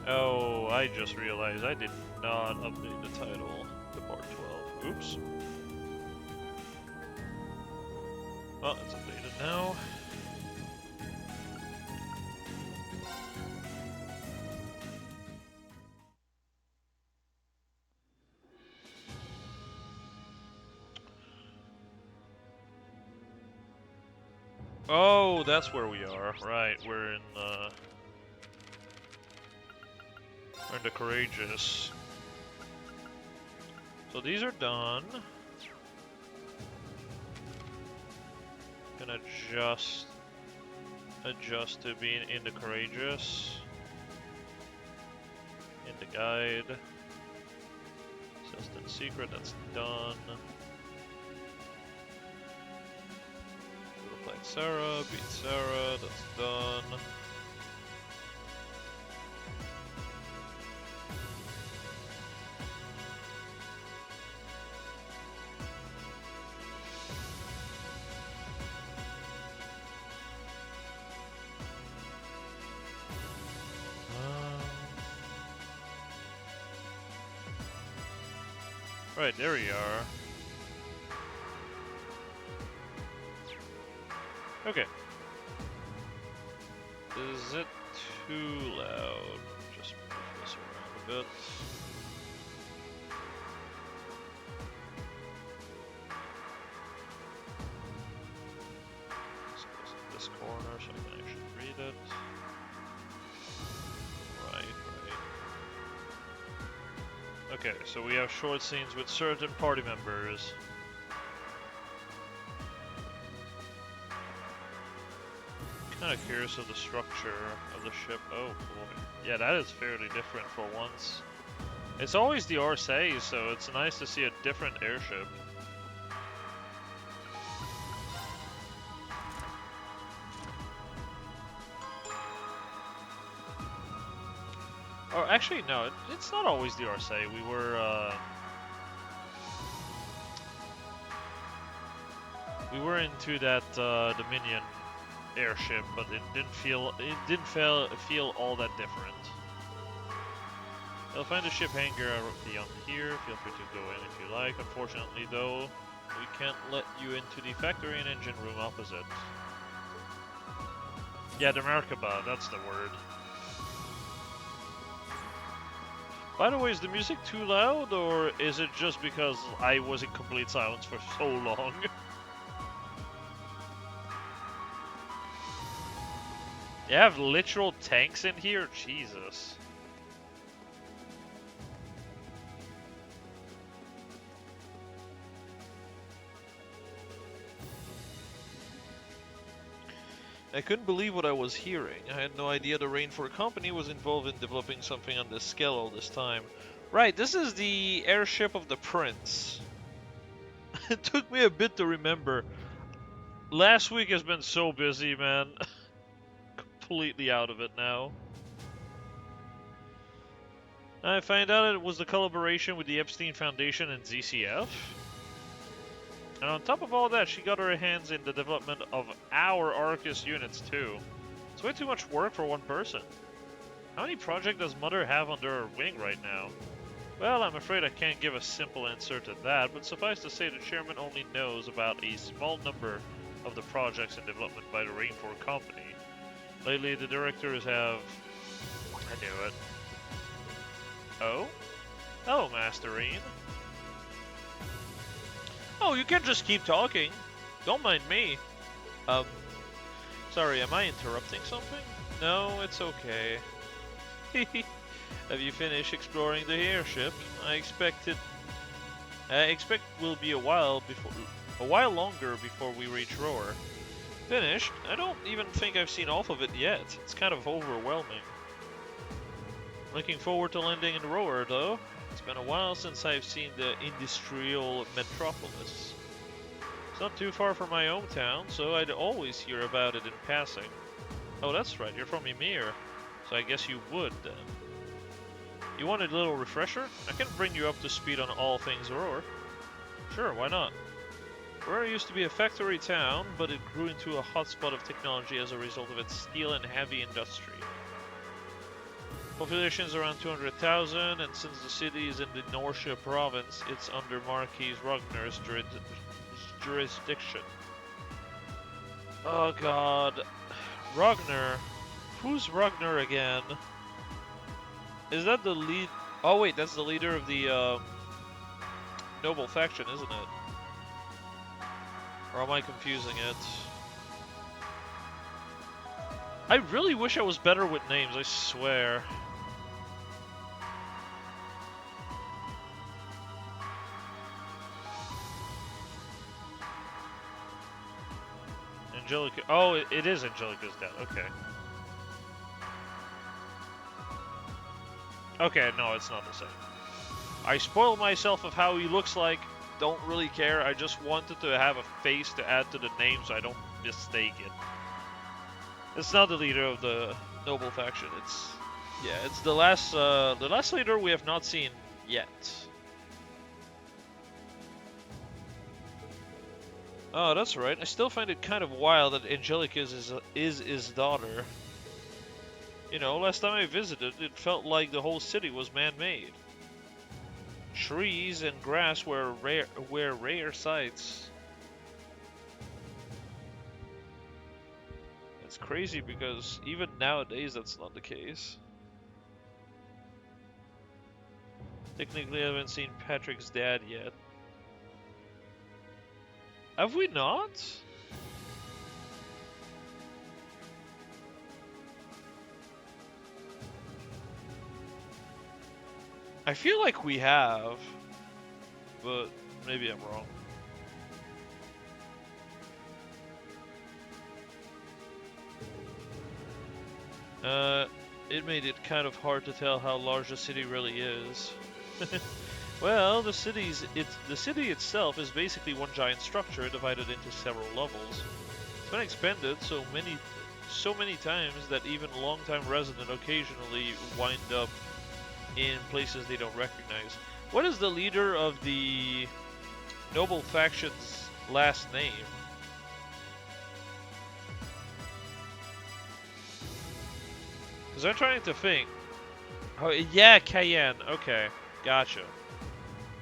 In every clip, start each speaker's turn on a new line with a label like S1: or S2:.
S1: Oh, I just realized I did not update the title to part 12. Oops. Well, it's updated now. Oh, that's where we are. Right, we're in the Courageous. So these are done. Gonna just adjust to being in the Courageous. In the guide. Assistant secret, that's done. Look like Sarah, beat Sarah, that's done. Right, there we are. Okay. Is it too loud? Just move this around a bit. This goes in this corner so I can actually read it. Right. Okay, so we have short scenes with certain party members. Kind of curious of the structure of the ship. Oh boy. Yeah, that is fairly different for once. It's always the Orsay, so it's nice to see a different airship. Or actually, no, it's not always the Orsay. We were into that Dominion airship, but it didn't feel all that different. You'll find a ship hangar beyond here. Feel free to go in if you like. Unfortunately, though, we can't let you into the factory and engine room opposite. Yeah, the Merkaba, that's the word. By the way, is the music too loud, or is it just because I was in complete silence for so long? You have literal tanks in here? Jesus. I couldn't believe what I was hearing. I had no idea the Rainford Company was involved in developing something on this scale all this time. Right, this is the airship of the Prince. It took me a bit to remember. Last week has been so busy, man. Completely out of it now. I find out it was the collaboration with the Epstein Foundation and ZCF. And on top of all that, she got her hands in the development of our Arcus units too. It's way too much work for one person. How many projects does Mother have under her wing right now? Well, I'm afraid I can't give a simple answer to that, but suffice to say the chairman only knows about a small number of the projects in development by the Rainford Company. Lately, the directors have... I knew it. Oh? Hello, Masterine. Oh, you can just keep talking. Don't mind me. Sorry, am I interrupting something? No, it's okay. Have you finished exploring the airship? I expect will be a while longer before we reach Roar. Finished? I don't even think I've seen off of it yet. It's kind of overwhelming. Looking forward to landing in Roar, though. It's been a while since I've seen the industrial metropolis. It's not too far from my hometown, so I'd always hear about it in passing. Oh, that's right, you're from Ymir, so I guess you would then. You want a little refresher? I can bring you up to speed on all things Roar. Sure, why not? Roar used to be a factory town, but it grew into a hotspot of technology as a result of its steel and heavy industry. Population is around 200,000, and since the city is in the Norcia province, it's under Marquis Ragnar's jurisdiction. Oh god. Ragnar. Who's Ragnar again? Is that the lead? Oh wait, that's the leader of the noble faction, isn't it? Or am I confusing it? I really wish I was better with names, I swear. Angelica. Oh, it is Angelica's dad. Okay. Okay, no, it's not the same. I spoiled myself of how he looks like. Don't really care. I just wanted to have a face to add to the name so I don't mistake it. It's not the leader of the noble faction. It's the last leader we have not seen yet. Oh, that's right. I still find it kind of wild that Angelica is his daughter. You know, last time I visited, it felt like the whole city was man-made. Trees and grass were rare sights. It's crazy because even nowadays that's not the case. Technically, I haven't seen Patrick's dad yet. Have we not? I feel like we have, but maybe I'm wrong. It made it kind of hard to tell how large the city really is. Well, the city itself is basically one giant structure divided into several levels. It's been expanded so many times that even long-time residents occasionally wind up in places they don't recognize. What is the leader of the noble faction's last name? Because I'm trying to think. Oh, yeah, Cayenne. Okay, gotcha.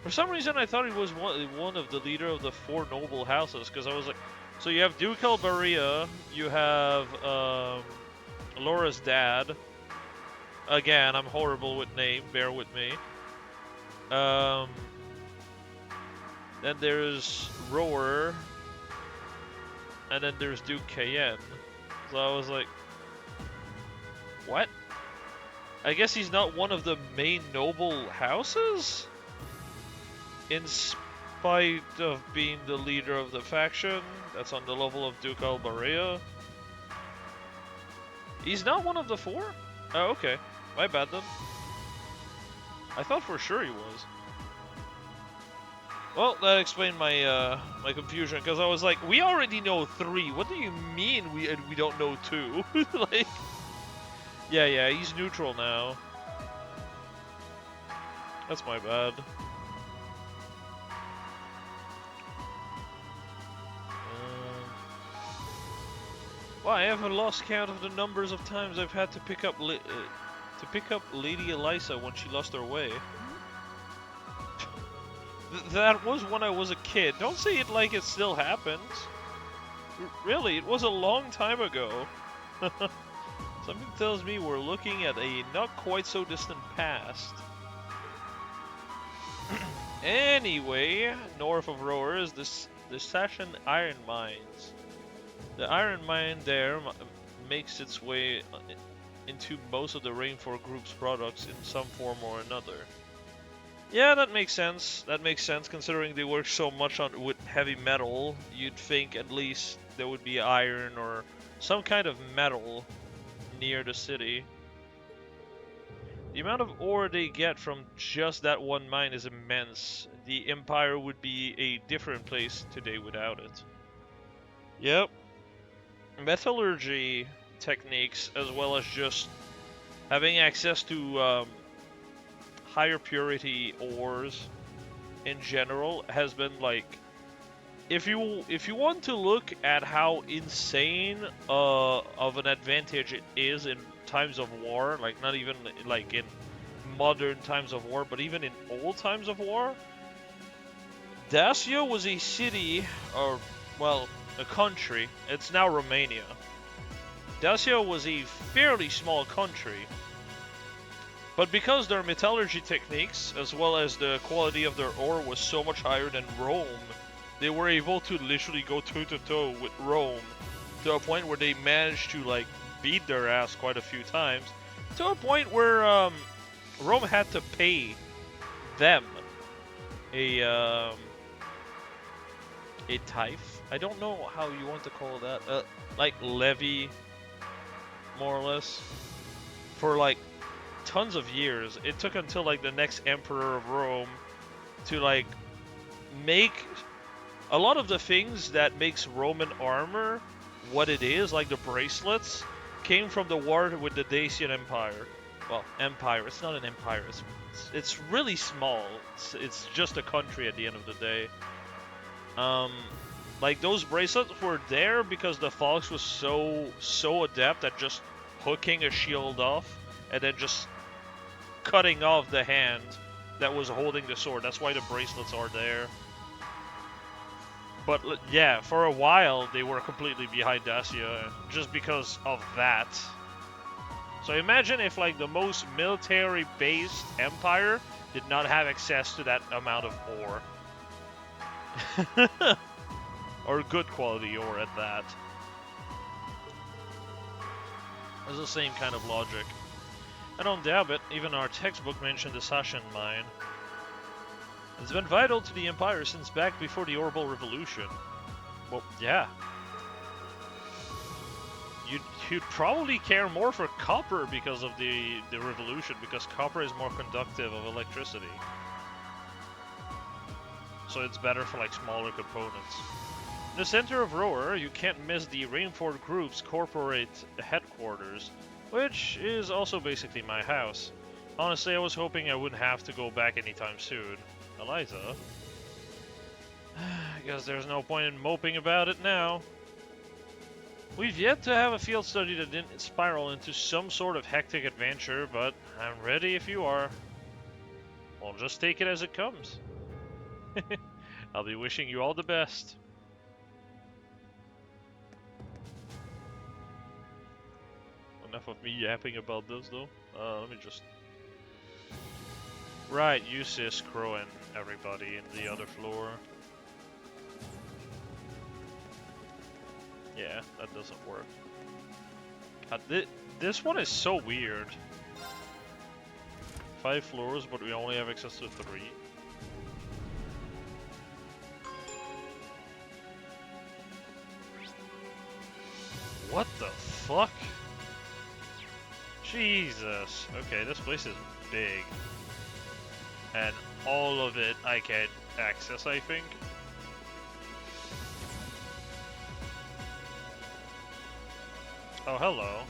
S1: For some reason, I thought he was one of the leader of the four noble houses. Because I was like, so you have Duke Alberia, you have Laura's dad. Again, I'm horrible with name. Bear with me. Then there's Rower, and then there's Duke Cayenne. So I was like, what? I guess he's not one of the main noble houses? In spite of being the leader of the faction, that's on the level of Duke Alberia. He's not one of the four? Oh, okay. My bad then. I thought for sure he was. Well, that explained my my confusion, because I was like, we already know 3. What do you mean we don't know 2? Like, yeah, he's neutral now. That's my bad. Well, I haven't lost count of the numbers of times I've had to pick up Lady Elisa when she lost her way. That was when I was a kid. Don't say it like it still happens. Really, it was a long time ago. Something tells me we're looking at a not quite so distant past. Anyway, north of Rower is the Sashan Iron Mines. The iron mine there makes its way into most of the Rainforest Group's products in some form or another. Yeah, that makes sense. That makes sense considering they work so much with heavy metal. You'd think at least there would be iron or some kind of metal near the city. The amount of ore they get from just that one mine is immense. The Empire would be a different place today without it. Yep. Metallurgy techniques, as well as just having access to higher purity ores in general, has been like, if you want to look at how insane of an advantage it is in times of war, like not even like in modern times of war, but even in old times of war, Dacia was a city, or well, a country. It's now Romania. Dacia was a fairly small country, but because their metallurgy techniques, as well as the quality of their ore, was so much higher than Rome, they were able to literally go toe-to-toe with Rome, to a point where they managed to, like, beat their ass quite a few times, to a point where, Rome had to pay them a tithe? I don't know how you want to call that, like, levy, more or less, for, like, tons of years. It took until like the next emperor of Rome to like make a lot of the things that makes Roman armor what it is, like the bracelets, came from the war with the Dacian Empire. Well, empire. It's not an empire. It's really small. It's just a country at the end of the day. Like those bracelets were there because the Fox was so adept at just hooking a shield off and then just cutting off the hand that was holding the sword. That's why the bracelets are there. But yeah, for a while they were completely behind Dacia just because of that. So imagine if like the most military-based empire did not have access to that amount of ore. Or good quality ore at that. It's the same kind of logic. I don't doubt it, even our textbook mentioned the Sashan mine. It's been vital to the Empire since back before the Orbital Revolution. Well, yeah. You'd probably care more for copper because of the revolution, because copper is more conductive of electricity. So it's better for like smaller components. In the center of Roer, you can't miss the Rainford Group's corporate headquarters, which is also basically my house. Honestly, I was hoping I wouldn't have to go back anytime soon. Eliza? I guess there's no point in moping about it now. We've yet to have a field study that didn't spiral into some sort of hectic adventure, but I'm ready if you are. Well, just take it as it comes. I'll be wishing you all the best. Enough of me yapping about this, though. Let me just... Right, Eusis, Crow, and everybody in the other floor. Yeah, that doesn't work. God, this one is so weird. 5 floors, but we only have access to 3. What the fuck? Jesus. Okay, this place is big. And all of it I can access, I think. Oh, hello.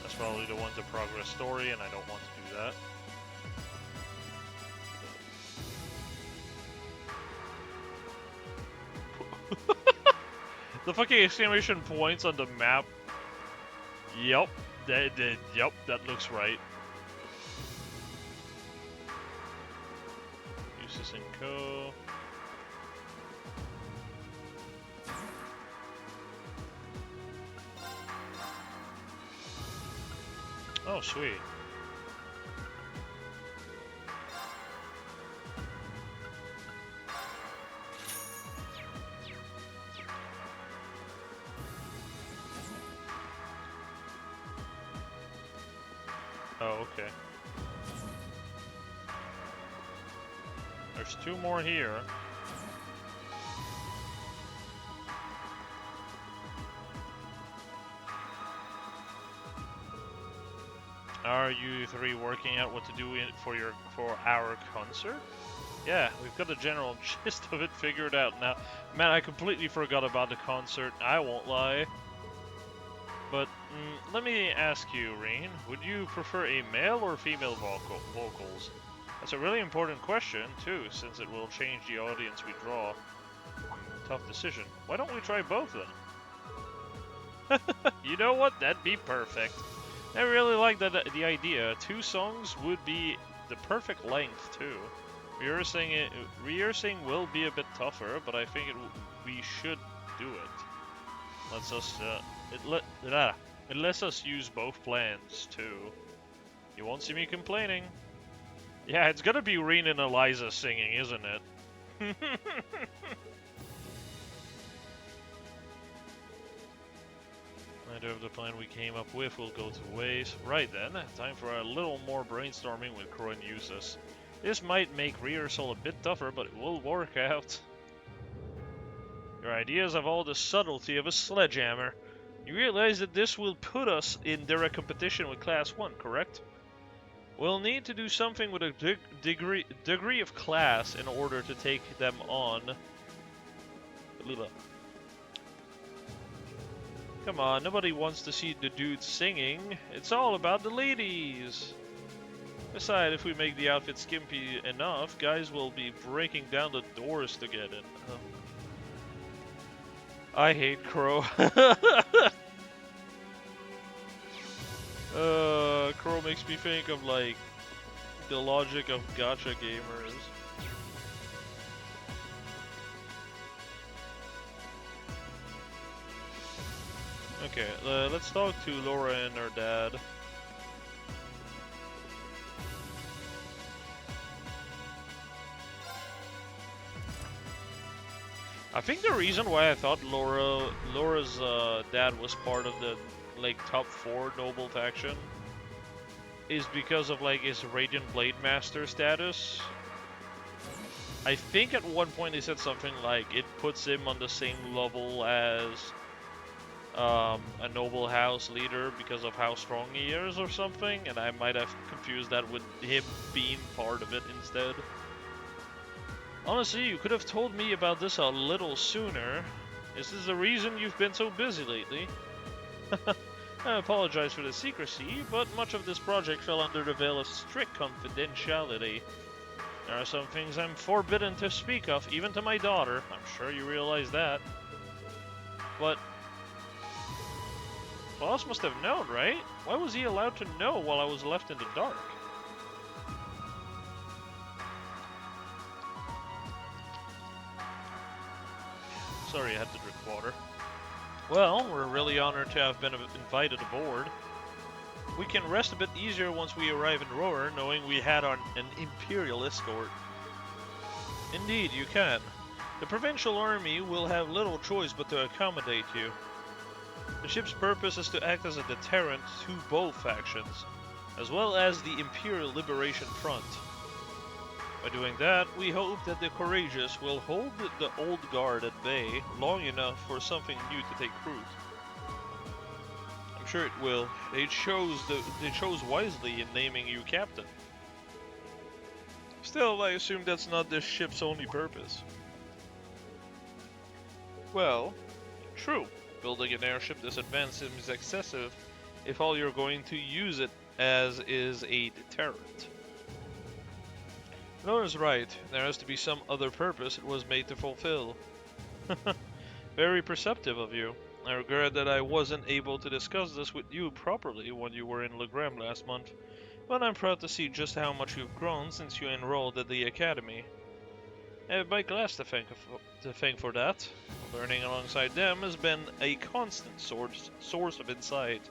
S1: That's probably the one to progress story, and I don't want to do that. The fucking exclamation points on the map. Yep, yep, that looks right. Eusis and Co. Oh, sweet. Oh, okay. There's 2 more here. Are you 3 working out what to do for our concert? Yeah, we've got the general gist of it figured out now. Man, I completely forgot about the concert, I won't lie. But, let me ask you, Reen, would you prefer a male or female vocals? That's a really important question, too, since it will change the audience we draw. Tough decision. Why don't we try both, then? You know what? That'd be perfect. I really like the idea. 2 songs would be the perfect length too. Rehearsing will be a bit tougher, but I think we should do it. It lets us use both plans too. You won't see me complaining. Yeah, it's gonna be Reen and Eliza singing, isn't it? Neither of the plan we came up with will go to waste. Right then, time for a little more brainstorming with Crow and Eustace. This might make rehearsal a bit tougher, but it will work out. Your ideas have all the subtlety of a sledgehammer. You realize that this will put us in direct competition with Class 1, correct? We'll need to do something with a degree of class in order to take them on. Come on, nobody wants to see the dudes singing. It's all about the ladies. Besides, if we make the outfit skimpy enough, guys will be breaking down the doors to get in. I hate Crow. Crow makes me think of like the logic of gacha gamers. Okay, let's talk to Laura and her dad. I think the reason why I thought Laura's dad was part of the like top 4 noble faction is because of like his Radiant Blade Master status. I think at one point they said something like it puts him on the same level as a noble house leader because of how strong he is or something, and I might have confused that with him being part of it instead. Honestly, you could have told me about this a little sooner. Is this the reason you've been so busy lately? I apologize for the secrecy, but much of this project fell under the veil of strict confidentiality. There are some things I'm forbidden to speak of, even to my daughter. I'm sure you realize that. But Boss must have known, right? Why was he allowed to know while I was left in the dark? Sorry, I had to drink water. Well, we're really honored to have been invited aboard. We can rest a bit easier once we arrive in Roer, knowing we had an Imperial escort. Indeed, you can. The Provincial Army will have little choice but to accommodate you. The ship's purpose is to act as a deterrent to both factions, as well as the Imperial Liberation Front. By doing that, we hope that the courageous will hold the old guard at bay long enough for something new to take root. I'm sure it will. They chose wisely in naming you captain. Still, I assume that's not this ship's only purpose. Well, true. Building an airship this advanced is excessive if all you're going to use it as is a deterrent. Nora's right. There has to be some other purpose it was made to fulfill. Very perceptive of you. I regret that I wasn't able to discuss this with you properly when you were in Legram last month, but I'm proud to see just how much you've grown since you enrolled at the academy. I have my class to thank for that. Learning alongside them has been a constant source of insight.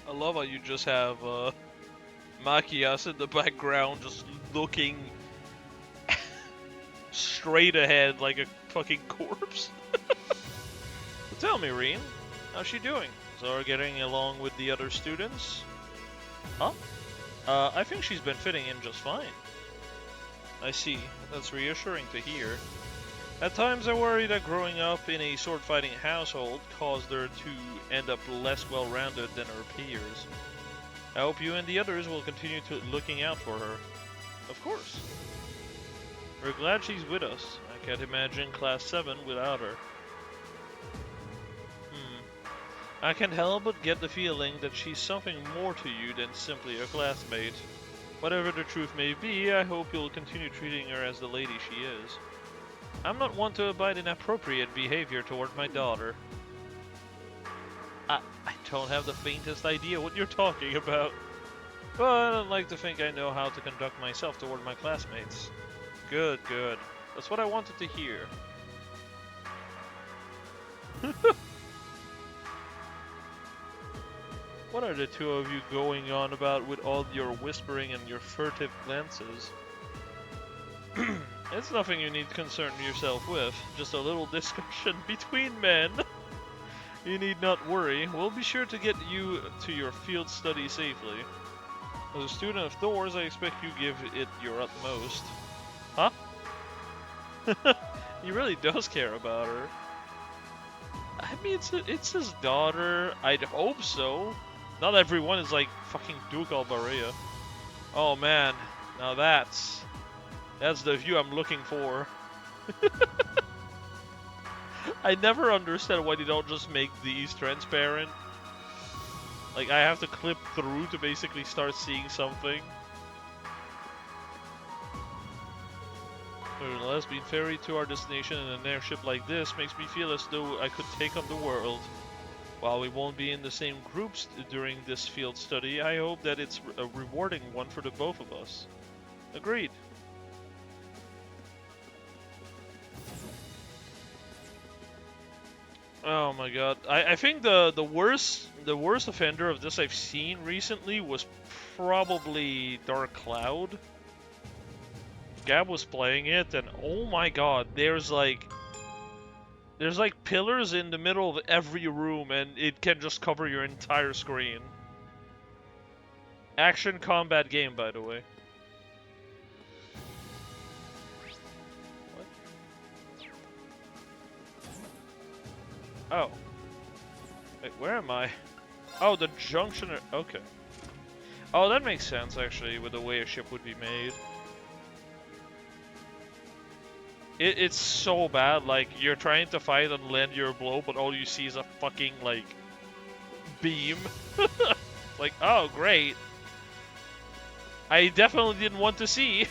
S1: I love how you just have Machias in the background just looking straight ahead like a fucking corpse. So tell me, Reen, how's she doing? Zara getting along with the other students? Huh? I think she's been fitting in just fine. I see. That's reassuring to hear. At times I worry that growing up in a sword-fighting household caused her to end up less well-rounded than her peers. I hope you and the others will continue looking out for her. Of course. We're glad she's with us. I can't imagine Class 7 without her. I can't help but get the feeling that she's something more to you than simply a classmate. Whatever the truth may be, I hope you'll continue treating her as the lady she is. I'm not one to abide inappropriate behavior toward my daughter. I don't have the faintest idea what you're talking about. But I'd like to think I know how to conduct myself toward my classmates. Good, good. That's what I wanted to hear. What are the two of you going on about with all your whispering and your furtive glances? It's nothing you need to concern yourself with, just a little discussion between men. You need not worry, we'll be sure to get you to your field study safely. As a student of Thor's, I expect you give it your utmost. Huh? He really does care about her. I mean, it's his daughter. I'd hope so. Not everyone is like fucking Duke Albaria. Oh man, now that's the view I'm looking for. I never understand why they don't just make these transparent. Like, I have to clip through to basically start seeing something. Nevertheless, being ferried to our destination in an airship like this makes me feel as though I could take on the world. While we won't be in the same groups during this field study, I hope that it's a rewarding one for the both of us. Agreed. Oh my god. I think the worst offender of this I've seen recently was probably Dark Cloud. Gab was playing it and oh my god, there's like pillars in the middle of every room and it can just cover your entire screen. Action combat game, by the way. What? Oh. Wait, where am I? Oh, the junction. Okay. Oh, that makes sense, actually, with the way a ship would be made. It's so bad, like, you're trying to fight and land your blow, but all you see is a fucking, like, beam. Like, oh, great. I definitely didn't want to see.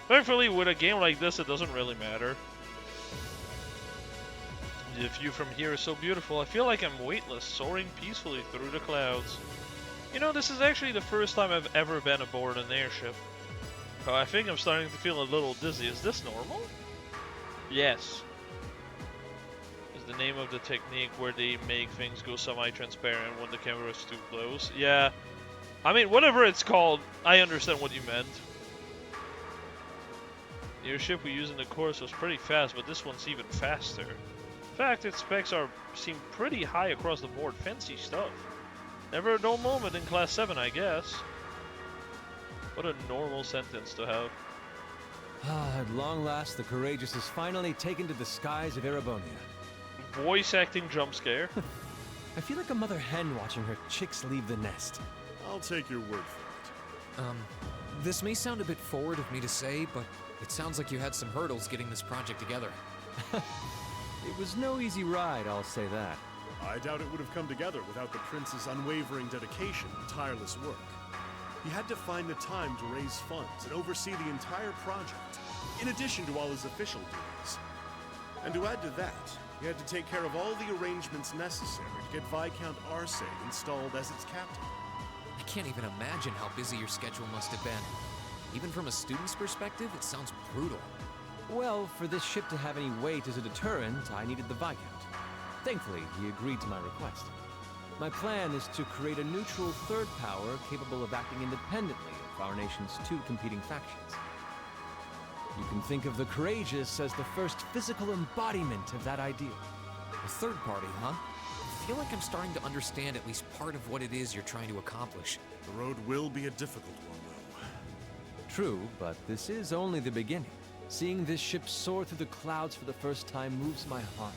S1: Thankfully, with a game like this, it doesn't really matter. The view from here is so beautiful, I feel like I'm weightless, soaring peacefully through the clouds. You know, this is actually the first time I've ever been aboard an airship. Oh, I think I'm starting to feel a little dizzy. Is this normal? Yes. Is the name of the technique where they make things go semi-transparent when the camera is too close. Yeah. I mean, whatever it's called, I understand what you meant. The airship we used in the course was pretty fast, but this one's even faster. In fact, its specs seem pretty high across the board. Fancy stuff. Never a dull moment in Class 7, I guess. What a normal sentence to have.
S2: At long last, the Courageous is finally taken to the skies of Erebonia.
S1: Voice acting jump scare.
S2: I feel like a mother hen watching her chicks leave the nest.
S3: I'll take your word for it.
S4: This may sound a bit forward of me to say, but it sounds like you had some hurdles getting this project together.
S2: It was no easy ride, I'll say that.
S3: I doubt it would have come together without the Prince's unwavering dedication and tireless work. He had to find the time to raise funds and oversee the entire project, in addition to all his official duties. And to add to that, he had to take care of all the arrangements necessary to get Viscount Arcade installed as its captain.
S4: I can't even imagine how busy your schedule must have been. Even from a student's perspective, it sounds brutal.
S2: Well, for this ship to have any weight as a deterrent, I needed the Viscount. Thankfully, he agreed to my request. My plan is to create a neutral third power capable of acting independently of our nation's two competing factions. You can think of the Courageous as the first physical embodiment of that ideal.
S4: A third party, huh? I feel like I'm starting to understand at least part of what it is you're trying to accomplish.
S3: The road will be a difficult one, though.
S2: True, but this is only the beginning. Seeing this ship soar through the clouds for the first time moves my heart.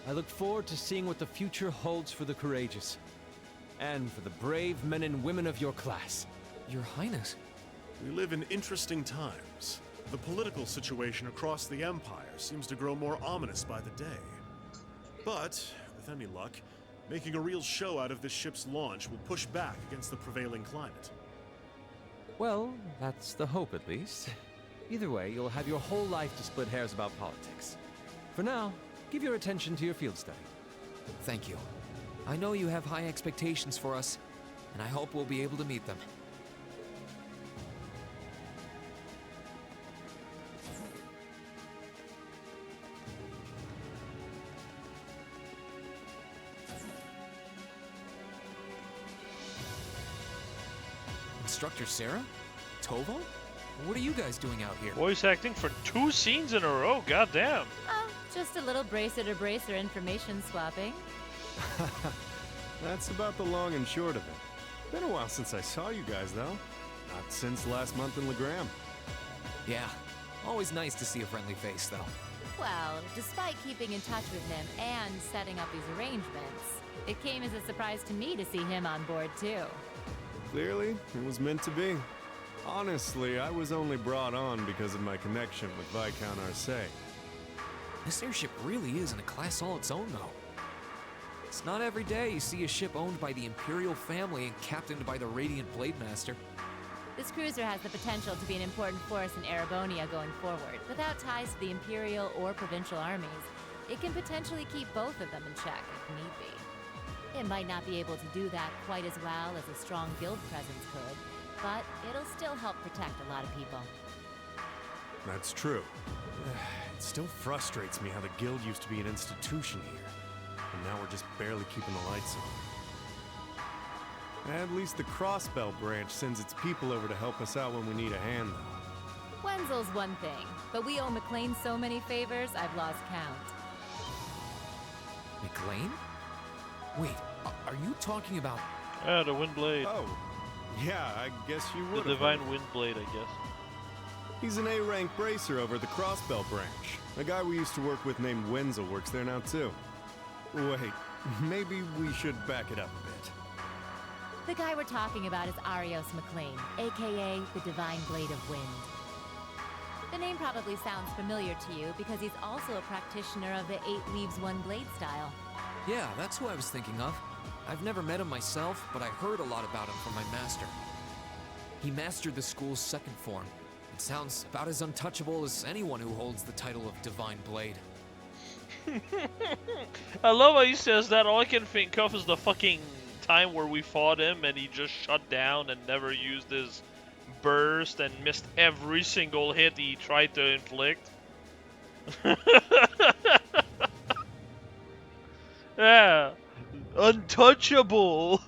S2: I look forward to seeing what the future holds for the Courageous. And for the brave men and women of your class.
S4: Your Highness.
S3: We live in interesting times. The political situation across the Empire seems to grow more ominous by the day. But, with any luck, Making a real show out of this ship's launch will push back against the prevailing climate.
S2: Well, that's the hope at least. Either way, you'll have your whole life to split hairs about politics. For now, give your attention to your field study.
S4: Thank you. I know you have high expectations for us, and I hope we'll be able to meet them. Instructor Sarah? Tovo? What are you guys doing out here?
S1: Voice acting for 2 scenes in a row, goddamn.
S5: Oh, just a little bracer-to-bracer information swapping.
S6: That's about the long and short of it. Been a while since I saw you guys, though. Not since last month in Legram.
S4: Yeah, always nice to see a friendly face, though.
S5: Well, despite keeping in touch with him and setting up these arrangements, it came as a surprise to me to see him on board, too.
S6: Clearly, it was meant to be. Honestly, I was only brought on because of my connection with Viscount Arcee.
S4: This airship really is in a class all its own, though. It's not every day you see a ship owned by the Imperial family and captained by the Radiant Blade Master.
S5: This cruiser has the potential to be an important force in Erebonia going forward. Without ties to the Imperial or Provincial armies, it can potentially keep both of them in check if need be. It might not be able to do that quite as well as a strong guild presence could, but it'll still help protect a lot of people.
S6: That's true. It still frustrates me how the guild used to be an institution here, and now we're just barely keeping the lights on. At least the Crossbell branch sends its people over to help us out when we need a hand, though.
S5: Wenzel's one thing, but we owe McLean so many favors, I've lost count.
S4: McLean? Wait, are you talking about...
S1: Ah, the Windblade.
S6: Oh, yeah, I guess you
S1: The
S6: would.
S1: Divine Windblade, I guess.
S6: He's an A-rank bracer over at the Crossbell branch. A guy we used to work with named Wenzel works there now, too. Wait, maybe we should back it up a bit.
S5: The guy we're talking about is Arios McLean, aka the Divine Blade of Wind. The name probably sounds familiar to you because he's also a practitioner of the 8 Leaves One Blade style.
S4: Yeah, that's who I was thinking of. I've never met him myself, but I heard a lot about him from my master. He mastered the school's second form. It sounds about as untouchable as anyone who holds the title of Divine Blade.
S1: I love how he says that. All I can think of is the fucking time where we fought him and he just shut down and never used his burst and missed every single hit he tried to inflict. Yeah. Untouchable.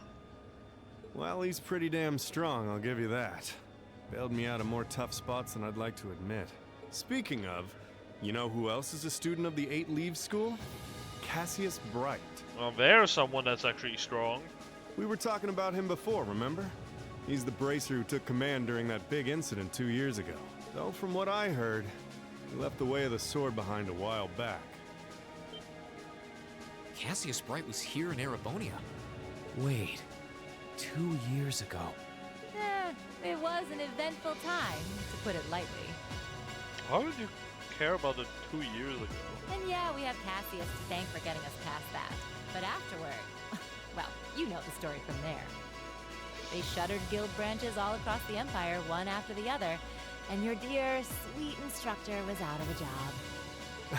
S6: Well, he's pretty damn strong, I'll give you that. Bailed me out of more tough spots than I'd like to admit. Speaking of, you know who else is a student of the 8 Leaves School? Cassius Bright.
S1: Well, there's someone that's actually strong.
S6: We were talking about him before, remember? He's the bracer who took command during that big incident 2 years ago. Though from what I heard, he left the way of the sword behind a while back.
S4: Cassius Bright was here in Erebonia. Wait, 2 years ago.
S5: It was an eventful time, to put it lightly.
S1: How did you care about it 2 years ago?
S5: And yeah, we have Cassius to thank for getting us past that. But afterward, well, you know the story from there. They shuttered guild branches all across the Empire, one after the other, and your dear, sweet instructor was out of a job.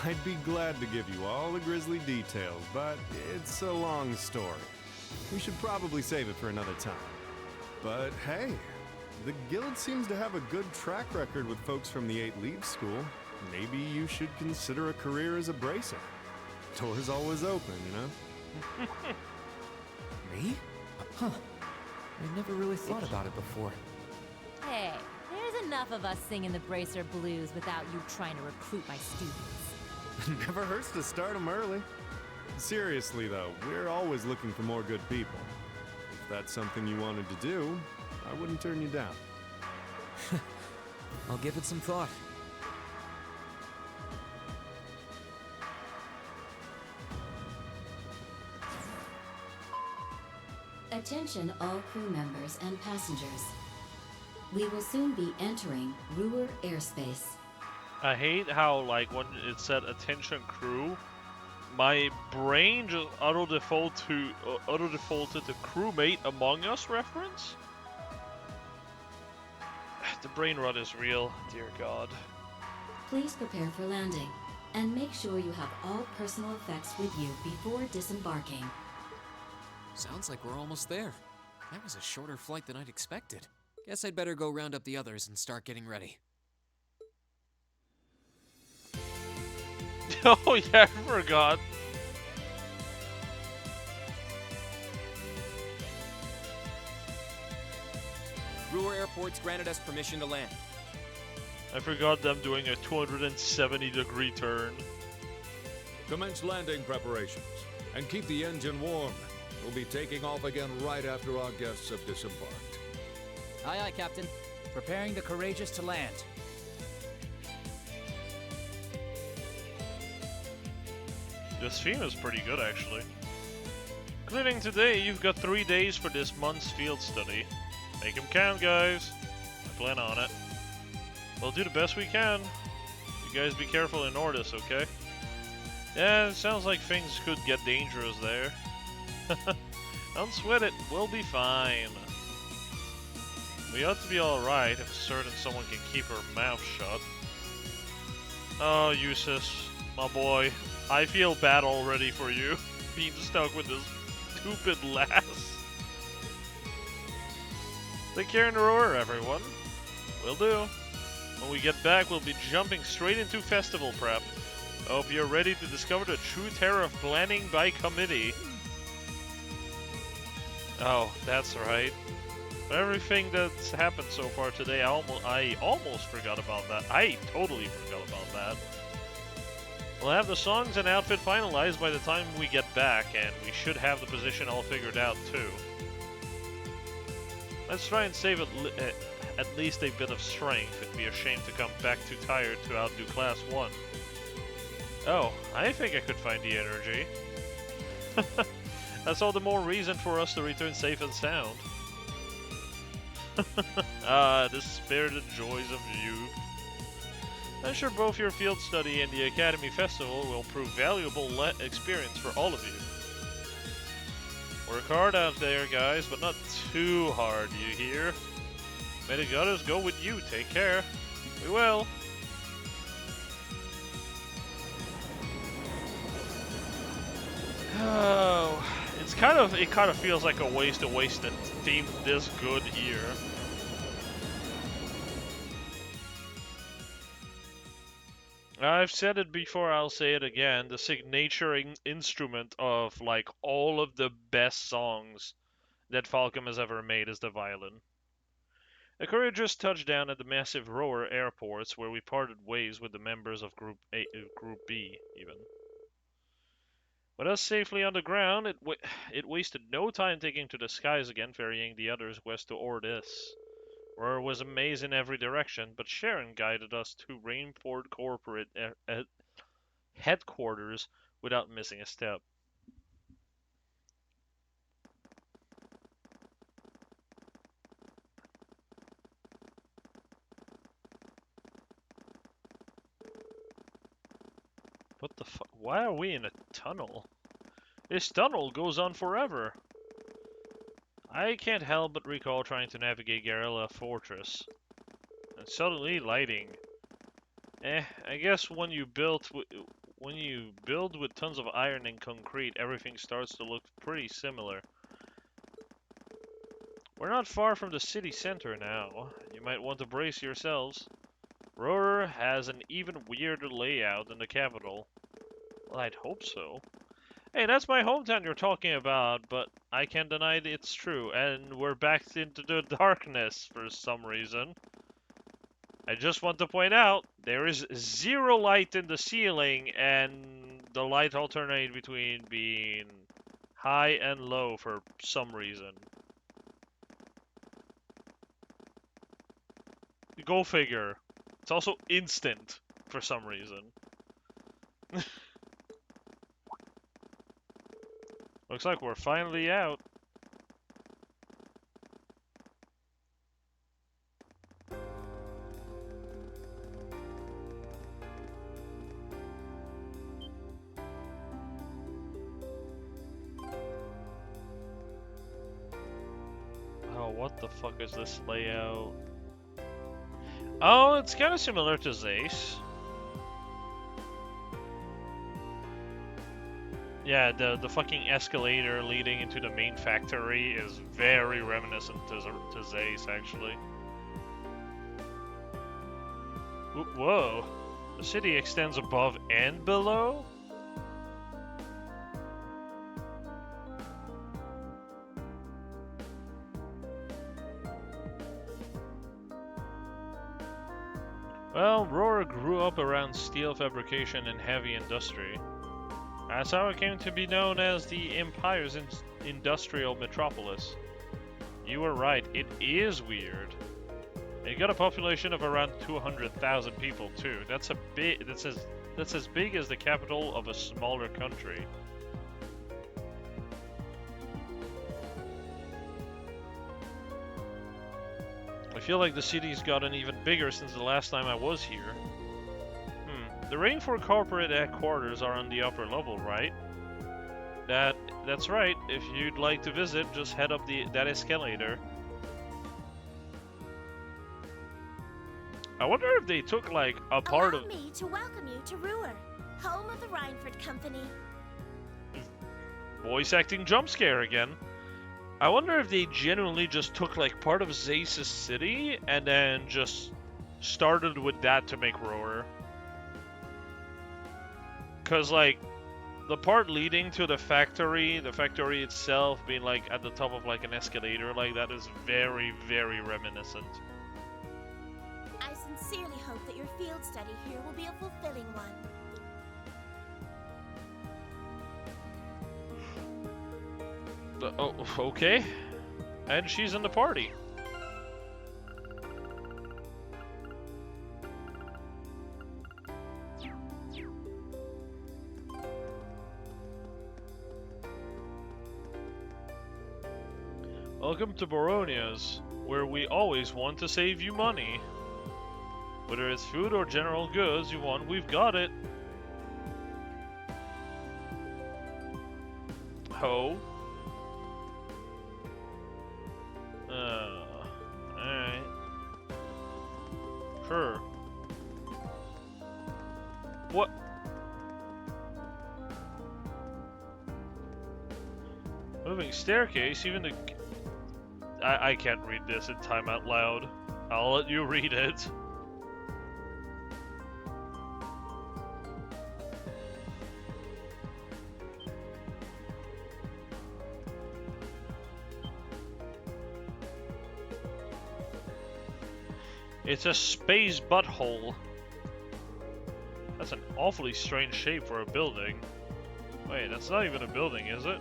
S6: I'd be glad to give you all the grisly details, but it's a long story. We should probably save it for another time. But hey, the guild seems to have a good track record with folks from the 8 Leaves School. Maybe you should consider a career as a bracer. Door's always open, you know?
S4: Me? Huh. I never really thought about it before.
S5: Hey, there's enough of us singing the Bracer Blues without you trying to recruit my students.
S6: Never hurts to start them early. Seriously, though, we're always looking for more good people. If that's something you wanted to do, I wouldn't turn you down.
S4: I'll give it some thought.
S7: Attention all crew members and passengers. We will soon be entering Ruhr airspace.
S1: I hate how, like, when it said attention crew, My brain just auto defaulted to crewmate Among Us reference. The brain rot is real, dear God.
S7: Please prepare for landing, and make sure you have all personal effects with you before disembarking.
S4: Sounds like we're almost there. That was a shorter flight than I'd expected. Guess I'd better go round up the others and start getting ready.
S1: Oh yeah, I forgot.
S8: Brewer Airport's granted us permission to land.
S1: I forgot them doing a 270-degree turn.
S9: Commence landing preparations, and keep the engine warm. We'll be taking off again right after our guests have disembarked.
S10: Aye, aye, Captain. Preparing the Courageous to land.
S1: This theme is pretty good, actually. Including today, you've got 3 days for this month's field study. Make them count, guys. I plan on it. We'll do the best we can. You guys be careful in Ordis, okay? Yeah, it sounds like things could get dangerous there. Don't sweat it, we'll be fine. We ought to be alright if certain someone can keep her mouth shut. Oh, Eustace, my boy. I feel bad already for you, being stuck with this stupid lass. Take care in the rower, everyone. Will do. When we get back, we'll be jumping straight into festival prep. I hope you're ready to discover the true terror of planning by committee. Oh, that's right. Everything that's happened so far today, I almost forgot about that. I totally forgot about that. We'll have the songs and outfit finalized by the time we get back, and we should have the position all figured out too. Let's try and save at least a bit of strength. It'd be a shame to come back too tired to outdo Class 1. Oh, I think I could find the energy. That's all the more reason for us to return safe and sound. Ah, the spirited joys of youth. I'm sure both your field study and the Academy Festival will prove valuable experience for all of you. Work hard out there, guys, but not too hard, you hear? May the goddess go with you. Take care. We will. Oh, it kind of feels like a waste to waste a theme this good here. I've said it before, I'll say it again. The signature instrument of like all of the best songs that Falcom has ever made is the violin. A courageous touchdown at the massive rower airports where we parted ways with the members of Group B, even. With us safely on the ground, it wasted no time taking to the skies again, ferrying the others west to Ordis. Roar was a maze in every direction, but Sharon guided us to Rainford Corporate headquarters without missing a step. What the fuck? Why are we in a tunnel? This tunnel goes on forever. I can't help but recall trying to navigate Guerrilla Fortress. And suddenly lighting. I guess when you build with tons of iron and concrete, everything starts to look pretty similar. We're not far from the city center now. You might want to brace yourselves. Roar has an even weirder layout than the capital. Well, I'd hope so. Hey, that's my hometown you're talking about, but I can't deny it's true, and we're back into the darkness for some reason. I just want to point out, there is zero light in the ceiling, and the light alternate between being high and low for some reason. Go figure. It's also instant for some reason. Looks like we're finally out. what the fuck is this layout? Oh, it's kind of similar to Zace. Yeah, the fucking escalator leading into the main factory is very reminiscent to Zace, actually. Whoa. The city extends above and below? Well, Roar grew up around steel fabrication and heavy industry. That's how it came to be known as the Empire's industrial metropolis. You were right, it is weird. It got a population of around 200,000 people too. That's as big as the capital of a smaller country. I feel like the city's gotten even bigger since the last time I was here. The Rainforest corporate headquarters are on the upper level, right? That's right. If you'd like to visit, just head up that escalator. I wonder if they took like a part
S11: Allow
S1: of
S11: me to welcome you to Ruhr, home of the Reinford Company.
S1: voice acting jump scare again. I wonder if they genuinely just took like part of Zace's city and then just started with that to make Roar. Cause like the part leading to the factory itself being like at the top of like an escalator, like that is very, very reminiscent.
S11: I sincerely hope that your field study here will be a fulfilling one.
S1: Oh, okay. And she's in the party. Welcome to Baronia's, where we always want to save you money. Whether it's food or general goods you want, we've got it. Ho. Alright. Sure. What? Moving staircase, even the... I can't read this in time out loud. I'll let you read it. It's a space butthole. That's an awfully strange shape for a building. Wait, that's not even a building, is it?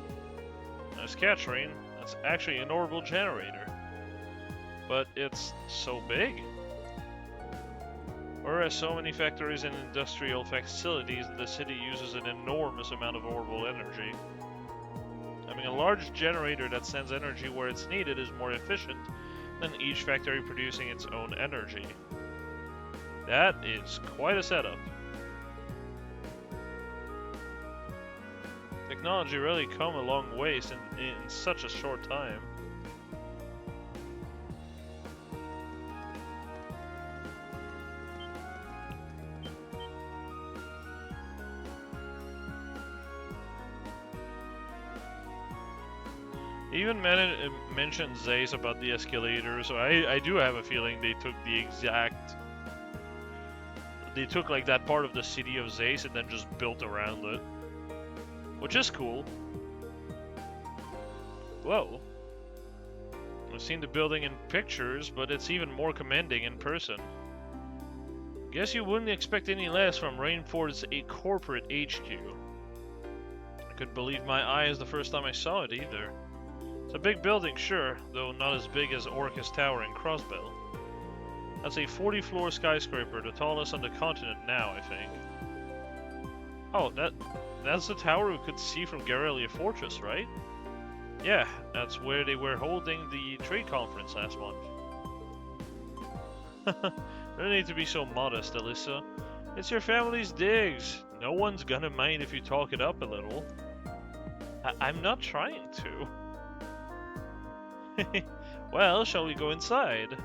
S1: That's Katrine. That's actually an orbital generator. But it's so big. Whereas so many factories and industrial facilities, the city uses an enormous amount of orbital energy. Having a large generator that sends energy where it's needed is more efficient than each factory producing its own energy. That is quite a setup. Technology really come a long ways in such a short time. He even mentioned Zace about the escalator, so I do have a feeling they took the exact... They took like that part of the city of Zace and then just built around it. Which is cool. Whoa. I've seen the building in pictures, but it's even more commanding in person. Guess you wouldn't expect any less from Rainforest's corporate HQ. I couldn't believe my eyes the first time I saw it either. It's a big building, sure, though not as big as Orcus Tower in Crossbell. That's a 40-floor skyscraper, the tallest on the continent now, I think. Oh, that's the tower we could see from Garrelia Fortress, right? Yeah, that's where they were holding the trade conference last month. No need to be so modest, Alyssa. It's your family's digs. No one's gonna mind if you talk it up a little. I'm not trying to. Well, shall we go inside?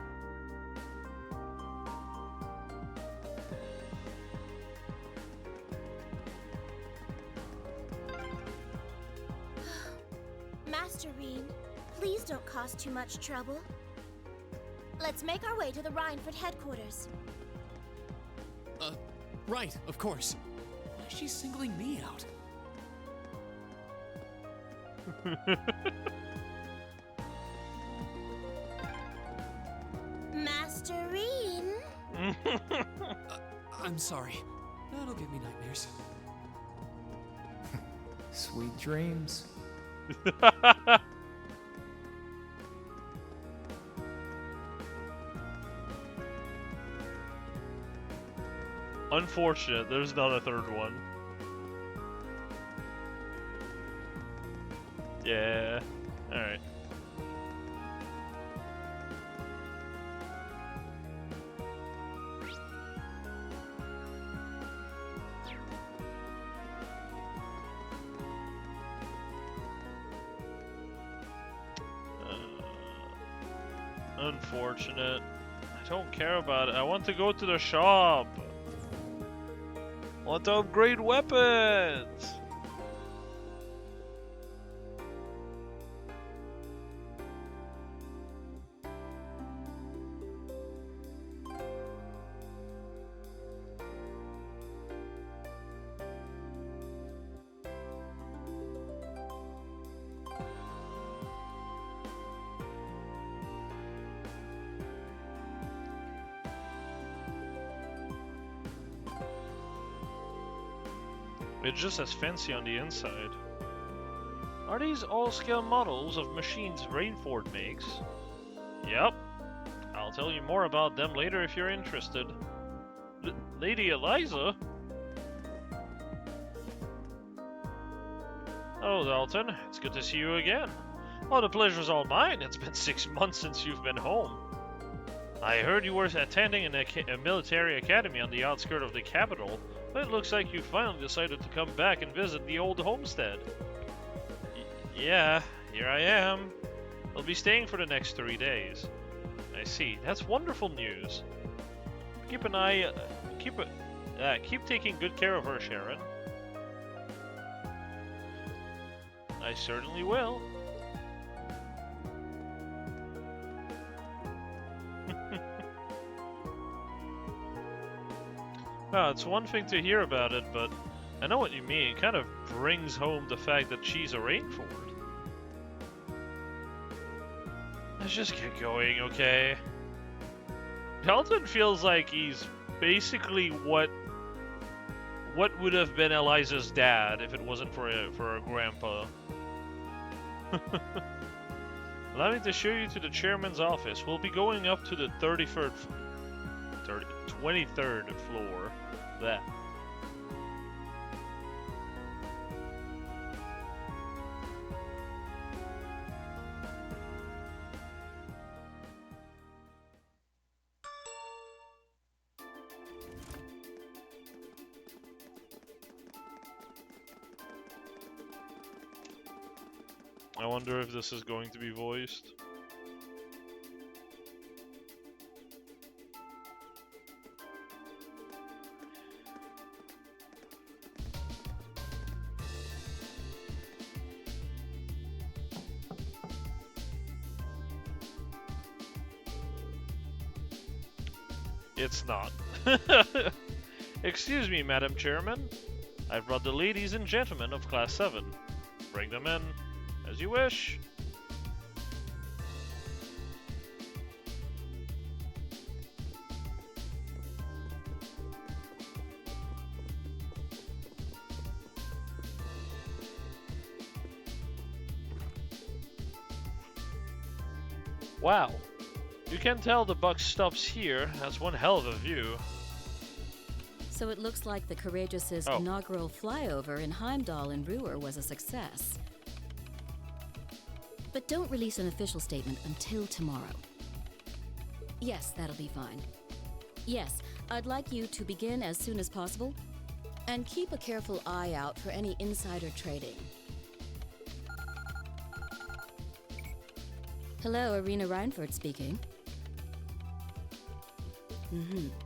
S11: Master Reen, please don't cause too much trouble. Let's make our way to the Rhineford headquarters.
S4: Right, of course. Why is she singling me out?
S11: Master Reen?
S4: I'm sorry. That'll give me nightmares.
S10: Sweet dreams.
S1: Unfortunate, there's not a third one. Yeah, alright. Unfortunate. I don't care about it. I want to go to the shop. I want to upgrade weapons. It just has fancy on the inside. Are these all-scale models of machines Rainford makes? Yep. I'll tell you more about them later if you're interested. Lady Eliza? Hello, Dalton. It's good to see you again. Oh, the pleasure's all mine. It's been 6 months since you've been home. I heard you were attending a military academy on the outskirts of the capital, but it looks like you finally decided to come back and visit the old homestead. Yeah, here I am. I'll be staying for the next 3 days. I see. That's wonderful news. Keep an eye... keep taking good care of her, Sharon. I certainly will. Well, it's one thing to hear about it, but I know what you mean. It kind of brings home the fact that she's a Rainford. Let's just get going, okay? Dalton feels like he's basically what would have been Eliza's dad if it wasn't for her grandpa. Allow me to show you to the chairman's office. We'll be going up to the 23rd floor. That. I wonder if this is going to be voiced. It's not. Excuse me, Madam Chairman. I've brought the ladies and gentlemen of Class 7. Bring them in, as you wish. Wow. You can tell the buck stops here. That's one hell of a view.
S7: So it looks like the Courageous' inaugural flyover in Heimdall and Ruhr was a success. But don't release an official statement until tomorrow. Yes, that'll be fine. Yes, I'd like you to begin as soon as possible, and keep a careful eye out for any insider trading. Hello, Irina Reinford speaking.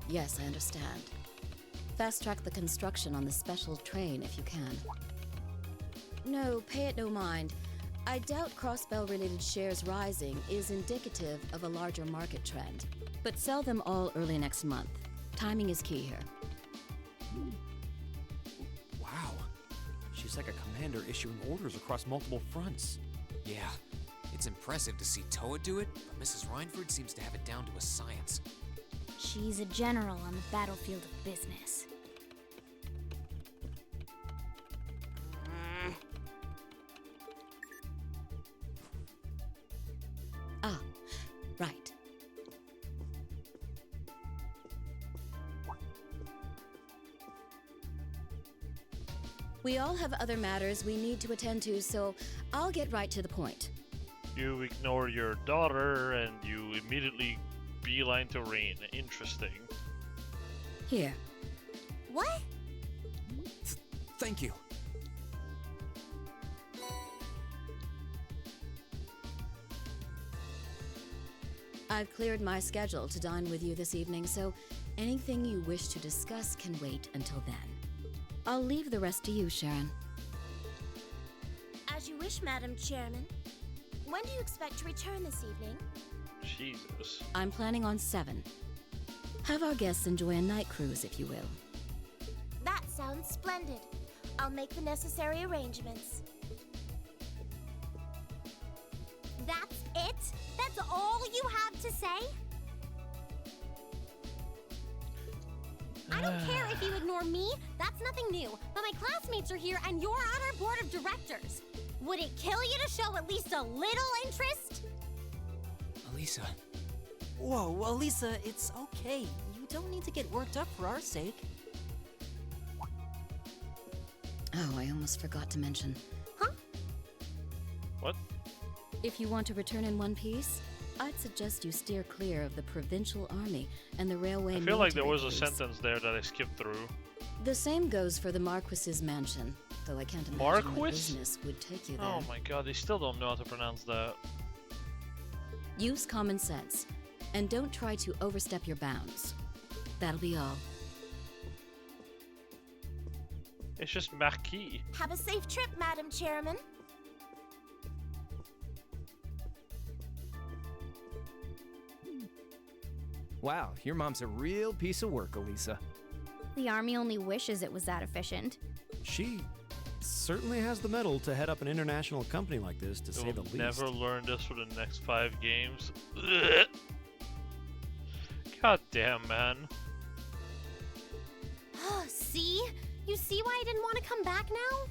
S7: Yes, I understand. Fast-track the construction on the special train if you can. No, pay it no mind. I doubt Crossbell-related shares rising is indicative of a larger market trend. But sell them all early next month. Timing is key here.
S4: Wow. She's like a commander issuing orders across multiple fronts. Yeah, it's impressive to see Toa do it, but Mrs. Reinford seems to have it down to a science.
S11: She's a general on the battlefield of business.
S7: Ah, right. We all have other matters we need to attend to, so I'll get right to the point.
S1: You ignore your daughter and you immediately beeline to Rain. Interesting.
S7: Here.
S11: What?
S4: Thank you.
S7: I've cleared my schedule to dine with you this evening, so anything you wish to discuss can wait until then. I'll leave the rest to you, Sharon.
S11: As you wish, Madam Chairman. When do you expect to return this evening?
S1: Jesus.
S7: I'm planning on 7. Have our guests enjoy a night cruise, if you will.
S11: That sounds splendid. I'll make the necessary arrangements. That's it? That's all you have to say? I don't care if you ignore me. That's nothing new. But my classmates are here and you're on our board of directors. Would it kill you to show at least a little interest?
S4: Elisa.
S10: Whoa, Elisa, it's okay. You don't need to get worked up for our sake.
S7: Oh, I almost forgot to mention.
S11: Huh?
S1: What?
S7: If you want to return in one piece, I'd suggest you steer clear of the Provincial Army and the Railway
S1: I feel like there
S7: Military
S1: was a
S7: Police.
S1: sentence there that I skipped through.
S7: The same goes for the Marquis's mansion, though I can't imagine what
S1: Marquis?
S7: business would take you there.
S1: Oh my god, they still don't know how to pronounce that.
S7: Use common sense, and don't try to overstep your bounds. That'll be all.
S1: It's just Marquis.
S11: Have a safe trip, Madam Chairman.
S2: Wow, your mom's a real piece of work, Elisa.
S12: The Army only wishes it was that efficient.
S6: She certainly has the mettle to head up an international company like this, to say the
S1: You'll
S6: least.
S1: never learn this for the next 5 games. Ugh. God damn, man.
S11: See? You see why I didn't want to come back now?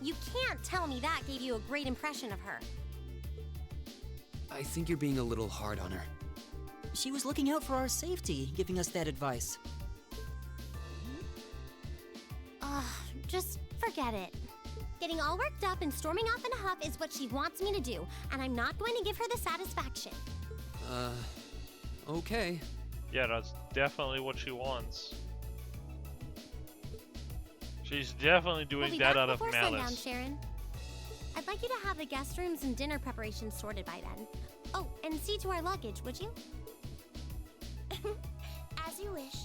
S11: You can't tell me that gave you a great impression of her.
S4: I think you're being a little hard on her.
S10: She was looking out for our safety, giving us that advice.
S11: Just forget it. Getting all worked up and storming off in a huff is what she wants me to do, and I'm not going to give her the satisfaction.
S4: Okay.
S1: Yeah, that's definitely what she wants. She's definitely
S11: We'll
S1: doing
S11: be
S1: that
S11: back
S1: out of
S11: before sundown,
S1: malice.
S11: Sharon. I'd like you to have the guest rooms and dinner preparations sorted by then. Oh, and see to our luggage, would you? As you wish.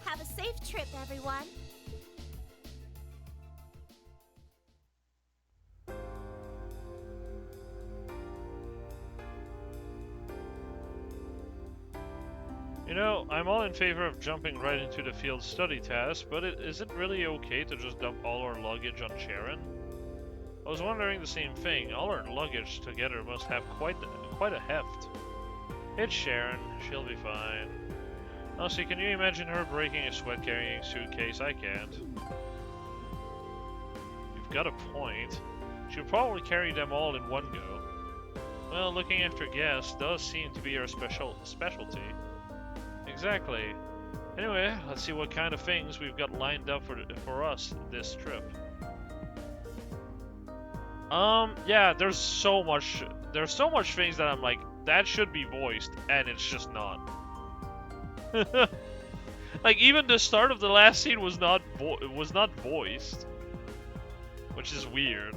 S11: Have a safe trip, everyone.
S1: You know, I'm all in favor of jumping right into the field study task, but is it really okay to just dump all our luggage on Sharon? I was wondering the same thing. All our luggage together must have quite a heft. It's Sharon. She'll be fine. Honestly, can you imagine her breaking a sweat-carrying suitcase? I can't. You've got a point. She'll probably carry them all in one go. Well, looking after guests does seem to be her specialty. Exactly. Anyway, let's see what kind of things we've got lined up for us this trip. Yeah, there's so much things that I'm like, that should be voiced, and it's just not. Like, even the start of the last scene was not voiced, which is weird.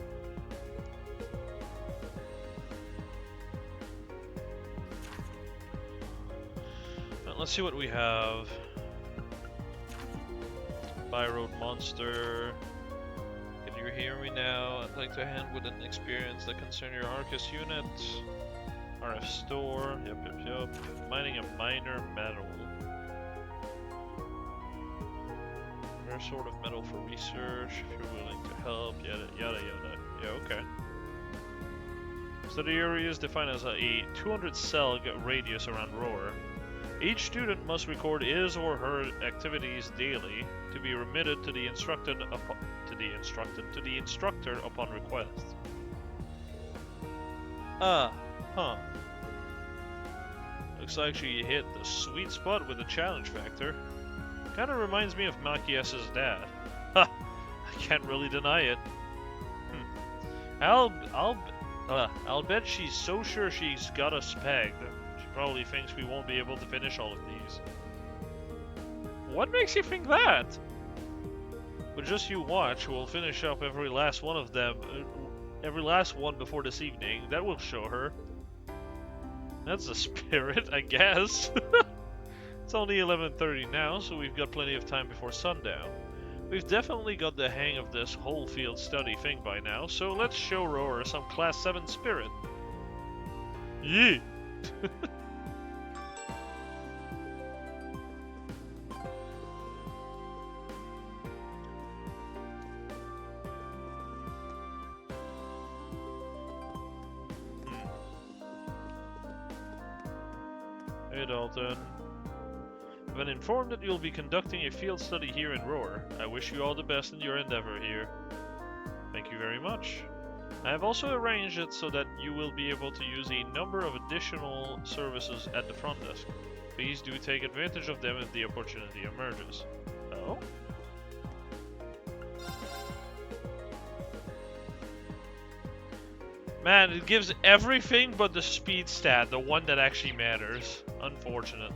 S1: Let's see what we have. Byroad Monster. Can you hear me now? I'd like to hand with an experience that concern your Arcus unit. RF store. Yep. Mining a minor metal. Rare sort of metal for research. If you're willing to help. Yada yada yada. Yeah, okay. Study area is defined as a 200 cell radius around Roar. Each student must record his or her activities daily to be remitted to the instructor upon request. Huh. Looks like she hit the sweet spot with the challenge factor. Kinda reminds me of Machias's dad. Ha! I can't really deny it. I'll bet she's so sure she's got us pegged. She probably thinks we won't be able to finish all of these. What makes you think that? But just you watch, we'll finish up every last one of them, every last one before this evening. That will show her. That's the spirit, I guess. It's only 11:30 now, so we've got plenty of time before sundown. We've definitely got the hang of this whole field study thing by now, so let's show Roar some Class 7 spirit. Yeah. Hey Dalton. I've been informed that you'll be conducting a field study here in Roar. I wish you all the best in your endeavor here. Thank you very much. I have also arranged it so that you will be able to use a number of additional services at the front desk. Please do take advantage of them if the opportunity emerges. Oh? Man, it gives everything but the speed stat, the one that actually matters. Unfortunate.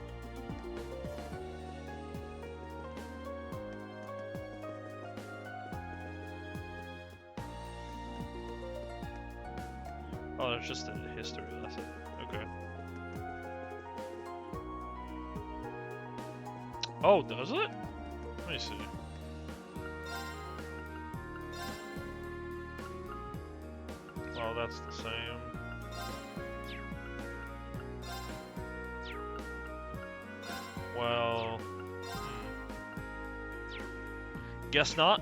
S1: Oh, it's just a history lesson. Okay. Oh, does it? Let me see. Oh, that's the same. Well... Guess not.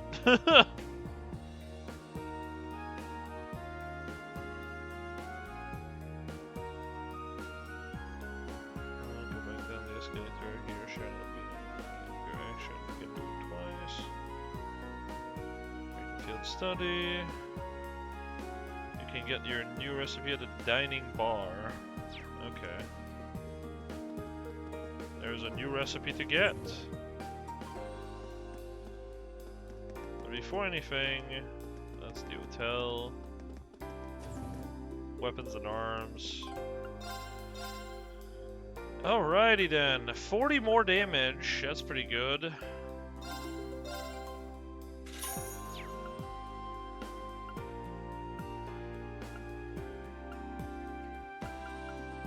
S1: Study. You can get your new recipe at the dining bar. Okay. There's a new recipe to get. But before anything, that's the hotel. Weapons and arms. Alrighty then. 40 more damage. That's pretty good.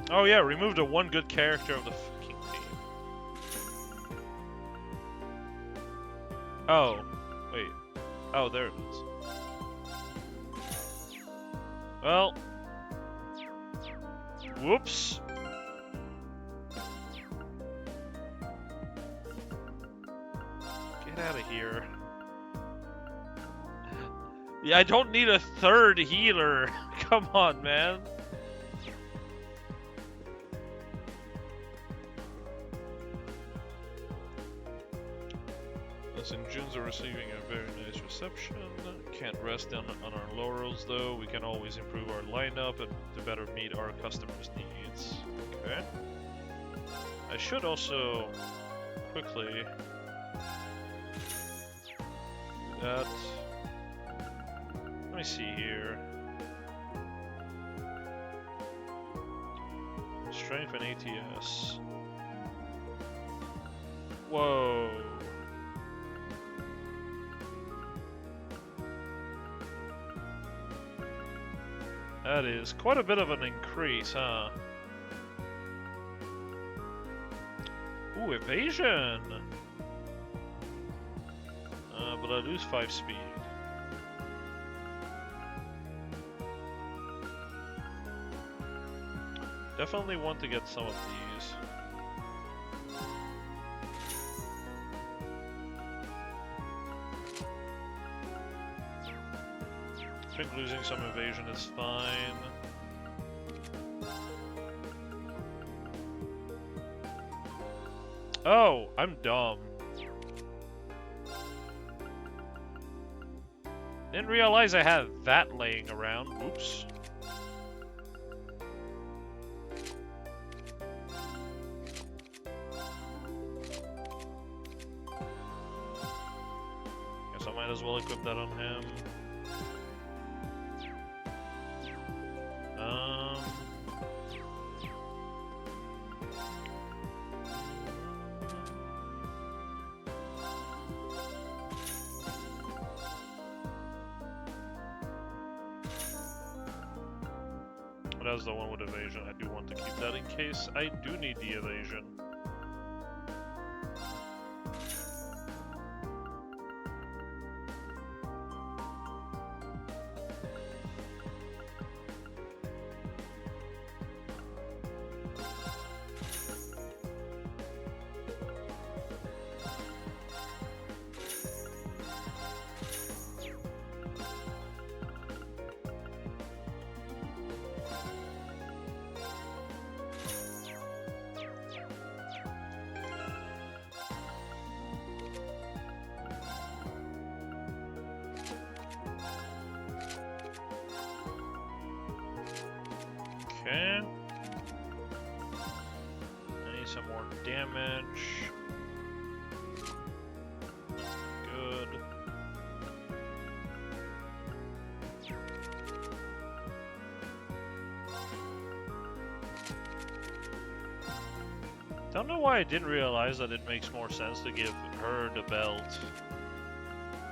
S1: Oh yeah, remove the one good character of the fucking team. Oh, wait. Oh, there it is. Well. Whoops. Get out of here. Yeah, I don't need a third healer. Come on, man. And Junes are receiving a very nice reception. Can't rest on our laurels though. We can always improve our lineup and to better meet our customers' needs. Okay. I should also quickly do that. Let me see here. Strength and ATS. Whoa. That is quite a bit of an increase, huh? Ooh, evasion! But I lose 5 speed. Definitely want to get some of these. I think losing some evasion is fine. Oh, I'm dumb. Didn't realize I had that laying around. Oops. Guess I might as well equip that on him. As the one with evasion, I do want to keep that in case I do need the evasion. Okay. I need some more damage. Good. Don't know why I didn't realize that it makes more sense to give her the belt.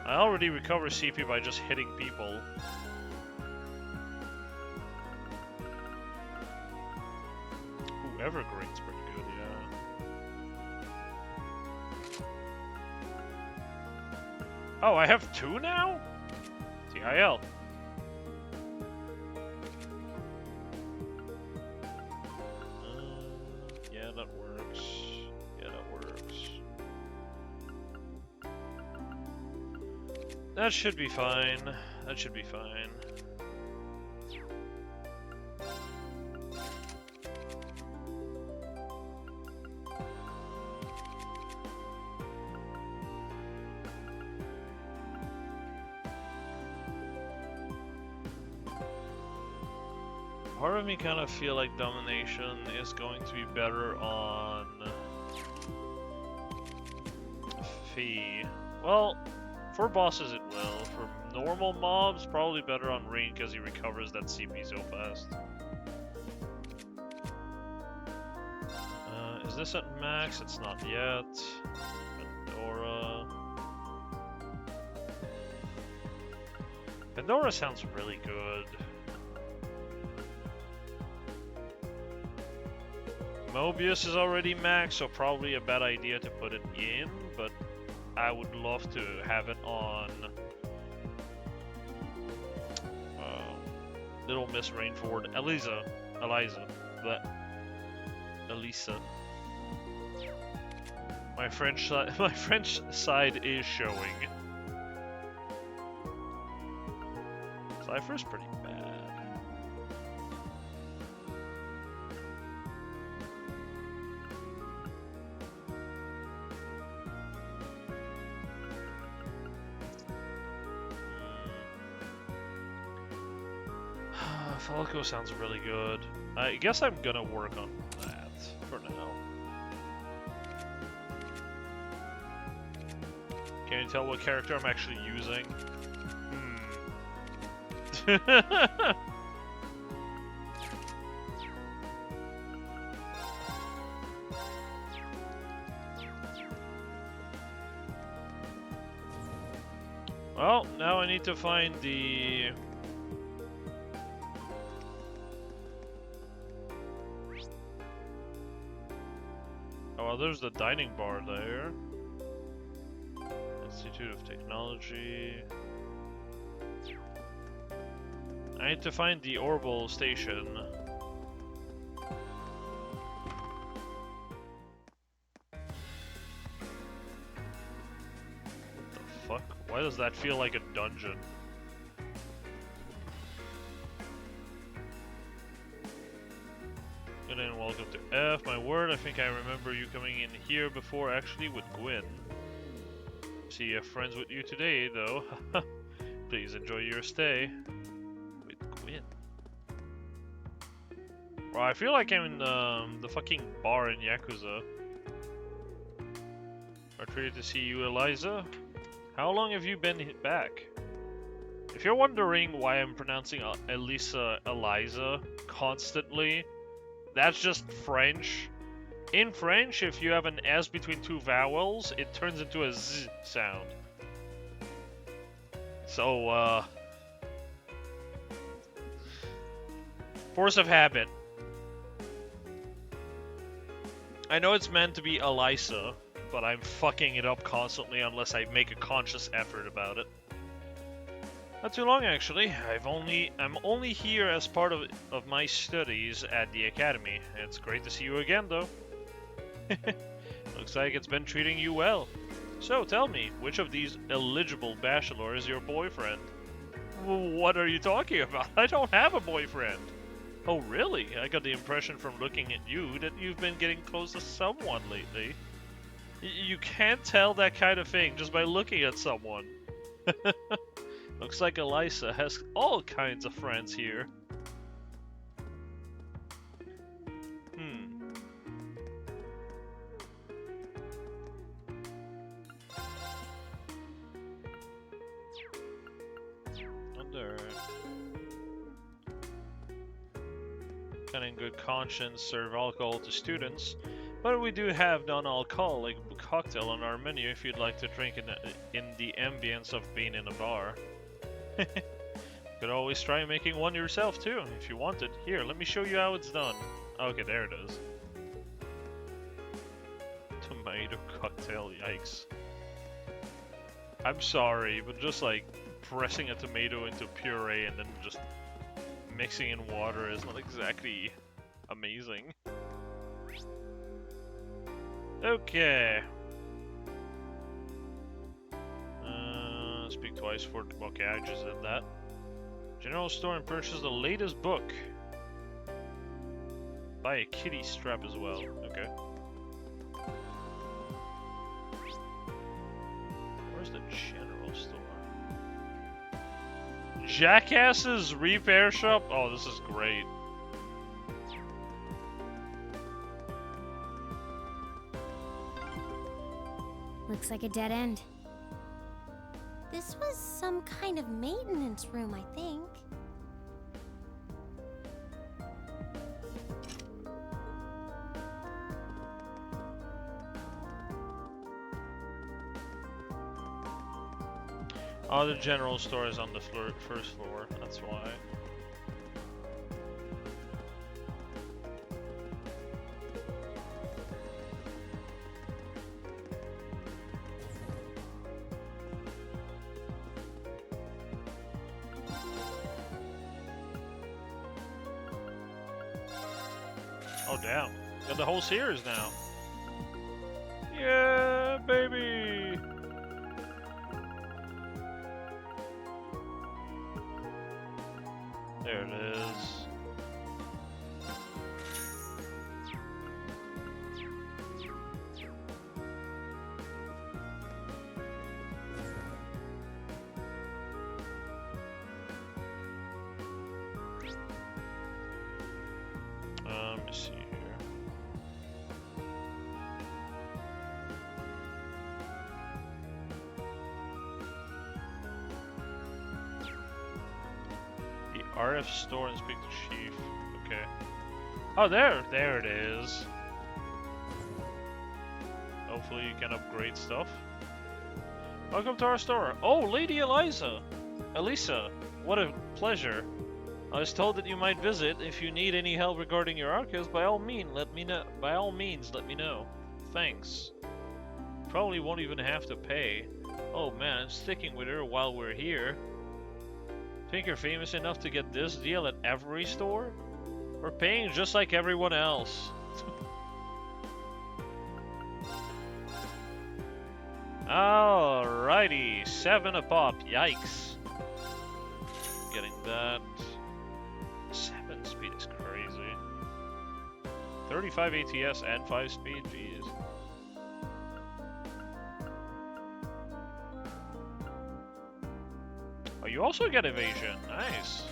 S1: I already recover CP by just hitting people. Evergreen's pretty good, yeah. Oh, I have 2 now? TIL. Yeah, that works. Yeah, that works. That should be fine. That should be fine. Part of me kind of feel like domination is going to be better on Fee. Well, for bosses it will. For normal mobs, probably better on Rain because he recovers that CP so fast. Is this at max? It's not yet. Pandora. Pandora sounds really good. Mobius is already max, so probably a bad idea to put it in, but I would love to have it on Little Miss Rainford. Elisa. My French side is showing. Cypher's pretty bad. Falco sounds really good. I guess I'm gonna work on that for now. Can you tell what character I'm actually using? Well, now I need to find the... Oh, there's the dining bar there. Institute of Technology. I need to find the Orbital Station. What the fuck? Why does that feel like a dungeon? Good and welcome to F. My word, I think I remember you coming in here before, actually, with Gwyn. See, you have friends with you today, though. Please enjoy your stay. With Gwyn. Well, I feel like I'm in the fucking bar in Yakuza. I'm treated to see you, Eliza. How long have you been back? If you're wondering why I'm pronouncing Eliza constantly, that's just French. In French, if you have an S between two vowels, it turns into a Z sound. So, force of habit. I know it's meant to be Eliza, but I'm fucking it up constantly unless I make a conscious effort about it. Not too long, actually. I'm only here as part of my studies at the academy. It's great to see you again, though. Looks like it's been treating you well. So tell me, which of these eligible bachelors is your boyfriend? What are you talking about? I don't have a boyfriend. Oh, really? I got the impression from looking at you that you've been getting close to someone lately. You can't tell that kind of thing just by looking at someone. Looks like Eliza has all kinds of friends here. Can in good conscience serve alcohol to students, but we do have non-alcoholic cocktail on our menu if you'd like to drink in the ambience of being in a bar. You could always try making one yourself too, if you wanted. Here, let me show you how it's done. Okay, there it is. Tomato cocktail, yikes. I'm sorry, but just like pressing a tomato into puree and then just mixing in water is not exactly amazing. Okay. Speak twice for... Okay, I just did that. General store and purchase the latest book. Buy a kitty strap as well. Okay. Where's the general store? Jackass's repair shop? Oh, this is great.
S12: Looks like a dead end.
S11: This was some kind of maintenance room, I think.
S1: Oh, the general store is on the first floor, that's why. Oh damn, got the whole series now. Yeah, baby! There it is. Let me see here. RF store and speak to Chief. Okay. Oh, there it is. Hopefully you can upgrade stuff. Welcome to our store. Oh, Lady Eliza. Elisa, what a pleasure. I was told that you might visit. If you need any help regarding your archives, by all means, let me know. thanks. Probably won't even have to pay. Oh man, I'm sticking with her while we're here. Think you're famous enough to get this deal at every store? We're paying just like everyone else. Alrighty, 7 a pop. Yikes. Getting that. 7 speed is crazy. 35 ATS and 5 speed, jeez. Oh, you also get evasion. Nice.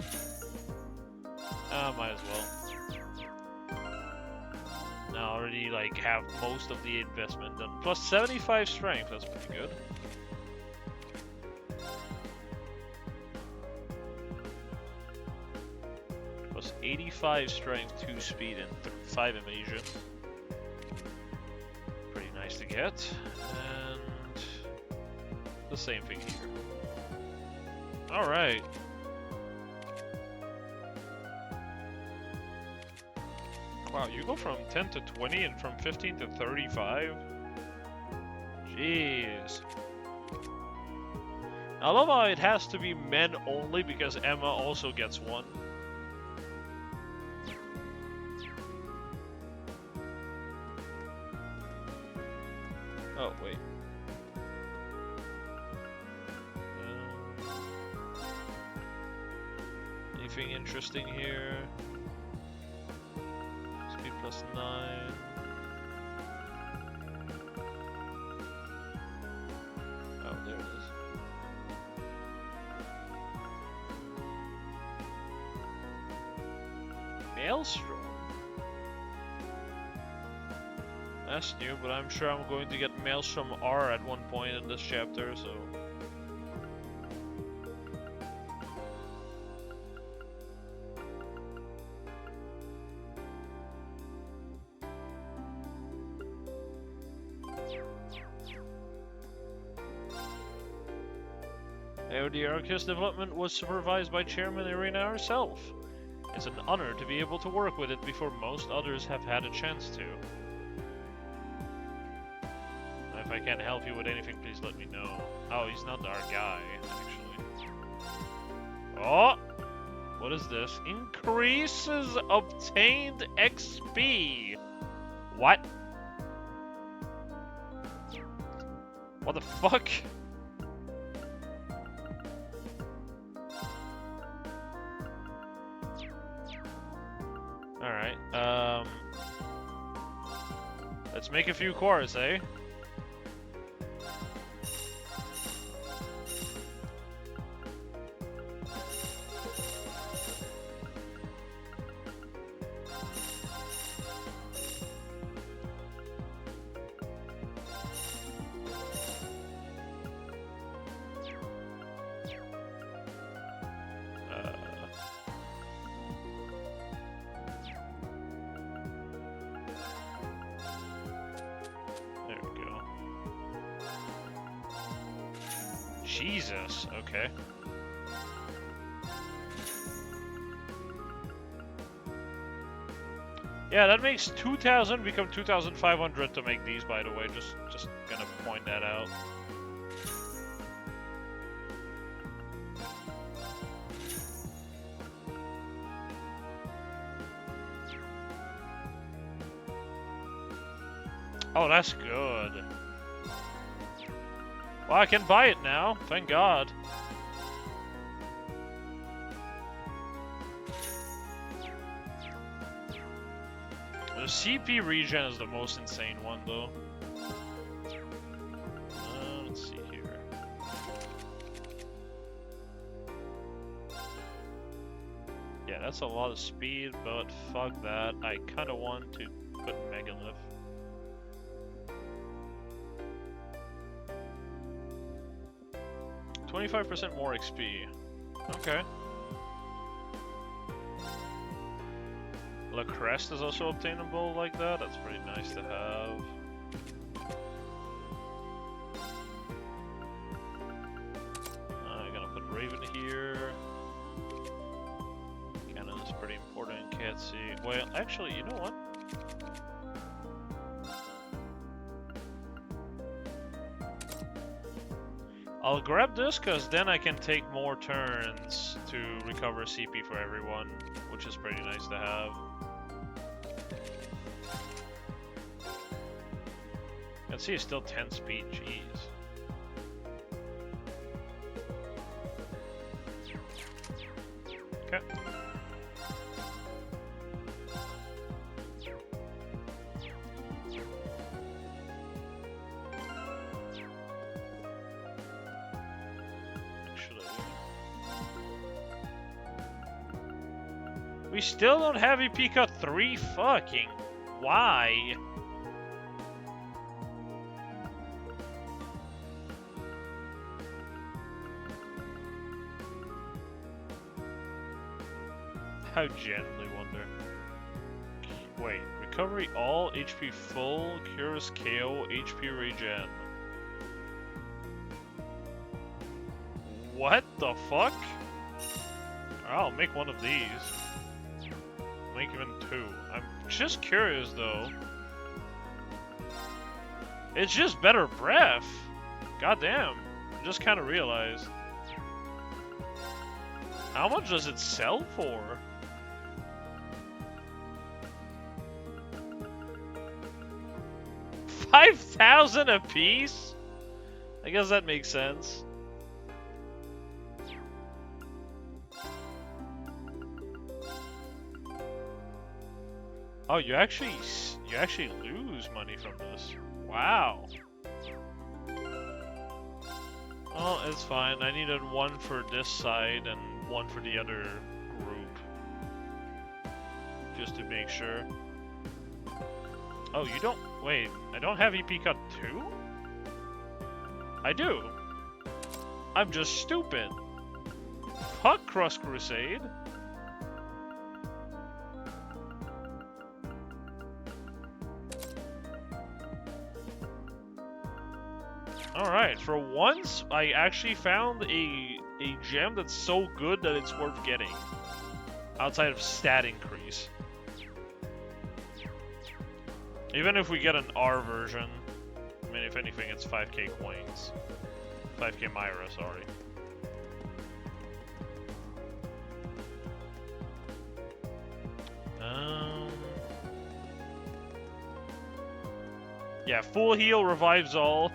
S1: Might as well. Now already like have most of the investment done. Plus 75 strength, that's pretty good. Plus 85 strength, 2 speed, and 5 evasion. Pretty nice to get. And the same thing here. Alright. Wow, you go from 10 to 20 and from 15 to 35? Jeez. I love how it has to be men only because Emma also gets one. Oh, wait. Anything interesting here? Speed plus 9. Oh, there it is. Maelstrom? That's new, but I'm sure I'm going to get Maelstrom R at one point in this chapter, so... The Arceus development was supervised by Chairman Irina herself. It's an honor to be able to work with it before most others have had a chance to. If I can't help you with anything, please let me know. Oh, he's not our guy, actually. Oh! What is this? Increases obtained XP! What? What the fuck? Alright, let's make a few cores, eh? Jesus, okay. Yeah, that makes 2,000 become 2,500 to make these, by the way. Just gonna point that out. Oh, that's good. Well, I can buy it now, thank God. The CP regen is the most insane one, though. Let's see here. Yeah, that's a lot of speed, but fuck that. I kinda want to put Megalith. 25% more XP. Okay. La Crest is also obtainable like that. That's pretty nice to have. I'm gonna put Raven here. Cannon is pretty important. Can't see. Well, actually, you know what? I'll grab this because then I can take more turns to recover CP for everyone, which is pretty nice to have. Let's see, it's still 10 speed, jeez. Okay. We still don't have EP cut 3? Fucking why? How gently wonder. Wait, recovery all, HP full, cures KO, HP regen. What the fuck? I'll make one of these. Make even 2. I'm just curious though. It's just better breath. Goddamn. I just kind of realized. How much does it sell for? $5,000 a piece? I guess that makes sense. Oh, you actually lose money from this. Wow. Well, it's fine. I needed one for this side and one for the other group. Just to make sure. Oh, you don't... Wait, I don't have EP cut 2? I do. I'm just stupid. Fuck Cross Crusade. Alright, for once, I actually found a gem that's so good that it's worth getting. Outside of stat increase. Even if we get an R version, I mean, if anything, it's 5k coins. 5k Myra, sorry. Yeah, full heal revives all.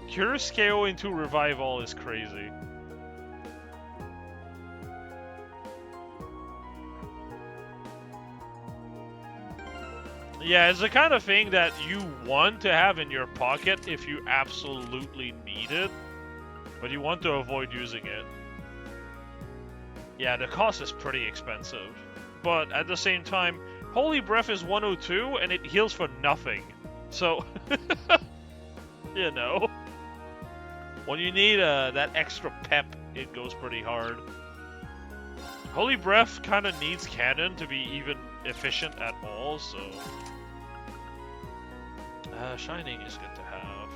S1: Cure scale into revive all is crazy. Yeah, it's the kind of thing that you want to have in your pocket if you absolutely need it, but you want to avoid using it. Yeah, the cost is pretty expensive, but at the same time, Holy Breath is 102 and it heals for nothing. So, you know, when you need that extra pep, it goes pretty hard. Holy Breath kind of needs cannon to be even efficient at all, so... Shining is good to have.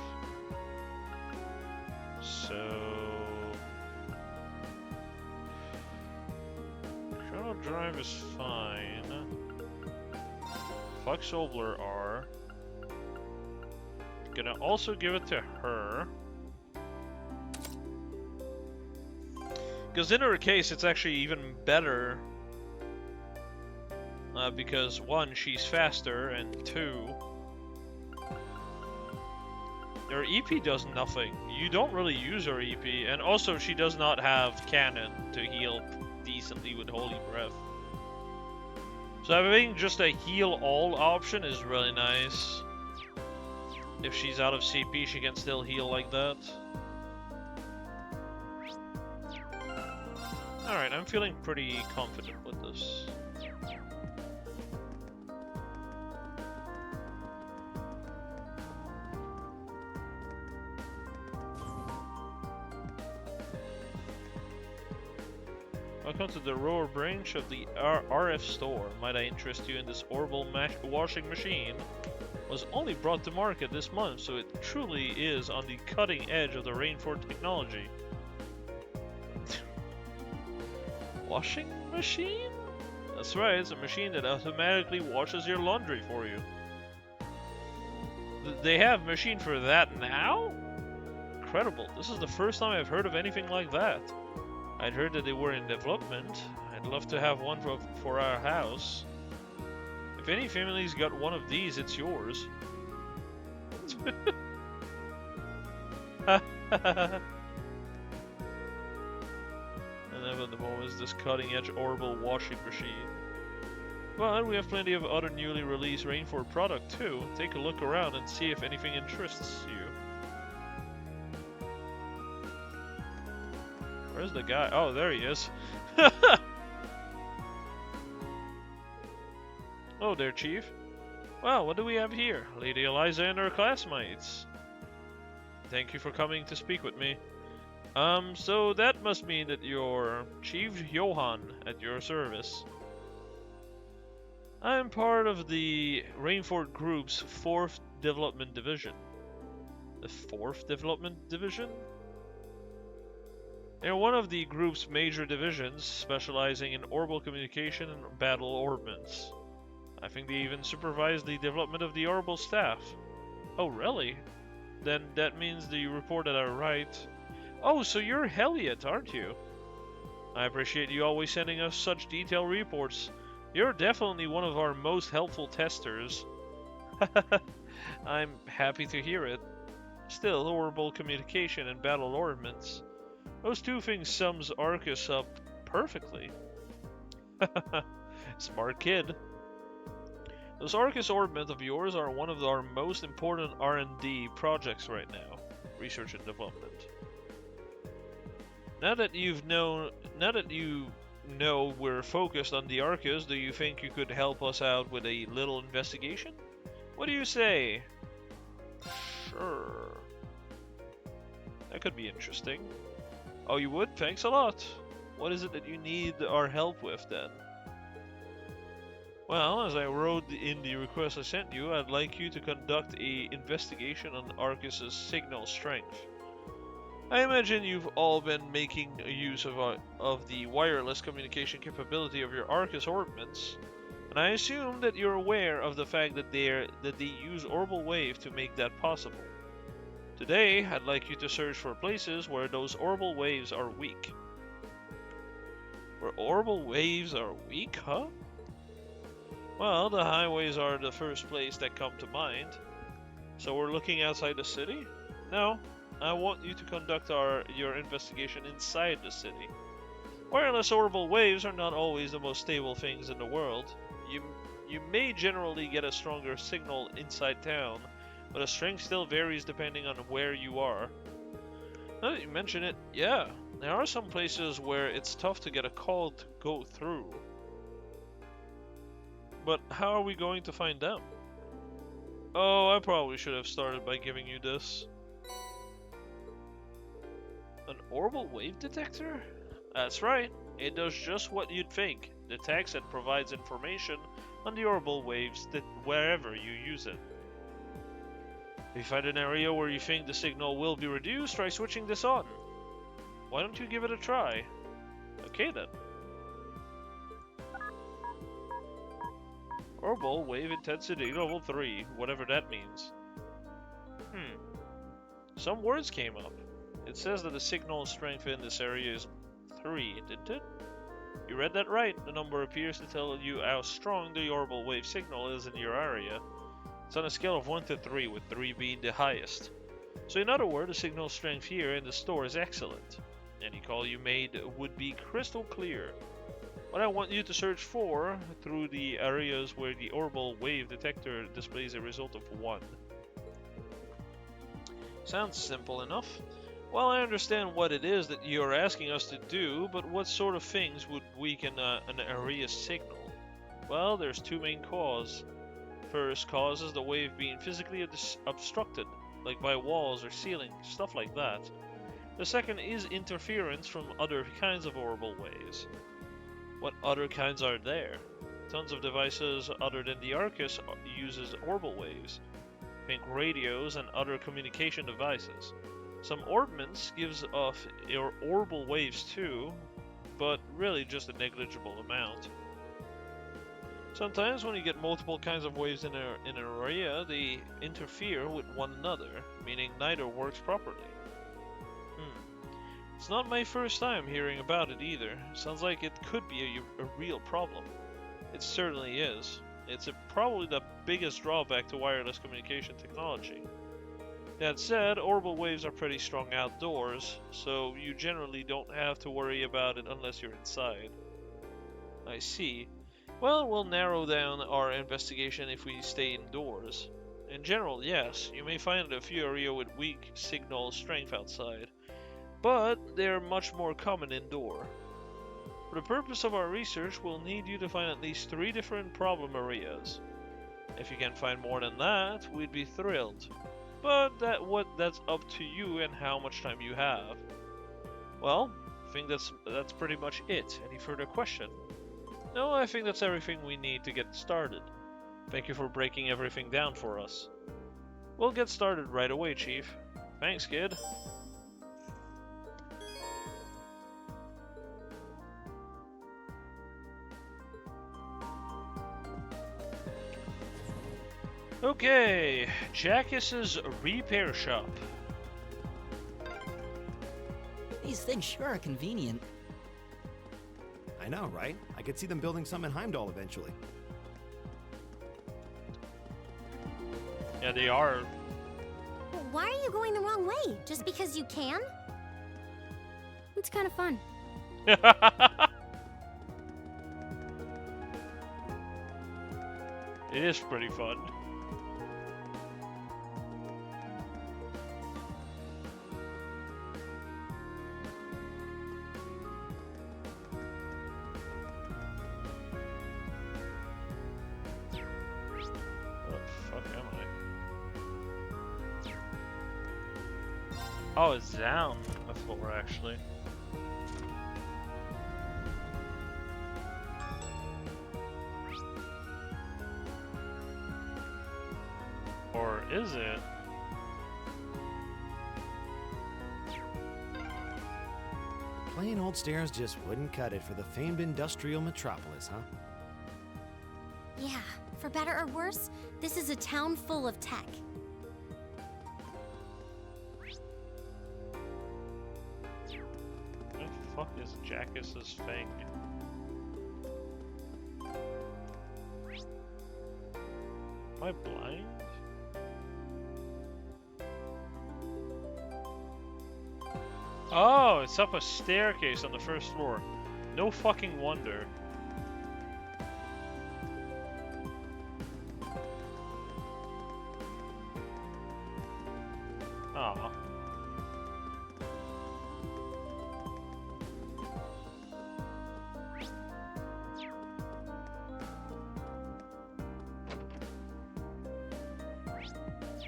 S1: So... Chrono Drive is fine. Fuck Sobler R. Gonna also give it to her. Because in her case, it's actually even better. Because 1, she's faster, and 2, her EP does nothing. You don't really use her EP, and also she does not have cannon to heal decently with Holy Breath. So having just a heal all option is really nice. If she's out of CP, she can still heal like that. Alright, I'm feeling pretty confident with this. Welcome to the Roar branch of the RF store. Might I interest you in this Orbital washing machine? Was only brought to market this month, so it truly is on the cutting edge of the Rainford technology. Washing machine? That's right, it's a machine that automatically washes your laundry for you. They have a machine for that now? incredible. This is the first time I've heard of anything like that. I'd heard that they were in development. I'd love to have one for our house. If any family's got one of these, it's yours. And then at the moment is this cutting-edge orbital washing machine. But we have plenty of other newly released Rainford product too. Take a look around and see if anything interests you. Where's the guy? Oh, there he is. Oh there, Chief. Well, what do we have here? Lady Eliza and her classmates. Thank you for coming to speak with me. So that must mean that you're Chief Johan at your service. I am part of the Rainford Group's 4th Development Division. The 4th Development Division? They're one of the group's major divisions, specializing in orbital communication and battle ordnance. I think they even supervise the development of the orbital staff. Oh, really? Then that means that you reported are right. Oh, so you're Heliot, aren't you? I appreciate you always sending us such detailed reports. You're definitely one of our most helpful testers. I'm happy to hear it. Still, orbital communication and battle ordnance. Those two things sums Arcus up perfectly. Smart kid. Those Arcus ordnance of yours are one of our most important R&D projects right now. Research and development. Now that you know we're focused on the Arcus, do you think you could help us out with a little investigation? What do you say? Sure. That could be interesting. Oh, you would? Thanks a lot. What is it that you need our help with then? Well, as I wrote in the request I sent you, I'd like you to conduct an investigation on Arcus's signal strength. I imagine you've all been making use of the wireless communication capability of your Arcus ordnance, and I assume that you're aware of the fact that they use orbital wave to make that possible. Today, I'd like you to search for places where those orbital waves are weak. Where orbital waves are weak, huh? Well, the highways are the first place that come to mind. So we're looking outside the city? No, I want you to conduct your investigation inside the city. Wireless orbital waves are not always the most stable things in the world. You may generally get a stronger signal inside town, but the strength still varies depending on where you are. Now that you mention it, yeah, there are some places where it's tough to get a call to go through. But how are we going to find them? Oh, I probably should have started by giving you this. An orbital wave detector? That's right, it does just what you'd think. Detects and provides information on the orbital waves wherever you use it. If you find an area where you think the signal will be reduced, try switching this on. Why don't you give it a try? Okay then. Orbital wave intensity level 3, whatever that means. Some words came up. It says that the signal strength in this area is 3, didn't it? You read that right. The number appears to tell you how strong the orbital wave signal is in your area. It's on a scale of 1 to 3, with 3 being the highest. So in other words, the signal strength here in the store is excellent. Any call you made would be crystal clear. What I want you to search for through the areas where the orbital wave detector displays a result of 1. Sounds simple enough. Well, I understand what it is that you're asking us to do, but what sort of things would weaken an area's signal? Well, there's two main causes. First cause is the wave being physically obstructed, like by walls or ceilings, stuff like that. The second is interference from other kinds of orbital waves. What other kinds are there? Tons of devices other than the Arcus uses orbital waves. Think radios and other communication devices. Some ordnance gives off orbital waves too, but really just a negligible amount. Sometimes when you get multiple kinds of waves in an area, they interfere with one another, meaning neither works properly. It's not my first time hearing about it either. Sounds like it could be a real problem. It certainly is. It's probably the biggest drawback to wireless communication technology. That said, orbital waves are pretty strong outdoors, so you generally don't have to worry about it unless you're inside. I see. Well, we'll narrow down our investigation if we stay indoors. In general, yes, you may find a few areas with weak signal strength outside, but they're much more common indoor. For the purpose of our research, we'll need you to find at least 3 different problem areas. If you can find more than that, we'd be thrilled. But that's up to you and how much time you have. Well, I think that's pretty much it. Any further question? No, I think that's everything we need to get started. Thank you for breaking everything down for us. We'll get started right away, Chief. Thanks, kid. Okay, Jackus's repair shop.
S10: These things sure are convenient.
S6: I know, right? I could see them building some in Heimdall eventually.
S1: Yeah, they are.
S11: Why are you going the wrong way? Just because you can?
S12: It's kind of fun.
S1: It is pretty fun. Oh, it's down a floor, actually. Or is it?
S6: Plain old stairs just wouldn't cut it for the famed industrial metropolis, huh?
S11: Yeah, for better or worse, this is a town full of tech.
S1: What the fuck is Jackus's thing? Am I blind? Oh, it's up a staircase on the first floor. No fucking wonder. Aw.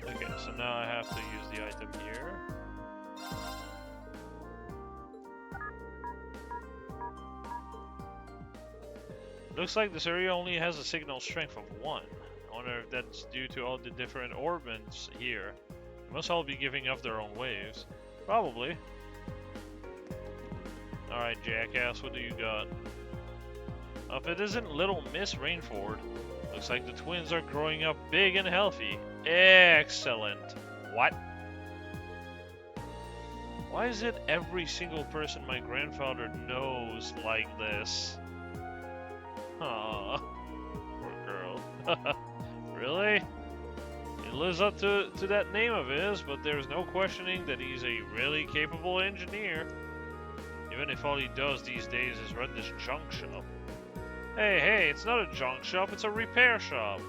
S1: Okay, so now I have to use the item here. Looks like this area only has a signal strength of 1. I wonder if that's due to all the different orbits here. They must all be giving off their own waves. Probably. Alright, Jackass, what do you got? If it isn't Little Miss Rainford, looks like the twins are growing up big and healthy. Excellent. What? Why is it every single person my grandfather knows like this? Aw, poor girl. Really? He lives up to that name of his, but there's no questioning that he's a really capable engineer. Even if all he does these days is run this junk shop. Hey, it's not a junk shop, it's a repair shop.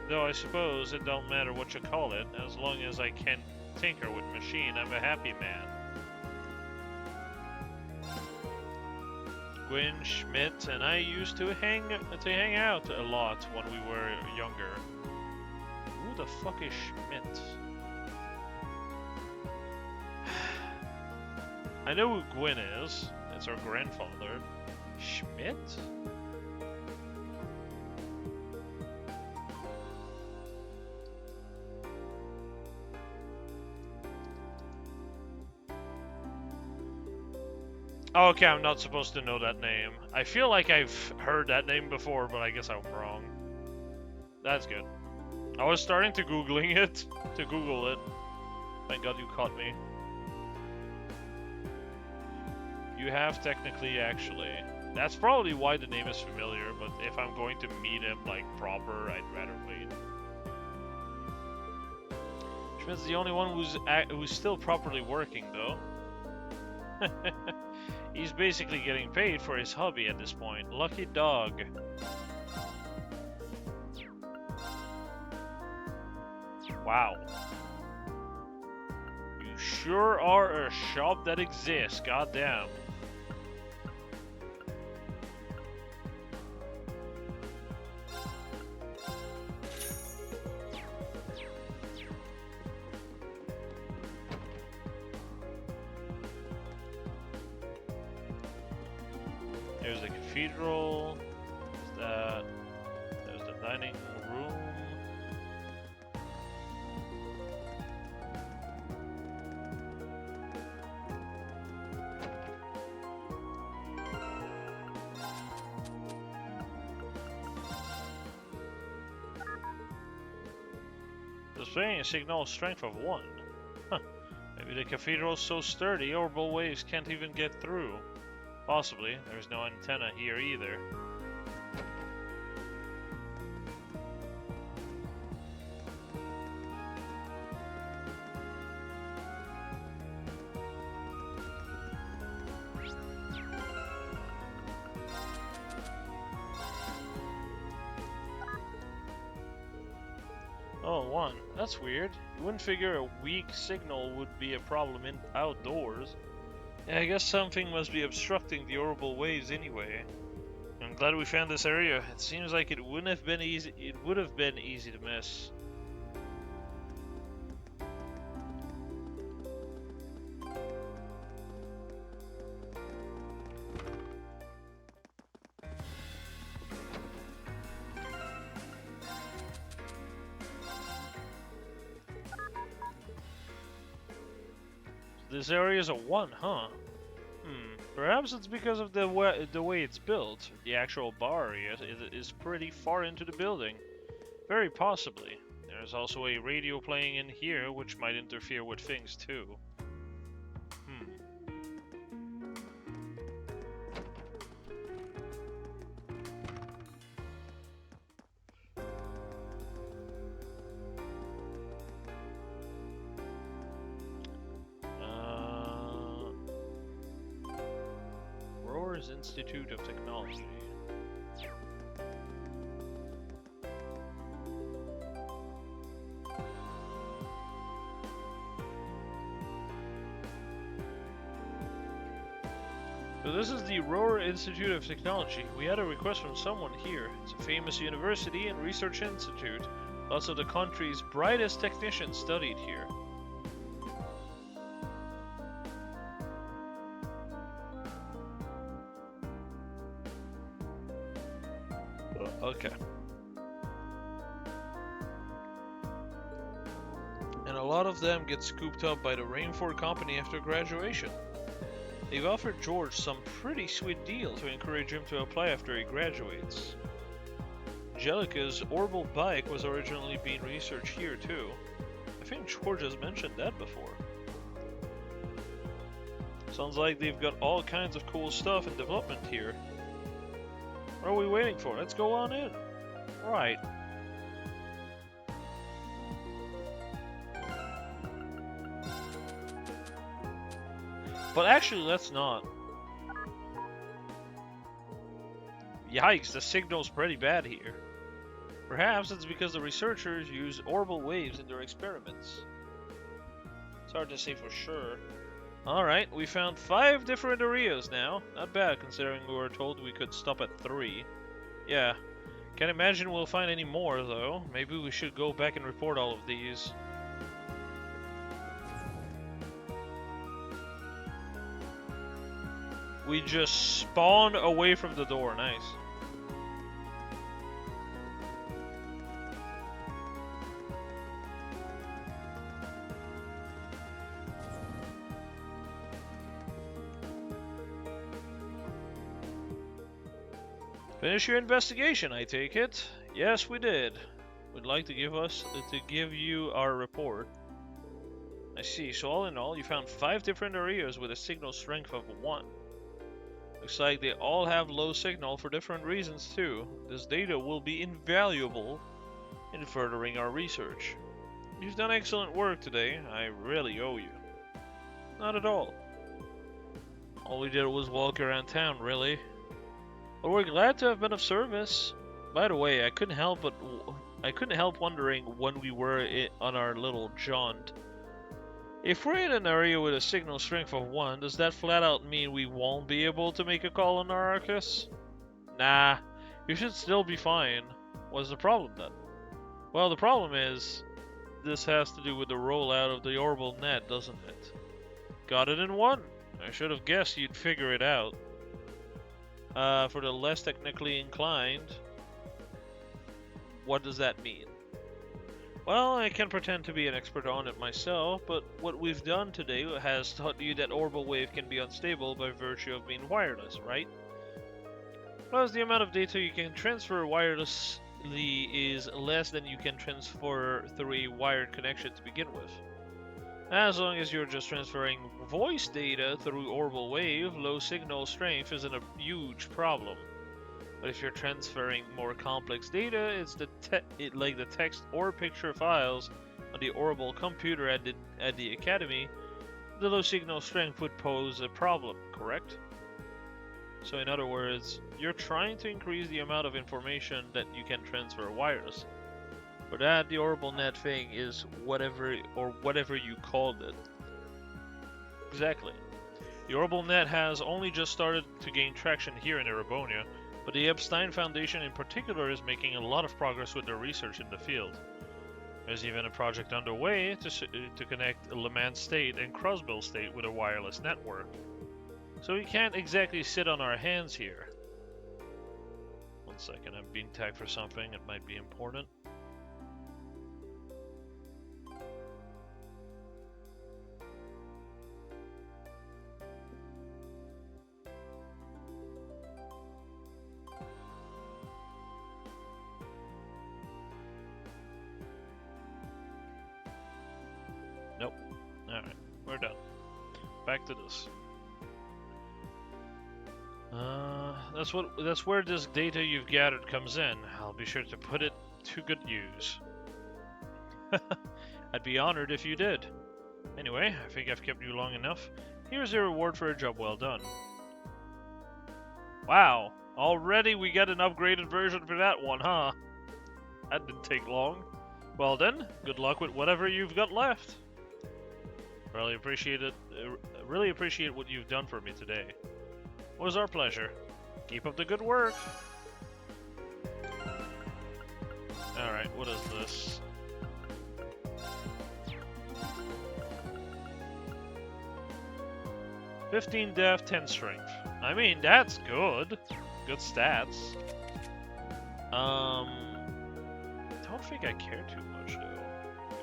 S1: Though I suppose it don't matter what you call it, as long as I can tinker with machine, I'm a happy man. Gwyn, Schmidt, and I used to hang out a lot when we were younger. Who the fuck is Schmidt? I know who Gwyn is. It's our grandfather. Schmidt? Oh, okay, I'm not supposed to know that name. I feel like I've heard that name before, but I guess I'm wrong. That's good. I was starting to Google it. Thank God you caught me. You have technically, actually. That's probably why the name is familiar, but if I'm going to meet him, like, proper, I'd rather wait. Schmidt's the only one who's still properly working, though. He's basically getting paid for his hobby at this point. Lucky dog. Wow. You sure are a shop that exists, goddamn. There's the cathedral. There's the dining room. Displaying a signal strength of 1. Huh. Maybe the cathedral's so sturdy, orbital waves can't even get through. Possibly. There's no antenna here either. Oh, 1. That's weird. You wouldn't figure a weak signal would be a problem outdoors. Yeah, I guess something must be obstructing the orbital waves anyway. I'm glad we found this area. It seems like it wouldn't have been easy. It would have been easy to miss. This area is a 1, huh? Perhaps it's because of the way it's built. The actual bar area is pretty far into the building. Very possibly. There's also a radio playing in here, which might interfere with things too. Institute of Technology. So this is the Roar Institute of Technology. We had a request from someone here. It's a famous university and research institute. Lots of the country's brightest technicians studied here. Okay. And a lot of them get scooped up by the Rainford Company after graduation. They've offered George some pretty sweet deal to encourage him to apply after he graduates. Angelica's orbital bike was originally being researched here too. I think George has mentioned that before. Sounds like they've got all kinds of cool stuff in development here. What are we waiting for? Let's go on in. Right. But actually, let's not. Yikes, the signal's pretty bad here. Perhaps it's because the researchers use orbital waves in their experiments. It's hard to say for sure. Alright, we found 5 different areas now. Not bad considering we were told we could stop at 3. Yeah, can't imagine we'll find any more though. Maybe we should go back and report all of these. We just spawned away from the door, nice. Finish your investigation, I take it. Yes, we did. Would like to give you our report. I see. So all in all, you found 5 different areas with a signal strength of 1. Looks like they all have low signal for different reasons too. This data will be invaluable in furthering our research. You've done excellent work today. I really owe you. Not at all. All we did was walk around town, really. But we're glad to have been of service. By the way, I couldn't help wondering when we were on our little jaunt. If we're in an area with a signal strength of 1, does that flat out mean we won't be able to make a call on Arrakis? Nah, you should still be fine. What's the problem then? Well, the problem is, this has to do with the rollout of the orbital net, doesn't it? Got it in 1. I should have guessed you'd figure it out. For the less technically inclined, what does that mean? Well, I can pretend to be an expert on it myself, but what we've done today has taught you that orbital wave can be unstable by virtue of being wireless, right? Plus, the amount of data you can transfer wirelessly is less than you can transfer through a wired connection to begin with. As long as you're just transferring voice data through orbital wave, low signal strength isn't a huge problem. But if you're transferring more complex data, it's like the text or picture files on the orbital computer at the Academy, the low signal strength would pose a problem, correct? So in other words, you're trying to increase the amount of information that you can transfer wireless. For that, the orbital net thing is whatever you called it. Exactly. The orbital net has only just started to gain traction here in Erebonia, but the Epstein Foundation in particular is making a lot of progress with their research in the field. There's even a project underway to connect Lemand State and Crossbill State with a wireless network. So we can't exactly sit on our hands here. One second, I'm being tagged for something. It might be important. Nope. Alright, we're done. Back to this. That's where this data you've gathered comes in. I'll be sure to put it to good use. I'd be honored if you did. Anyway, I think I've kept you long enough. Here's your reward for a job well done. Wow, already we get an upgraded version for that one, huh? That didn't take long. Well then, good luck with whatever you've got left. Really appreciate it. Really appreciate what you've done for me today. It was our pleasure. Keep up the good work. Alright, what is this? "15 depth, 10 strength." I mean, that's good. Good stats. Don't think I care too much though.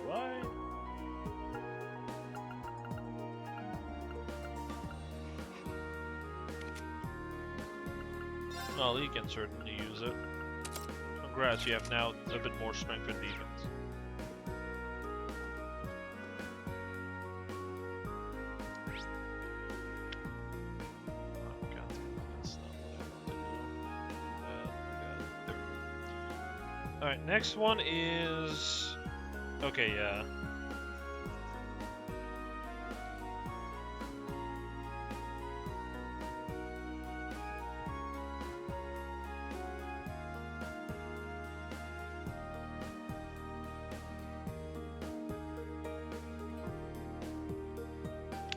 S1: Do I? Well, he can certainly use it. Congrats, you have now a bit more strength and defense. Oh god, that's not what I want to do. Alright, next one is... Okay, yeah.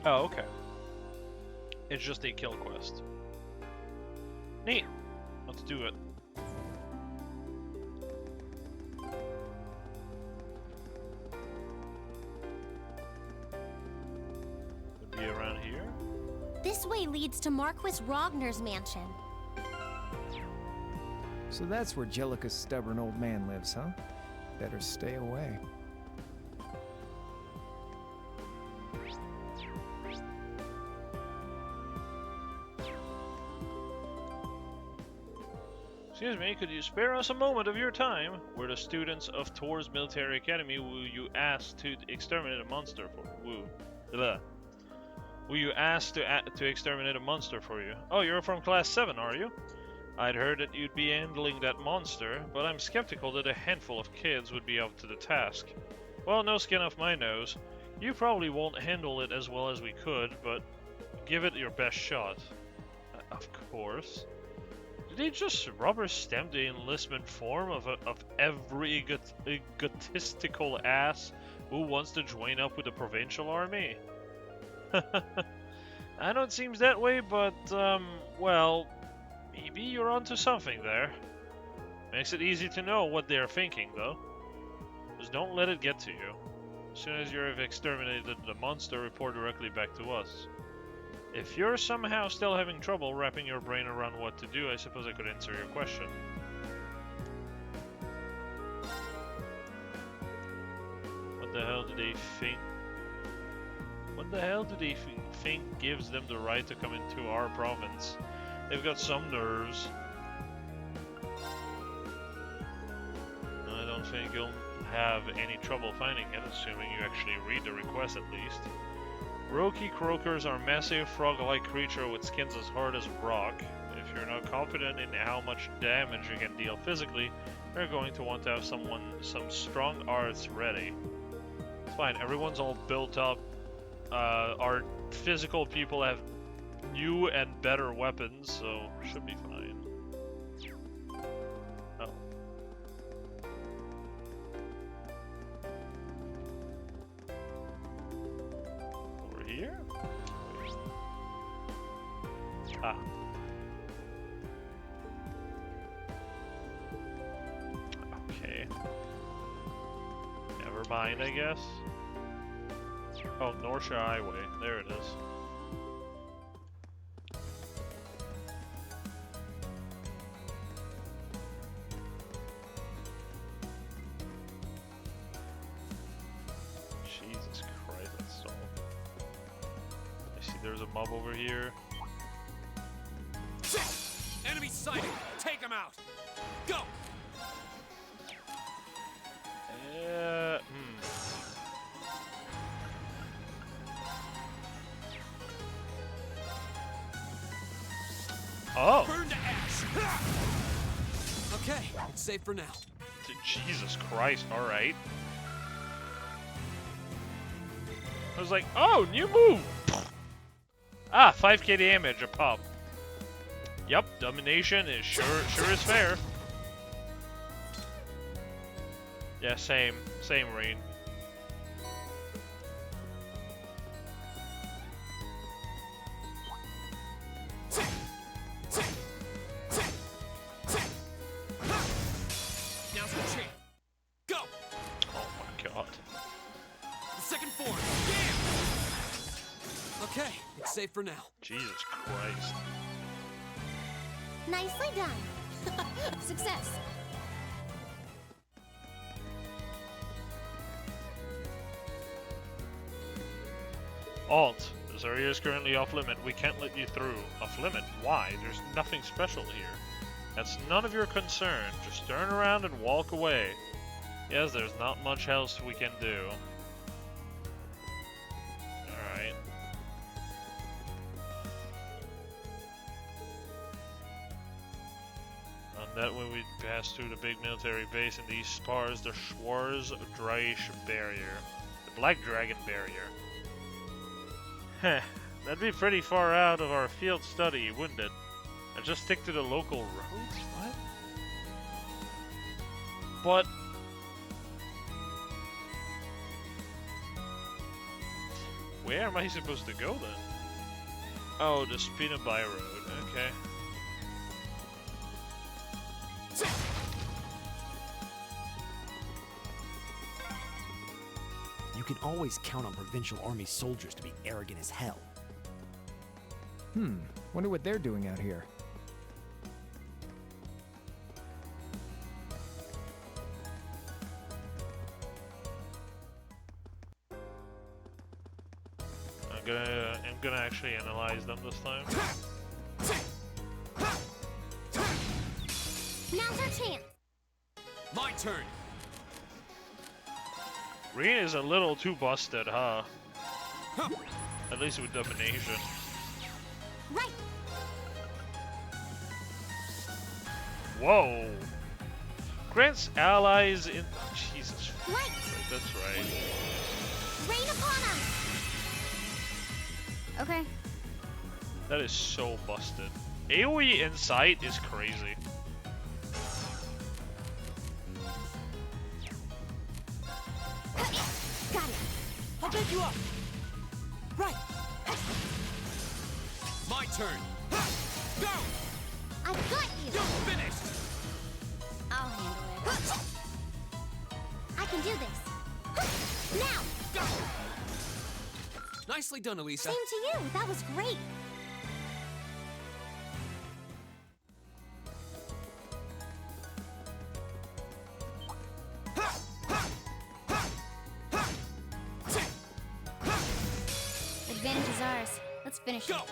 S1: Oh, okay. It's just a kill quest. Neat. Let's do it. Could be around here.
S11: This way leads to Marquis Rogner's mansion.
S13: So that's where Jellica's stubborn old man lives, huh? Better stay away.
S1: Excuse me, could you spare us a moment of your time? We're the students of Tor's Military Academy who you asked to exterminate a monster for. Woo. Blah. who you asked to exterminate a monster for you. Oh, you're from Class 7, are you? I'd heard that you'd be handling that monster, but I'm skeptical that a handful of kids would be up to the task. Well, no skin off my nose. You probably won't handle it as well as we could, but give it your best shot. Of course. Did they just rubber stamp the enlistment form of every egotistical ass who wants to join up with the provincial army? I know it seems that way, but, well, maybe you're onto something there. Makes it easy to know what they're thinking, though. Just don't let it get to you. As soon as you've exterminated the monster, report directly back to us. If you're somehow still having trouble wrapping your brain around what to do, I suppose I could answer your question. What the hell do they think? What the hell do they think gives them the right to come into our province? They've got some nerves. I don't think you'll have any trouble finding it, assuming you actually read the request at least. Roki croakers are massive frog-like creatures with skins as hard as rock. If you're not confident in how much damage you can deal physically, you're going to want to have some strong arts ready. It's fine, everyone's all built up. Our physical people have new and better weapons, so should be fine. Oh. Over here? Ah. Okay. Never mind, I guess. Oh, North Shore Highway. There it is. Jesus Christ, that's so... I see there's a mob over here.
S8: Enemy sighted! Take him out! Go!
S1: Oh!
S4: Burn to ash! Okay, it's safe for now.
S1: Jesus Christ, alright. I was like, oh, new move! Ah, 5k damage a pop. Yup, domination is sure is fair. Yeah, same Rain.
S8: Now's your chance. Go!
S1: Oh my god.
S8: The second form. Yeah!
S4: Okay, it's safe for now.
S1: Jesus Christ.
S11: Nicely done. Success.
S1: Alt, this area is currently off limit. We can't let you through. Off limit? Why? There's nothing special here. That's none of your concern. Just turn around and walk away. Yes, there's not much else we can do. Alright. On that way we pass through the big military base in these spars, the Schwarz-Dreich barrier. The Black Dragon barrier. Heh, that'd be pretty far out of our field study, wouldn't it? And just stick to the local roads? What? But... where am I supposed to go then? Oh, the Spina By Road, okay.
S10: You can always count on Provincial Army soldiers to be arrogant as hell.
S13: Wonder what they're doing out here.
S1: I'm gonna actually analyze them this time.
S11: Now's our chance.
S8: My turn.
S1: Reen is a little too busted, huh? At least with domination.
S11: Right.
S1: Whoa! Grants allies in. Jesus.
S11: Right.
S1: That's right.
S11: Rain upon us.
S12: Okay.
S1: That is so busted. AoE Insight is crazy.
S10: Got it. I'll pick you up. Right.
S8: My turn. Go!
S11: I've got you.
S8: You're finished!
S11: I'll handle it. I can do this. Now.
S8: Go!
S4: Nicely done, Elisa.
S11: Same to you. That was great.
S12: Advantage is ours. Let's finish
S8: Go!
S12: it.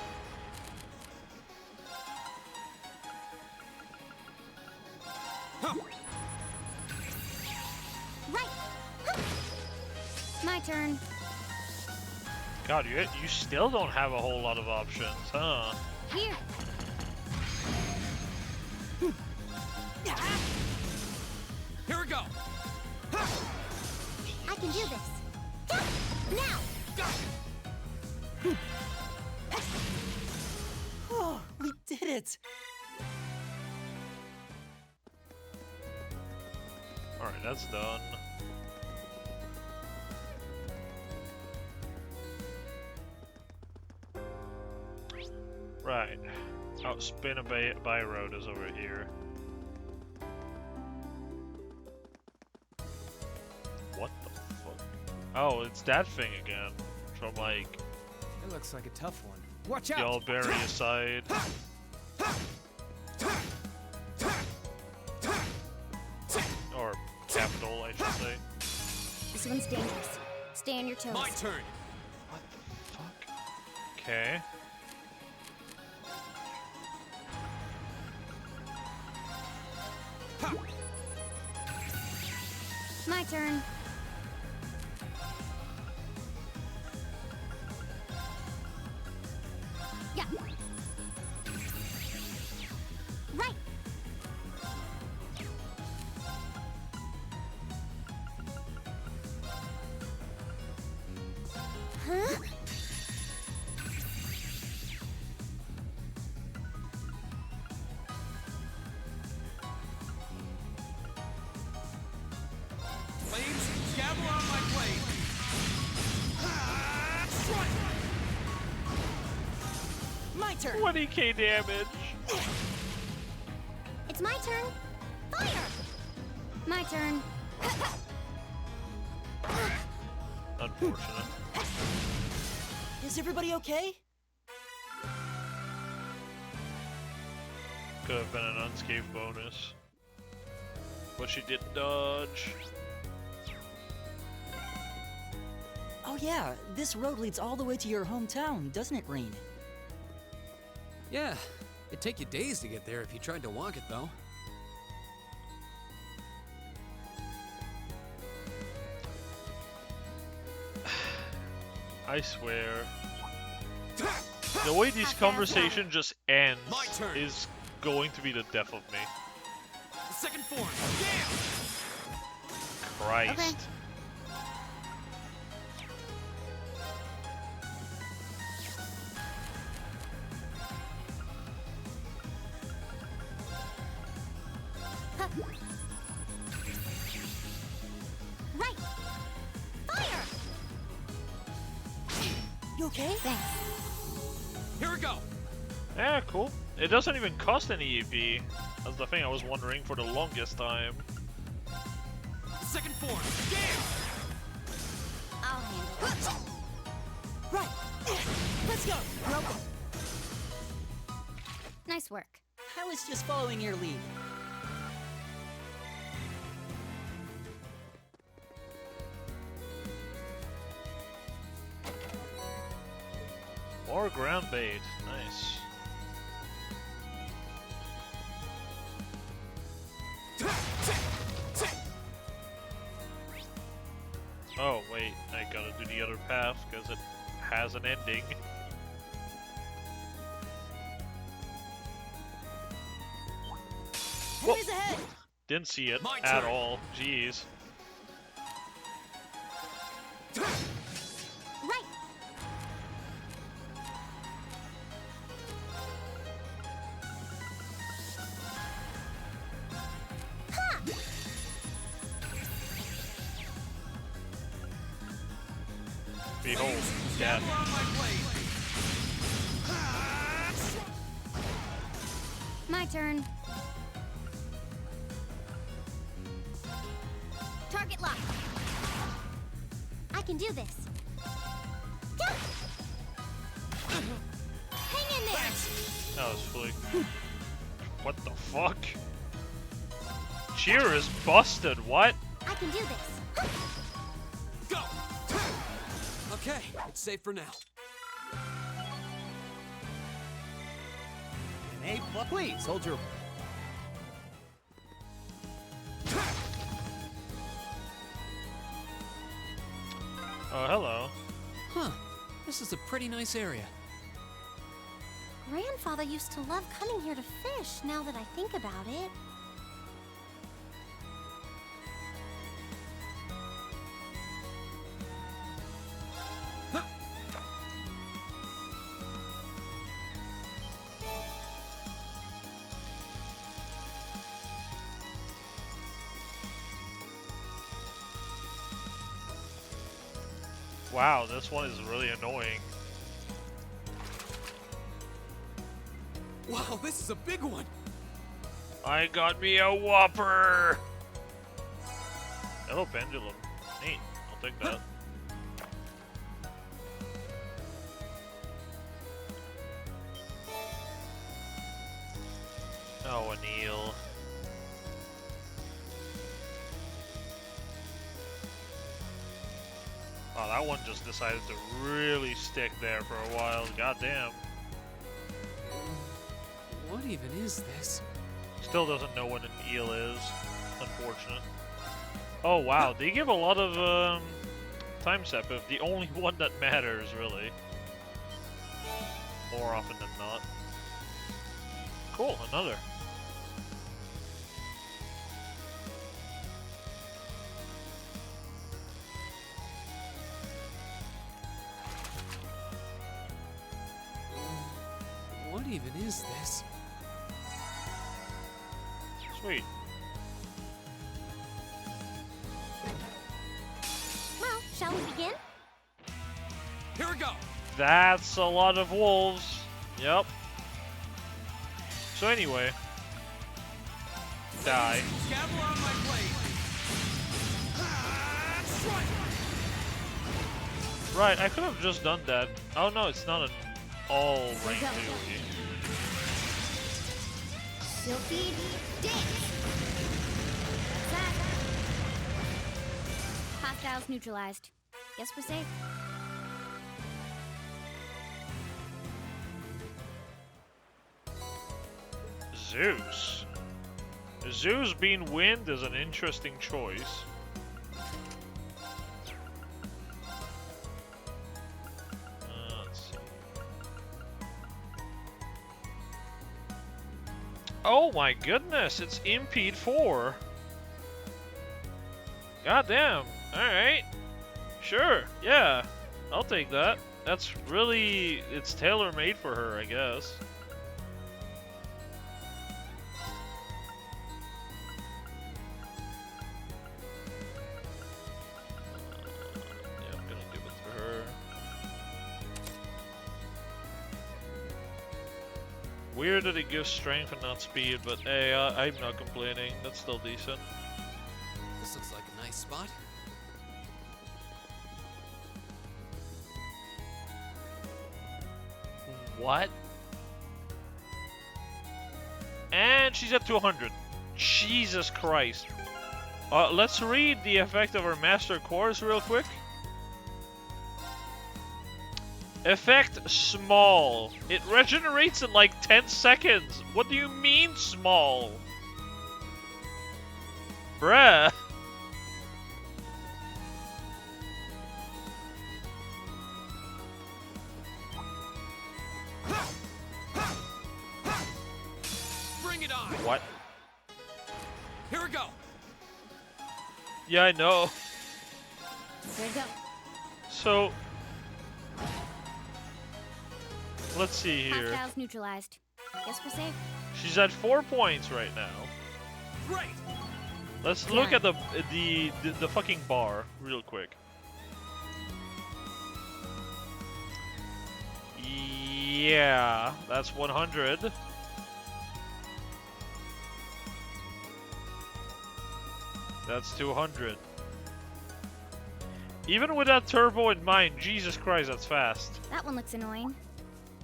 S11: Right.
S12: My turn.
S1: God, you still don't have a whole lot of options, huh?
S12: Here.
S8: Here we go!
S11: I can do this. Now.
S10: Oh, we did it.
S1: Alright, that's done. Right. Oh, Spinabay Road is over here. What the fuck? Oh, it's that thing again. From like,
S13: It looks like a tough one. Watch out!
S1: y'all bury aside. Or capital, I should say.
S12: This one's dangerous. Stay on your toes.
S8: My turn!
S1: What the fuck? Okay.
S12: My turn.
S11: Yeah. Right. Huh?
S8: Flames, gavel on my blade! Strike!
S10: My turn.
S1: 20k damage!
S11: It's my turn. Fire.
S12: My turn.
S1: Unfortunate.
S10: Is everybody okay?
S1: Could have been an unscathed bonus. But she did dodge.
S10: Oh yeah, this road leads all the way to your hometown, doesn't it, Rain?
S4: Yeah, it'd take you days to get there if you tried to walk it, though.
S1: I swear. The way this conversation just ends
S8: My turn.
S1: is going to be the death of me.
S8: Second form! Yeah!
S1: Christ.
S12: Okay.
S11: Huh. Right. Fire.
S10: You okay?
S12: Thanks.
S8: Here we go!
S1: Yeah, cool. It doesn't even cost any EP. That's the thing I was wondering for the longest time.
S8: Second form! Yeah!
S11: I'll handle it.
S10: Right. Let's go. Welcome.
S12: Nice work.
S10: I was just following your lead.
S1: More ground bait. Nice. Oh, wait. I gotta do the other path because it has an ending. Whoa.
S10: Enemies ahead!
S1: Didn't see it
S4: My
S1: at
S4: turn.
S1: all. Jeez.
S11: Right.
S1: Behold, death.
S12: My turn.
S11: Target lock. I can do this. Go! Hang in there.
S1: That was flick. What the fuck? Cheer is busted. What?
S11: I can do this.
S4: Go! Okay, it's safe for now.
S2: An A+, please, hold your...
S1: Oh, hello.
S4: Huh. This is a pretty nice area.
S11: Grandfather used to love coming here to fish, now that I think about it.
S1: Wow, this one is really annoying.
S4: Wow, this is a big one.
S1: I got me a Whopper! Hello, Pendulum. Neat. I'll take that. Oh, an eel. Oh, that one just decided to really stick there for a while. Goddamn.
S4: What even is this?
S1: Still doesn't know what an eel is. Unfortunate. Oh, wow. They give a lot of time step if the only one that matters, really. More often than not. Cool, another.
S4: What even is this?
S1: Sweet.
S11: Well, shall we begin?
S4: Here we go.
S1: That's a lot of wolves. Yep. So anyway. Die.
S4: Gavel on my blade.
S1: Right, I could have just done that. Oh no, it's not an all rank ability.
S12: Silky dance. That's that. Hostiles neutralized. Guess we're safe.
S1: Zeus. Zeus being wind is an interesting choice. Let's see. Oh my goodness, it's Impede 4. Goddamn. Alright. Sure, yeah. I'll take that. That's really... it's tailor-made for her, I guess. Yeah, I'm gonna give it to her. Weird that it gives strength and not speed, but hey, I'm not complaining. That's still decent.
S4: This looks like a nice spot.
S1: What? And she's at 200. Jesus Christ. Let's read the effect of our master course real quick. Effect small. It regenerates in like 10 seconds. What do you mean small? Bruh. Yeah, I know.
S12: Here we go.
S1: So, let's see here.
S12: Hostiles neutralized. Guess we're safe.
S1: She's at 4 points right now.
S8: Great!
S1: Let's look at the fucking bar real quick. Yeah, that's 100. That's 200. Even with that turbo in mind, Jesus Christ, that's fast.
S12: That one looks annoying.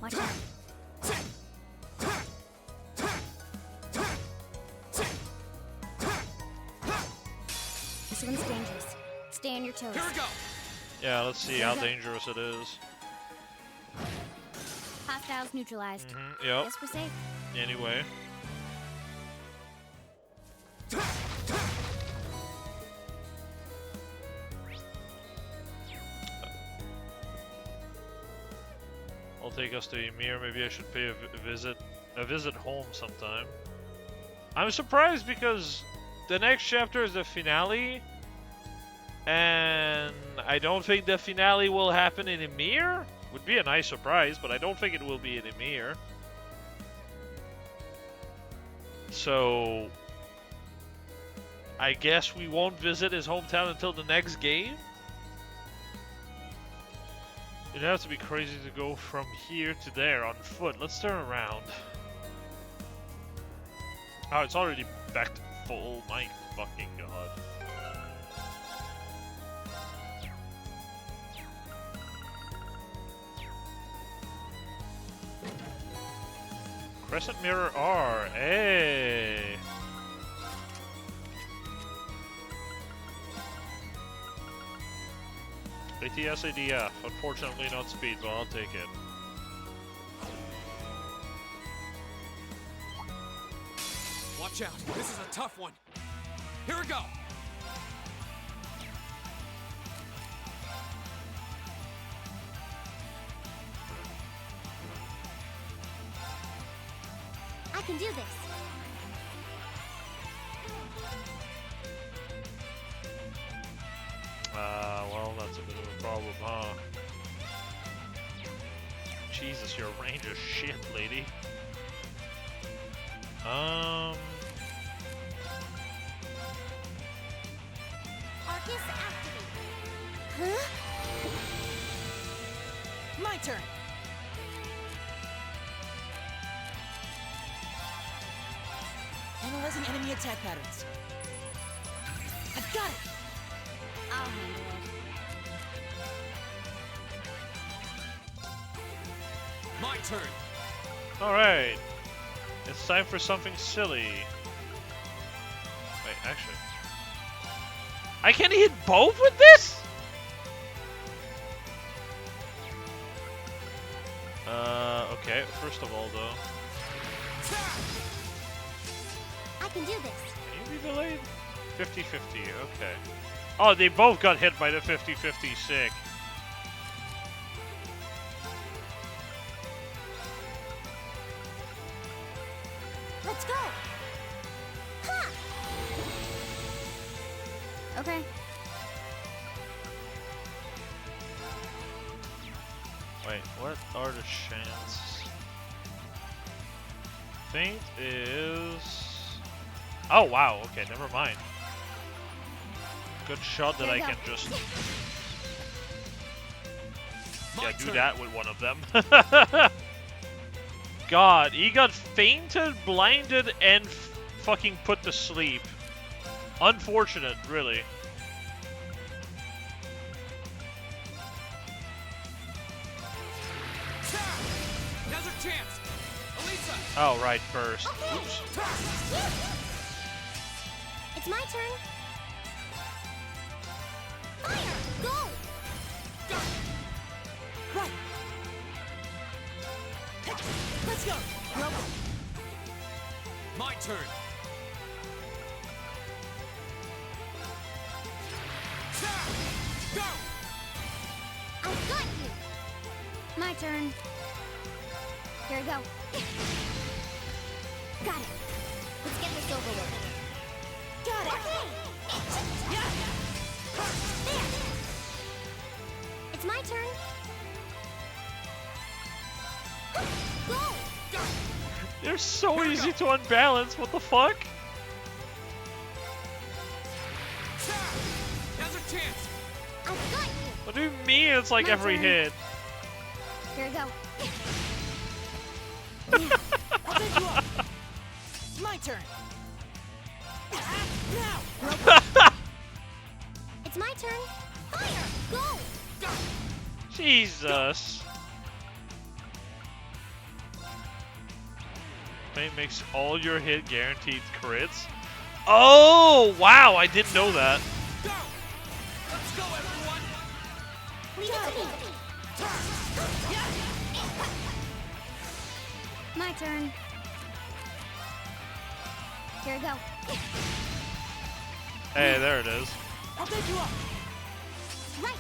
S12: Watch out. This one's dangerous. Stay on your toes.
S8: Here we go!
S1: Yeah, let's see how dangerous it is.
S12: Hostiles neutralized.
S1: Yep.
S12: Guess we're safe.
S1: Anyway. I'll take us to Ymir. Maybe I should pay a visit home sometime. I'm surprised because the next chapter is the finale, and I don't think the finale will happen in Ymir. Would be a nice surprise, but I don't think it will be in Ymir. So I guess we won't visit his hometown until the next game. It'd have to be crazy to go from here to there on foot. Let's turn around. Oh, it's already back to full. My fucking god. Crescent Mirror R. Hey. ATS ADF. Unfortunately not speed, but I'll take it.
S8: Watch out. This is a tough one. Here we go.
S11: I can do this.
S1: Well, that's a bit of a problem, huh? Jesus, your range is shit, lady.
S11: Arcus activate.
S10: Huh? My turn. Analyzing enemy attack patterns. I've got it.
S12: I'll handle it.
S8: My turn.
S1: Alright. It's time for something silly. Wait, actually. I can hit both with this? Okay. First of all, though.
S11: I can do this.
S1: Can you be delayed? 50-50, okay. Oh, they both got hit by the 50-50, sick.
S11: Let's go. Ha!
S12: Okay.
S1: Wait, what are the chances? Faint is... Oh, wow, okay, never mind. Good shot that I can just... Yeah, do that with one of them. God, he got fainted, blinded, and fucking put to sleep. Unfortunate, really.
S8: Now's our chance. Elisa.
S1: Oh, right, first.
S11: Okay.
S1: Oops.
S11: It's my turn. Fire! Go!
S8: Go.
S10: Right. Let's go.
S8: My turn. Go.
S11: I've got you.
S12: My turn. Here we go.
S11: Got it. Let's get this over with.
S10: Got it.
S11: Okay.
S10: Yeah.
S11: my turn. Go!
S1: They're so easy to unbalance. What the fuck?
S8: Now's our chance.
S11: I've got you.
S1: What do you mean? It's like
S11: My
S1: every
S11: turn.
S1: hit.
S11: Here we go.
S10: I'll pick you up. My turn. Now.
S11: It's my turn. Fire! Go!
S1: Jesus. Paint makes all your hit guaranteed crits. Oh, wow, I didn't know that.
S8: Go! Let's go, everyone!
S11: Leave it to me. My turn. Here we go.
S1: Hey, there it is.
S10: I'll pick you up.
S11: Right.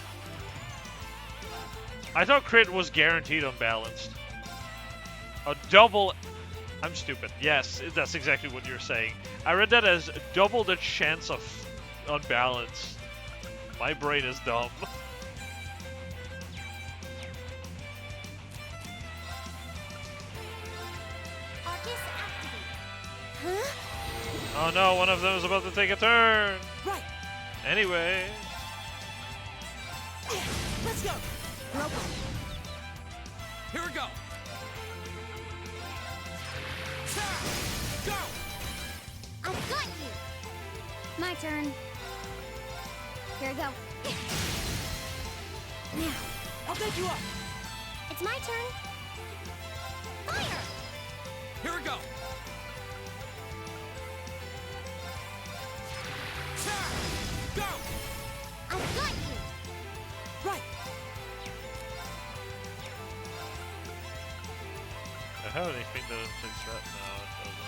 S1: I thought crit was guaranteed unbalanced. A double... I'm stupid. Yes, that's exactly what you're saying. I read that as double the chance of unbalanced. My brain is dumb.
S11: Arcus activate. Huh?
S1: Oh no, one of them is about to take a turn.
S10: Right.
S1: Anyway.
S10: Let's go.
S8: Here we go. Go!
S11: I've got you. My turn. Here we go. Now.
S10: I'll pick you up.
S11: It's my turn. Fire!
S8: Here we go. Go!
S11: I've got you.
S10: Right.
S1: I have anything that inflicts threat? No, it doesn't.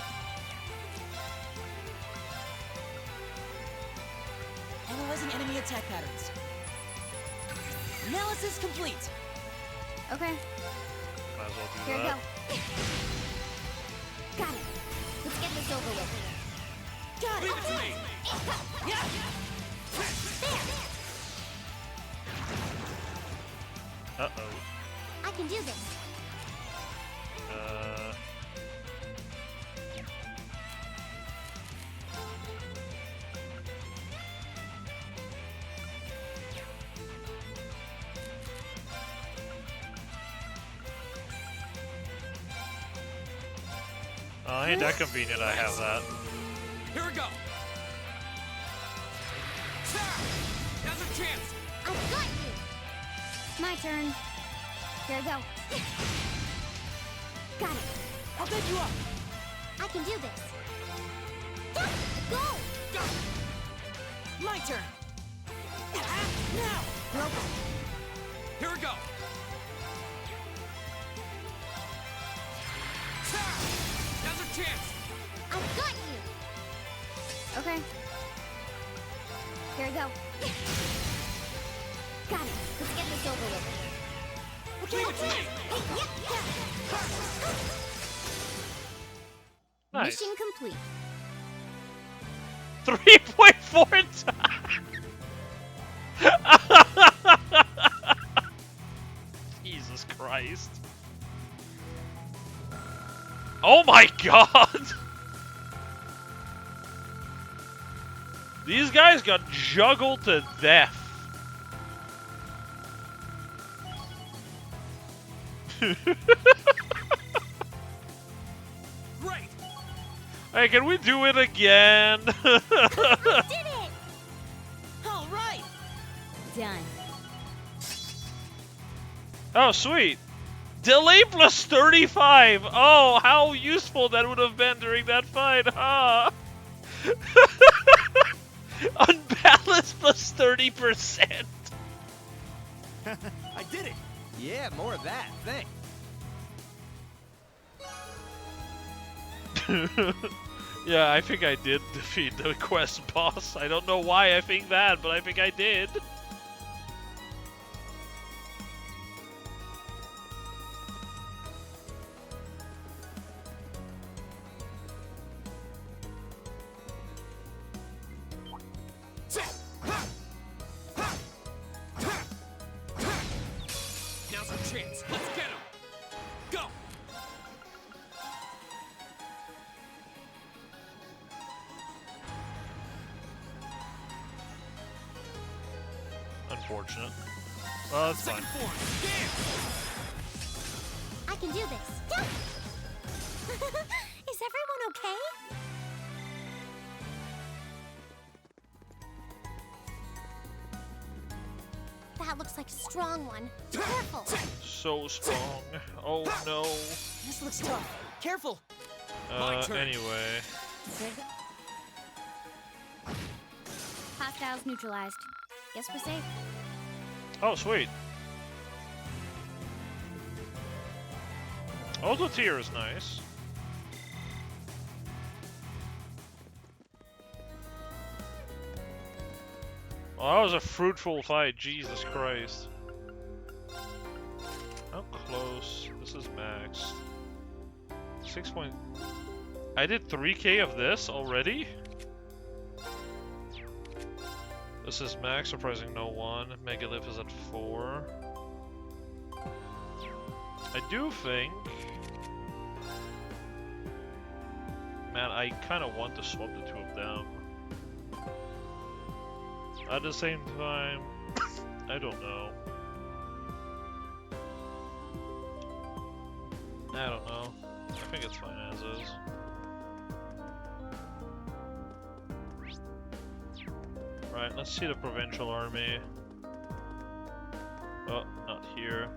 S10: Analyzing enemy attack patterns. Analysis complete.
S11: Okay.
S1: Might as well do
S11: Here we
S1: that.
S11: go. Got it. Let's get this over with.
S10: Got
S8: Leave it to me.
S10: Yeah.
S1: Uh-oh.
S11: I can do this.
S1: Oh, ain't that convenient I have that.
S8: Here we go. Now's our chance.
S11: I've got you. My turn. Here we go. Got it.
S10: I'll pick you up.
S11: I can do this. Go!
S10: My turn. Now.
S8: Here we go. Now's our chance.
S11: I've got you. Okay. Here we go. Got it. Let's get this over with.
S8: Leave it to me.
S1: Nice.
S11: Mission complete.
S1: 3.4 times! Jesus Christ. Oh my god! These guys got juggled to death.
S8: Great.
S1: Hey, can we do it again?
S11: We did it!
S10: All right.
S7: Done.
S1: Oh, sweet. Delay plus 35. Oh, how useful that would have been during that fight, huh? Unbalanced plus 30%.
S2: I did it! Yeah, more of that. Thanks.
S1: Yeah, I think I did defeat the quest boss. I don't know why I think that, but I think I did.
S8: chance. Let's get him. Go.
S1: Unfortunate. Well, that's fine.
S8: Second form. Damn.
S11: I can do this. Yeah. Is everyone okay? That looks like a strong one. Careful.
S1: So strong. Oh no.
S10: This looks tough. Careful.
S1: Anyway.
S12: Hostiles neutralized. Guess we're safe.
S1: Oh, sweet. Auto tier is nice. Well, that was a fruitful fight, Jesus Christ. How close? This is max. 6 point... I did 3k of this already? This is max, surprising no one. Megalith is at 4. I do think... Man, I kind of want to swap the two of them. At the same time, I don't know. I don't know. I think it's fine as is. Right, let's see the provincial army. Oh, not here.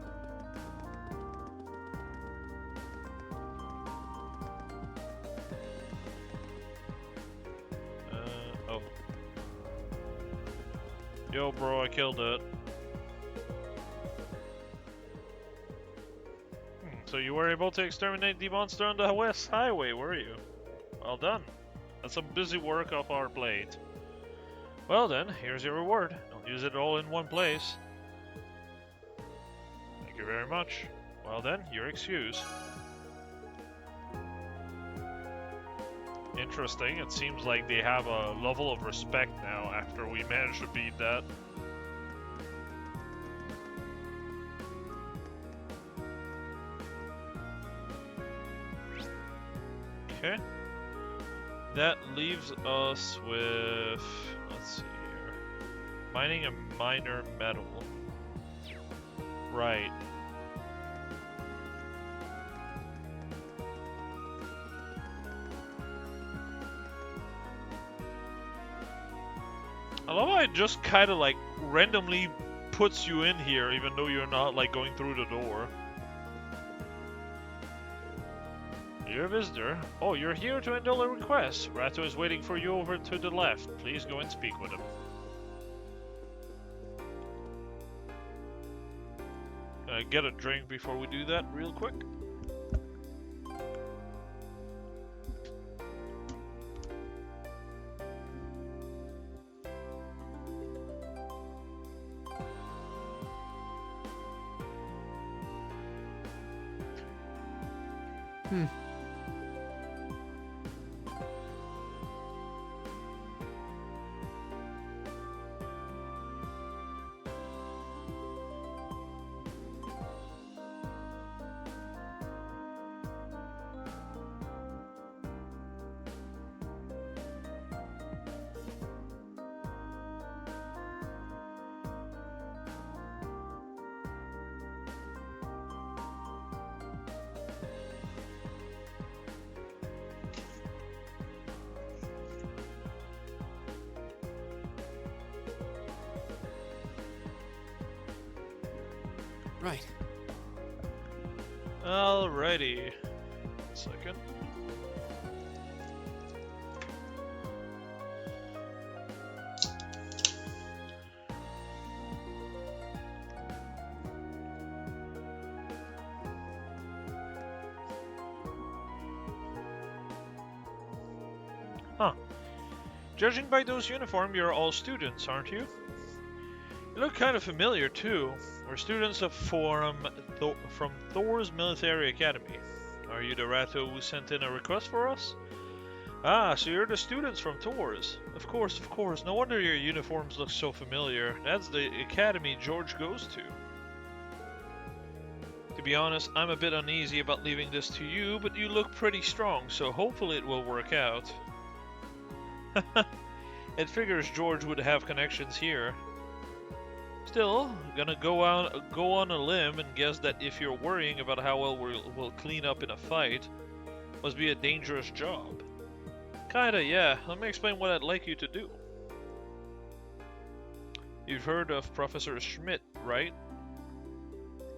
S1: Oh. Yo, bro, I killed it. So you were able to exterminate the monster on the West Highway, were you? Well done. That's some busy work off our plate. Well then, here's your reward. Don't use it all in one place. Thank you very much. Well then, you're excused. Interesting, it seems like they have a level of respect now after we managed to beat that. Okay. That leaves us with... let's see here. Mining a minor metal. Right. I love how it just kind of like randomly puts you in here even though you're not like going through the door. You're a visitor. Oh, you're here to indulge a request. Ratto is waiting for you over to the left. Please go and speak with him. Can I get a drink before we do that real quick?
S4: Right.
S1: Alrighty. 1 second. Huh. Judging by those uniforms, you're all students, aren't you? You look kind of familiar, too. We're students of from Thor's Military Academy. Are you the Ratto who sent in a request for us? Ah, so you're the students from Thor's. Of course, of course. No wonder your uniforms look so familiar. That's the academy George goes to. To be honest, I'm a bit uneasy about leaving this to you, but you look pretty strong, so hopefully it will work out. It figures George would have connections here. Still, gonna go on a limb and guess that if you're worrying about how well we'll clean up in a fight, must be a dangerous job. Kinda, yeah. Let me explain what I'd like you to do. You've heard of Professor Schmidt, right?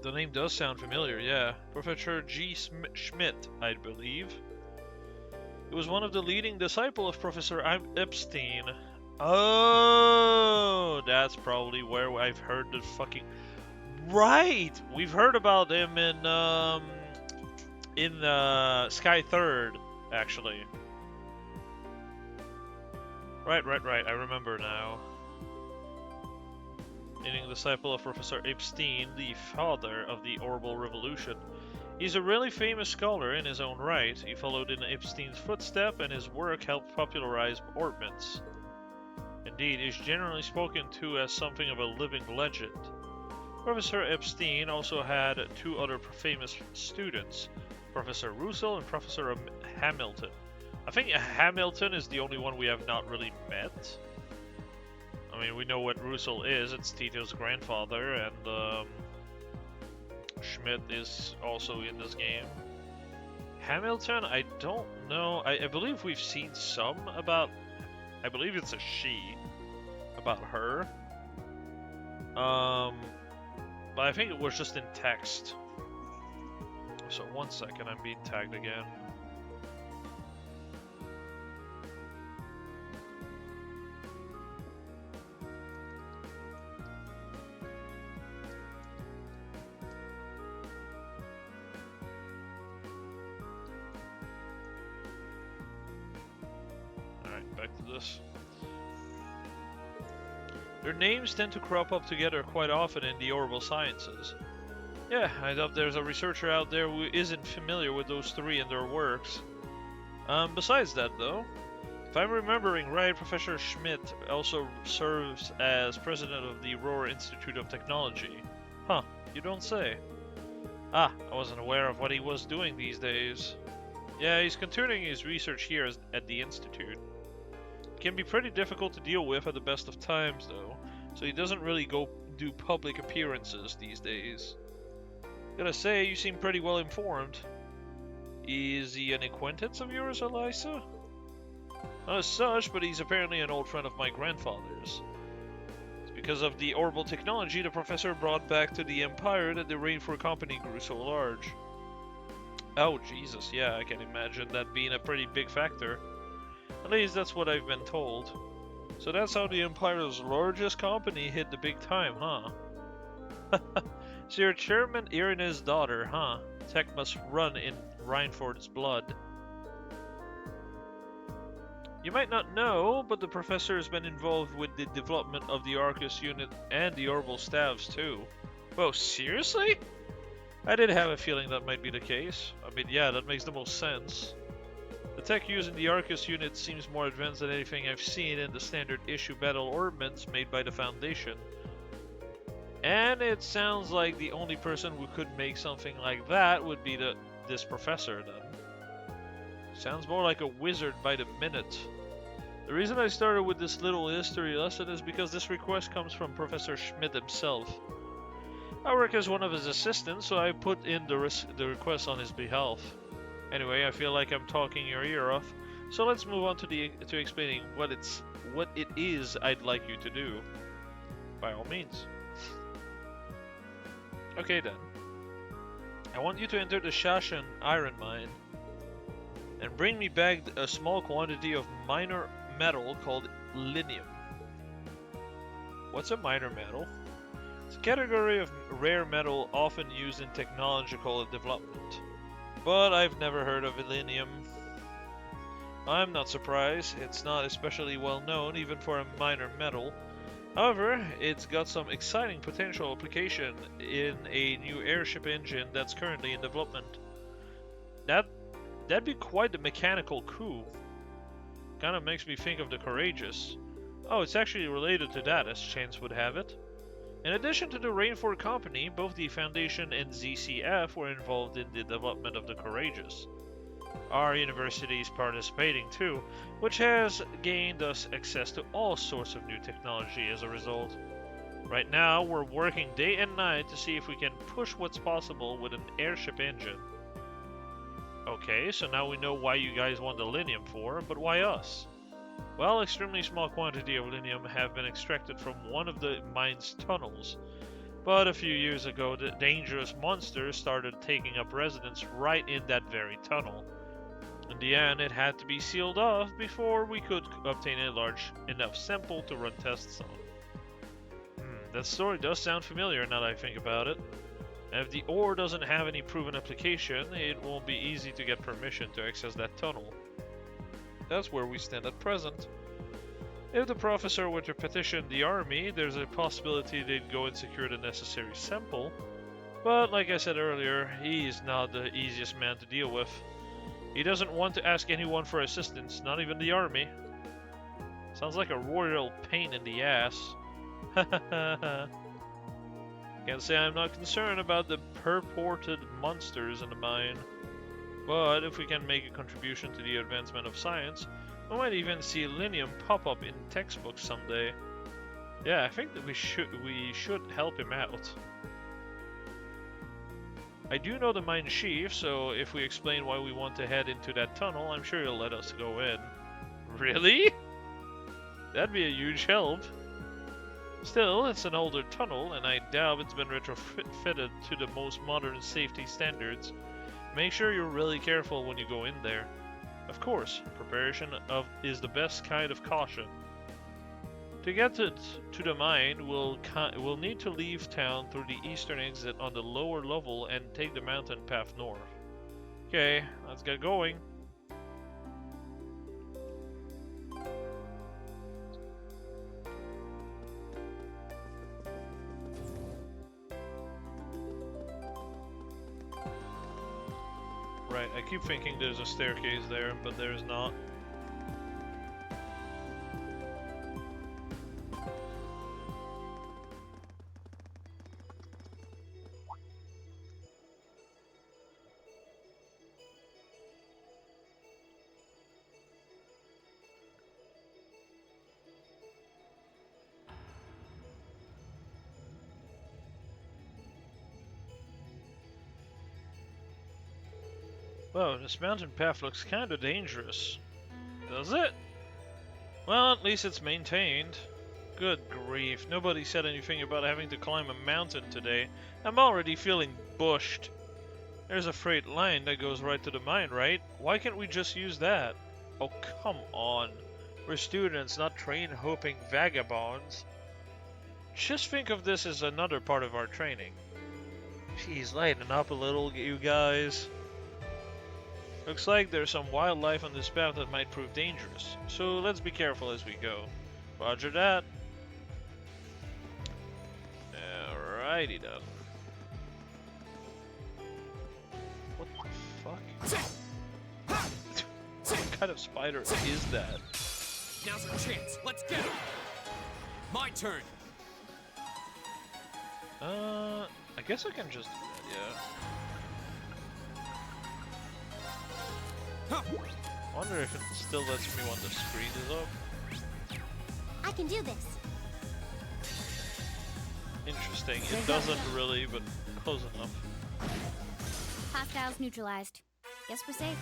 S1: The name does sound familiar, yeah. Professor G. Schmidt, I believe. He was one of the leading disciples of Professor Epstein. Oh, that's probably where I've heard the fucking... Right! We've heard about him in Sky Third, actually. Right. I remember now. Leading disciple of Professor Epstein, the father of the Orbital Revolution. He's a really famous scholar in his own right. He followed in Epstein's footsteps, and his work helped popularize orbits. Indeed, he's generally spoken to as something of a living legend. Professor Epstein also had two other famous students, Professor Russell and Professor Hamilton. I think Hamilton is the only one we have not really met. I mean, we know what Russell is, it's Tito's grandfather, and Schmidt is also in this game. Hamilton, I don't know. I believe we've seen some about... I believe it's a she. About her. But I think it was just in text. So 1 second, I'm being tagged again. Alright, back to this. Their names tend to crop up together quite often in the orbital sciences. Yeah, I doubt there's a researcher out there who isn't familiar with those three and their works. Besides that though, if I'm remembering right, Professor Schmidt also serves as president of the Rohr Institute of Technology. Huh, you don't say. Ah, I wasn't aware of what he was doing these days. Yeah, he's continuing his research here at the Institute. Can be pretty difficult to deal with at the best of times though, so he doesn't really go do public appearances these days. Gotta say, you seem pretty well informed. Is he an acquaintance of yours, Elisa? Not as such, but he's apparently an old friend of my grandfather's. It's because of the orbital technology the professor brought back to the Empire that the Rainford Company grew so large. Oh Jesus, yeah, I can imagine that being a pretty big factor. At least that's what I've been told. So that's how the Empire's largest company hit the big time, huh? So you're Chairman Irina's daughter, huh? Tech must run in Rainford's blood. You might not know, but the professor has been involved with the development of the Arcus unit and the orbital staffs too. Whoa, seriously? I did have a feeling that might be the case. I mean, yeah, that makes the most sense. The tech used in the Arcus unit seems more advanced than anything I've seen in the standard issue battle orbits made by the Foundation. And it sounds like the only person who could make something like that would be this professor then. Sounds more like a wizard by the minute. The reason I started with this little history lesson is because this request comes from Professor Schmidt himself. I work as one of his assistants, so I put in the request on his behalf. Anyway, I feel like I'm talking your ear off, so let's move on to explaining what it is I'd like you to do. By all means. Okay then. I want you to enter the Shashan iron mine and bring me back a small quantity of minor metal called linium. What's a minor metal? It's a category of rare metal often used in technological development. But I've never heard of linium. I'm not surprised, it's not especially well known even for a minor metal. However, it's got some exciting potential application in a new airship engine that's currently in development. That'd be quite the mechanical coup. Kinda makes me think of the Courageous. Oh, it's actually related to that, as chance would have it. In addition to the Rainford Company, both the Foundation and ZCF were involved in the development of the Courageous. Our university is participating too, which has gained us access to all sorts of new technology as a result. Right now, we're working day and night to see if we can push what's possible with an airship engine. Okay, so now we know why you guys want the Linium for, but why us? Well, extremely small quantity of Linium have been extracted from one of the mine's tunnels. But a few years ago, the dangerous monsters started taking up residence right in that very tunnel. In the end, it had to be sealed off before we could obtain a large enough sample to run tests on. That story does sound familiar now that I think about it. And if the ore doesn't have any proven application, it won't be easy to get permission to access that tunnel. That's where we stand at present. If the professor were to petition the army, there's a possibility they'd go and secure the necessary sample. But like I said earlier, he's not the easiest man to deal with. He doesn't want to ask anyone for assistance, not even the army. Sounds like a royal pain in the ass. Can't say I'm not concerned about the purported monsters in the mine. But if we can make a contribution to the advancement of science, we might even see Linium pop up in textbooks someday. Yeah, I think that we should help him out. I do know the mine chief, so if we explain why we want to head into that tunnel, I'm sure he'll let us go in. Really? That'd be a huge help. Still, it's an older tunnel, and I doubt it's been retrofitted to the most modern safety standards. Make sure you're really careful when you go in there. Of course, preparation is the best kind of caution. To get to the mine, we'll need to leave town through the eastern exit on the lower level and take the mountain path north. Okay, let's get going. Right, I keep thinking there's a staircase there, but there's not. Whoa, this mountain path looks kinda dangerous. Does it? Well, at least it's maintained. Good grief, nobody said anything about having to climb a mountain today. I'm already feeling bushed. There's a freight line that goes right to the mine, right? Why can't we just use that? Oh, come on. We're students, not train-hoping vagabonds. Just think of this as another part of our training. Jeez, lighten up a little, you guys. Looks like there's some wildlife on this path that might prove dangerous, so let's be careful as we go. Roger that. Alrighty then. What the fuck? What kind of spider is that?
S8: Now's our chance. Let's get him. My turn.
S1: I guess I can just do that, yeah. I wonder if it still lets me when the screen is up.
S11: I can do this.
S1: Interesting. It doesn't really, but close enough.
S12: Hostiles neutralized. Guess we're safe.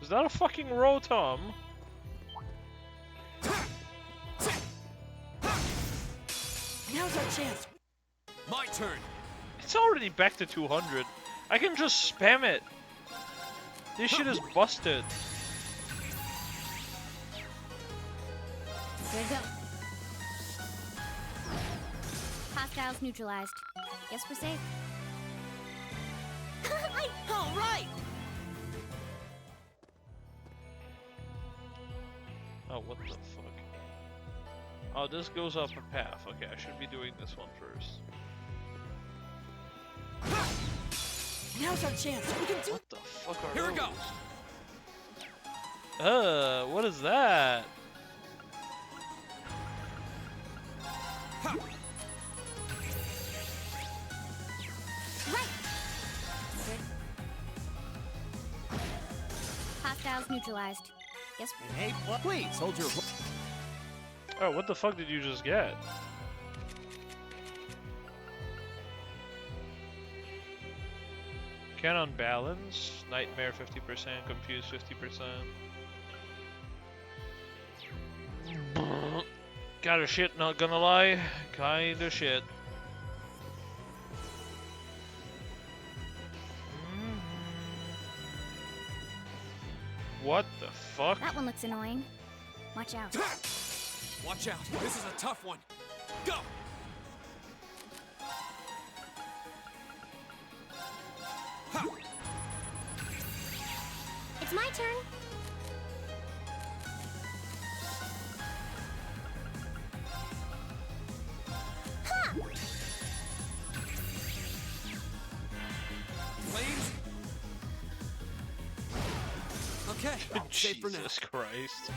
S1: Is that a fucking Rotom?
S10: Now's our chance.
S8: My turn.
S1: It's already back to 200. I can just spam it. This shit is busted.
S12: There you go. Hostiles neutralized. Guess we're safe.
S10: All right.
S1: Oh, what the fuck? Oh, this goes up a path. Okay, I should be doing this one first.
S10: Now's our chance. We can do.
S1: What the fuck are
S8: Here we
S1: those?
S8: go.
S1: What is that?
S12: Hostiles neutralized. Yes.
S13: Hey, please hold your.
S1: Oh, what the fuck did you just get? Cannon balance, nightmare 50%, confuse 50%. Kinda shit, not gonna lie. Kinda shit. What the fuck?
S12: That one looks annoying. Watch out.
S8: Watch out. This is a tough one. Go.
S11: It's my turn. Ha!
S8: Flames. Okay, safe for now.
S1: Jesus Christ.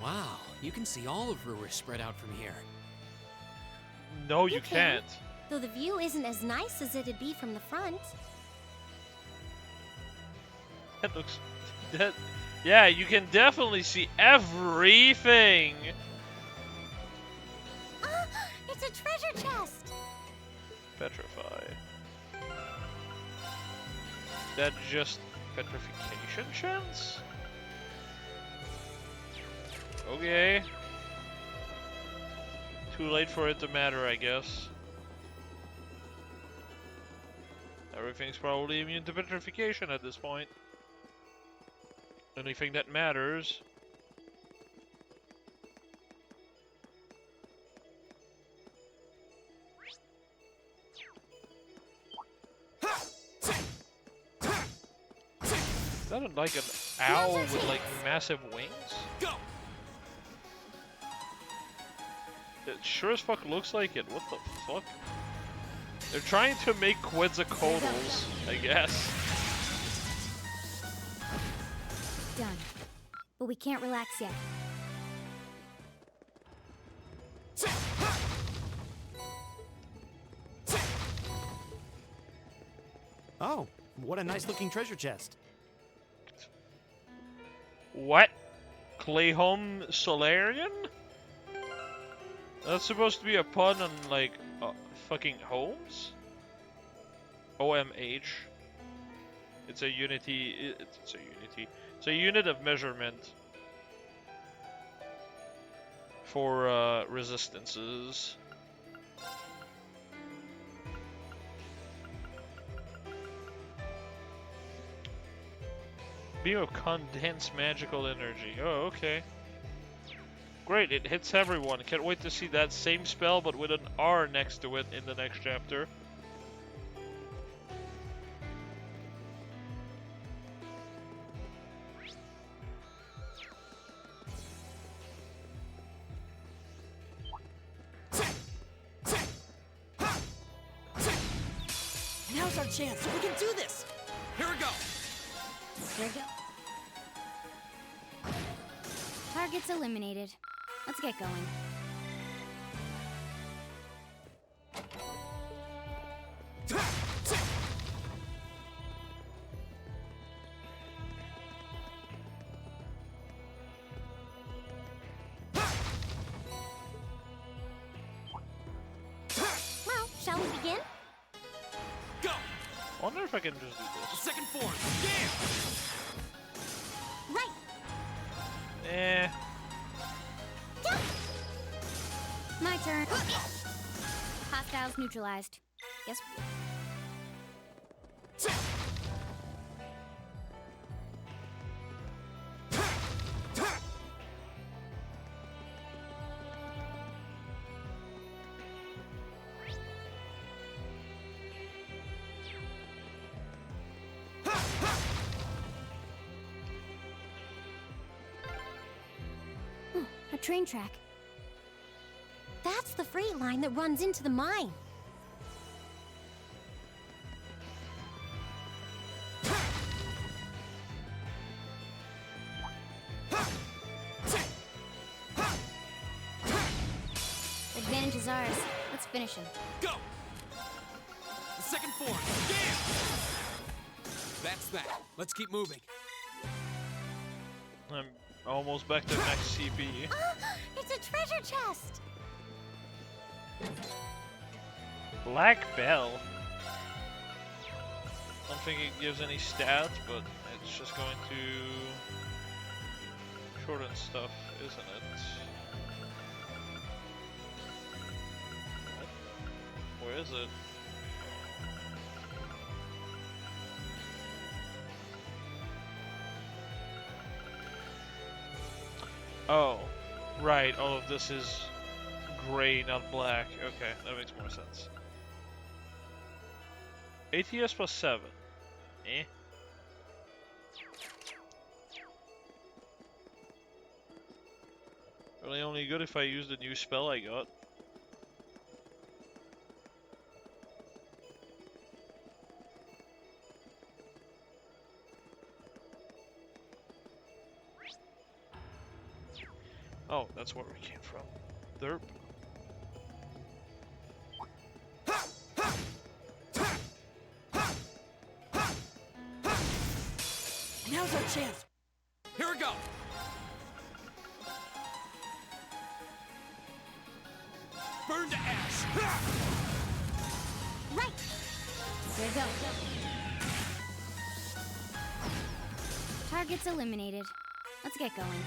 S4: Wow, you can see all of Ruhr spread out from here.
S1: No, you can't.
S11: Though the view isn't as nice as it'd be from the front.
S1: That looks... That... Yeah, you can definitely see everything!
S11: Ah, it's a treasure chest!
S1: Petrify. That just petrification chance? Okay. Too late for it to matter, I guess. Everything's probably immune to petrification at this point. Only thing that matters. Is that like an owl with like massive wings?
S8: Go.
S1: It sure as fuck looks like it. What the fuck? They're trying to make Quetzalcoatl's, I guess.
S12: Done. But we can't relax yet.
S10: Oh, what a nice looking treasure chest.
S1: What? Clayhome Solarian? That's supposed to be a pun on, like, fucking homes? OMH. It's a unity. It's a unity. It's a unit of measurement for resistances. Beam of condensed magical energy. Oh, okay. Great, it hits everyone. Can't wait to see that same spell, but with an R next to it in the next chapter.
S10: Now's our chance. We can do this.
S8: Here we go.
S12: Here we go. Targets eliminated. Let's get going.
S11: Well, shall we begin?
S8: Go.
S1: I wonder if I can just do this.
S8: Second form. Yeah.
S11: Right.
S1: Eh.
S12: My turn. Hostiles neutralized. Yes. that train track.
S11: That's the freight line that runs into the mine.
S12: Advantage is ours. Let's finish him.
S8: Go! The second form. Yeah! That's that. Let's keep moving.
S1: I'm almost back to max CP.
S11: It's a treasure chest!
S1: Black Bell. I don't think it gives any stats, but it's just going to shorten stuff, isn't it? What? Where is it? Oh, right, all of this is gray, not black. Okay, that makes more sense. ATS plus 7. Eh. Really only good if I use the new spell I got. Oh, that's where we came from. Derp.
S10: Now's our chance.
S8: Here we go. Burn to ash.
S11: Right!
S12: Here we go. Targets eliminated. Let's get going.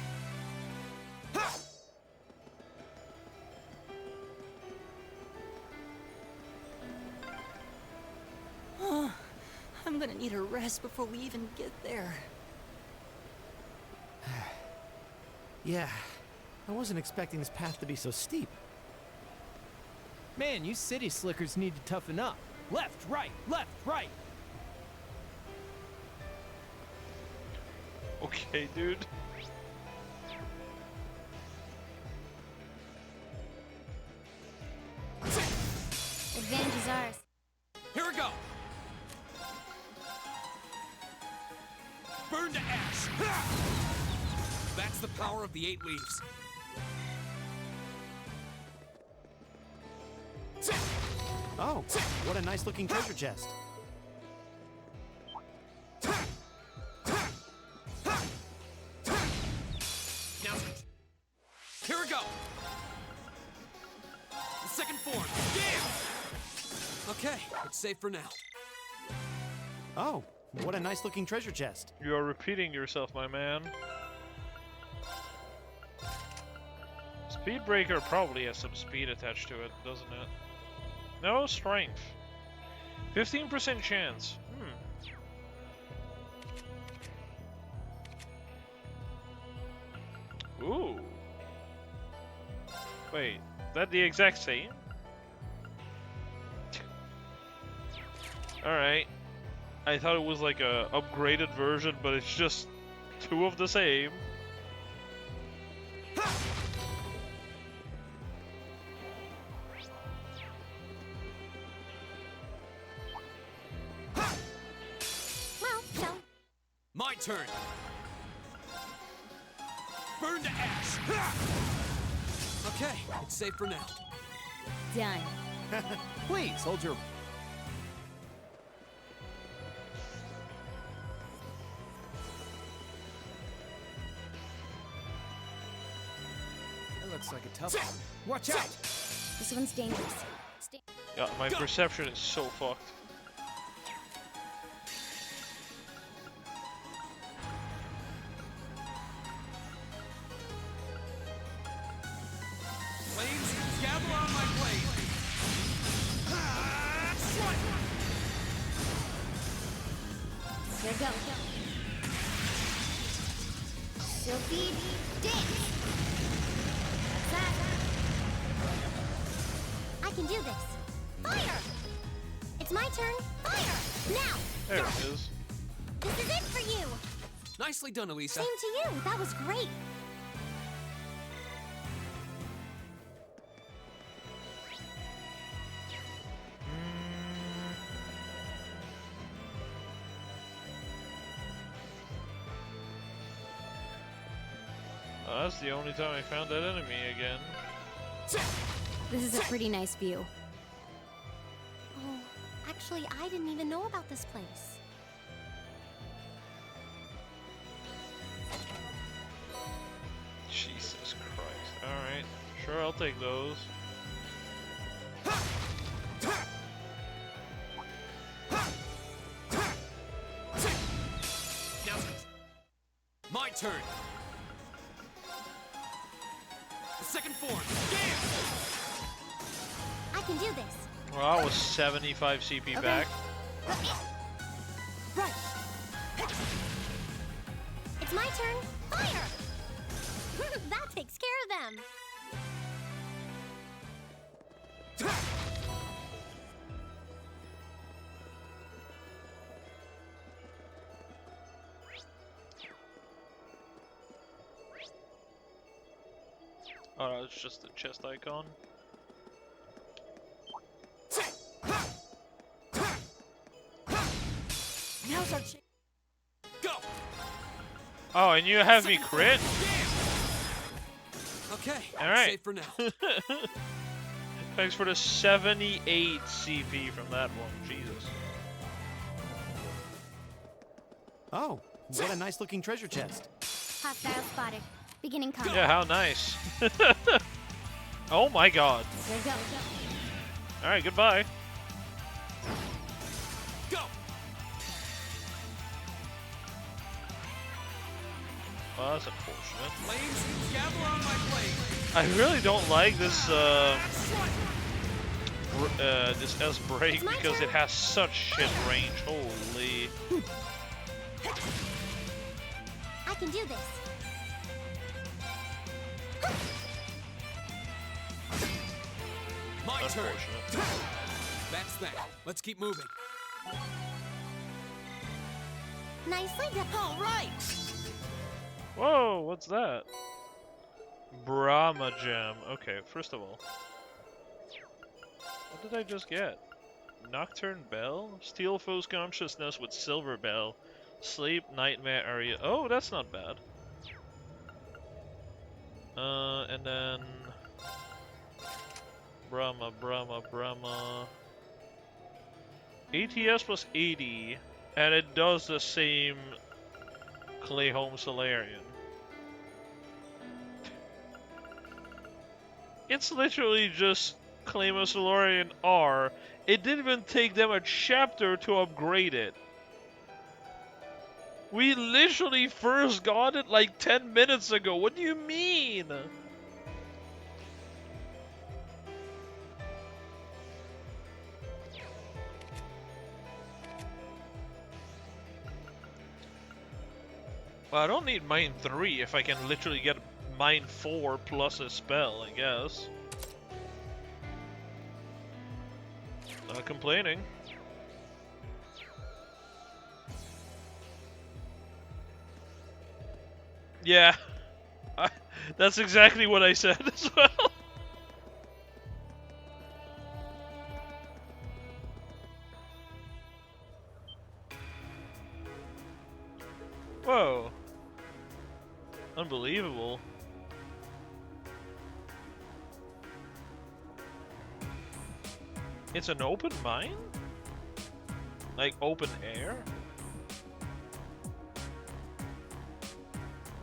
S10: I'm gonna need a rest before we even get there.
S2: Yeah, I wasn't expecting this path to be so steep.
S14: Man, you city slickers need to toughen up. Left, right, right.
S1: Okay, dude.
S12: Advantage is ours.
S8: Here we go. Burn to ash. That's the power of the 8 leaves.
S15: Oh, what a nice looking treasure chest.
S8: Now, here we go. The second form. Yeah! Okay, it's safe for now.
S15: Oh, what a nice looking treasure chest.
S1: You are repeating yourself, my man. Speedbreaker probably has some speed attached to it, doesn't it? No, strength. 15% chance. Ooh. Wait, that the exact same? Alright. I thought it was like a upgraded version, but it's just 2 of the same.
S8: My turn. Burn to ash. Okay, it's safe for now.
S12: Done.
S14: Please, hold your...
S2: That looks like a tough one.
S14: Watch out!
S12: This one's dangerous.
S1: Yeah, my perception is so fucked.
S8: Flames, gather on my blade.
S12: Here we go. Sylphie, dance!
S11: I can do this. Fire! It's my turn. Fire! Now!
S1: There it is.
S11: This is it for you!
S8: Nicely done, Elisa.
S11: Same to you. That was great.
S1: Well, that's the only time I found that enemy again.
S12: This is a pretty nice view.
S11: Oh, actually, I didn't even know about this place.
S1: Jesus Christ. Alright. Sure, I'll take those.
S8: Now, my turn. The second form.
S11: I can do this.
S1: Well, I was 75 CP back.
S11: Right. It's my turn. Fire! That takes care of them.
S1: Oh, no, it's just the chest icon.
S10: Now's our chance.
S8: Go!
S1: Oh, and you have me crit?
S8: Okay,
S1: Alright.
S8: safe for now.
S1: Thanks for the 78 CP from that one. Jesus.
S15: Oh, what a nice looking treasure chest.
S12: Hostile spotted. Beginning combat.
S1: Yeah, how nice. Oh my god.
S12: There you go.
S1: Alright, goodbye.
S8: Go!
S1: Well, that's unfortunate.
S8: Flames gather on my blade.
S1: I really don't like this this S break because it has such shit range. Holy.
S11: I can do this.
S8: My turn.
S1: Unfortunate.
S8: That's that. Let's keep moving.
S11: Nicely done.
S10: All right.
S1: Whoa, what's that? Brahma Gem. Okay, first of all. What did I just get? Nocturne Bell? Steal foe's consciousness with Silver Bell. Sleep, Nightmare Area. Oh, that's not bad. And then... Brahma. ATS plus 80. And it does the same Clayholm Solarian. It's literally just Claymore Solarian R. It didn't even take them a chapter to upgrade it. We literally first got it like 10 minutes ago. What do you mean? Well, I don't need mine 3 if I can literally get mine 4 plus a spell, I guess. Not complaining. Yeah. That's exactly what I said as well. Whoa. Unbelievable. It's an open mine? Like open air?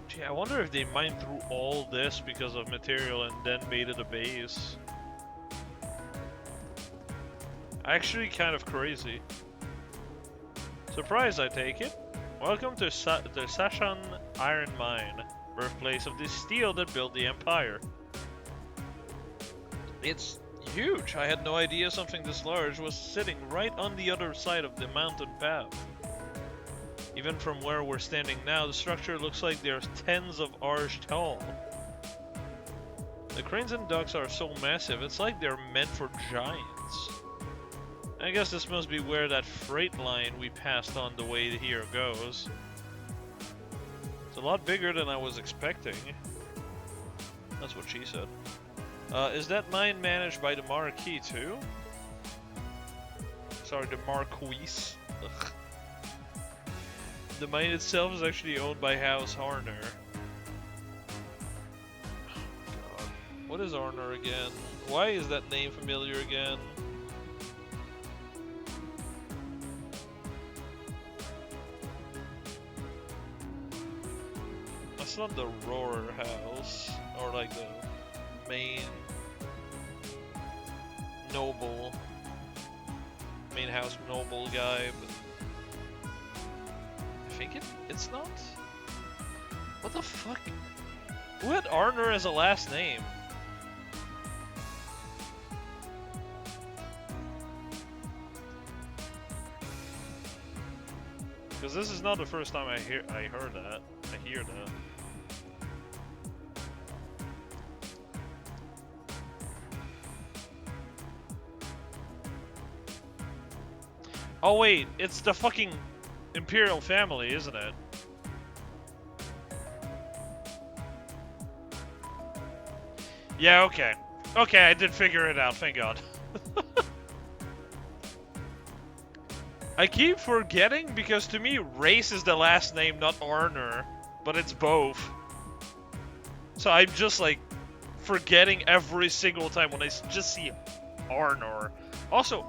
S1: Gee, I wonder if they mined through all this because of material and then made it a base. Actually kind of crazy. Surprise, I take it. Welcome to the Sashan Iron Mine, birthplace of the steel that built the Empire. It's huge. I had no idea something this large was sitting right on the other side of the mountain path. Even from where we're standing now, the structure looks like they're tens of arch tall. The cranes and docks are so massive, it's like they're meant for giants. I guess this must be where that freight line we passed on the way here goes. It's a lot bigger than I was expecting. That's what she said. Is that mine managed by the Marquis too? Sorry, the Marquise. Ugh. The mine itself is actually owned by House Horner. what is Arnor again? Why is that name familiar again? That's not the Roar house, or like the main noble, main house noble guy, but I think it's not? What the fuck? Who had Arnor as a last name? Because this is not the first time I hear that. Oh wait, it's the fucking Imperial family, isn't it? Yeah, okay. Okay, I did figure it out, thank God. I keep forgetting because to me, Race is the last name, not Arnor, but it's both. So I'm just like forgetting every single time when I just see Arnor. Also,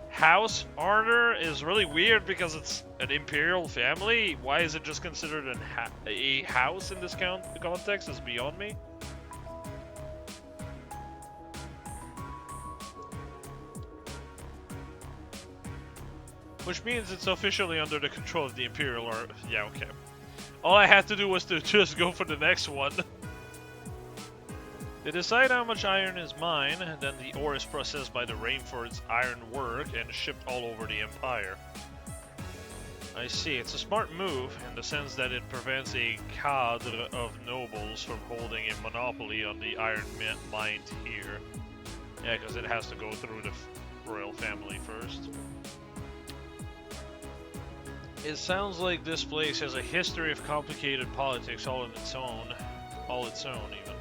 S1: House Arnor is really weird because it's an Imperial family. Why is it just considered a house in this context is beyond me. Which means it's officially under the control of the Imperial Army. Yeah, okay. All I had to do was to just go for the next one. They decide how much iron is mine, and then the ore is processed by the Rainford's iron work and shipped all over the Empire. I see, it's a smart move in the sense that it prevents a cadre of nobles from holding a monopoly on the iron mined here. Yeah, because it has to go through the royal family first. It sounds like this place has a history of complicated politics all its own even.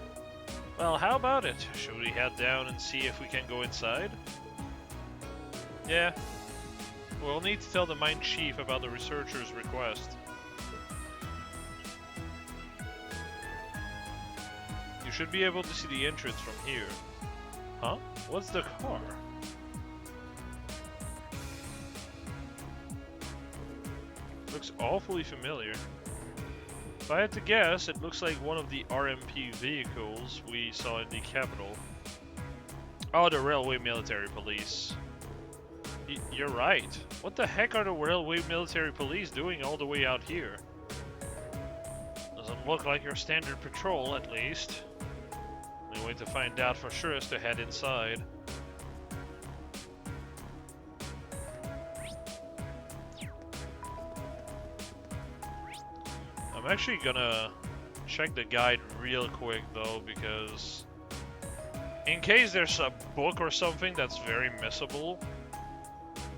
S1: Well, how about it? Should we head down and see if we can go inside? Yeah. We'll need to tell the mine chief about the researcher's request. You should be able to see the entrance from here. Huh? What's the car? Looks awfully familiar. If I had to guess, it looks like one of the RMP vehicles we saw in the capital. Oh, the Railway Military Police. You're right. What the heck are the Railway Military Police doing all the way out here? Doesn't look like your standard patrol, at least. Only way to find out for sure is to head inside. I'm actually gonna check the guide real quick though, because in case there's a book or something that's very missable,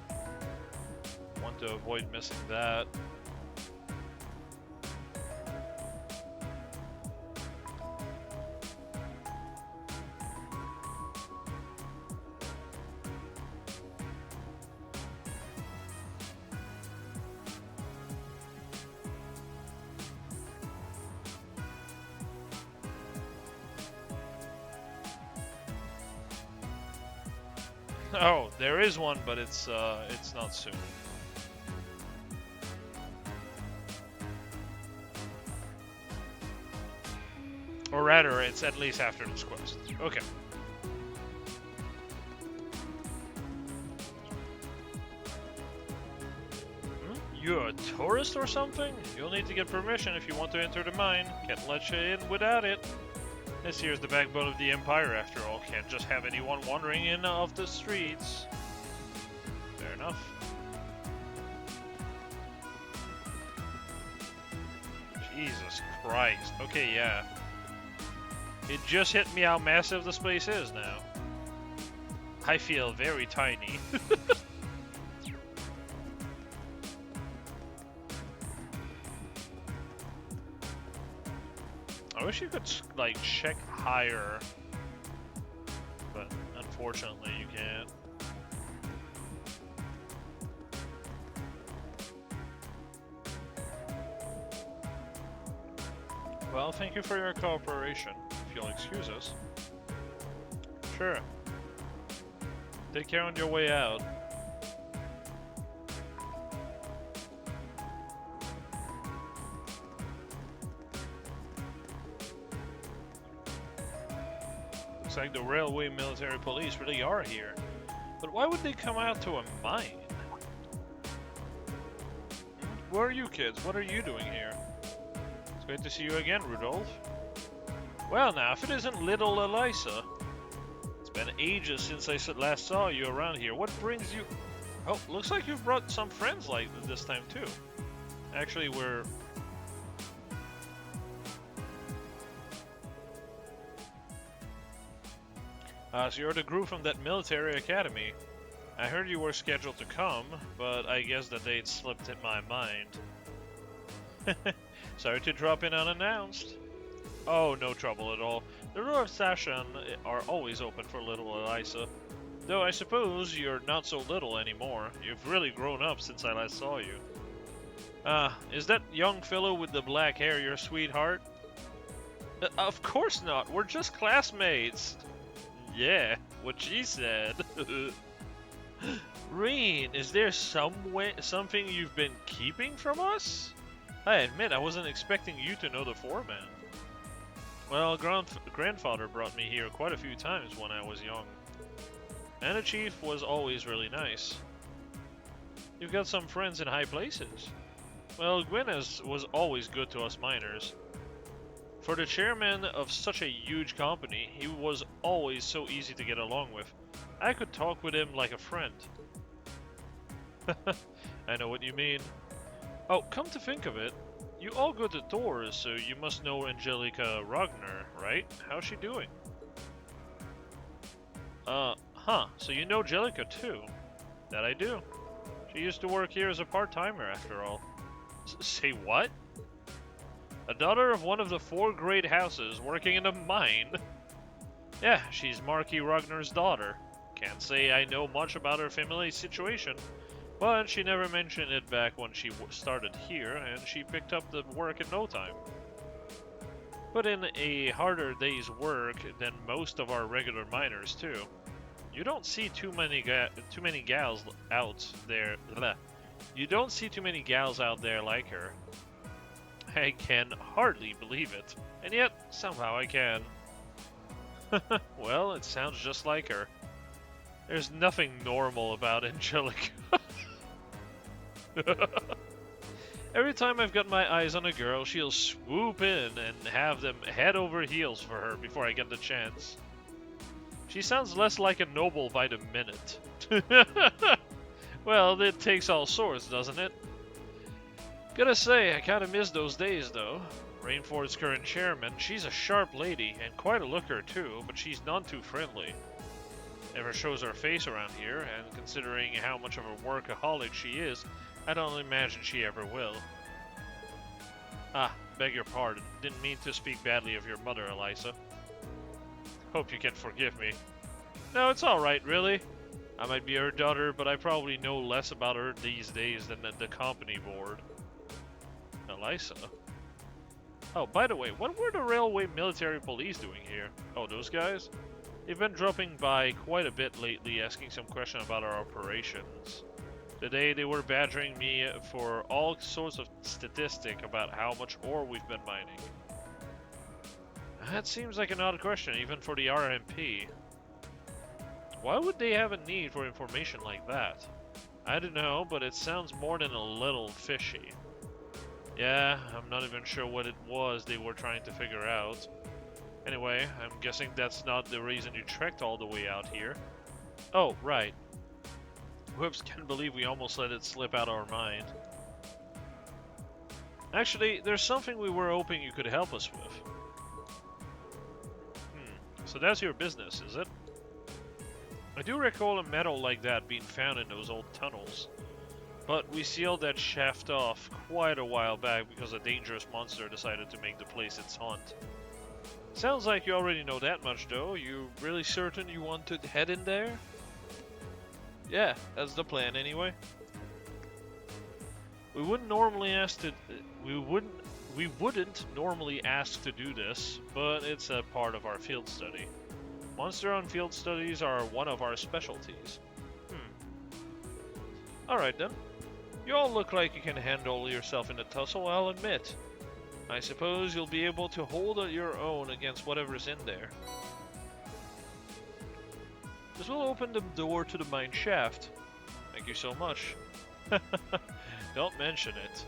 S1: I want to avoid missing that. Oh, there is one, but it's not soon. Or rather, it's at least after this quest. Okay. You're a tourist or something? You'll need to get permission if you want to enter the mine. Can't let you in without it. This here's the backbone of the Empire, after all. Can't just have anyone wandering in off the streets. Fair enough. Jesus Christ. Okay, yeah. It just hit me how massive this place is now. I feel very tiny. I wish you could, like, check higher, but unfortunately you can't. Well, thank you for your cooperation, if you'll excuse us. Sure. Take care on your way out. Looks like the railway military police really are here. But why would they come out to a mine? Where are you kids? What are you doing here? It's great to see you again, Rudolph. Well now, if it isn't little Elisa. It's been ages since I last saw you around here. What brings you... Oh, looks like you've brought some friends like this time too. Actually, we're... so you're the group from that military academy. I heard you were scheduled to come, but I guess the date slipped in my mind. Sorry to drop in unannounced. Oh, no trouble at all. The door of Sashan are always open for little Elisa. Though I suppose you're not so little anymore. You've really grown up since I last saw you. Is that young fellow with the black hair your sweetheart? Of course not. We're just classmates. Yeah, what she said. Reen, is there something you've been keeping from us? I admit I wasn't expecting you to know the foreman. Well, grandfather brought me here quite a few times when I was young. And the chief was always really nice. You've got some friends in high places. Well, Gwyn was always good to us miners. For the chairman of such a huge company, he was always so easy to get along with. I could talk with him like a friend. I know what you mean. Oh, come to think of it, you all go to Thor's, so you must know Angelica Ragnar, right? How's she doing? So you know Angelica too? That I do. She used to work here as a part-timer after all. Say what? A daughter of one of the 4 great houses working in a mine? Yeah, she's Marquis Ragnar's daughter. Can't say I know much about her family situation, but she never mentioned it back when she started here, and she picked up the work in no time. Put in a harder day's work than most of our regular miners too. You don't see too many gals out there. You don't see too many gals out there like her. I can hardly believe it, and yet somehow I can. Well, it sounds just like her. There's nothing normal about Angelica. Every time I've got my eyes on a girl, she'll swoop in and have them head over heels for her before I get the chance. She sounds less like a noble by the minute. Well, it takes all sorts, doesn't it? Gotta say, I kinda miss those days, though. Rainford's current chairman, she's a sharp lady, and quite a looker too, but she's none too friendly. Never shows her face around here, and considering how much of a workaholic she is, I don't imagine she ever will. Ah, beg your pardon. Didn't mean to speak badly of your mother, Elisa. Hope you can forgive me. No, it's alright, really. I might be her daughter, but I probably know less about her these days than the company board. Elisa? Oh, by the way, what were the railway military police doing here? Oh, those guys? They've been dropping by quite a bit lately, asking some question about our operations. Today they were badgering me for all sorts of statistic about how much ore we've been mining. That seems like an odd question, even for the RMP. Why would they have a need for information like that? I don't know, but it sounds more than a little fishy. Yeah, I'm not even sure what it was they were trying to figure out. Anyway, I'm guessing that's not the reason you trekked all the way out here. Oh, right. Whoops, can't believe we almost let it slip out our mind. Actually, there's something we were hoping you could help us with. So that's your business, is it? I do recall a metal like that being found in those old tunnels. But we sealed that shaft off quite a while back because a dangerous monster decided to make the place its haunt. Sounds like you already know that much though. You really certain you want to head in there? Yeah, that's the plan anyway. We wouldn't normally ask to we wouldn't normally ask to do this, but it's a part of our field study. Monster on field studies are one of our specialties. Alright then. You all look like you can handle yourself in a tussle, I'll admit. I suppose you'll be able to hold your own against whatever's in there. This will open the door to the mine shaft. Thank you so much. Don't mention it.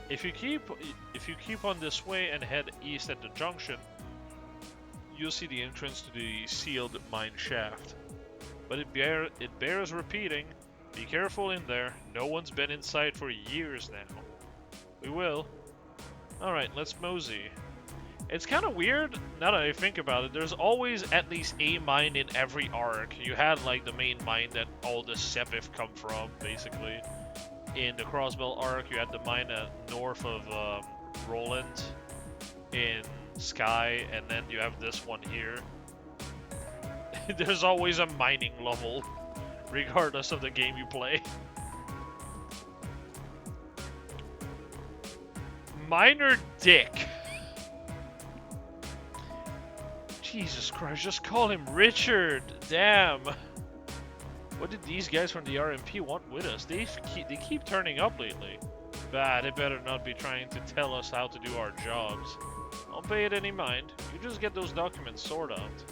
S1: If you keep on this way and head east at the junction, you'll see the entrance to the sealed mine shaft. But it bears repeating. Be careful in there. No one's been inside for years now. We will. Alright, let's mosey. It's kind of weird, now that I think about it, there's always at least a mine in every arc. You had like the main mine that all the Sepith come from, basically. In the Crossbell arc, you had the mine north of Roland in Sky, and then you have this one here. There's always a mining level, regardless of the game you play. Miner Dick. Jesus Christ, just call him Richard. Damn. What did these guys from the RMP want with us? They keep turning up lately. Bah, they better not be trying to tell us how to do our jobs. Don't pay it any mind. You just get those documents sorted out.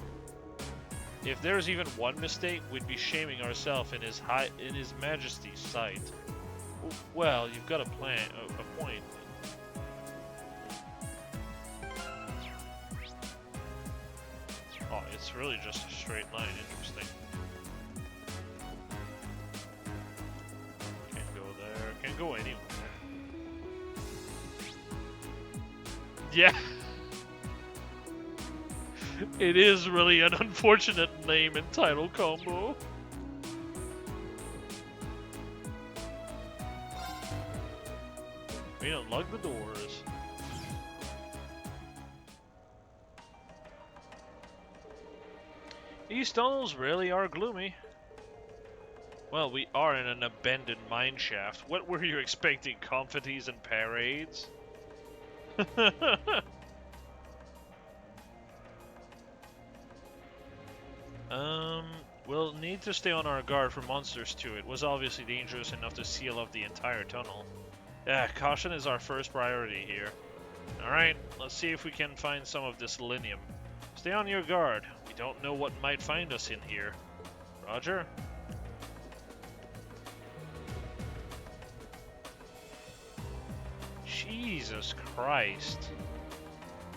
S1: If there's even one mistake, we'd be shaming ourselves in His Majesty's sight. Well, you've got a point. Oh, it's really just a straight line. Interesting. Can't go there. Can't go anywhere. Yeah. It is really an unfortunate name and title combo. We unlock the doors. These tunnels really are gloomy. Well, we are in an abandoned mine shaft. What were you expecting? Confettis and parades? We'll need to stay on our guard for monsters too. It was obviously dangerous enough to seal off the entire tunnel. Caution is our first priority here. Alright, let's see if we can find some of this selenium. Stay on your guard. We don't know what might find us in here. Roger? Jesus Christ.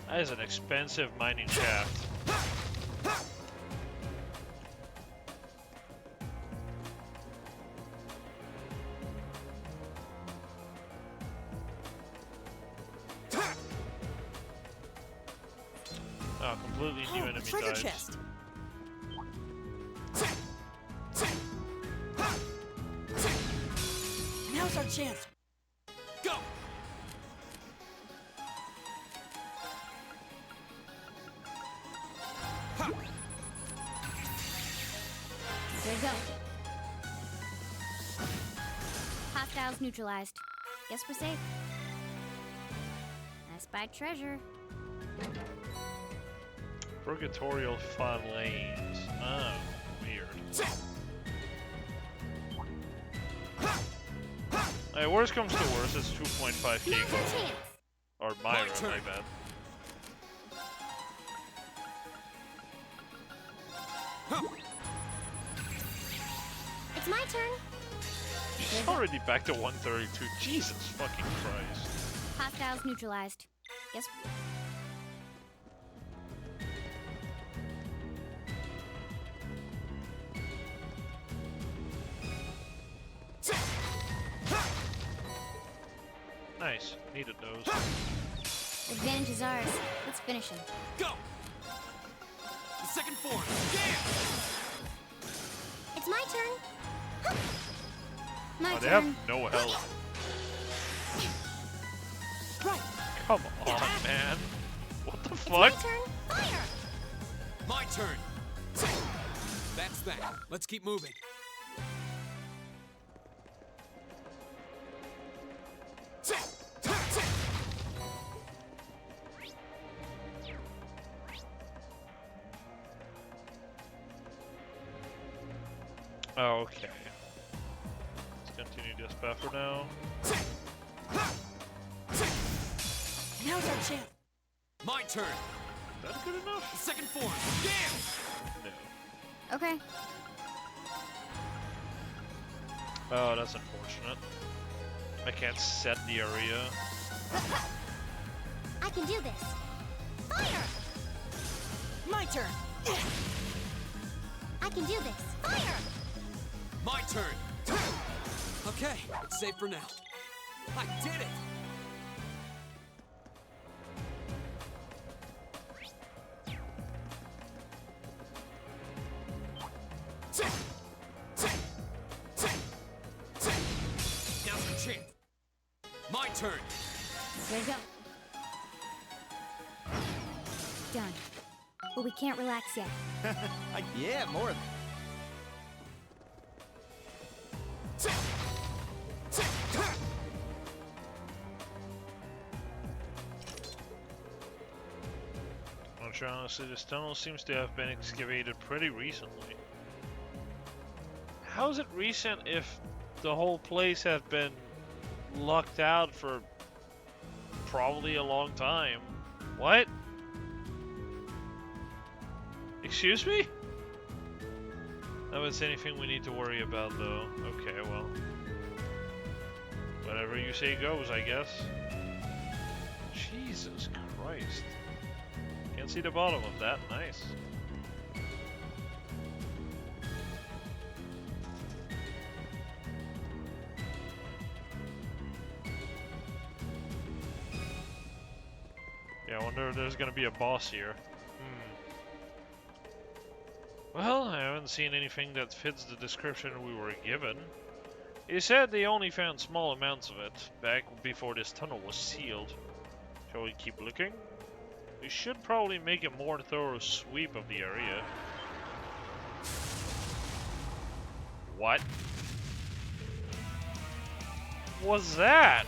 S1: That is an expensive mining shaft. Oh, completely new enemy
S10: treasure
S1: types.
S10: chest. Now's our chance. Go.
S12: There you go. Hostiles neutralized. Guess we're safe. I spied treasure.
S1: Purgatorial Falanes. Oh, weird. Hey, worst comes to worst, it's 2.5k gold. Or Myra, my bad.
S11: It's my turn.
S1: She's already back to 132. Jesus fucking Christ.
S12: Hostiles neutralized. Guess.
S1: Nice. Needed those.
S12: Advantage is ours. Let's finish him.
S8: Go! The second form. Yeah!
S11: It's my turn.
S12: My
S1: Oh, they
S12: turn.
S1: have no health.
S10: Right.
S1: Come on, man. What the
S11: It's
S1: fuck?
S11: my turn. Fire!
S8: My turn. That's that. Let's keep moving.
S1: Oh, okay. Let's continue this path for now.
S10: Now's our chance.
S8: My turn.
S1: Is that good enough?
S8: Second form. Damn!
S1: No.
S12: Okay.
S1: Oh, that's unfortunate. I can't set the area.
S11: I can do this. Fire!
S10: My turn.
S11: I can do this. Fire!
S8: My turn. Okay, it's safe for now. I did it! Now's the chance. My turn.
S12: Here we go. Done. But we can't relax yet.
S14: Yeah, more.
S1: Which honestly, this tunnel seems to have been excavated pretty recently. How is it recent if the whole place has been locked out for probably a long time? What? Excuse me? That was anything we need to worry about though. Okay, well. Whatever you say goes, I guess. Jesus Christ. Can't see the bottom of that. Nice. Yeah, I wonder if there's gonna be a boss here. Well, I haven't seen anything that fits the description we were given. He said they only found small amounts of it back before this tunnel was sealed. Shall we keep looking? We should probably make a more thorough sweep of the area. What? What's that?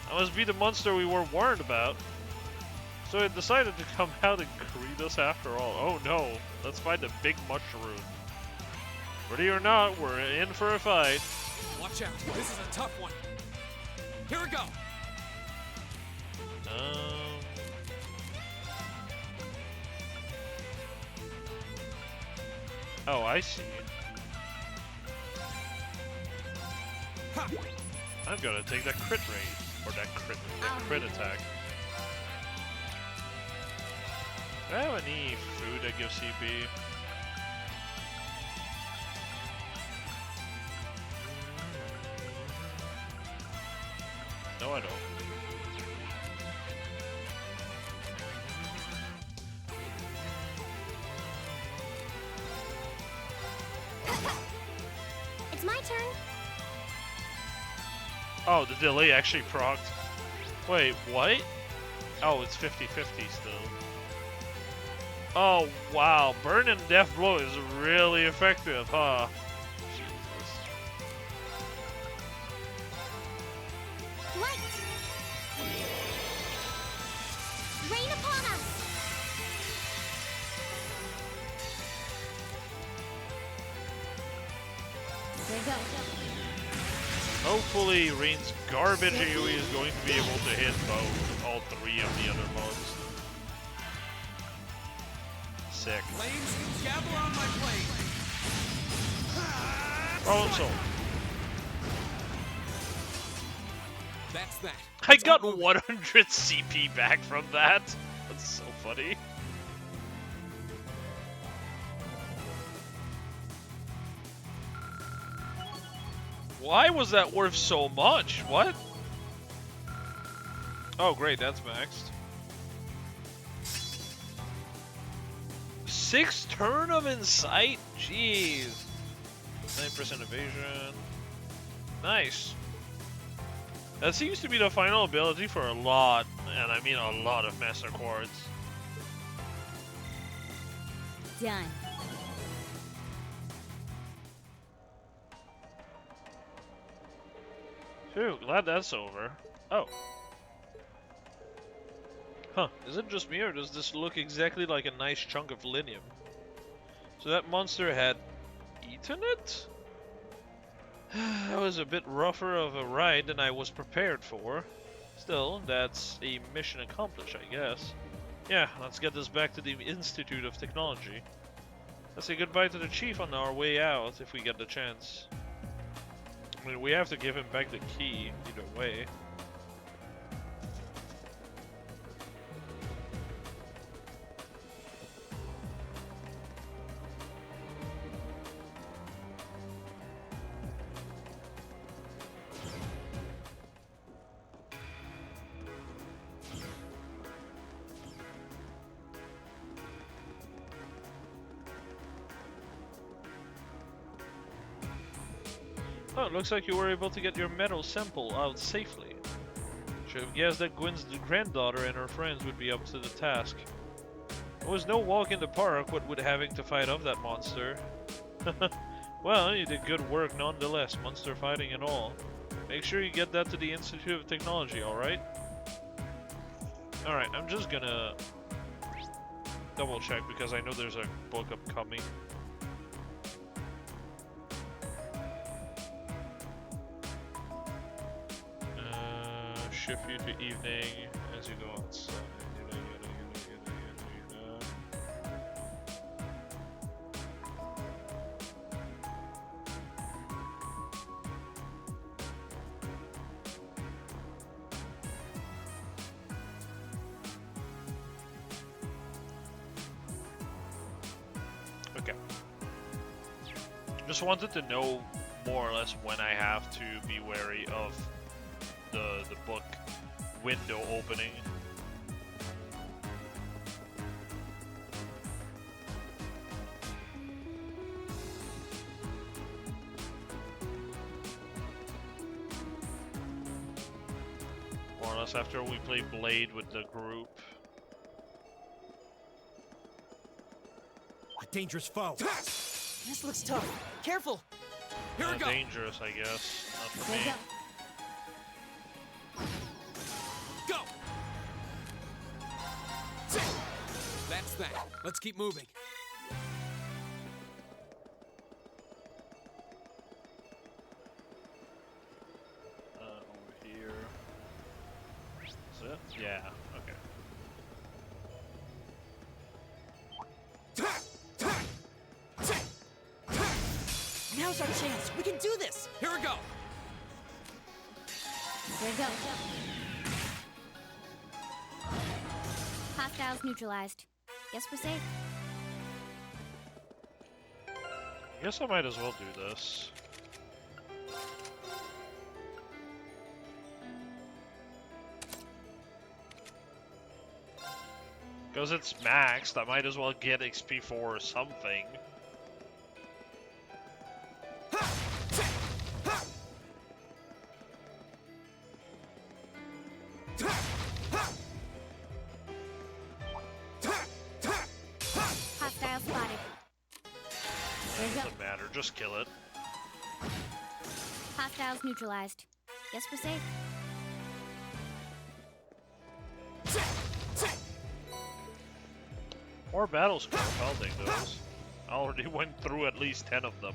S1: That must be the monster we were warned about. So it decided to come out and greet us after all. Oh no, let's find the big mushroom. Ready or not, we're in for a fight.
S8: Watch out, this is a tough one. Here we go.
S1: Oh, I see.
S8: Ha!
S1: I'm gonna take that crit rate, or that crit attack. Do I have any food that gives CP? No, I don't.
S11: It's my turn.
S1: Oh, the delay actually procced. Wait, what? Oh, it's 50-50 still. Oh, wow. Burn and Death Blow is really effective, huh? Jesus.
S11: Light! Rain upon us!
S12: There you go.
S1: Hopefully, Rain's garbage AoE is going to be able to hit both, all three of the other mobs. Sick.
S8: Flames, gather on my blade.
S1: Problem solved.
S8: That's that.
S1: I got 100 CP back from that. That's so funny. Why was that worth so much? What? Oh, great, that's maxed. 6 turn of Insight? Jeez. 9% evasion. Nice. That seems to be the final ability for a lot, and I mean a lot of Master Quartz.
S12: Done.
S1: Phew, glad that's over. Oh. Huh, is it just me or does this look exactly like a nice chunk of linium? So that monster had eaten it? That was a bit rougher of a ride than I was prepared for. Still, that's a mission accomplished, I guess. Yeah, let's get this back to the Institute of Technology. Let's say goodbye to the Chief on our way out, if we get the chance. I mean, we have to give him back the key, either way. Oh, it looks like you were able to get your metal sample out safely. Should have guessed that Gwen's granddaughter and her friends would be up to the task. It was no walk in the park, what with having to fight off that monster. Well, you did good work nonetheless, monster fighting and all. Make sure you get that to the Institute of Technology, alright? Alright, I'm just gonna double check because I know there's a book upcoming. Shift you to evening as you go outside. Okay. Just wanted to know more or less when I have to be wary of the book window opening. More or less after we play Blade with the group.
S15: A dangerous foe.
S10: This looks tough. Careful.
S1: Here we go. Dangerous, I guess. Not for me.
S8: Go. That's that. Let's keep moving.
S1: Over here. Is it? Yeah. Okay.
S10: Now's our chance. We can do this.
S8: Here we go.
S11: There we go. Hostiles neutralized. Guess we're safe.
S1: I guess I might as well do this. Because it's maxed, I might as well get XP for something.
S11: Hostile spotted. There you go.
S1: Doesn't matter, just kill it.
S11: Hostiles neutralized. Guess we're safe.
S1: More battle score, I'll take those. I already went through at least 10 of them.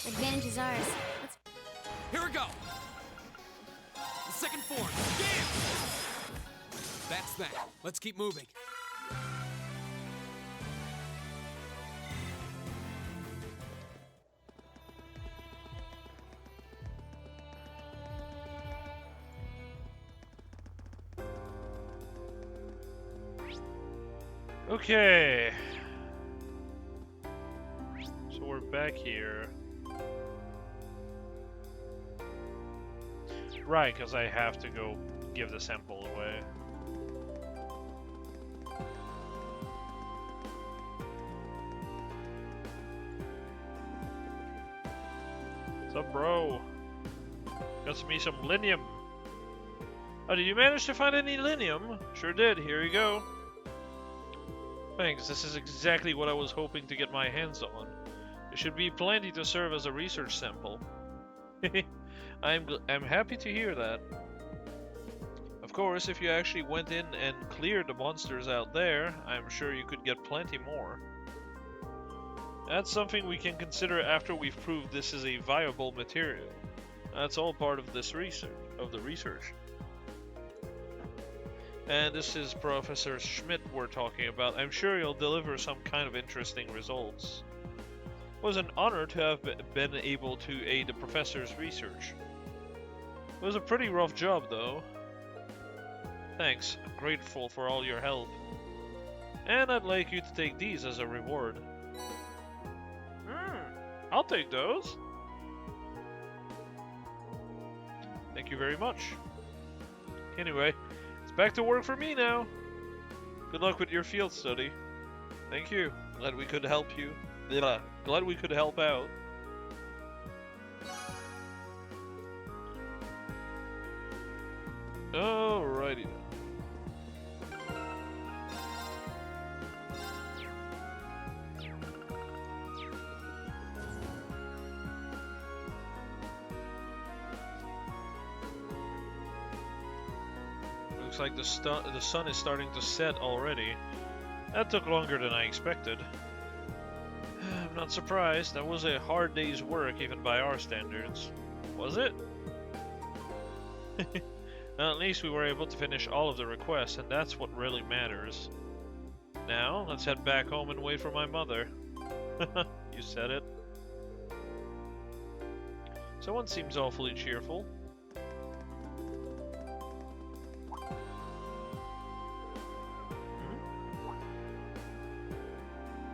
S11: Advantage is ours. Let's...
S8: Here we go. The second form. Damn! That's that. Let's keep moving.
S1: Okay. So we're back here. Right, because I have to go give the sample away. What's up, bro? Got me some linium. Oh, did you manage to find any linium? Sure did. Here you go. Thanks, this is exactly what I was hoping to get my hands on. It should be plenty to serve as a research sample. I'm happy to hear that. Of course, if you actually went in and cleared the monsters out there, I'm sure you could get plenty more. That's something we can consider after we've proved this is a viable material. That's all part of this research. And this is Professor Schmidt we're talking about. I'm sure he'll deliver some kind of interesting results. It was an honor to have been able to aid the professor's research. It was a pretty rough job, though. Thanks, I'm grateful for all your help. And I'd like you to take these as a reward. I'll take those. Thank you very much. Anyway, it's back to work for me now. Good luck with your field study. Thank you. Glad we could help you. Glad we could help out. Alrighty then. Looks like the sun is starting to set already. That took longer than I expected. I'm not surprised. That was a hard day's work even by our standards. Was it? Well, at least we were able to finish all of the requests, and that's what really matters. Now, let's head back home and wait for my mother. You said it. Someone seems awfully cheerful.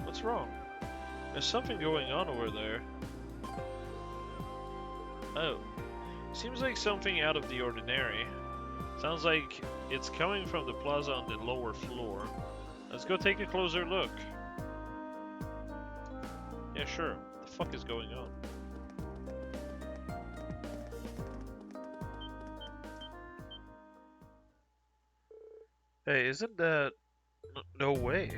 S1: What's wrong? There's something going on over there. Oh. Seems like something out of the ordinary. Sounds like it's coming from the plaza on the lower floor. Let's go take a closer look. Yeah, sure. What the fuck is going on? Hey, isn't that... No way.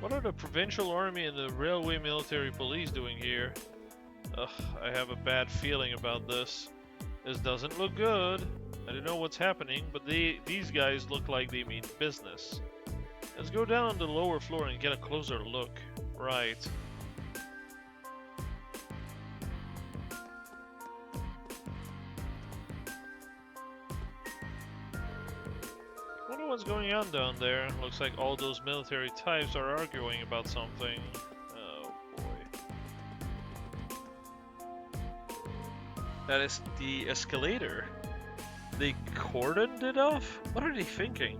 S1: What are the Provincial Army and the Railway Military Police doing here? Ugh, I have a bad feeling about this. This doesn't look good. I don't know what's happening, but these guys look like they mean business. Let's go down on the lower floor and get a closer look. Right. What's going on down there? Looks like all those military types are arguing about something. Oh boy. That is the escalator. They cordoned it off? What are they thinking?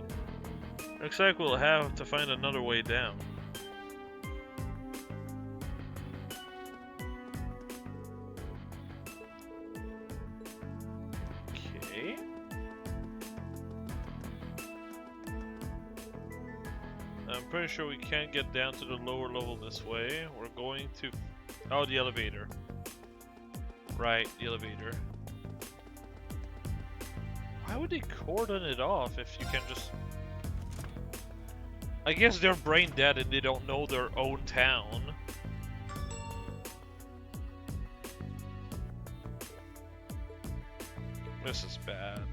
S1: Looks like we'll have to find another way down. Okay. I'm pretty sure we can't get down to the lower level this way. We're going to... Oh, the elevator. Right, the elevator. Why would they cordon it off if you can just... I guess they're brain dead and they don't know their own town. This is bad.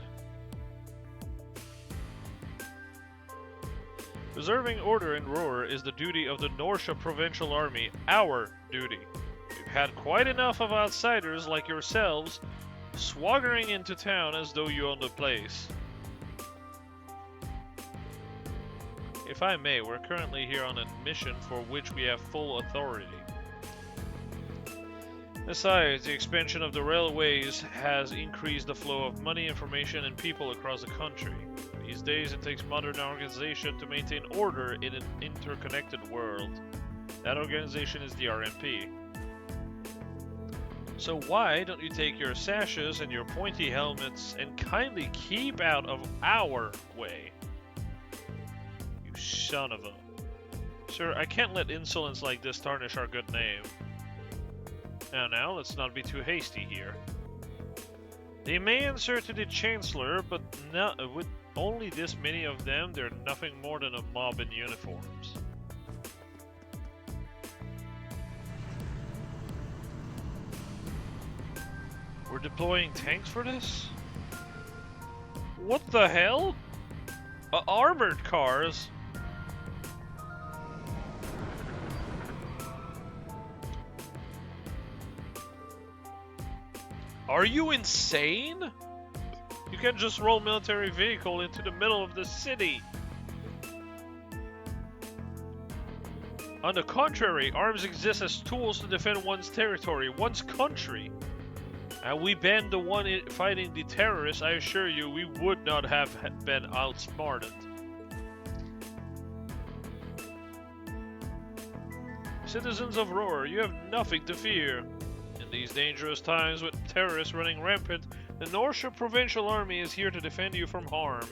S1: Preserving order in Roar is the duty of the Norsha Provincial Army, our duty. We've had quite enough of outsiders like yourselves swaggering into town as though you own the place. If I may, we're currently here on a mission for which we have full authority. Besides, the expansion of the railways has increased the flow of money, information, and people across the country. These days, it takes modern organization to maintain order in an interconnected world. That organization is the RMP. So why don't you take your sashes and your pointy helmets and kindly keep out of our way? You son of a... Sir, I can't let insolence like this tarnish our good name. Now, let's not be too hasty here. They may answer to the Chancellor, but with only this many of them, they're nothing more than a mob in uniforms. deploying tanks for this? What the hell? Armored cars? Are you insane? You can just roll military vehicle into the middle of the city. On the contrary, arms exist as tools to defend one's territory, one's country. And we been the one fighting the terrorists, I assure you, we would not have been outsmarted. Citizens of Roar, you have nothing to fear. In these dangerous times with terrorists running rampant, the Norshire Provincial Army is here to defend you from harm.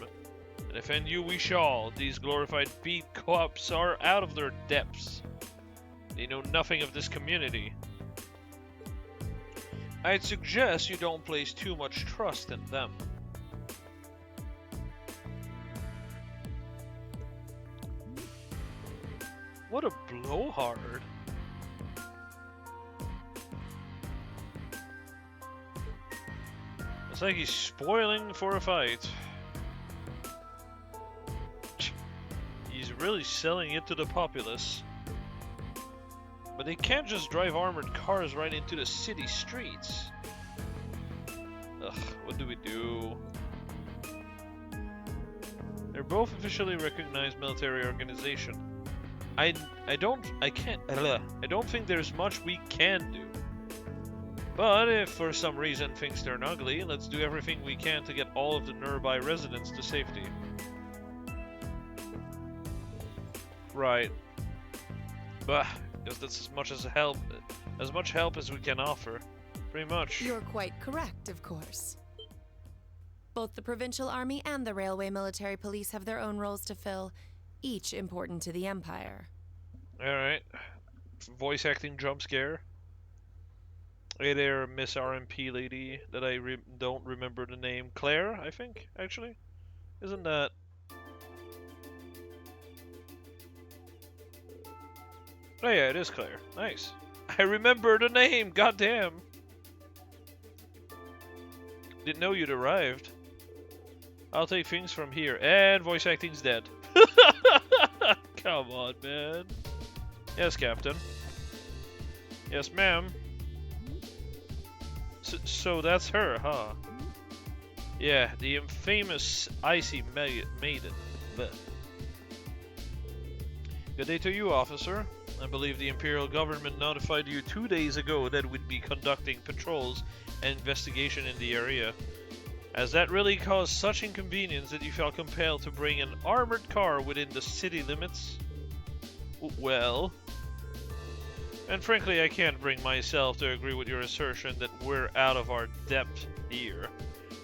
S1: And defend you we shall. These glorified beat cops are out of their depths. They know nothing of this community. I'd suggest you don't place too much trust in them. What a blowhard. It's like he's spoiling for a fight. He's really selling it to the populace. But they can't just drive armored cars right into the city streets. Ugh, what do we do? They're both officially recognized military organization. I don't think there's much we can do. But if for some reason things turn ugly, let's do everything we can to get all of the nearby residents to safety. Right. Bah, because that's as much help as we can offer. Pretty much.
S16: You're quite correct, of course. Both the Provincial Army and the Railway Military Police have their own roles to fill, each important to the Empire.
S1: Alright. Voice acting jump scare. Hey there, Miss RMP lady that I don't remember the name. Claire, I think, actually? Isn't that... Oh yeah, it is Claire. Nice. I remember the name, goddamn! Didn't know you'd arrived. I'll take things from here. And voice acting's dead. Come on, man. Yes, Captain. Yes, ma'am. So that's her, huh? Yeah, the infamous Icy Maiden. But good day to you, officer. I believe the Imperial government notified you 2 days ago that we'd be conducting patrols and investigation in the area. Has that really caused such inconvenience that you felt compelled to bring an armored car within the city limits? Well... And frankly, I can't bring myself to agree with your assertion that we're out of our depth here.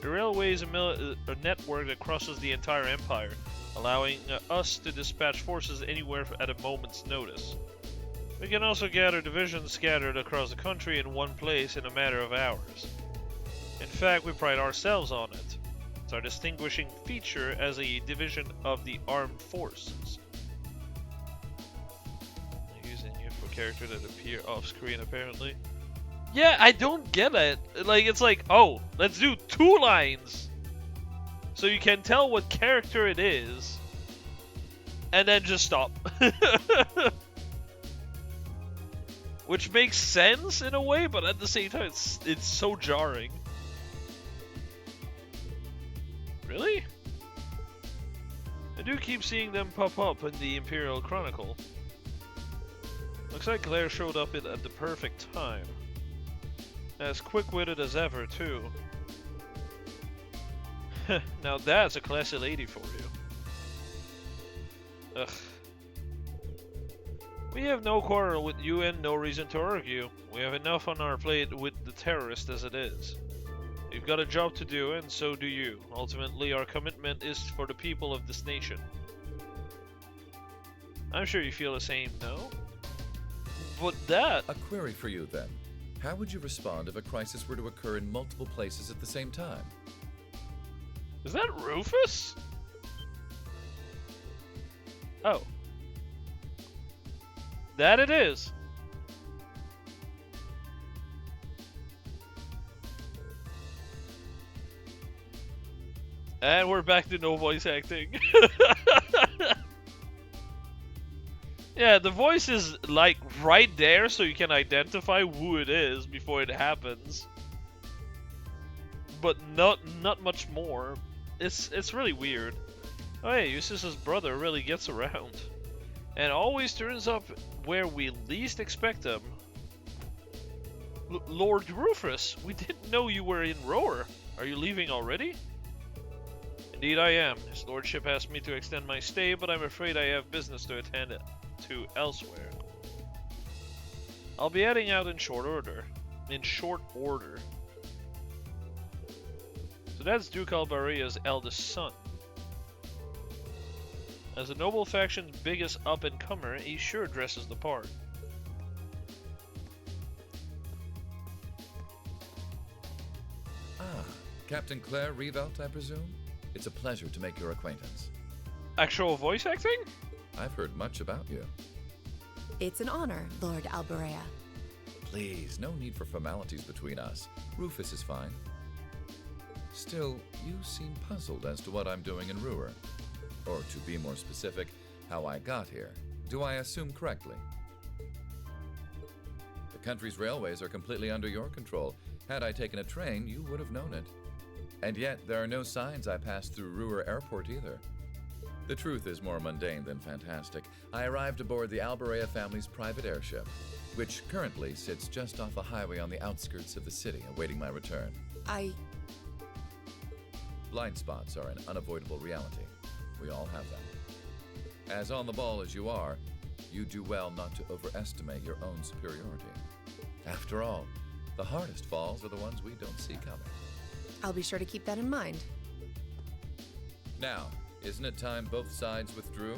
S1: The railway is a network that crosses the entire Empire, allowing us to dispatch forces anywhere at a moment's notice. We can also gather divisions scattered across the country in one place in a matter of hours. In fact, we pride ourselves on it. It's our distinguishing feature as a division of the armed forces. Character that appear off screen apparently. Yeah, I don't get it. Like, it's like, oh, let's do 2 lines so you can tell what character it is and then just stop. Which makes sense in a way, but at the same time it's so jarring. Really? I do keep seeing them pop up in the Imperial Chronicle. Looks like Claire showed up at the perfect time. As quick-witted as ever, too. Now that's a classy lady for you. Ugh. We have no quarrel with you and no reason to argue. We have enough on our plate with the terrorist as it is. We've got a job to do, and so do you. Ultimately, our commitment is for the people of this nation. I'm sure you feel the same, no? But that...
S17: A query for you, then. How would you respond if a crisis were to occur in multiple places at the same time?
S1: Is that Rufus? Oh. That it is. And we're back to no voice acting. Yeah, the voice is like right there so you can identify who it is before it happens. But not much more. It's really weird. Oh yeah, Eustace's brother really gets around. And always turns up where we least expect him. Lord Rufus, we didn't know you were in Roar. Are you leaving already? Indeed I am. His lordship asked me to extend my stay, but I'm afraid I have business to attend to elsewhere. I'll be heading out in short order. So that's Duke Albaria's eldest son. As the noble faction's biggest up-and-comer, he sure dresses the part.
S17: Ah, Captain Claire Reevelt, I presume? It's a pleasure to make your acquaintance.
S1: Actual voice acting?
S17: I've heard much about you.
S16: It's an honor, Lord Albarea.
S17: Please, no need for formalities between us. Rufus is fine. Still, you seem puzzled as to what I'm doing in Ruhr. Or to be more specific, how I got here. Do I assume correctly? The country's railways are completely under your control. Had I taken a train, you would have known it. And yet, there are no signs I passed through Ruhr Airport either. The truth is more mundane than fantastic. I arrived aboard the Albarea family's private airship, which currently sits just off a highway on the outskirts of the city, awaiting my return. Blind spots are an unavoidable reality. We all have them. As on the ball as you are, you do well not to overestimate your own superiority. After all, the hardest falls are the ones we don't see coming.
S16: I'll be sure to keep that in mind.
S17: Now, isn't it time both sides withdrew?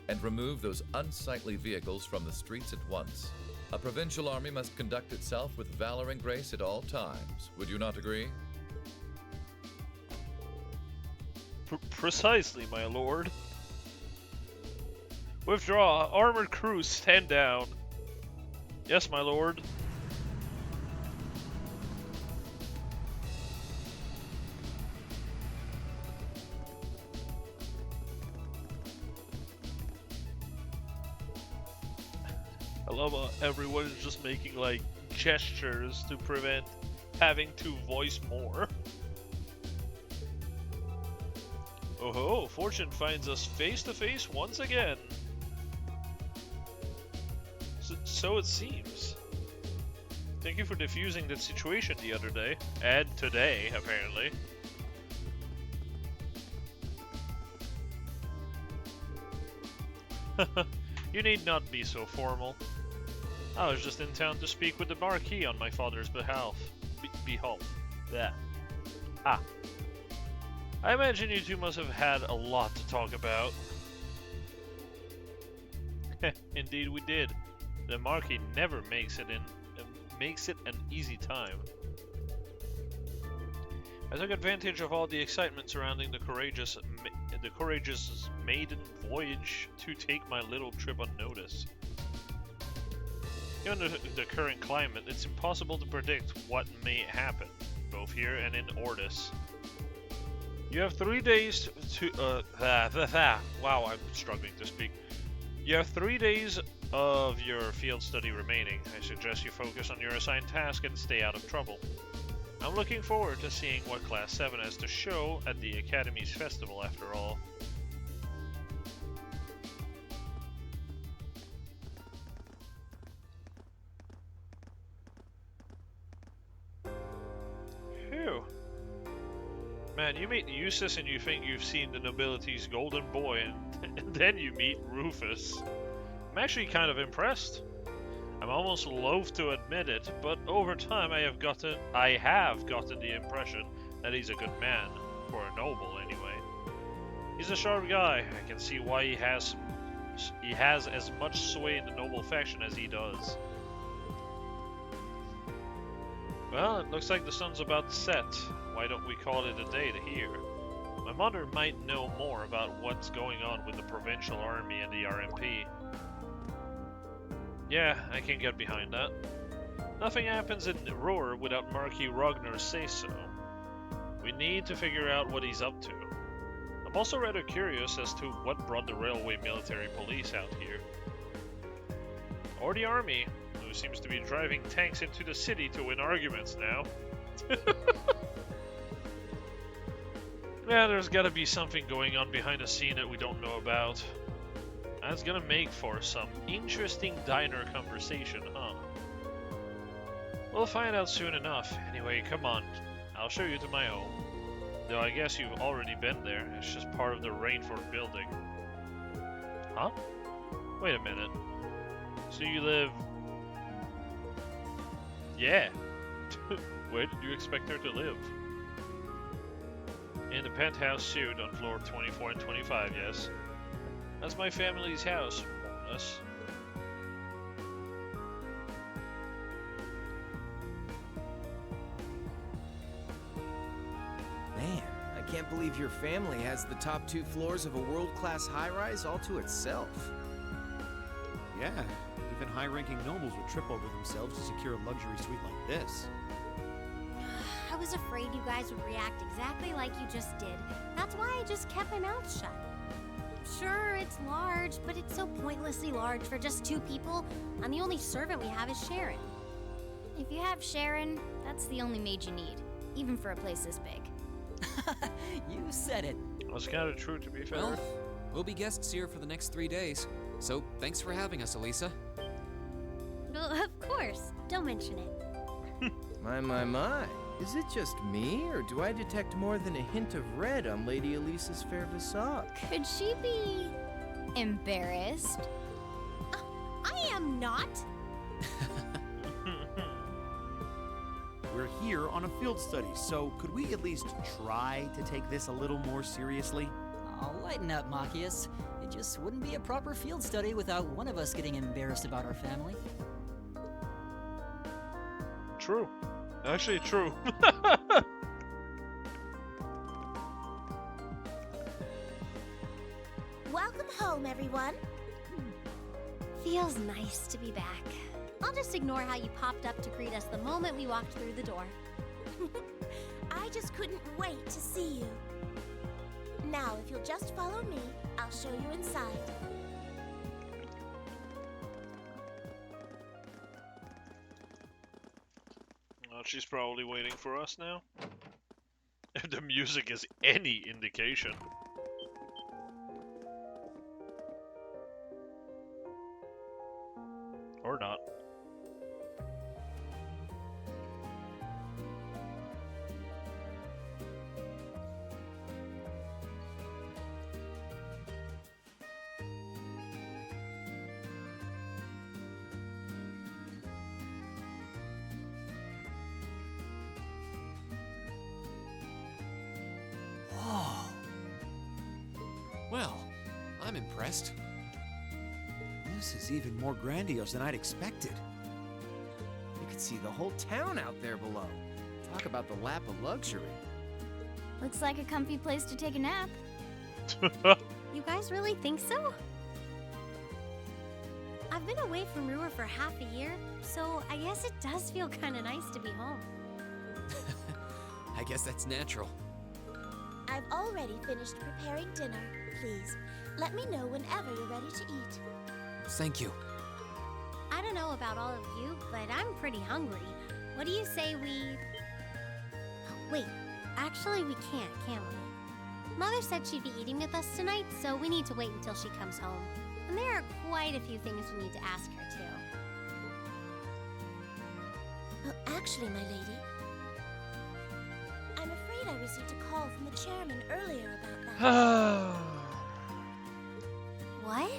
S17: And remove those unsightly vehicles from the streets at once? A provincial army must conduct itself with valor and grace at all times. Would you not agree?
S1: Precisely, my lord. Withdraw. Armored crews, stand down. Yes, my lord. I love how everyone is just making like gestures to prevent having to voice more. Oh ho, fortune finds us face to face once again. So it seems. Thank you for diffusing that situation the other day. And today, apparently. You need not be so formal. I was just in town to speak with the Marquis on my father's behalf. Yeah. Ah. I imagine you two must have had a lot to talk about. Indeed we did. The Marquis never makes it an easy time. I took advantage of all the excitement surrounding the courageous maiden voyage to take my little trip unnoticed. Given the current climate, it's impossible to predict what may happen, both here and in Ordis. You have 3 days to wow, I'm struggling to speak. You have 3 days of your field study remaining. I suggest you focus on your assigned task and stay out of trouble. I'm looking forward to seeing what Class 7 has to show at the Academy's festival after all. Phew. Man, you meet Eustace and you think you've seen the nobility's golden boy, and then you meet Rufus. I'm actually kind of impressed. I'm almost loath to admit it, but over time I have gotten the impression that he's a good man, for a noble anyway. He's a sharp guy. I can see why he has as much sway in the noble faction as he does. Well, it looks like the sun's about to set. Why don't we call it a day to here? My mother might know more about what's going on with the provincial army and the RMP. Yeah, I can get behind that. Nothing happens in Roar without Marquis Rognar's say-so. We need to figure out what he's up to. I'm also rather curious as to what brought the Railway Military Police out here. Or the army, who seems to be driving tanks into the city to win arguments now. Yeah, there's gotta be something going on behind the scene that we don't know about. That's gonna make for some interesting diner conversation, huh? We'll find out soon enough. Anyway, come on. I'll show you to my home. Though I guess you've already been there. It's just part of the Rainford building. Huh? Wait a minute. So you live... Yeah. Where did you expect her to live? In the penthouse suite on floor 24 and 25, yes. That's my family's house, more or less.
S13: Man, I can't believe your family has the top 2 floors of a world-class high-rise all to itself.
S15: Yeah, even high-ranking nobles would trip over themselves to secure a luxury suite like this.
S11: I was afraid you guys would react exactly like you just did. That's why I just kept my mouth shut. Sure, it's large, but it's so pointlessly large for just 2 people, and the only servant we have is Sharon.
S12: If you have Sharon, that's the only maid you need, even for a place this big.
S10: You said it.
S1: That's kind of true, to be fair.
S4: Well, we'll be guests here for the next 3 days, so thanks for having us, Elisa.
S11: Well, of course. Don't mention it.
S13: My. Is it just me, or do I detect more than a hint of red on Lady Elisa's fair visage?
S12: Could she be embarrassed?
S11: I am not.
S15: We're here on a field study, so could we at least try to take this a little more seriously?
S10: I'll lighten up, Machias. It just wouldn't be a proper field study without one of us getting embarrassed about our family.
S1: True. Actually, true.
S11: Welcome home, everyone. Feels nice to be back. I'll just ignore how you popped up to greet us the moment we walked through the door.
S18: I just couldn't wait to see you. Now, if you'll just follow me, I'll show you inside.
S1: Well, she's probably waiting for us now. If the music is any indication. Or not.
S8: Well, I'm impressed.
S15: This is even more grandiose than I'd expected.
S13: You could see the whole town out there below. Talk about the lap of luxury.
S12: Looks like a comfy place to take a nap.
S11: You guys really think so? I've been away from Ruhr for half a year, so I guess it does feel kind of nice to be home.
S4: I guess that's natural.
S18: I've already finished preparing dinner. Please, let me know whenever you're ready to eat.
S4: Thank you.
S11: I don't know about all of you, but I'm pretty hungry. What do you say we... Wait, actually we can't we? Mother said she'd be eating with us tonight, so we need to wait until she comes home. And there are quite a few things we need to ask her, too.
S18: Well, actually, my lady, I'm afraid I received a call from the chairman earlier about that.
S11: What?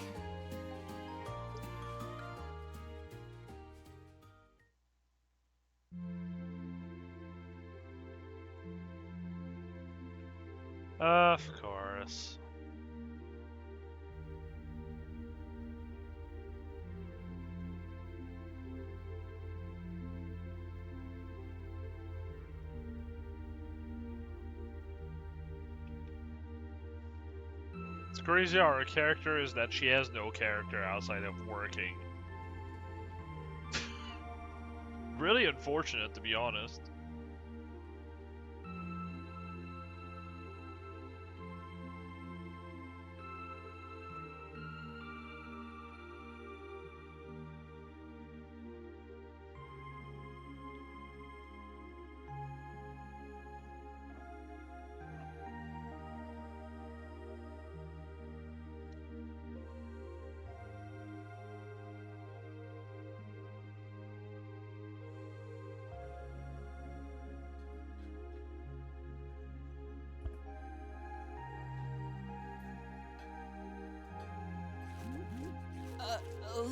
S1: Of course. It's crazy how her character is that she has no character outside of working. Really unfortunate, to be honest.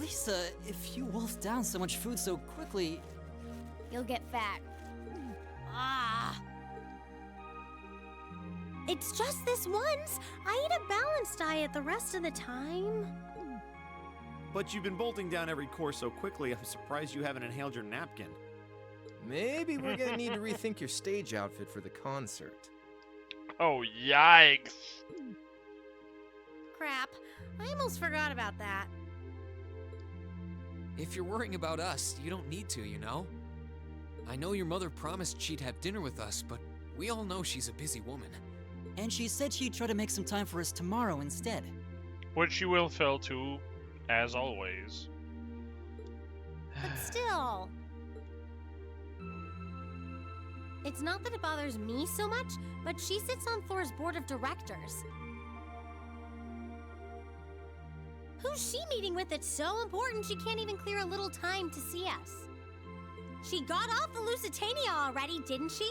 S10: Elisa, if you wolf down so much food so quickly...
S12: You'll get fat.
S11: Ah. It's just this once. I eat a balanced diet the rest of the time.
S15: But you've been bolting down every course so quickly, I'm surprised you haven't inhaled your napkin.
S13: Maybe we're gonna need to rethink your stage outfit for the concert.
S1: Oh, yikes.
S11: Crap. I almost forgot about that.
S4: If you're worrying about us, you don't need to, you know? I know your mother promised she'd have dinner with us, but we all know she's a busy woman.
S10: And she said she'd try to make some time for us tomorrow instead.
S1: Which she will fail to, as always.
S11: But still... It's not that it bothers me so much, but she sits on Thor's board of directors. Who's she meeting with that's so important she can't even clear a little time to see us? She got off the Lusitania already, didn't she?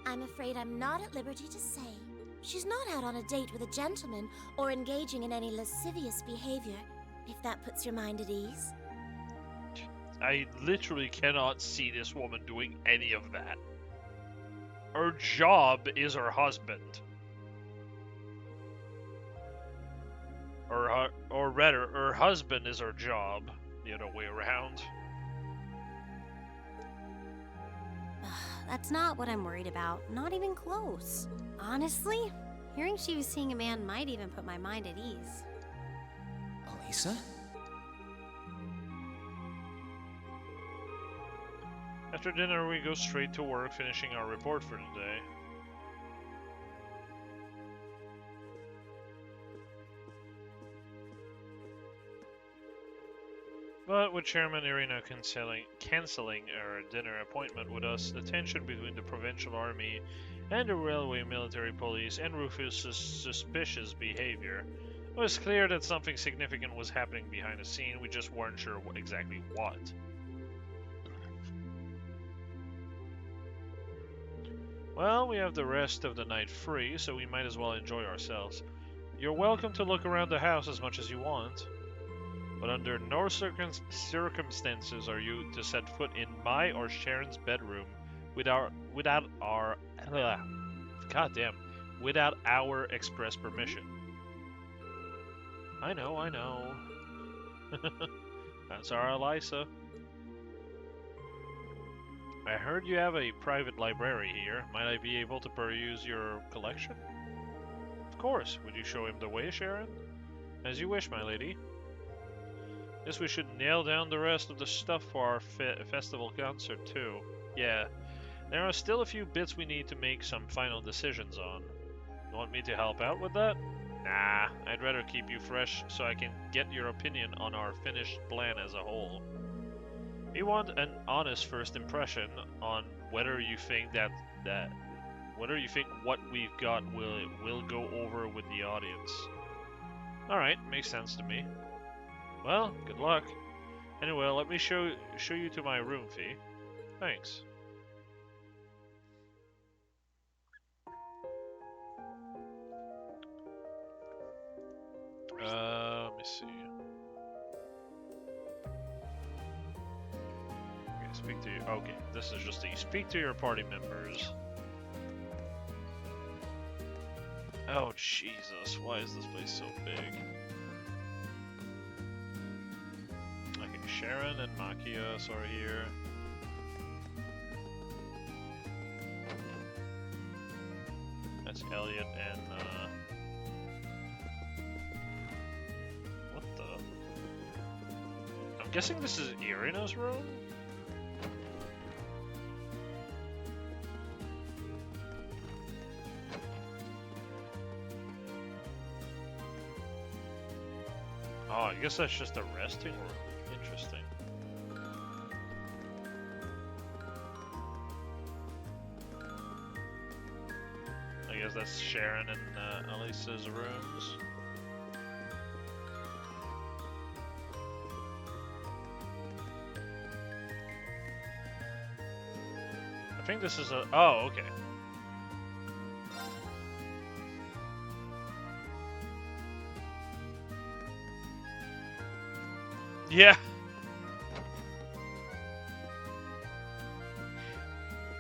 S18: I'm afraid I'm not at liberty to say. She's not out on a date with a gentleman or engaging in any lascivious behavior, if that puts your mind at ease.
S1: I literally cannot see this woman doing any of that. Her job is her husband. Or rather, her husband is her job. The other way around.
S11: That's not what I'm worried about. Not even close. Honestly, hearing she was seeing a man might even put my mind at ease.
S4: Elisa?
S1: After dinner, we go straight to work, finishing our report for the day. But with Chairman Irina cancelling her dinner appointment with us, the tension between the Provincial Army and the Railway Military Police and Rufus's suspicious behavior, it was clear that something significant was happening behind the scene. We just weren't sure exactly what. Well, we have the rest of the night free, so we might as well enjoy ourselves. You're welcome to look around the house as much as you want, but under no circumstances are you to set foot in my or Sharon's bedroom without our express permission. I know. That's our Elisa. I heard you have a private library here. Might I be able to peruse your collection? Of course. Would you show him the way, Sharon? As you wish, my lady. Guess we should nail down the rest of the stuff for our festival concert, too. Yeah. There are still a few bits we need to make some final decisions on. You want me to help out with that? Nah, I'd rather keep you fresh so I can get your opinion on our finished plan as a whole. We want an honest first impression on whether you think whether you think what we've got will go over with the audience. All right, makes sense to me. Well, good luck. Anyway, let me show you to my room, Fee. Thanks. Let me see. Speak to you. Okay, this is just a speak to your party members. Oh Jesus, why is this place so big? Okay, Sharon and Machias are here. That's Elliot and what the? I'm guessing this is Irina's room? Oh, I guess that's just a resting room. Interesting. I guess that's Sharon and Elisa's rooms. I think this is a... Oh, okay. Yeah.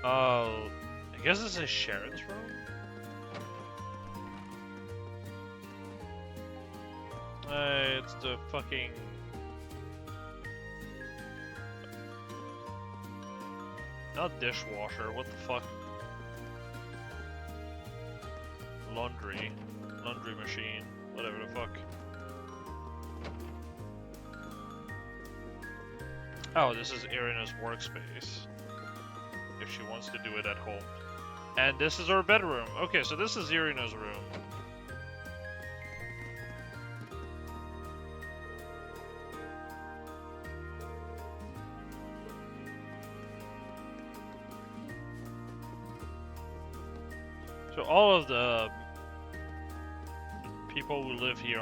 S1: Oh, I guess this is Sharon's room? It's the fucking... Not dishwasher, what the fuck? Laundry machine, whatever the fuck. Oh, this is Irina's workspace. If she wants to do it at home. And this is her bedroom. Okay, so this is Irina's room. So all of the people who live here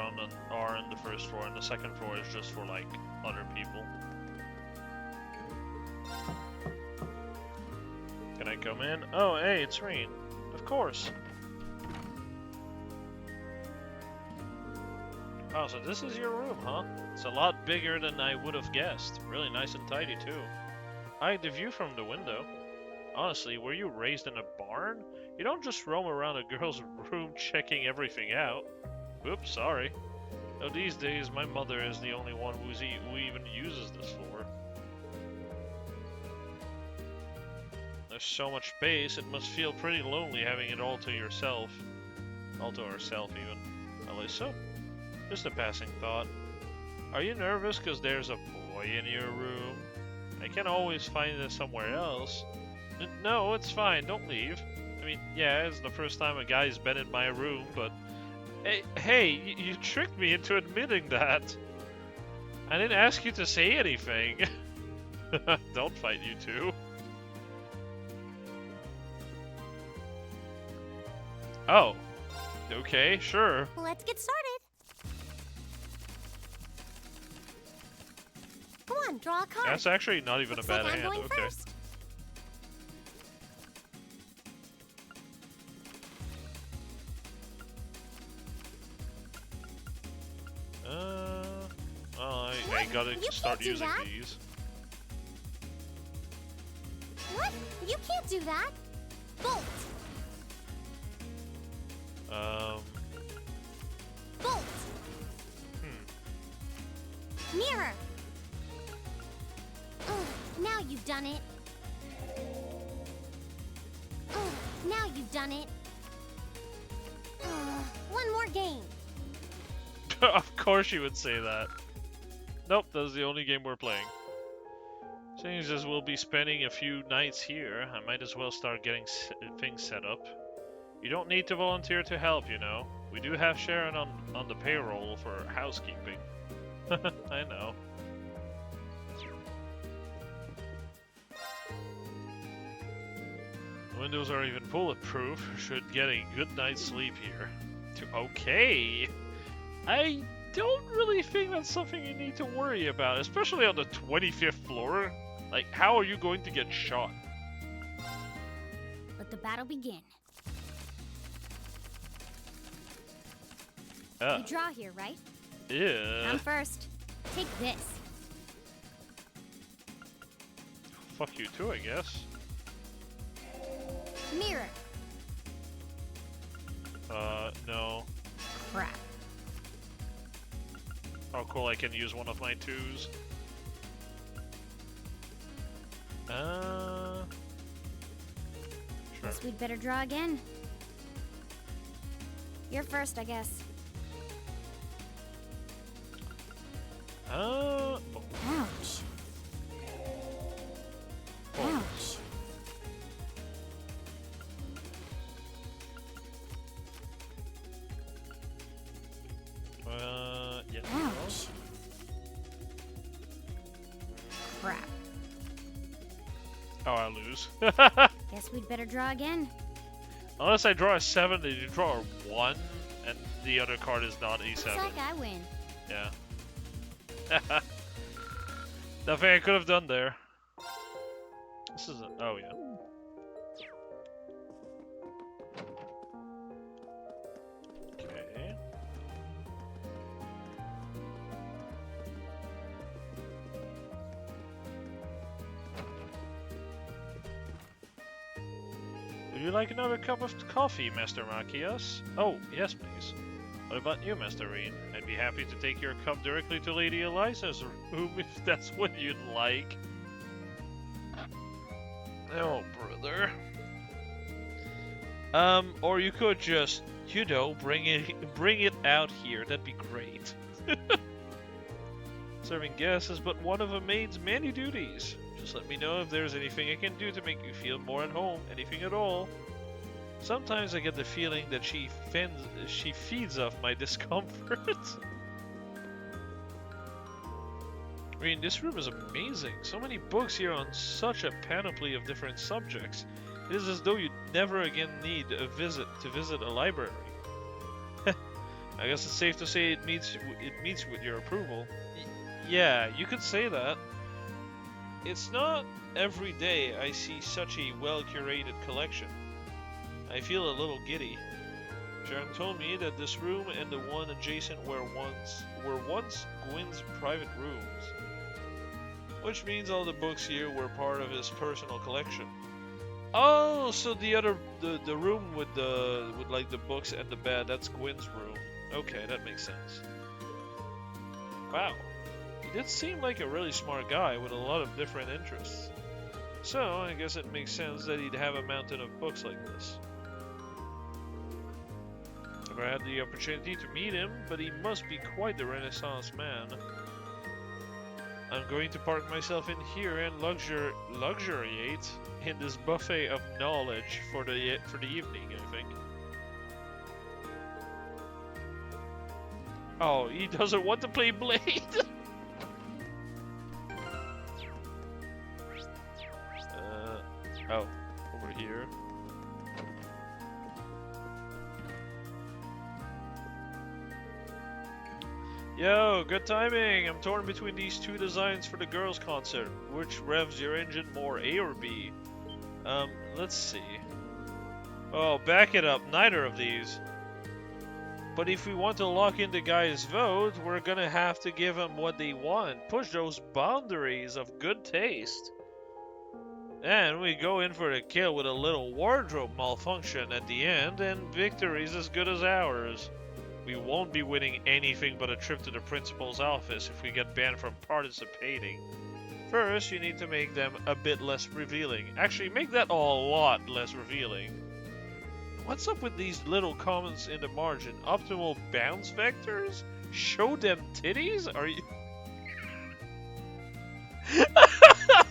S1: are in the first floor, and the second floor is just for like other people. Can I come in? Oh, hey, it's Rean. Of course. Oh, so this is your room, huh? It's a lot bigger than I would have guessed. Really nice and tidy, too. I like the view from the window. Honestly, were you raised in a barn? You don't just roam around a girl's room checking everything out. Oops, sorry. Though these days, my mother is the only one who even uses this floor. There's so much space, it must feel pretty lonely having it all to yourself. All to herself, even. At least so. Just a passing thought. Are you nervous because there's a boy in your room? I can always find it somewhere else. No, it's fine, don't leave. I mean, yeah, it's the first time a guy's been in my room, but... Hey, you tricked me into admitting that. I didn't ask you to say anything. Don't fight, you two. Oh. Okay, sure.
S11: Let's get started. Come on, draw a card.
S1: That's actually not even a bad
S11: like
S1: hand.
S11: I'm going
S1: Okay.
S11: first.
S1: Well, I gotta start
S11: do
S1: using
S11: that.
S1: these.
S11: What? You can't do that. Bolt. Bolt. Mirror. Oh, now you've done it. Oh, now you've done it. One more game.
S1: Of course you would say that. Nope, that's the only game we're playing. Seeing as we'll be spending a few nights here, I might as well start getting things set up. You don't need to volunteer to help, you know. We do have Sharon on the payroll for housekeeping. I know. The windows are even bulletproof. Should get a good night's sleep here. Okay. I don't really think that's something you need to worry about, especially on the 25th floor. Like, how are you going to get shot?
S11: Let the battle begin. You draw here, right?
S1: Yeah.
S11: I'm first. Take this.
S1: Fuck you too, I guess.
S11: Mirror.
S1: No.
S11: Crap.
S1: Oh, cool, I can use one of my twos. Sure.
S12: Guess we'd better draw again. You're first, I guess.
S1: Oh.
S12: Ouch. Ouch.
S1: Yeah.
S12: Ouch. Crap.
S1: Oh, I lose.
S12: Guess we'd better draw again.
S1: Unless I draw a 7, then you draw a 1, and the other card is not a
S11: Looks
S1: 7.
S11: like I win.
S1: Yeah. Nothing I could have done there. This is oh yeah. Okay. you like another cup of coffee, Master Machias? Oh, yes, please. What about you, Master Rean? I'd be happy to take your cup directly to Lady Eliza's room if that's what you'd like. Oh, brother. Or you could just, you know, bring it out here. That'd be great. Serving guests is but one of a maid's many duties. Just let me know if there's anything I can do to make you feel more at home, anything at all. Sometimes I get the feeling that she feeds off my discomfort. I mean, this room is amazing. So many books here on such a panoply of different subjects. It is as though you'd never again need to visit a library. I guess it's safe to say it meets with your approval. Yeah, you could say that. It's not every day I see such a well-curated collection. I feel a little giddy. Sharon told me that this room and the one adjacent were once Gwyn's private rooms, which means all the books here were part of his personal collection. Oh, so the room with like the books and the bed, that's Gwyn's room. Okay, that makes sense. Wow. He did seem like a really smart guy with a lot of different interests. So, I guess it makes sense that he'd have a mountain of books like this. Never had the opportunity to meet him, but he must be quite the Renaissance man. I'm going to park myself in here and luxuriate in this buffet of knowledge for the evening, I think. Oh, he doesn't want to play Blade! Oh, over here. Yo, good timing! I'm torn between these two designs for the girls' concert. Which revs your engine more, A or B? Let's see. Oh, back it up, neither of these. But if we want to lock in the guy's vote, we're gonna have to give them what they want. Push those boundaries of good taste. And we go in for the kill with a little wardrobe malfunction at the end, and victory's as good as ours. We won't be winning anything but a trip to the principal's office if we get banned from participating. First, you need to make them a bit less revealing. Actually, make that a lot less revealing. What's up with these little comments in the margin? Optimal bounce vectors? Show them titties? Are you...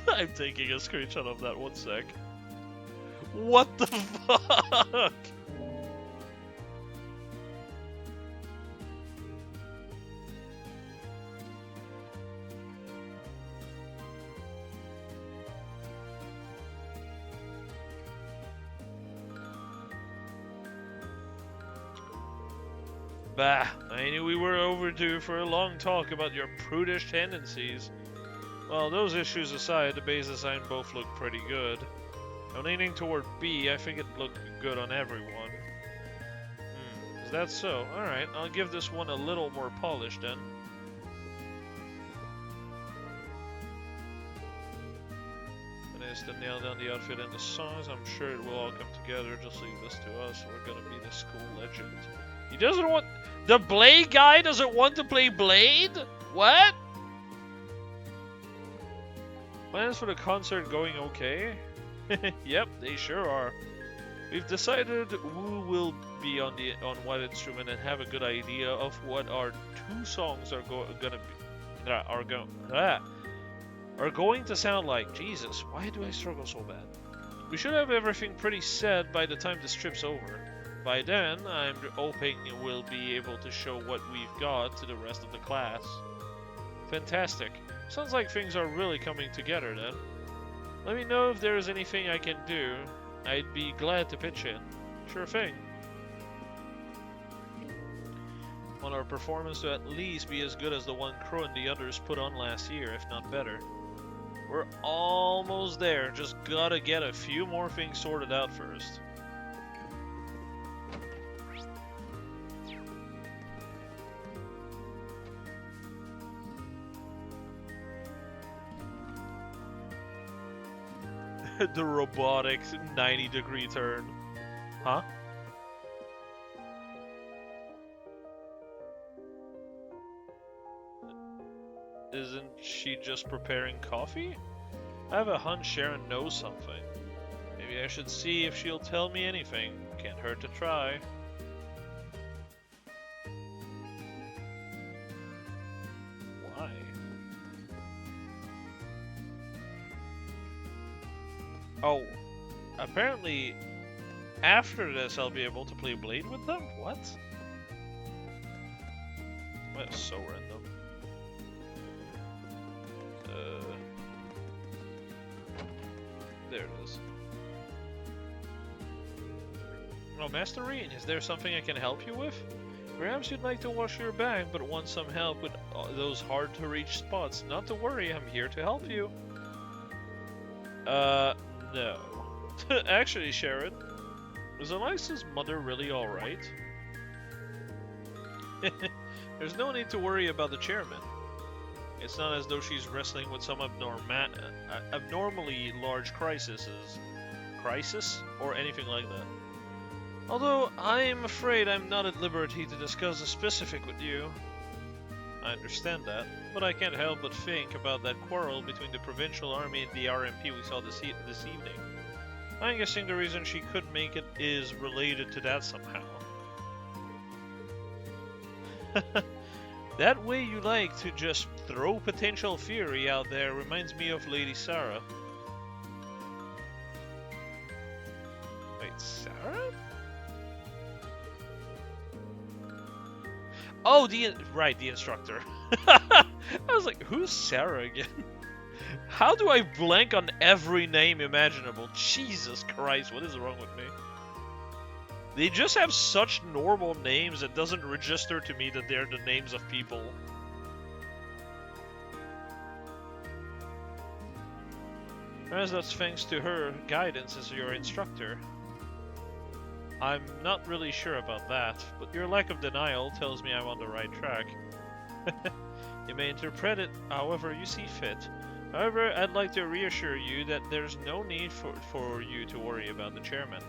S1: I'm taking a screenshot of that, one sec. What the fuck? Bah, I knew we were overdue for a long talk about your prudish tendencies. Well, those issues aside, the base design both look pretty good. I'm leaning toward B. I think it looked good on everyone. Is that so? Alright, I'll give this one a little more polish then. And it's to nail down the outfit and the songs. I'm sure it will all come together. Just leave this to us. We're gonna be the school legend. He doesn't want... The Blade guy doesn't want to play Blade? What? Plans for the concert going okay? Yep, they sure are. We've decided who will be on what instrument and have a good idea of what our two songs are going to sound like. Jesus, why do I struggle so bad? We should have everything pretty set by the time this trip's over. By then, I'm hoping we'll be able to show what we've got to the rest of the class. Fantastic. Sounds like things are really coming together then. Let me know if there is anything I can do. I'd be glad to pitch in. Sure thing. Want our performance to at least be as good as the one Crow and the others put on last year, if not better. We're almost there, just gotta get a few more things sorted out first. The robotic 90-degree turn. Huh? Isn't she just preparing coffee? I have a hunch Sharon knows something. Maybe I should see if she'll tell me anything. Can't hurt to try. Why? Oh, apparently after this I'll be able to play Blade with them? What? That's so random. There it is. Oh, Master Reen, is there something I can help you with? Perhaps you'd like to wash your bag, but want some help with those hard-to-reach spots. Not to worry, I'm here to help you. No. Actually, Sharon, is Elisa's mother really alright? There's no need to worry about the chairman. It's not as though she's wrestling with some abnormally large crisis or anything like that. Although I'm afraid I'm not at liberty to discuss the specific with you. I understand that, but I can't help but think about that quarrel between the Provincial Army and the RMP we saw this evening. I'm guessing the reason she couldn't make it is related to that somehow. That way you like to just throw potential fury out there reminds me of Lady Sarah. Wait, Sarah? Oh, the instructor. I was like, who's Sarah again? How do I blank on every name imaginable? Jesus Christ, what is wrong with me? They just have such normal names it doesn't register to me that they're the names of people. As that's thanks to her guidance as your instructor. I'm not really sure about that, but your lack of denial tells me I'm on the right track. You may interpret it however you see fit. However, I'd like to reassure you that there's no need for you to worry about the chairman.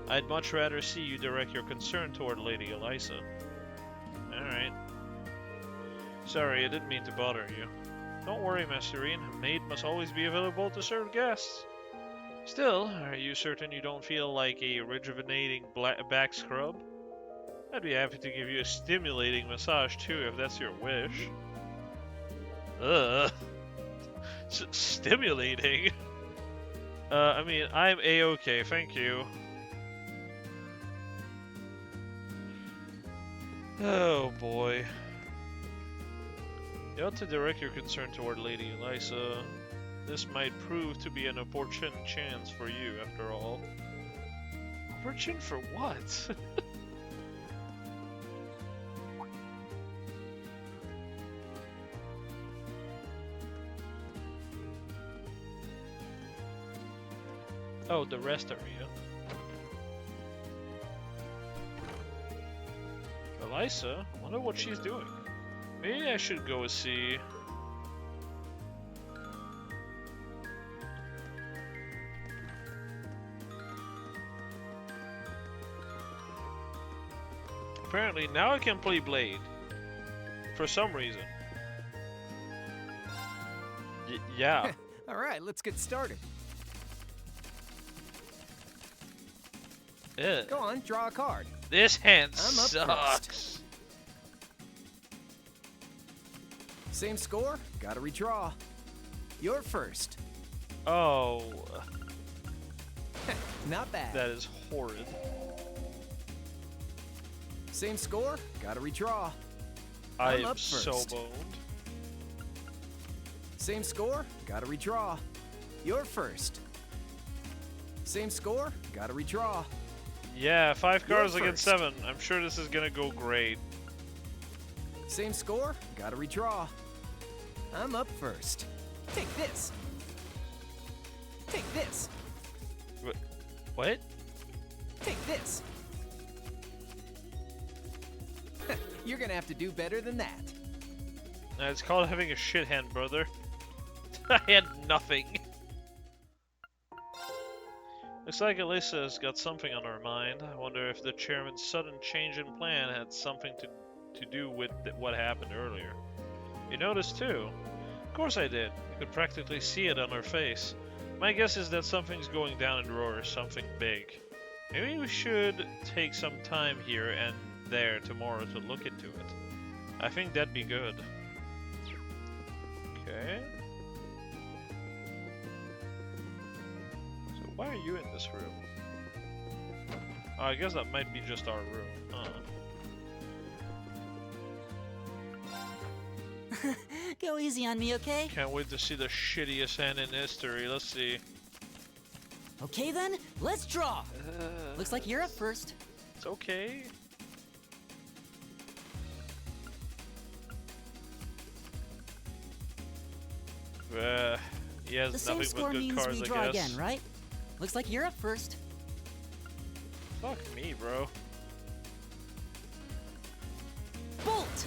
S1: I'd much rather see you direct your concern toward Lady Elisa. Alright. Sorry, I didn't mean to bother you. Don't worry, Master Reen. A maid must always be available to serve guests. Still, are you certain you don't feel like a rejuvenating back scrub? I'd be happy to give you a stimulating massage too, if that's your wish. Stimulating? I mean, I'm A-okay, thank you. Oh boy. You ought to direct your concern toward Lady Elisa. This might prove to be an opportune chance for you, after all. Opportune for what? Oh, the rest area. Elisa? I wonder what she's doing. Maybe I should go see. Apparently, now I can play Blade. For some reason. Yeah.
S14: Alright, let's get started.
S1: Ugh.
S14: Go on, draw a card.
S1: This hand
S14: I'm up
S1: sucks.
S14: first. Same score, gotta redraw. You're first.
S1: Oh.
S14: Not bad.
S1: That is horrid.
S14: Same score, gotta redraw.
S1: I
S14: I'm
S1: am
S14: up
S1: so
S14: first.
S1: boned.
S14: Same score, gotta redraw. You're first. Same score, gotta redraw.
S1: Yeah, 5 cards
S14: You're
S1: against
S14: first.
S1: 7. I'm sure this is gonna go great.
S14: Same score, gotta redraw. I'm up first. Take this. Take this.
S1: What?
S14: Take this. You're gonna have to do better than that.
S1: It's called having a shit hand, brother. I had nothing. Looks like Alyssa's got something on her mind. I wonder if the chairman's sudden change in plan had something to do with what happened earlier. You noticed too? Of course I did. You could practically see it on her face. My guess is that something's going down in Roar, something big. Maybe we should take some time here and there tomorrow to look into it. I think that'd be good. Okay. So why are you in this room? Oh, I guess that might be just our room. Huh.
S10: Go easy on me, okay?
S1: Can't wait to see the shittiest hand in history. Let's see.
S10: Okay then, let's draw! Looks like you're up first.
S1: It's okay. He has
S10: The same
S1: nothing
S10: score
S1: but good
S10: means
S1: cards,
S10: we
S1: I
S10: draw
S1: guess.
S10: again, right? Looks like you're up first.
S1: Fuck me, bro.
S10: Bolt!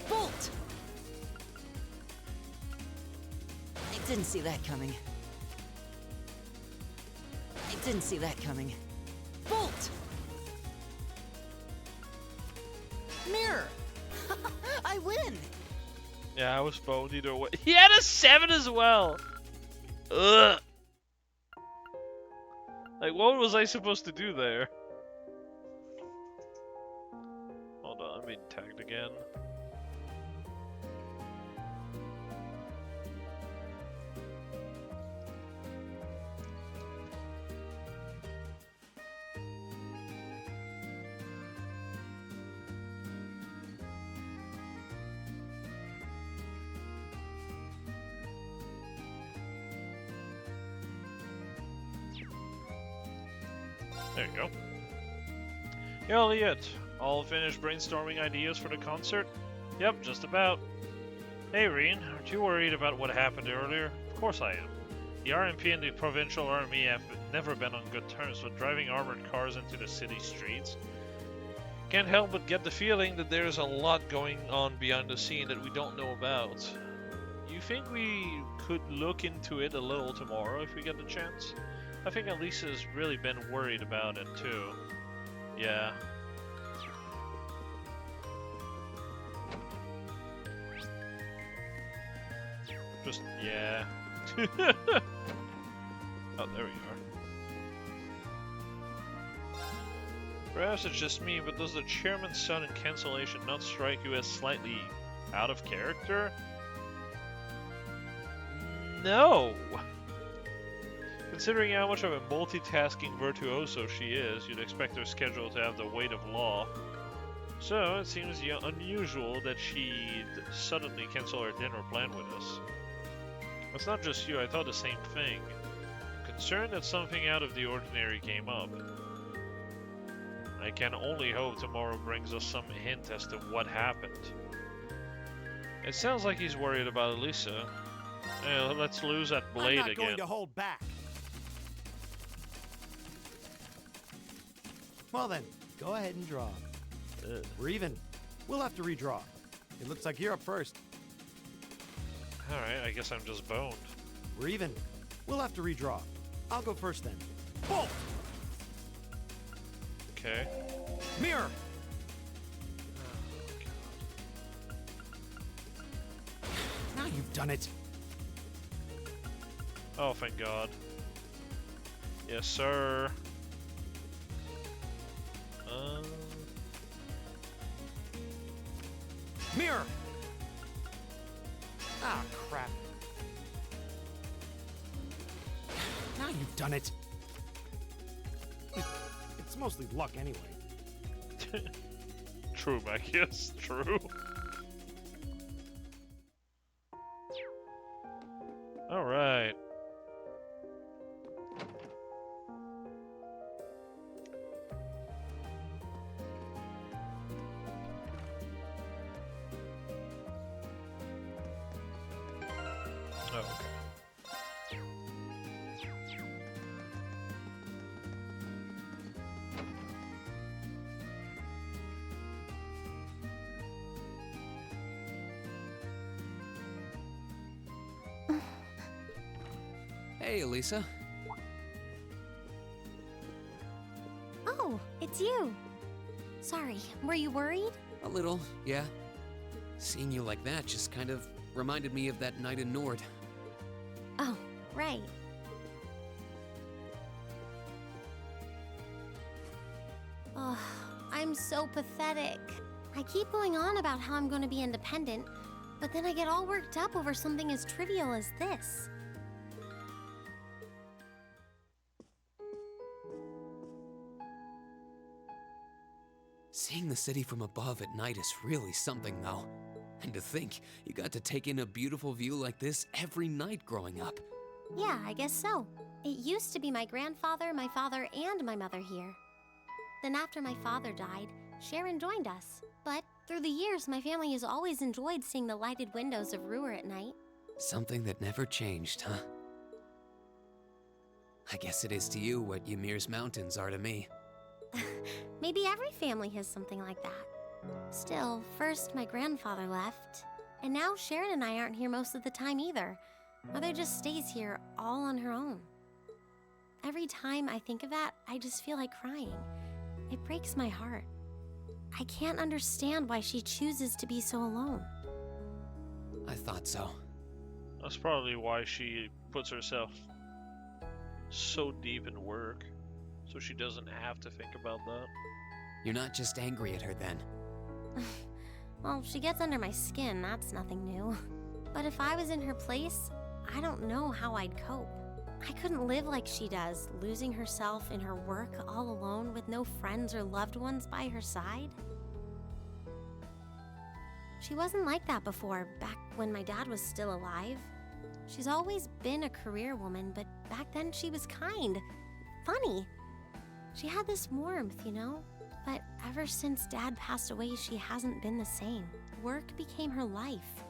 S10: Bolt! I didn't see that coming. I didn't see that coming. Bolt! Mirror! I win!
S1: Yeah, I was boned either way. He had a 7 as well! Ugh! Like, what was I supposed to do there? Hold on, I'm being tagged again. There you go. Hey Elliot, all finished brainstorming ideas for the concert? Yep, just about. Hey Reen, aren't you worried about what happened earlier? Of course I am. The RMP and the Provincial Army have never been on good terms with driving armored cars into the city streets. Can't help but get the feeling that there's a lot going on behind the scene that we don't know about. You think we could look into it a little tomorrow if we get the chance? I think Elisa's really been worried about it too. Yeah. Just, yeah. Oh, there we are. Perhaps it's just me, but does the chairman's sudden cancellation not strike you as slightly out of character? No! Considering how much of a multitasking virtuoso she is, you'd expect her schedule to have the weight of law. So, it seems unusual that she'd suddenly cancel her dinner plan with us. It's not just you, I thought the same thing. Concerned that something out of the ordinary came up. I can only hope tomorrow brings us some hint as to what happened. It sounds like he's worried about Elisa. Let's lose that blade
S15: I'm not
S1: again.
S15: going to hold back. Well then, go ahead and draw. We're even. We'll have to redraw. It looks like you're up first.
S1: Alright, I guess I'm just boned.
S15: We're even. We'll have to redraw. I'll go first then. Bolt!
S1: Okay.
S15: Mirror! Now you've done it.
S1: Oh, thank God. Yes, sir.
S15: Mirror! Ah, crap. Now you've done it. It's mostly luck anyway.
S1: True, Machias. True. Alright. Oh, okay.
S4: Hey, Elisa.
S11: Oh, it's you. Sorry, were you worried?
S4: A little, yeah. Seeing you like that just kind of reminded me of that night in Nord.
S11: Oh, right. Oh, I'm so pathetic. I keep going on about how I'm going to be independent, but then I get all worked up over something as trivial as this.
S4: Seeing the city from above at night is really something, though. And to think, you got to take in a beautiful view like this every night growing up.
S11: Yeah, I guess so. It used to be my grandfather, my father, and my mother here. Then after my father died, Sharon joined us. But through the years, my family has always enjoyed seeing the lighted windows of Ruhr at night.
S4: Something that never changed, huh? I guess it is to you what Ymir's mountains are to me.
S11: Maybe every family has something like that. Still, first my grandfather left, and now Sharon and I aren't here most of the time either. Mother just stays here all on her own. Every time I think of that, I just feel like crying. It breaks my heart. I can't understand why she chooses to be so alone.
S4: I thought so.
S1: That's probably why she puts herself so deep in work, so she doesn't have to think about that.
S4: You're not just angry at her then.
S11: Well, she gets under my skin, that's nothing new. But if I was in her place, I don't know how I'd cope. I couldn't live like she does, losing herself in her work all alone with no friends or loved ones by her side. She wasn't like that before, back when my dad was still alive. She's always been a career woman, but back then she was kind, funny. She had this warmth, you know? But ever since Dad passed away, she hasn't been the same. Work became her life.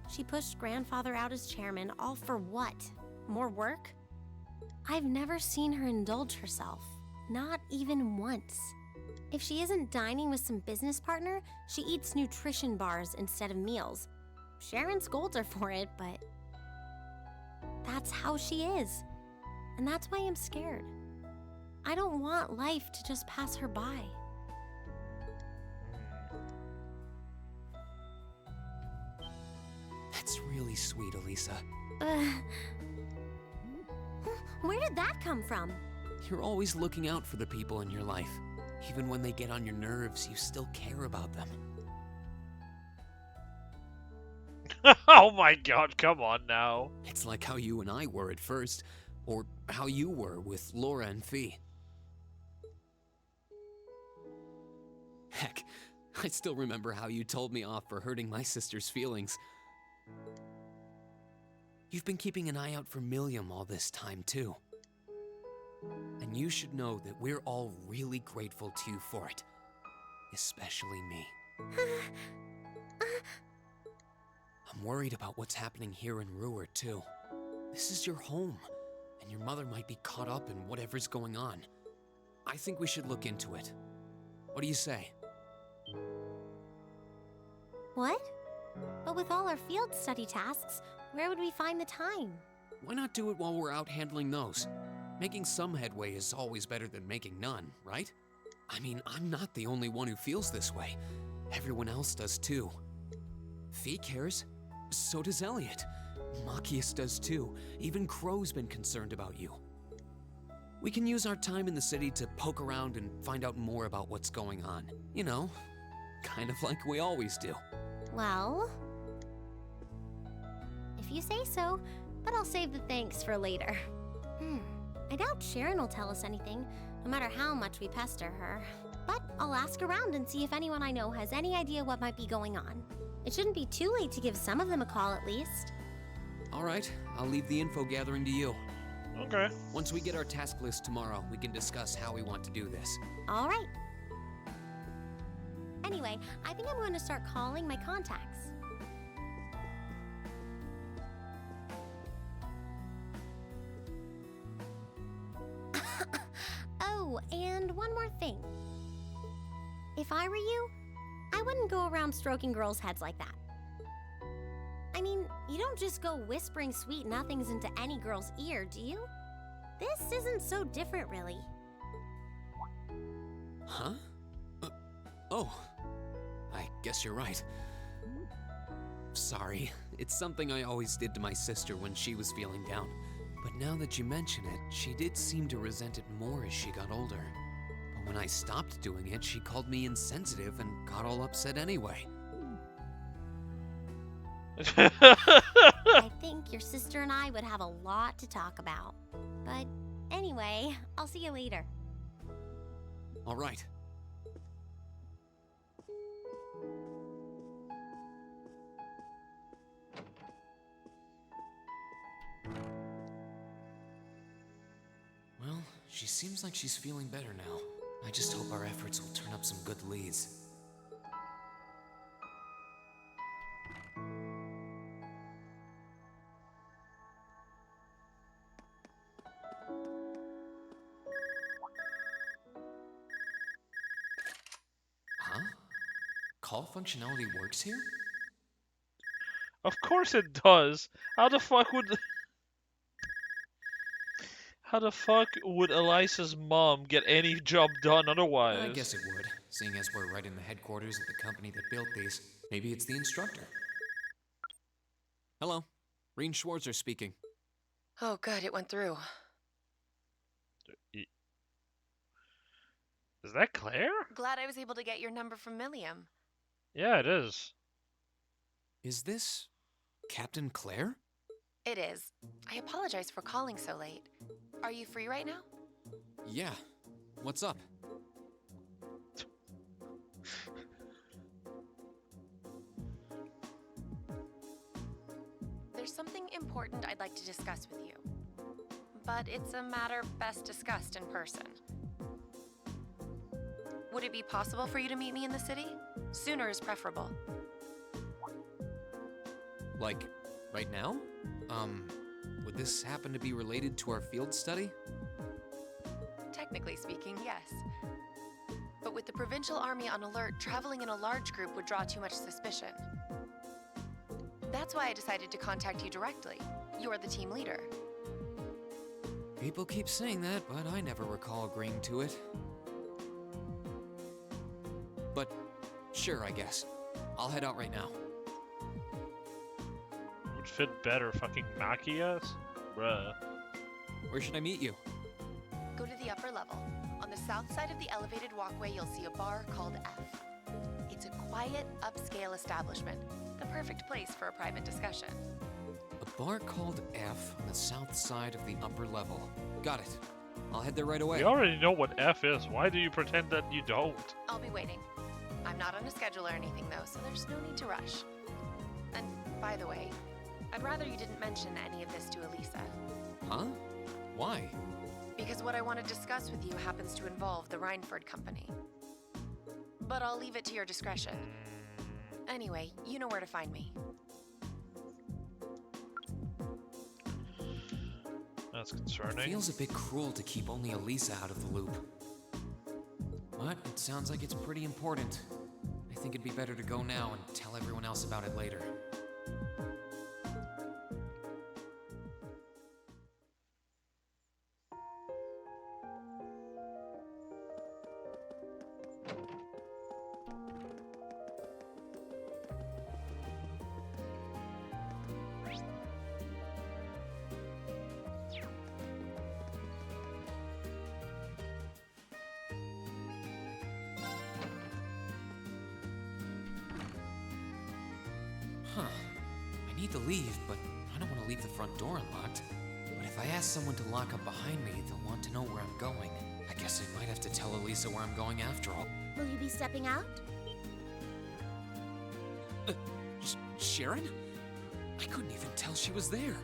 S11: She pushed Grandfather out as chairman, all for what? More work? I've never seen her indulge herself. Not even once. If she isn't dining with some business partner, she eats nutrition bars instead of meals. Sharon scolds her for it, but that's how she is. And that's why I'm scared. I don't want life to just pass her by.
S4: That's really sweet, Elisa.
S11: Where did that come from?
S4: You're always looking out for the people in your life. Even when they get on your nerves, you still care about them.
S1: Oh my god, come on now.
S4: It's like how you and I were at first, or how you were with Laura and Fee. Heck, I still remember how you told me off for hurting my sister's feelings. You've been keeping an eye out for Milliam all this time, too. And you should know that we're all really grateful to you for it. Especially me. I'm worried about what's happening here in Ruhr, too. This is your home, and your mother might be caught up in whatever's going on. I think we should look into it. What do you say?
S11: What? But with all our field study tasks, where would we find the time?
S4: Why not do it while we're out handling those? Making some headway is always better than making none, right? I mean, I'm not the only one who feels this way. Everyone else does too. Fee cares. So does Elliot. Machias does too. Even Crow's been concerned about you. We can use our time in the city to poke around and find out more about what's going on. You know, kind of like we always do.
S11: Well, if you say so, but I'll save the thanks for later. I doubt Sharon will tell us anything, no matter how much we pester her. But I'll ask around and see if anyone I know has any idea what might be going on. It shouldn't be too late to give some of them a call at least.
S4: All right, I'll leave the info gathering to you.
S1: Okay.
S4: Once we get our task list tomorrow, we can discuss how we want to do this.
S11: All right. Anyway, I think I'm going to start calling my contacts. Oh, and one more thing. If I were you, I wouldn't go around stroking girls' heads like that. I mean, you don't just go whispering sweet nothings into any girl's ear, do you? This isn't so different, really.
S8: Huh? Oh. I guess you're right. Sorry. It's something I always did to my sister when she was feeling down. But now that you mention it, she did seem to resent it more as she got older. But when I stopped doing it, she called me insensitive and got all upset anyway.
S11: I think your sister and I would have a lot to talk about. But anyway, I'll see you later.
S8: All right. Well, she seems like she's feeling better now. I just hope our efforts will turn up some good leads. Huh? Call functionality works here?
S1: Of course it does. How the fuck would Elisa's mom get any job done otherwise?
S8: I guess it would, seeing as we're right in the headquarters of the company that built these. Maybe it's the instructor. Hello, Reen Schwarzer speaking.
S16: Oh, good, it went through.
S1: Is that Claire?
S16: Glad I was able to get your number from Milliam.
S1: Yeah, it is.
S8: Is this Captain Claire?
S16: It is. I apologize for calling so late. Are you free right now?
S8: Yeah. What's up?
S16: There's something important I'd like to discuss with you. But it's a matter best discussed in person. Would it be possible for you to meet me in the city? Sooner is preferable.
S8: Like, right now? Would this happen to be related to our field study?
S16: Technically speaking, yes. But with the Provincial Army on alert, traveling in a large group would draw too much suspicion. That's why I decided to contact you directly. You're the team leader.
S8: People keep saying that, but I never recall agreeing to it. But, sure, I guess. I'll head out right now.
S1: Would fit better fucking Machias? Bruh.
S8: Where should I meet you?
S16: Go to the upper level. On the south side of the elevated walkway, you'll see a bar called F. It's a quiet, upscale establishment. The perfect place for a private discussion.
S8: A bar called F on the south side of the upper level. Got it. I'll head there right away.
S1: We already know what F is. Why do you pretend that you don't?
S16: I'll be waiting. I'm not on a schedule or anything, though, so there's no need to rush. And, by the way, I'd rather you didn't mention any of this to Elisa.
S8: Huh? Why?
S16: Because what I want to discuss with you happens to involve the Reinford Company. But I'll leave it to your discretion. Anyway, you know where to find me.
S1: That's concerning.
S8: It feels a bit cruel to keep only Elisa out of the loop. But it sounds like it's pretty important. I think it'd be better to go now and tell everyone else about it later. Huh. I need to leave, but I don't want to leave the front door unlocked. But if I ask someone to lock up behind me, they'll want to know where I'm going. I guess I might have to tell Elisa where I'm going after all.
S18: Will you be stepping out?
S8: Sharon? I couldn't even tell she was there.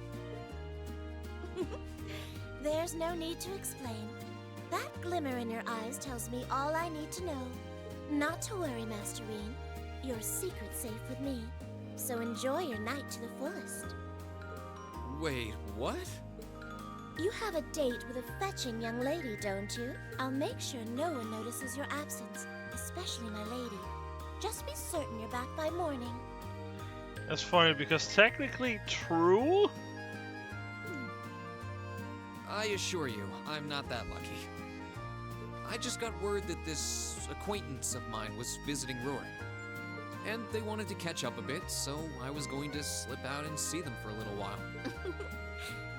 S18: There's no need to explain. That glimmer in your eyes tells me all I need to know. Not to worry, Master Reen. Your secret's safe with me. So enjoy your night to the fullest.
S8: Wait, what?
S18: You have a date with a fetching young lady, don't you? I'll make sure no one notices your absence, especially my lady. Just be certain you're back by morning.
S1: That's funny because technically true?
S8: I assure you, I'm not that lucky. I just got word that this acquaintance of mine was visiting Ruhr. And they wanted to catch up a bit, so I was going to slip out and see them for a little while.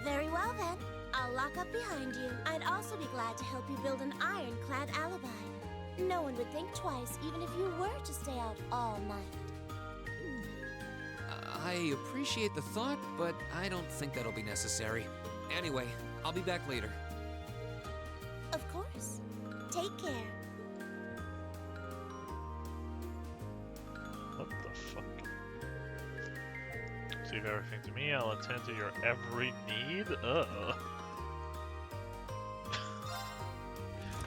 S18: Very well then. I'll lock up behind you. I'd also be glad to help you build an ironclad alibi. No one would think twice, even if you were to stay out all night.
S8: I appreciate the thought, but I don't think that'll be necessary. Anyway, I'll be back later.
S18: Of course. Take care.
S1: What the fuck? Leave everything to me, I'll attend to your every need?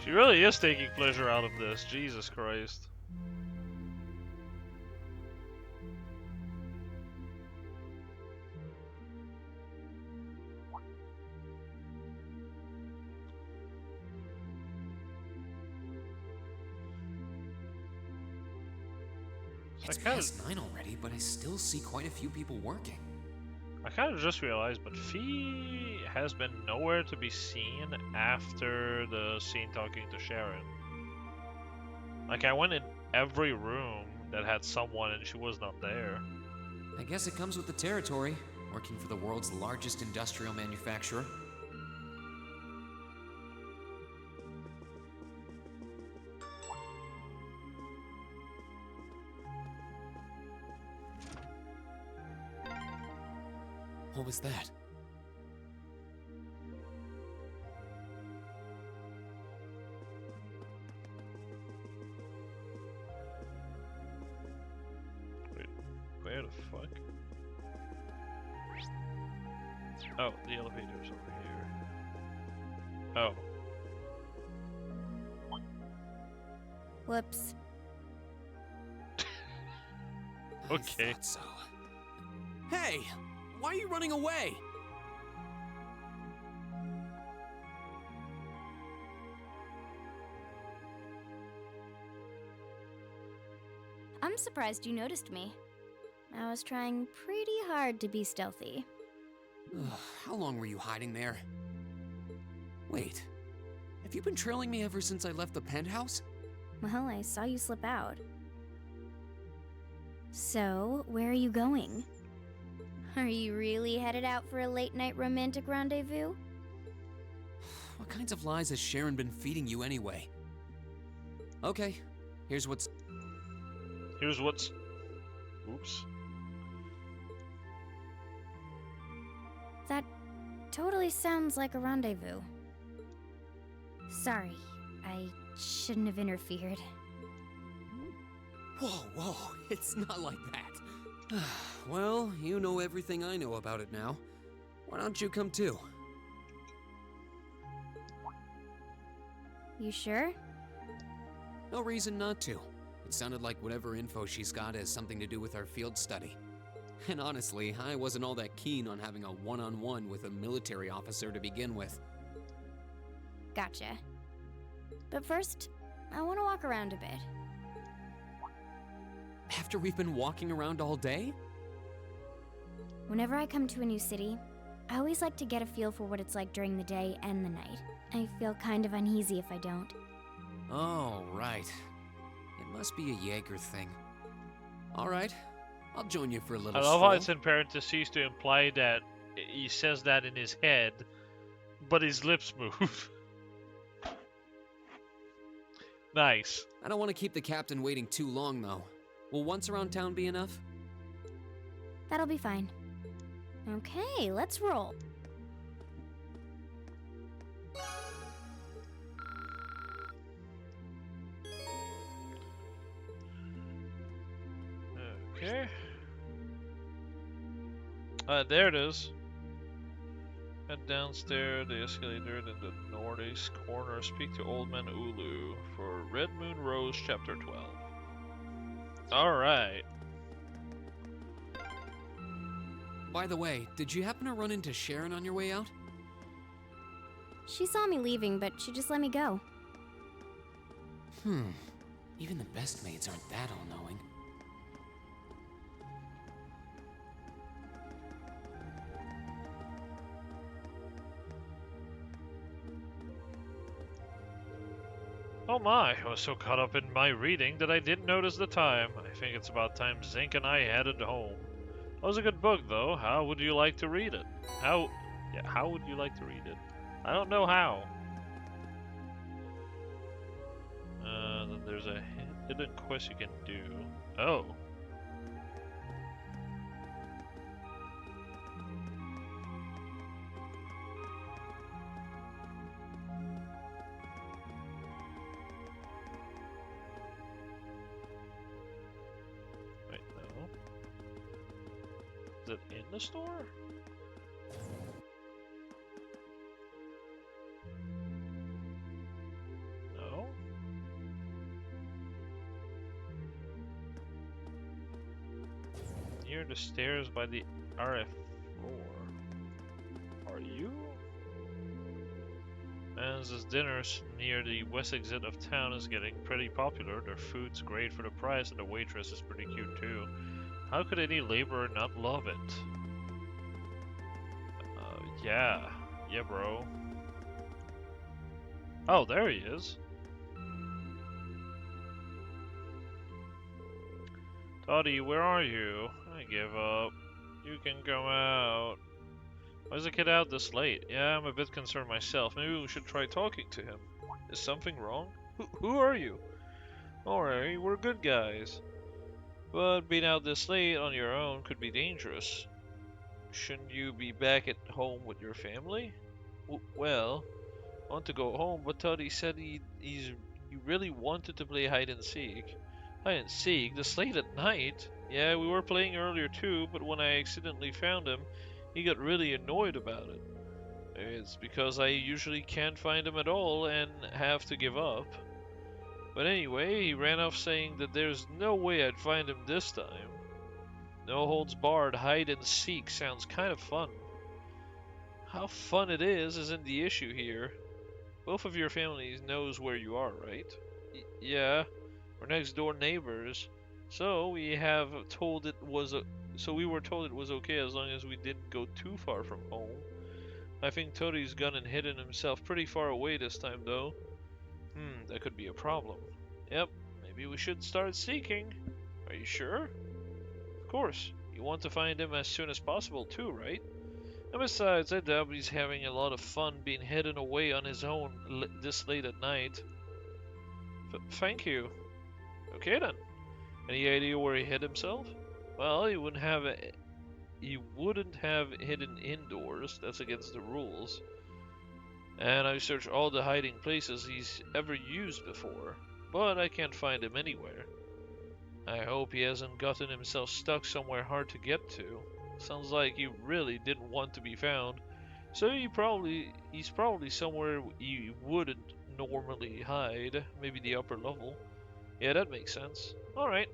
S1: She really is taking pleasure out of this, Jesus Christ.
S8: It's past 9 already, but I still see quite a few people working.
S1: I kind of just realized, but Fee has been nowhere to be seen after the scene talking to Sharon. Like, I went in every room that had someone and she was not there.
S8: I guess it comes with the territory, working for the world's largest industrial manufacturer. What was that?
S1: Wait, where the fuck? Oh, the elevator's over here. Oh.
S12: Whoops.
S1: Okay.
S8: I thought so. Hey! Why are you running away?
S12: I'm surprised you noticed me. I was trying pretty hard to be stealthy.
S8: How long were you hiding there? Wait, have you been trailing me ever since I left the penthouse?
S12: Well, I saw you slip out. So, where are you going? Are you really headed out for a late-night romantic rendezvous?
S8: What kinds of lies has Sharon been feeding you anyway? Okay, here's what's...
S1: Oops.
S12: That totally sounds like a rendezvous. Sorry, I shouldn't have interfered.
S8: Whoa, it's not like that. Well, you know everything I know about it now. Why don't you come too?
S12: You sure?
S8: No reason not to. It sounded like whatever info she's got has something to do with our field study. And honestly, I wasn't all that keen on having a one-on-one with a military officer to begin with.
S12: Gotcha. But first, I want to walk around a bit.
S8: After we've been walking around all day?
S12: Whenever I come to a new city, I always like to get a feel for what it's like during the day and the night. I feel kind of uneasy if I don't.
S8: Oh, right. It must be a Jaeger thing. Alright, I'll join you for a little
S1: I love
S8: stroll.
S1: how it's in parentheses to imply that he says that in his head, but his lips move. Nice.
S8: I don't want to keep the captain waiting too long, though. Will once around town be enough?
S12: That'll be fine. Okay, let's roll.
S1: Okay. There it is. Head downstairs, the escalator in the northeast corner. Speak to Old Man Ulu for Red Moon Rose, Chapter 12. Alright.
S8: By the way, did you happen to run into Sharon on your way out?
S12: She saw me leaving, but she just let me go.
S8: Even the best maids aren't that all-knowing.
S1: Oh my, I was so caught up in my reading that I didn't notice the time. I think it's about time Zink and I headed home. That was a good book, though. How would you like to read it? How would you like to read it? I don't know how. Then there's a hidden quest you can do. Oh. Wait, no. Is it in the store? No. Near the stairs by the RF floor. Are you? Man's dinners near the west exit of town is getting pretty popular. Their food's great for the price and the waitress is pretty cute too. How could any laborer not love it? Yeah, bro. Oh, there he is. Toddy, where are you? I give up. You can come out. Why is the kid out this late? Yeah, I'm a bit concerned myself. Maybe we should try talking to him. Is something wrong? Who are you? Alright, we're good guys. But being out this late on your own could be dangerous. Shouldn't you be back at home with your family? Well, I want to go home, but Toddy said he really wanted to play hide and seek. Hide and seek? This late at night? Yeah, we were playing earlier too, but when I accidentally found him, he got really annoyed about it. It's because I usually can't find him at all and have to give up. But anyway, he ran off saying that there's no way I'd find him this time. No holds barred hide and seek sounds kind of fun. How fun it is isn't the issue here. Both of your families knows where you are, right? Yeah, we're next door neighbors. So we were told it was okay as long as we didn't go too far from home. I think Toddy's gone and hidden himself pretty far away this time though. That could be a problem. Yep, maybe we should start seeking. Are you sure? Of course. You want to find him as soon as possible too, right? And besides, I doubt he's having a lot of fun being hidden away on his own this late at night. Thank you. Okay then. Any idea where he hid himself? Well, he wouldn't have hidden indoors. That's against the rules. And I searched all the hiding places he's ever used before, but I can't find him anywhere. I hope he hasn't gotten himself stuck somewhere hard to get to. Sounds like he really didn't want to be found, so he's probably somewhere you wouldn't normally hide, maybe the upper level. Yeah, that makes sense. Alright,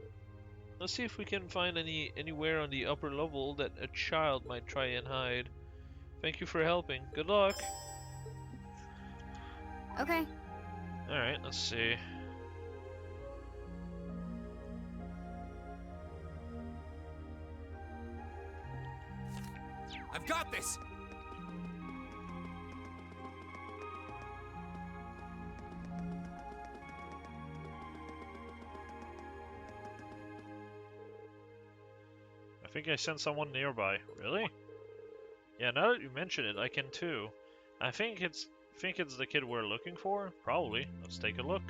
S1: let's see if we can find anywhere on the upper level that a child might try and hide. Thank you for helping. Good luck!
S12: Okay.
S1: Alright, let's see.
S4: I've got this!
S1: I think I sent someone nearby. Really? Yeah, now that you mention it, I can too. I think it's the kid we're looking for? Probably. Let's take a look.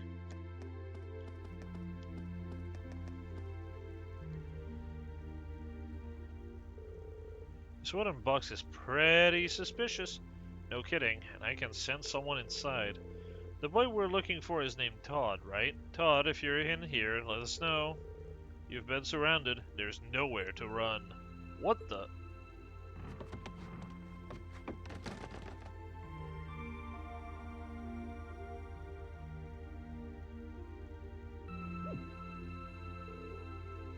S1: This wooden box is pretty suspicious. No kidding, and I can sense someone inside. The boy we're looking for is named Todd, right? Todd, if you're in here, let us know. You've been surrounded. There's nowhere to run. What the?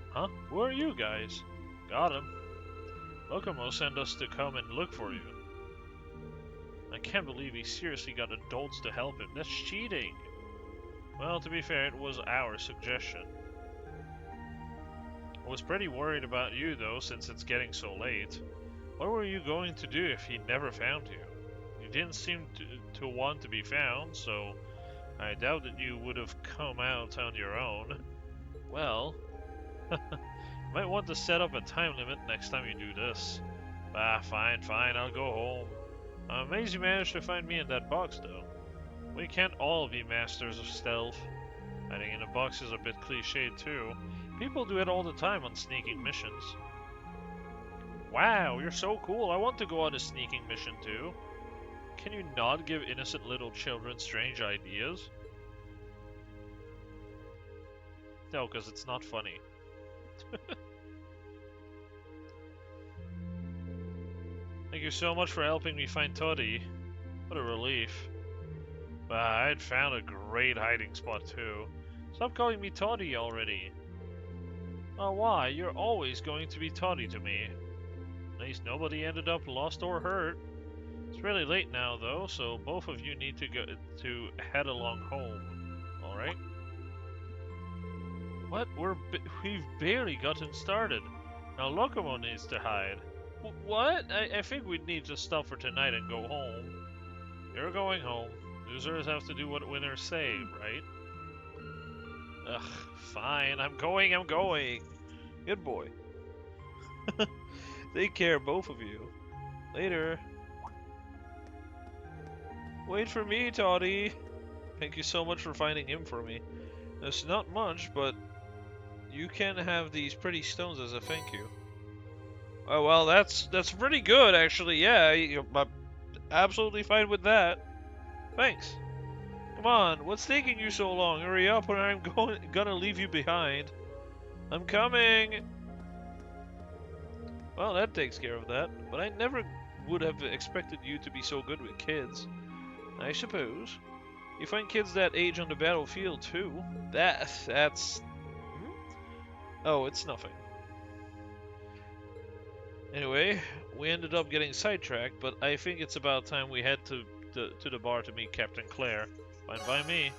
S1: Huh? Who are you guys? Got him. Locomo sent us to come and look for you. I can't believe he seriously got adults to help him. That's cheating! Well, to be fair, it was our suggestion. I was pretty worried about you, though, since it's getting so late. What were you going to do if he never found you? You didn't seem to want to be found, so I doubt that you would have come out on your own. Well, might want to set up a time limit next time you do this. Ah, fine, I'll go home. I'm amazed you managed to find me in that box, though. We can't all be masters of stealth. Hiding in a box is a bit cliched, too. People do it all the time on sneaking missions. Wow, you're so cool. I want to go on a sneaking mission, too. Can you not give innocent little children strange ideas? No, because it's not funny. Thank you so much for helping me find Toddy. What a relief. I'd found a great hiding spot too. Stop calling me Toddy already. Oh, why? You're always going to be Toddy to me. At least nobody ended up lost or hurt. It's really late now though, so both of you need to go to head along home. All right? What? We've barely gotten started. Now Lokomo needs to hide. What? I think we'd need to stop for tonight and go home. You're going home. Losers have to do what winners say, right? Ugh, fine. I'm going. Good boy. Take care, both of you. Later. Wait for me, Toddy. Thank you so much for finding him for me. It's not much, but you can have these pretty stones as a thank you. Oh, well, that's pretty good, actually. Yeah, I'm absolutely fine with that. Thanks. Come on, what's taking you so long? Hurry up, or I'm gonna leave you behind. I'm coming. Well, that takes care of that. But I never would have expected you to be so good with kids. I suppose. You find kids that age on the battlefield too. That's. Oh, it's nothing. Anyway, we ended up getting sidetracked, but I think it's about time we head to the bar to meet Captain Claire. Fine by me.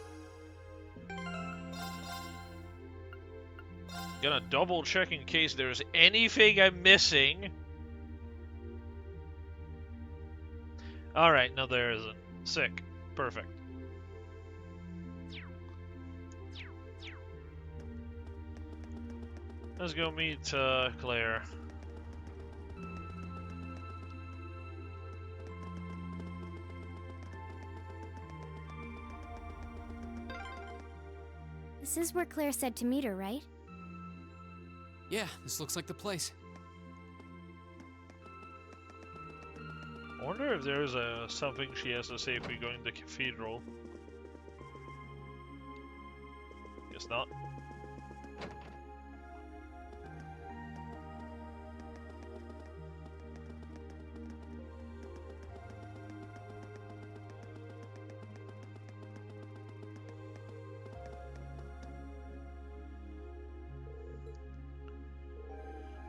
S1: Gonna double check in case there's anything I'm missing. Alright, no there isn't. Sick. Perfect. Let's go meet Claire.
S12: This is where Claire said to meet her, right?
S4: Yeah, this looks like the place.
S1: I wonder if there's something she has to say if we go in the cathedral. Guess not.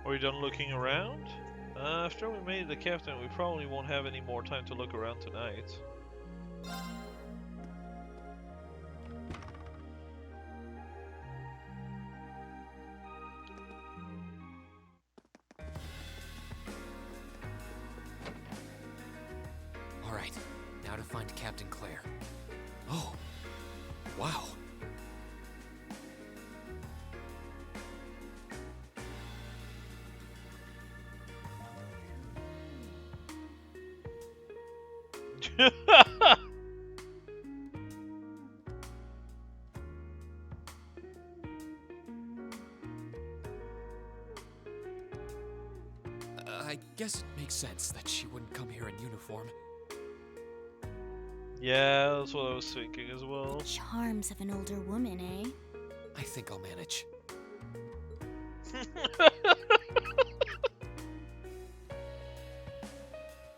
S1: Are we done looking around? After we made the captain, we probably won't have any more time to look around tonight.
S4: Alright, now to find Captain Claire. Oh, wow. I guess it makes sense that she wouldn't come here in uniform.
S1: Yeah, that's what I was thinking as well.
S12: Charms of an older woman, eh?
S4: I think I'll manage.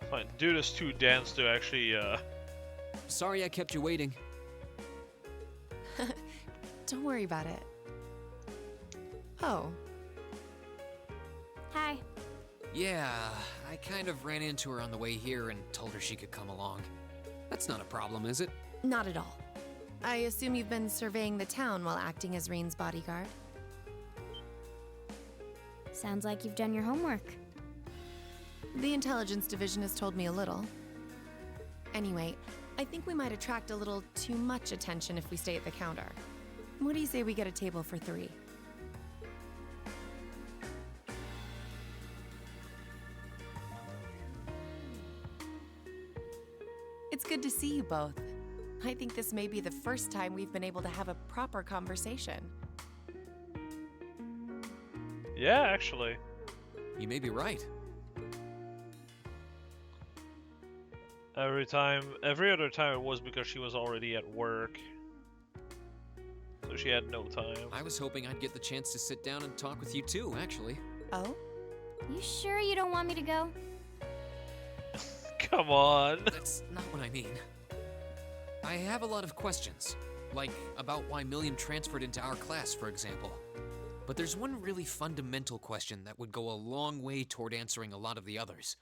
S1: Fine, do this to dance to actually,
S4: Sorry I kept you waiting.
S16: Don't worry about it. Oh.
S12: Hi.
S4: Yeah, I kind of ran into her on the way here and told her she could come along. That's not a problem, is it?
S16: Not at all. I assume you've been surveying the town while acting as Reen's bodyguard.
S12: Sounds like you've done your homework.
S16: The intelligence division has told me a little. Anyway, I think we might attract a little too much attention if we stay at the counter. What do you say we get a table for 3? It's good to see you both. I think this may be the first time we've been able to have a proper conversation.
S1: Yeah, actually.
S4: You may be right.
S1: Every other time it was because she was already at work. So she had no time.
S4: I was hoping I'd get the chance to sit down and talk with you too, actually.
S16: Oh?
S12: You sure you don't want me to go?
S1: Come on.
S4: That's not what I mean. I have a lot of questions, like about why Milliam transferred into our class, for example. But there's one really fundamental question that would go a long way toward answering a lot of the others.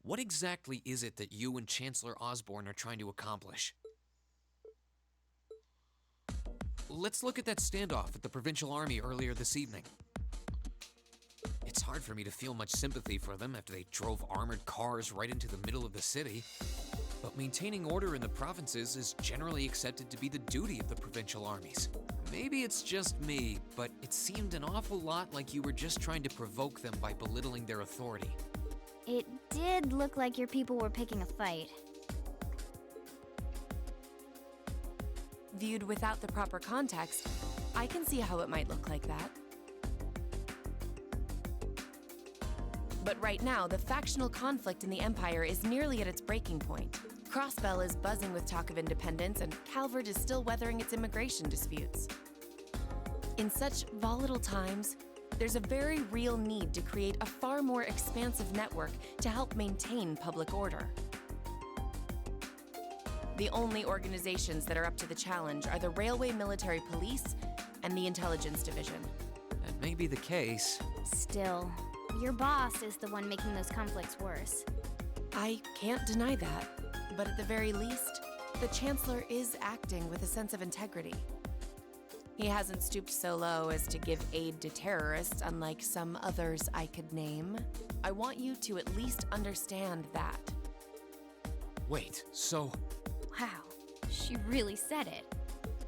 S4: What exactly is it that you and Chancellor Osborne are trying to accomplish? Let's look at that standoff at the Provincial Army earlier this evening. It's hard for me to feel much sympathy for them after they drove armored cars right into the middle of the city. But maintaining order in the provinces is generally accepted to be the duty of the provincial armies. Maybe it's just me, but it seemed an awful lot like you were just trying to provoke them by belittling their authority.
S12: It did look like your people were picking a fight.
S16: Viewed without the proper context, I can see how it might look like that. But right now, the factional conflict in the Empire is nearly at its breaking point. Crossbell is buzzing with talk of independence, and Calvert is still weathering its immigration disputes. In such volatile times, there's a very real need to create a far more expansive network to help maintain public order. The only organizations that are up to the challenge are the Railway Military Police and the Intelligence Division.
S4: That may be the case.
S12: Still, your boss is the one making those conflicts worse.
S16: I can't deny that, but at the very least, the Chancellor is acting with a sense of integrity. He hasn't stooped so low as to give aid to terrorists, unlike some others I could name. I want you to at least understand that.
S4: Wait, so...
S12: Wow, she really said it.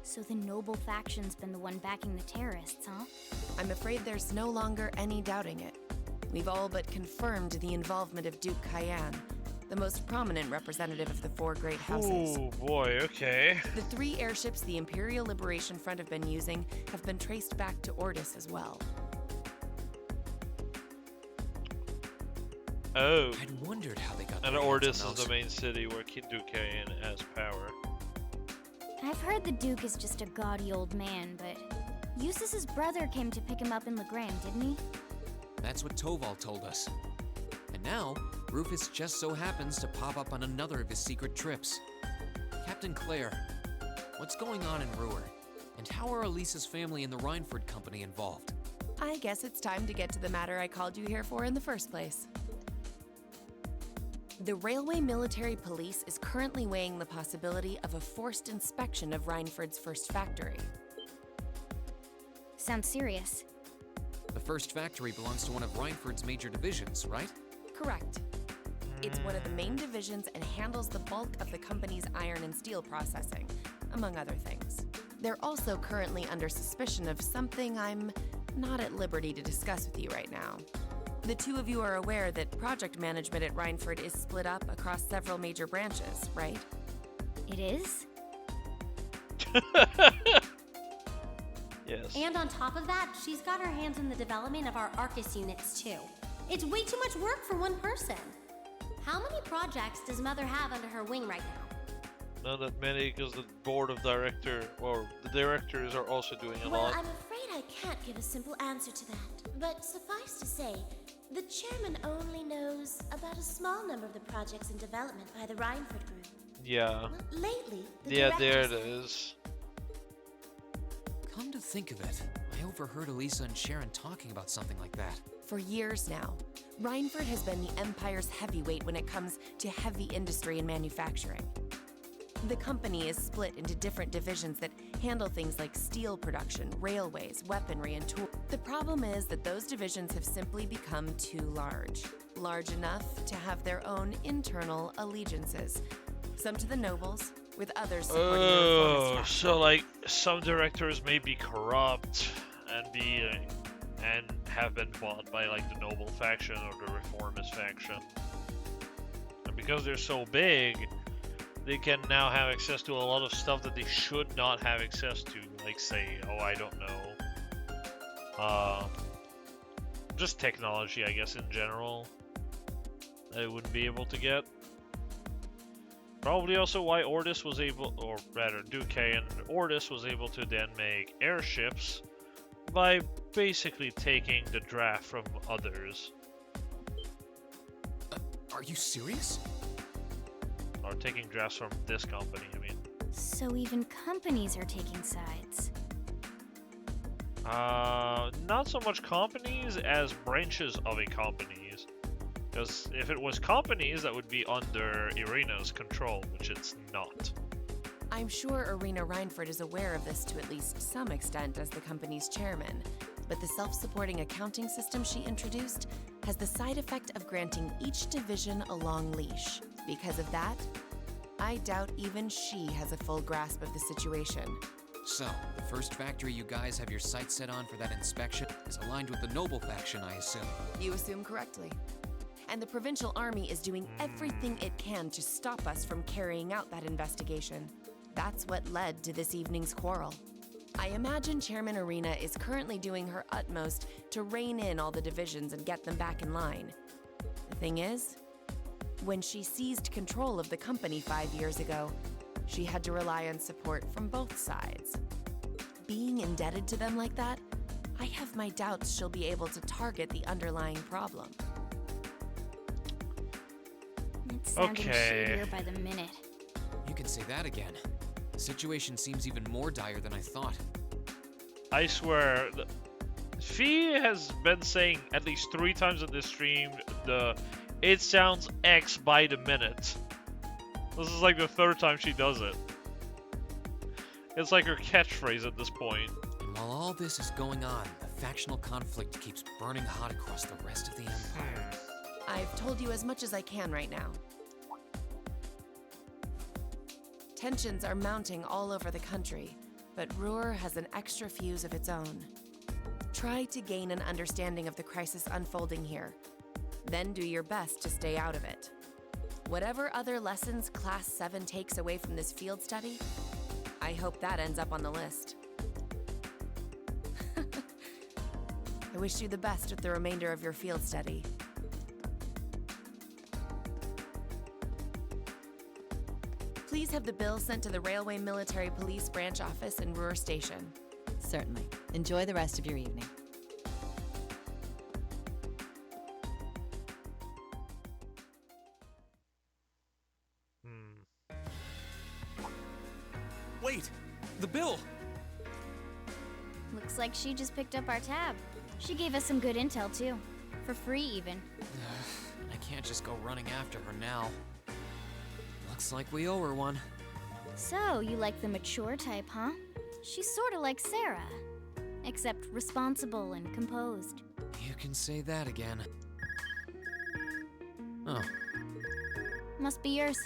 S12: So the noble faction's been the one backing the terrorists, huh?
S16: I'm afraid there's no longer any doubting it. We've all but confirmed the involvement of Duke Cayenne, the most prominent representative of the 4 great houses.
S1: Oh boy, okay.
S16: The 3 airships the Imperial Liberation Front have been using have been traced back to Ordis as well.
S1: Oh.
S4: I'd wondered how they got
S1: And
S4: their
S1: Ordis
S4: hands
S1: is
S4: on
S1: the main city where Duke Cayenne has power.
S12: I've heard the Duke is just a gaudy old man, but Eustace's brother came to pick him up in Legram, didn't he?
S4: That's what Toval told us. And now, Rufus just so happens to pop up on another of his secret trips. Captain Claire, what's going on in Ruhr? And how are Elisa's family and the Reinford Company involved?
S16: I guess it's time to get to the matter I called you here for in the first place. The Railway Military Police is currently weighing the possibility of a forced inspection of Reinford's first factory.
S12: Sounds serious.
S4: The first factory belongs to one of Reinford's major divisions, right?
S16: Correct. It's one of the main divisions and handles the bulk of the company's iron and steel processing, among other things. They're also currently under suspicion of something I'm not at liberty to discuss with you right now. The 2 of you are aware that project management at Reinford is split up across several major branches, right?
S12: It is?
S1: Yes.
S11: And on top of that, she's got her hands in the development of our Arcus units too. It's way too much work for one person. How many projects does Mother have under her wing right now?
S1: Not that many, because the board of director, or the directors are also doing a
S18: Well,
S1: lot.
S18: I'm afraid I can't give a simple answer to that. But suffice to say, the chairman only knows about a small number of the projects in development by the Reinford Group.
S1: Yeah.
S18: Lately, the
S1: Yeah, there it
S18: directors-
S1: is.
S4: Come to think of it, I overheard Elisa and Sharon talking about something like that.
S16: For years now, Reinford has been the Empire's heavyweight when it comes to heavy industry and manufacturing. The company is split into different divisions that handle things like steel production, railways, weaponry, and tools. The problem is that those divisions have simply become too large. Large enough to have their own internal allegiances. some to the nobles, with others supporting the
S1: Oh,
S16: reformist
S1: so like some directors may be corrupt and have been bought by like the noble faction or the reformist faction, and because they're so big, they can now have access to a lot of stuff that they should not have access to. Like say, oh, I don't know, just technology, I guess in general, that it wouldn't be able to get. Probably also why Ordis was able, or rather Duque and Ordis was able to then make airships by basically taking the draft from others.
S4: Are you serious?
S1: Or taking drafts from this company, I mean.
S12: So even companies are taking sides.
S1: Not so much companies as branches of a companies. Because if it was companies, that would be under Irina's control, which it's not.
S16: I'm sure Irina Reinford is aware of this to at least some extent as the company's chairman, but the self-supporting accounting system she introduced has the side effect of granting each division a long leash. Because of that, I doubt even she has a full grasp of the situation.
S8: So, the first factory you guys have your sights set on for that inspection is aligned with the noble faction, I assume.
S16: You assume correctly. And the Provincial Army is doing everything it can to stop us from carrying out that investigation. That's what led to this evening's quarrel. I imagine Chairman Irina is currently doing her utmost to rein in all the divisions and get them back in line. The thing is, when she seized control of the company 5 years ago, she had to rely on support from both sides. Being indebted to them like that, I have my doubts she'll be able to target the underlying problem.
S12: It's sounding
S1: Okay.
S12: shadier by the minute.
S4: You can say that again. The situation seems even more dire than I thought.
S1: I swear, Fee has been saying at least 3 times in this stream it sounds X by the minute. This is like the 3rd time she does it. It's like her catchphrase at this point.
S4: And while all this is going on, the factional conflict keeps burning hot across the rest of the Empire.
S16: I've told you as much as I can right now. Tensions are mounting all over the country, but Ruhr has an extra fuse of its own. Try to gain an understanding of the crisis unfolding here, then do your best to stay out of it. Whatever other lessons Class 7 takes away from this field study, I hope that ends up on the list. I wish you the best with the remainder of your field study. Please have the bill sent to the Railway Military Police Branch Office in Ruhr Station.
S10: Certainly. Enjoy the rest of your evening.
S4: Wait! The bill!
S12: Looks like she just picked up our tab. She gave us some good intel too. For free even.
S4: I can't just go running after her now. Looks like we owe her one.
S12: So, you like the mature type, huh? She's sorta like Sarah. Except responsible and composed.
S4: You can say that again. Oh.
S12: Must be yours.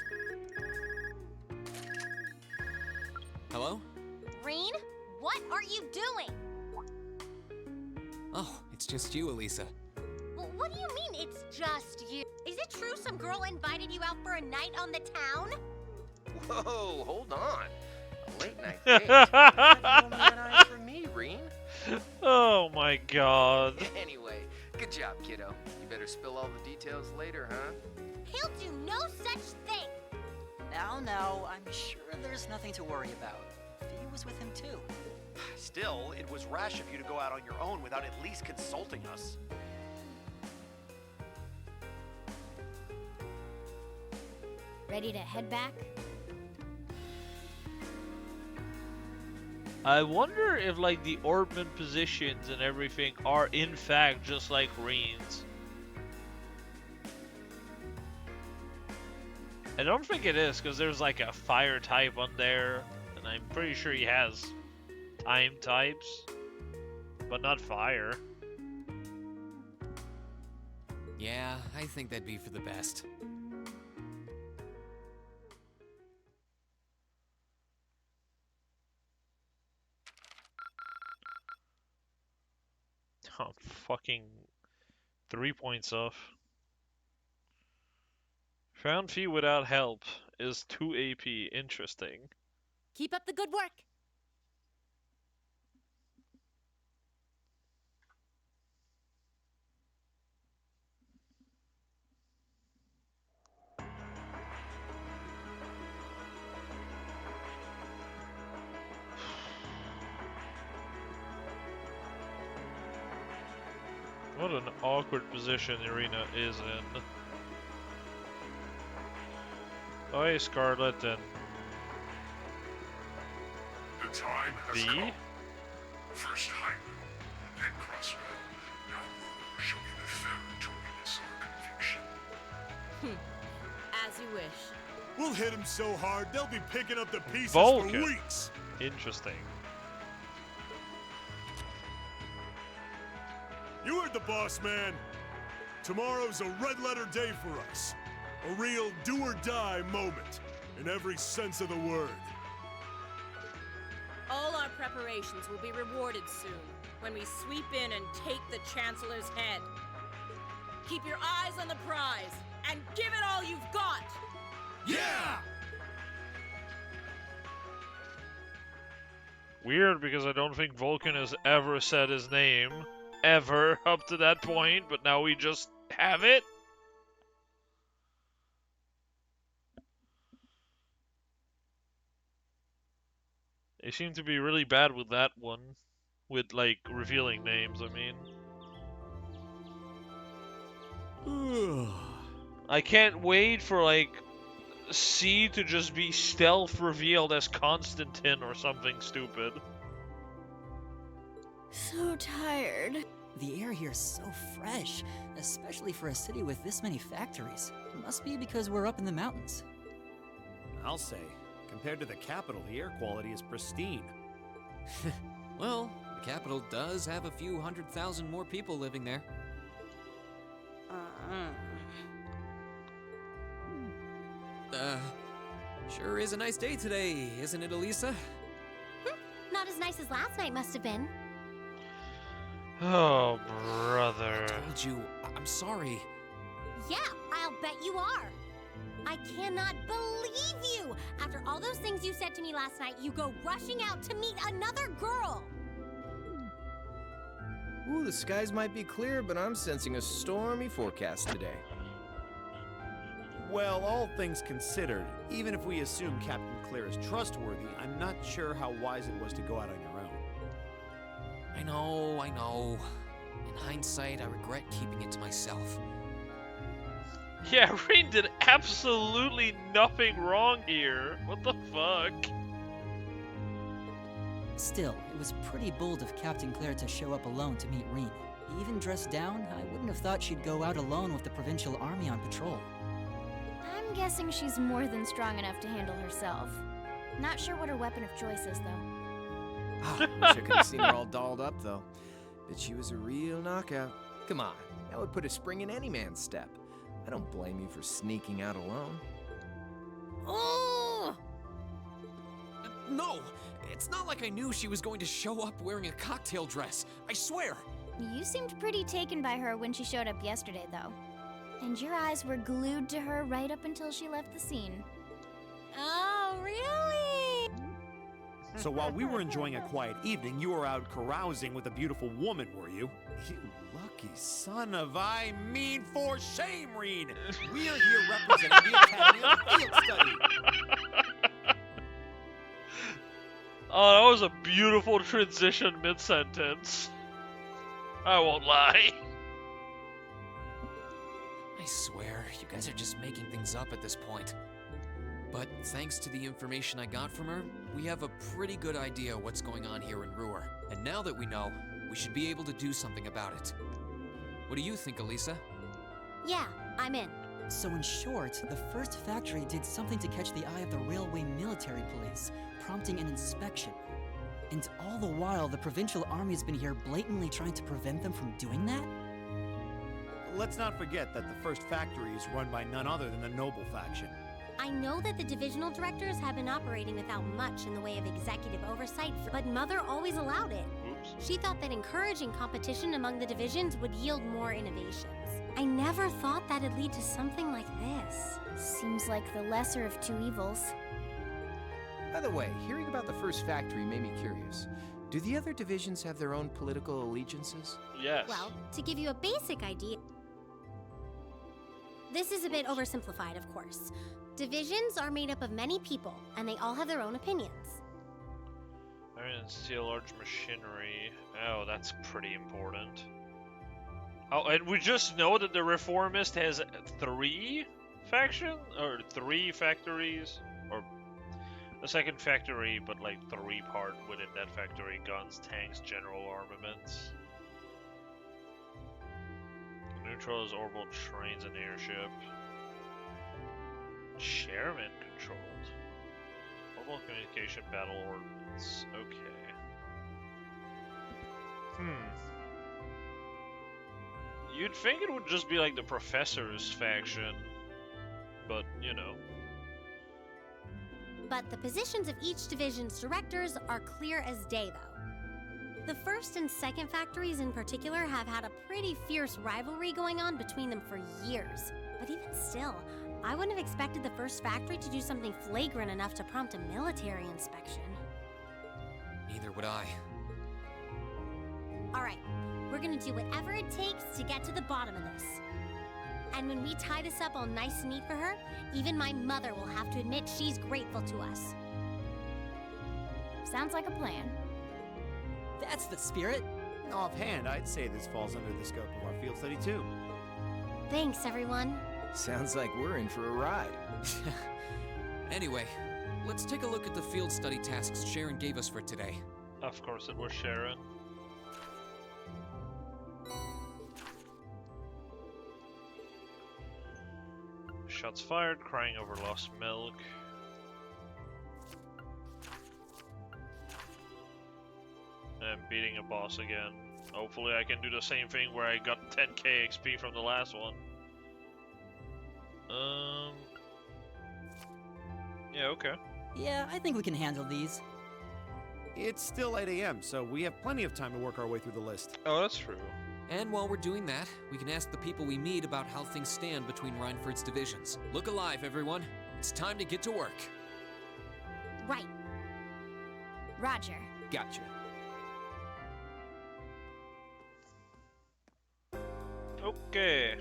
S4: Hello?
S11: Reen, what are you doing?
S4: Oh, it's just you, Elisa.
S11: Well, what do you mean it's just you? Is it true some girl invited you out for a night on the town?
S14: Whoa, hold on. A late night date? That's only an eye for me, Reen.
S1: Oh my god.
S14: Anyway, good job, kiddo. You better spill all the details later, huh?
S11: He'll do no such thing.
S10: Now, I'm sure there's nothing to worry about. Fee was with him too.
S15: Still, it was rash of you to go out on your own without at least consulting us.
S12: Ready to head back?
S1: I wonder if like the orbman positions and everything are in fact just like Reen's. I don't think it is, because there's like a fire type on there, and I'm pretty sure he has time types, but not fire.
S8: Yeah, I think that'd be for the best.
S1: I'm fucking 3 points off. Found fee without help is 2 AP. Interesting.
S5: Keep up the good work.
S1: What an awkward position Irina is in. Oh, hey, Scarlet and
S19: The time has
S1: V.
S19: come. First Hyman, then Crossrail. Now Ruler shall be the third to witness our conviction.
S20: As you wish.
S3: We'll hit him so hard, they'll be picking up the pieces
S1: Vulcan.
S3: for weeks.
S1: Interesting.
S3: You heard the boss, man. Tomorrow's a red-letter day for us. A real do-or-die moment, in every sense of the word.
S20: All our preparations will be rewarded soon, when we sweep in and take the Chancellor's head. Keep your eyes on the prize, and give it all you've got!
S3: Yeah!
S1: Weird, because I don't think Vulcan has ever said his name. Ever up to that point, but now we just have it? They seem to be really bad with that one. With, like, revealing names, I mean. I can't wait for, like, C to just be stealth revealed as Constantine or something stupid.
S10: So tired. The air here is so fresh, especially for a city with this many factories. It must be because we're up in the mountains.
S15: I'll say, compared to the capital, the air quality is pristine.
S4: Well, the capital does have a few 100,000 more people living there. Sure is a nice day today, isn't it, Elisa?
S11: Not as nice as last night must have been.
S1: Oh, brother.
S4: I told you, I'm sorry.
S11: Yeah, I'll bet you are. I cannot believe you! After all those things you said to me last night, you go rushing out to meet another girl!
S14: Ooh, the skies might be clear, but I'm sensing a stormy forecast today.
S15: Well, all things considered, even if we assume Captain Claire is trustworthy, I'm not sure how wise it was to go out on your own.
S4: I know. In hindsight, I regret keeping it to myself.
S1: Yeah, Rain did absolutely nothing wrong here. What the fuck?
S10: Still, it was pretty bold of Captain Claire to show up alone to meet Reen. Even dressed down, I wouldn't have thought she'd go out alone with the Provincial Army on patrol.
S12: I'm guessing she's more than strong enough to handle herself. Not sure what her weapon of choice is, though.
S14: Oh, wish I could have seen her all dolled up, though. But she was a real knockout. Come on, that would put a spring in any man's step. I don't blame you for sneaking out alone.
S4: Oh! No! It's not like I knew she was going to show up wearing a cocktail dress. I swear!
S12: You seemed pretty taken by her when she showed up yesterday, though. And your eyes were glued to her right up until she left the scene.
S11: Oh, really?
S15: So while we were enjoying a quiet evening, you were out carousing with a beautiful woman, were you? You lucky son of I mean for shame, Reen! We are here representing the Academy of Field Study!
S1: Oh, that was a beautiful transition mid-sentence. I won't lie.
S4: I swear, you guys are just making things up at this point. But thanks to the information I got from her, we have a pretty good idea what's going on here in Ruhr. And now that we know, we should be able to do something about it. What do you think, Elisa?
S11: Yeah, I'm in.
S10: So in short, the first factory did something to catch the eye of the railway military police, prompting an inspection. And all the while, the Provincial Army has been here blatantly trying to prevent them from doing that?
S15: Let's not forget that the first factory is run by none other than the Noble faction.
S11: I know that the divisional directors have been operating without much in the way of executive oversight, but Mother always allowed it. She thought that encouraging competition among the divisions would yield more innovations. I never thought that'd lead to something like this.
S12: Seems like the lesser of two evils.
S14: By the way, hearing about the first factory made me curious. Do the other divisions have their own political allegiances?
S1: Yes.
S11: Well, to give you a basic idea, this is a bit oversimplified, of course. Divisions are made up of many people, and they all have their own opinions.
S1: Iron and steel, large machinery. Oh, that's pretty important. Oh, and we just know that the Reformist has 3 factions? Or 3 factories? Or the second factory, but like 3 part within that factory. Guns, tanks, general armaments. Neutral is orbital trains and airship. Chairman controlled. Orbital communication battle ordnance. Okay. You'd think it would just be like the Professor's faction, but you know.
S11: But the positions of each division's directors are clear as day, though. The first and second factories in particular have had a pretty fierce rivalry going on between them for years. But even still, I wouldn't have expected the first factory to do something flagrant enough to prompt a military inspection.
S4: Neither would I.
S11: Alright, we're gonna do whatever it takes to get to the bottom of this. And when we tie this up all nice and neat for her, even my mother will have to admit she's grateful to us.
S12: Sounds like a plan.
S10: That's the spirit.
S15: Offhand, I'd say this falls under the scope of our field study too.
S11: Thanks, everyone.
S14: Sounds like we're in for a ride.
S8: Anyway, let's take a look at the field study tasks Sharon gave us for today.
S1: Of course it was Sharon. Shots fired, crying over lost milk. And beating a boss again. Hopefully I can do the same thing where I got 10k XP from the last one. Yeah, okay.
S10: Yeah, I think we can handle these.
S15: It's still 8 a.m., so we have plenty of time to work our way through the list.
S1: Oh, that's true.
S8: And while we're doing that, we can ask the people we meet about how things stand between Reinford's divisions. Look alive, everyone. It's time to get to work.
S11: Right.
S12: Roger.
S14: Gotcha.
S1: Okay.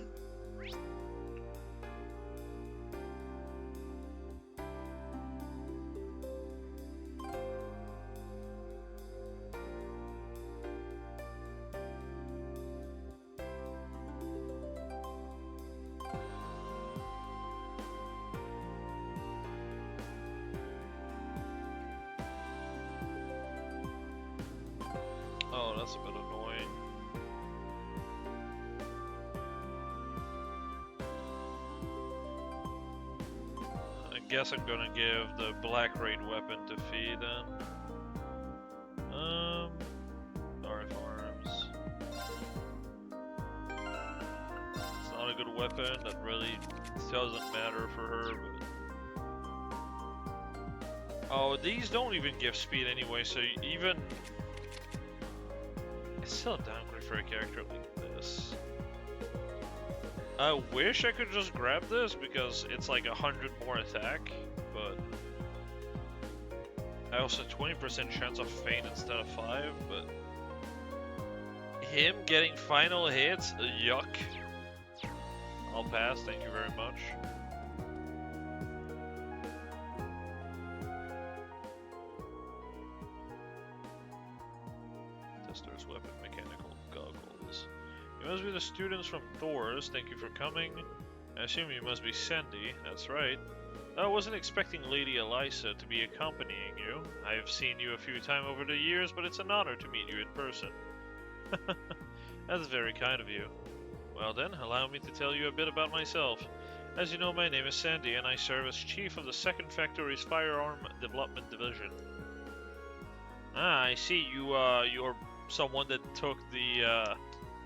S1: Oh, that's a bit annoying. I guess I'm gonna give the Black Raid weapon to Fee then. RF arms. It's not a good weapon, that really doesn't matter for her, but... Oh, these don't even give speed anyway, so even... It's still a downgrade for a character like this. I wish I could just grab this because it's like 100 more attack, but I also 20% chance of feint instead of 5, but him getting final hits, yuck. I'll pass, thank you very much. Tester's weapon, mechanical goggles. You must be the students from Thor's. Thank you for coming. I assume you must be Sandy. That's right. I wasn't expecting Lady Elisa to be accompanying you. I have seen you a few times over the years, but it's an honor to meet you in person. That's very kind of you. Well then, allow me to tell you a bit about myself. As you know, my name is Sandy, and I serve as Chief of the 2nd Factory's Firearm Development Division. Ah, I see. You're someone that took the,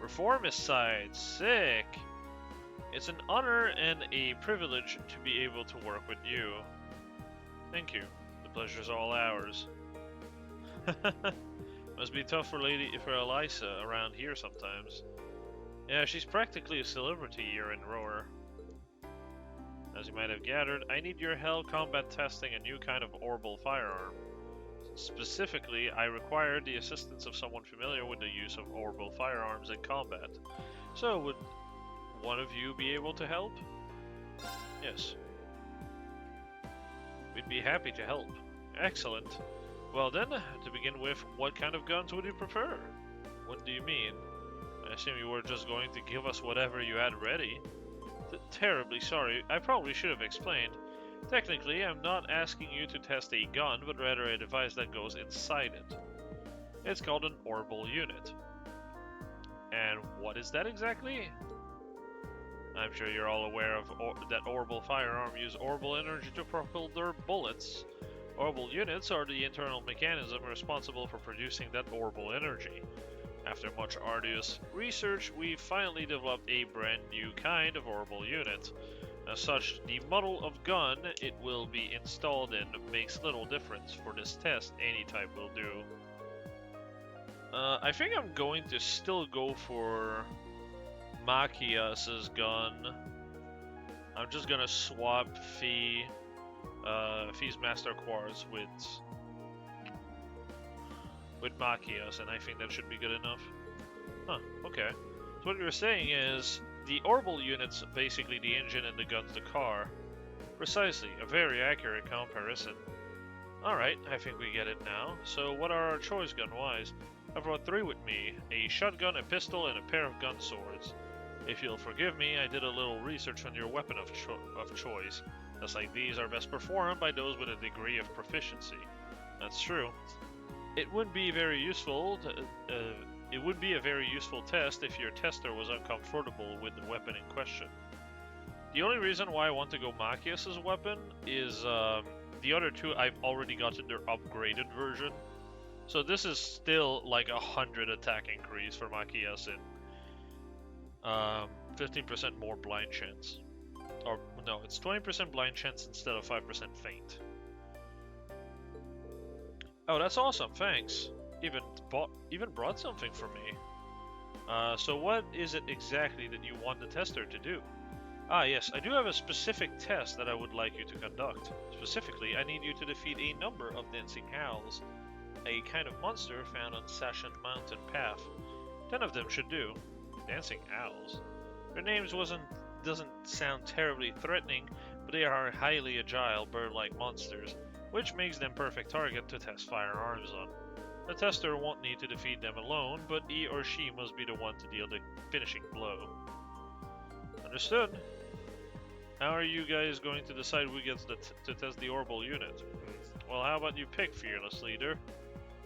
S1: Reformist side. Sick! It's an honor and a privilege to be able to work with you. Thank you. The pleasure's all ours. Must be be tough for Elisa around here sometimes. Yeah, she's practically a celebrity here in Roar. As you might have gathered, I need your help combat testing a new kind of orbital firearm. Specifically, I require the assistance of someone familiar with the use of orbital firearms in combat. So, would one of you be able to help? Yes. We'd be happy to help. Excellent. Well then, to begin with, what kind of guns would you prefer? What do you mean? I assume you were just going to give us whatever you had ready. Terribly sorry, I probably should have explained. Technically, I'm not asking you to test a gun, but rather a device that goes inside it. It's called an orbital unit. And what is that exactly? I'm sure you're all aware of that orbital firearm use orbital energy to propel their bullets. Orbital units are the internal mechanism responsible for producing that orbital energy. After much arduous research, we finally developed a brand new kind of orbital unit. As such, the model of gun it will be installed in makes little difference. For this test, any type will do. I think I'm going to still go for Machias's gun. I'm just gonna swap Fee's Master Quartz with Machias, and I think that should be good enough. Huh, okay. So what you're saying is, the orbital unit's basically the engine and the gun's the car. Precisely, a very accurate comparison. Alright, I think we get it now. So what are our choice gun-wise? I brought 3 with me, a shotgun, a pistol, and a pair of gun swords. If you'll forgive me, I did a little research on your weapon of choice. Just like these are best performed by those with a degree of proficiency. That's true. It would be very useful. It would be a very useful test if your tester was uncomfortable with the weapon in question. The only reason why I want to go Machias's weapon is the other 2 I've already gotten their upgraded version. So this is still like 100 attack increase for Machias and 15% more blind chance. Or no, it's 20% blind chance instead of 5% feint. Oh, that's awesome, thanks. Even brought something for me. So what is it exactly that you want the tester to do? Ah yes, I do have a specific test that I would like you to conduct. Specifically, I need you to defeat a number of dancing owls, a kind of monster found on Sashan Mountain Path. 10 of them should do. Dancing owls? Their names doesn't sound terribly threatening, but they are highly agile bird-like monsters, which makes them perfect target to test firearms on. The tester won't need to defeat them alone, but he or she must be the one to deal the finishing blow. Understood. How are you guys going to decide who gets to test the orbital unit? Well, how about you pick, fearless leader?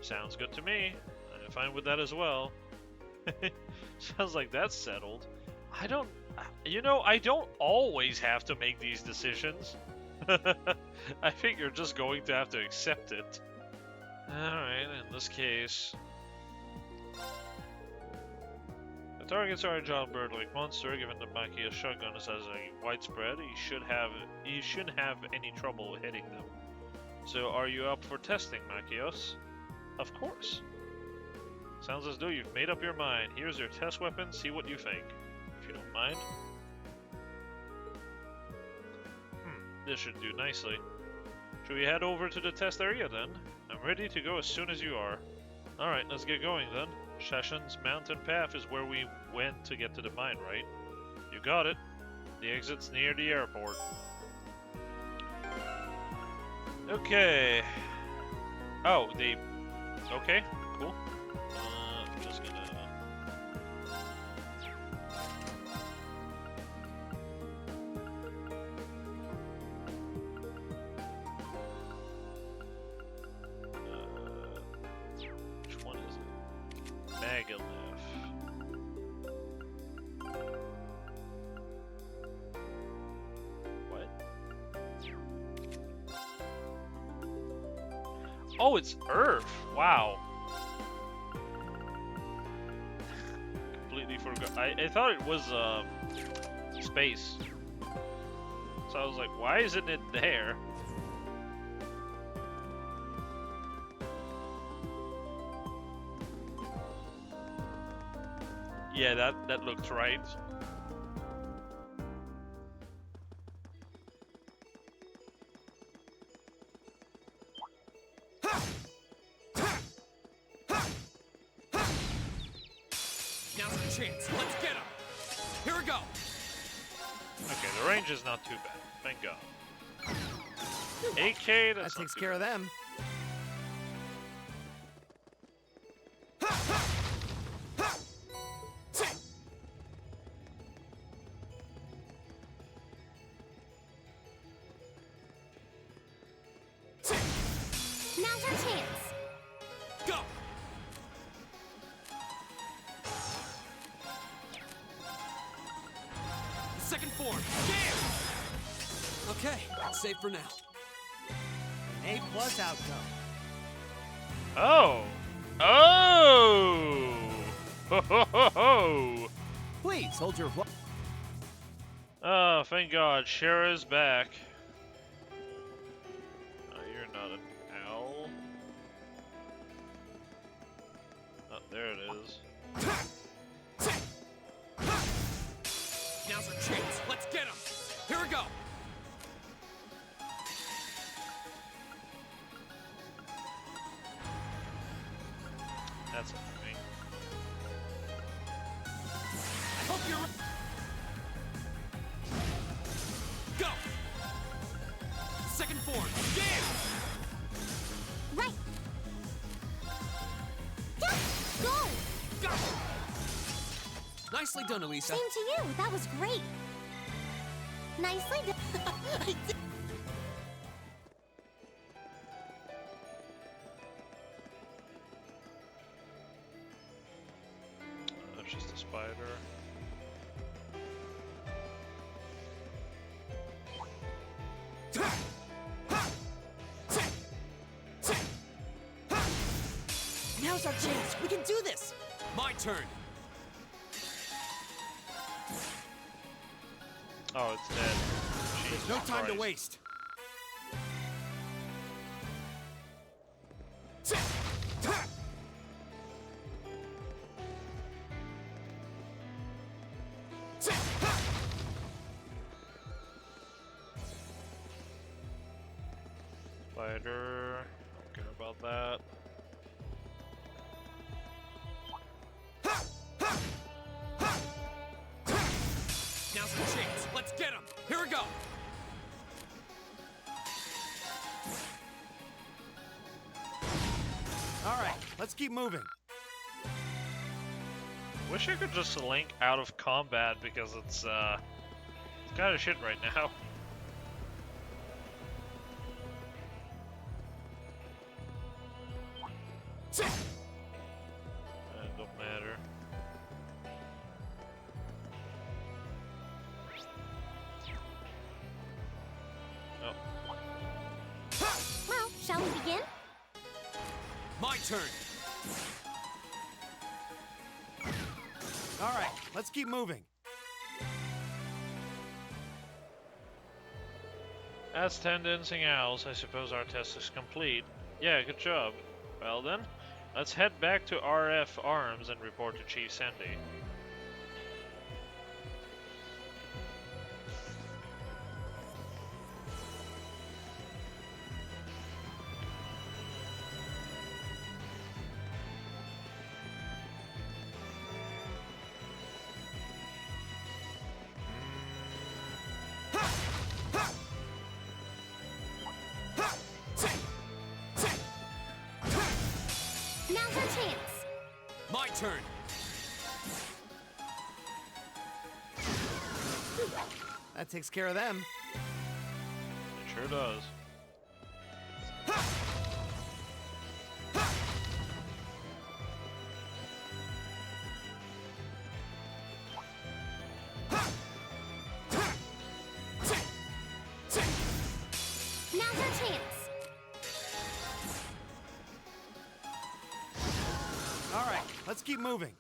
S1: Sounds good to me. I'm fine with that as well. Sounds like that's settled. I don't always have to make these decisions. I think you're just going to have to accept it. Alright, in this case... The targets are a giant bird-like monster. Given the Machias shotgun has a widespread, he shouldn't have any trouble hitting them. So are you up for testing, Machias? Of course. Sounds as though you've made up your mind. Here's your test weapon, see what you think. If you don't mind. This should do nicely. Should we head over to the test area then? I'm ready to go as soon as you are. Alright, let's get going then. Sashan's Mountain Path is where we went to get to the mine, right? You got it. The exit's near the airport. Okay. Oh, okay, cool. I'm just gonna... which one is it? Magalef. What? Oh, it's Earth! Wow. Completely forgot. I thought it was space. So I was like, why isn't it there? Yeah, that looked right.
S4: Now's our chance. Let's get him. Here we go.
S1: Okay, the range is not too bad. Thank God. AK,
S15: That takes care of them.
S11: Now's our chance.
S4: Go. Second form. Damn. Okay, safe for now.
S15: An A+ outcome.
S1: Oh! Oh! Ho ho ho ho!
S2: Please hold your.
S1: Oh, thank God, Shara's back. Oh, you're not an owl. Oh, there it is.
S4: Now's our chance. Let's get him. Here we go.
S1: That's annoying.
S4: I hope you're. Go. Second form. Damn.
S11: Right. Yeah, go.
S4: Go. Nicely done, Elisa.
S11: Same to you. That was great. Nicely done. I did.
S1: That's just a spider.
S10: Now's our chance. We can do this.
S4: My turn.
S1: Oh, it's dead.
S15: There's no time to waste.
S1: Spider. Don't care about that.
S4: Now's our chance. Let's get him. Here we go.
S15: All right, let's keep moving.
S1: Wish I could just link out of combat because it's kind of shit right now. It don't matter. Oh.
S11: Well, shall we begin?
S4: My turn.
S15: All right, let's keep moving.
S1: As 10 dancing owls, I suppose our test is complete. Yeah, good job. Well then, let's head back to RF Arms and report to Chief Sandy.
S11: Now's our chance.
S4: My turn.
S15: That takes care of them.
S1: It sure does.
S11: Now's our chance.
S15: All right, let's keep moving.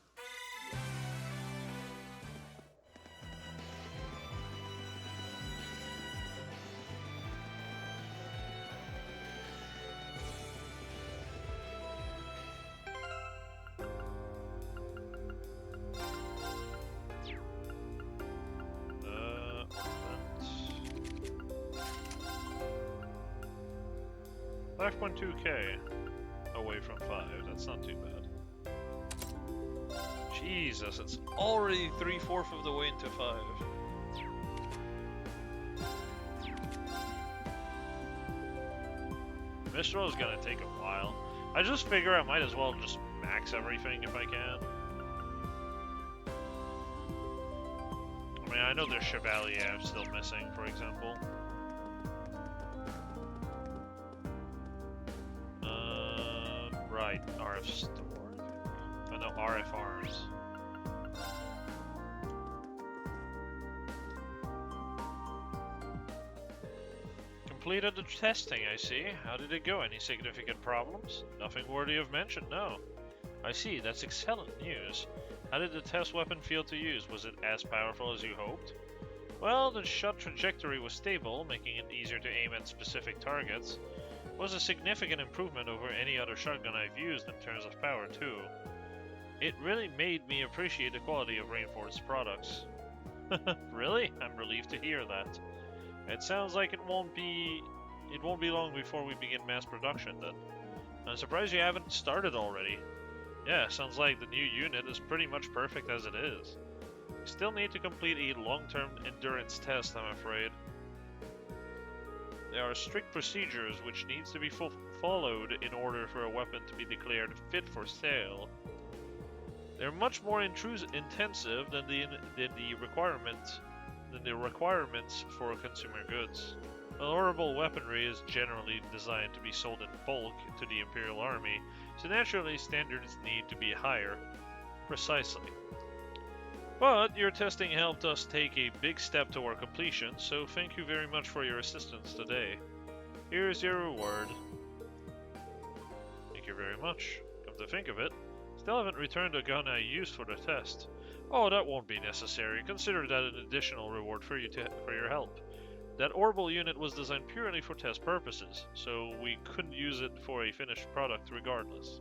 S1: 5.2k away from 5. That's not too bad. Jesus, it's already 3/4 of the way into 5. Mistral is gonna take a while. I just figure I might as well just max everything if I can. I mean, I know there's Chevalier I'm still missing, for example. Right, RF Store. Oh no, RF Arms. Completed the testing, I see. How did it go? Any significant problems? Nothing worthy of mention, no. I see, that's excellent news. How did the test weapon feel to use? Was it as powerful as you hoped? Well, the shot trajectory was stable, making it easier to aim at specific targets. It was a significant improvement over any other shotgun I've used in terms of power, too. It really made me appreciate the quality of Rainforest's products. Really? I'm relieved to hear that. It sounds like it won't be long before we begin mass production then. I'm surprised you haven't started already. Yeah, sounds like the new unit is pretty much perfect as it is. We still need to complete a long-term endurance test, I'm afraid. There are strict procedures which needs to be followed in order for a weapon to be declared fit for sale. They're much more intensive than the requirements for consumer goods. Honorable weaponry is generally designed to be sold in bulk to the Imperial Army, so naturally standards need to be higher. Precisely. But your testing helped us take a big step toward completion, so thank you very much for your assistance today. Here's your reward. Thank you very much. Come to think of it, still haven't returned the gun I used for the test. Oh, that won't be necessary. Consider that an additional reward for your help. That orbital unit was designed purely for test purposes, so we couldn't use it for a finished product regardless.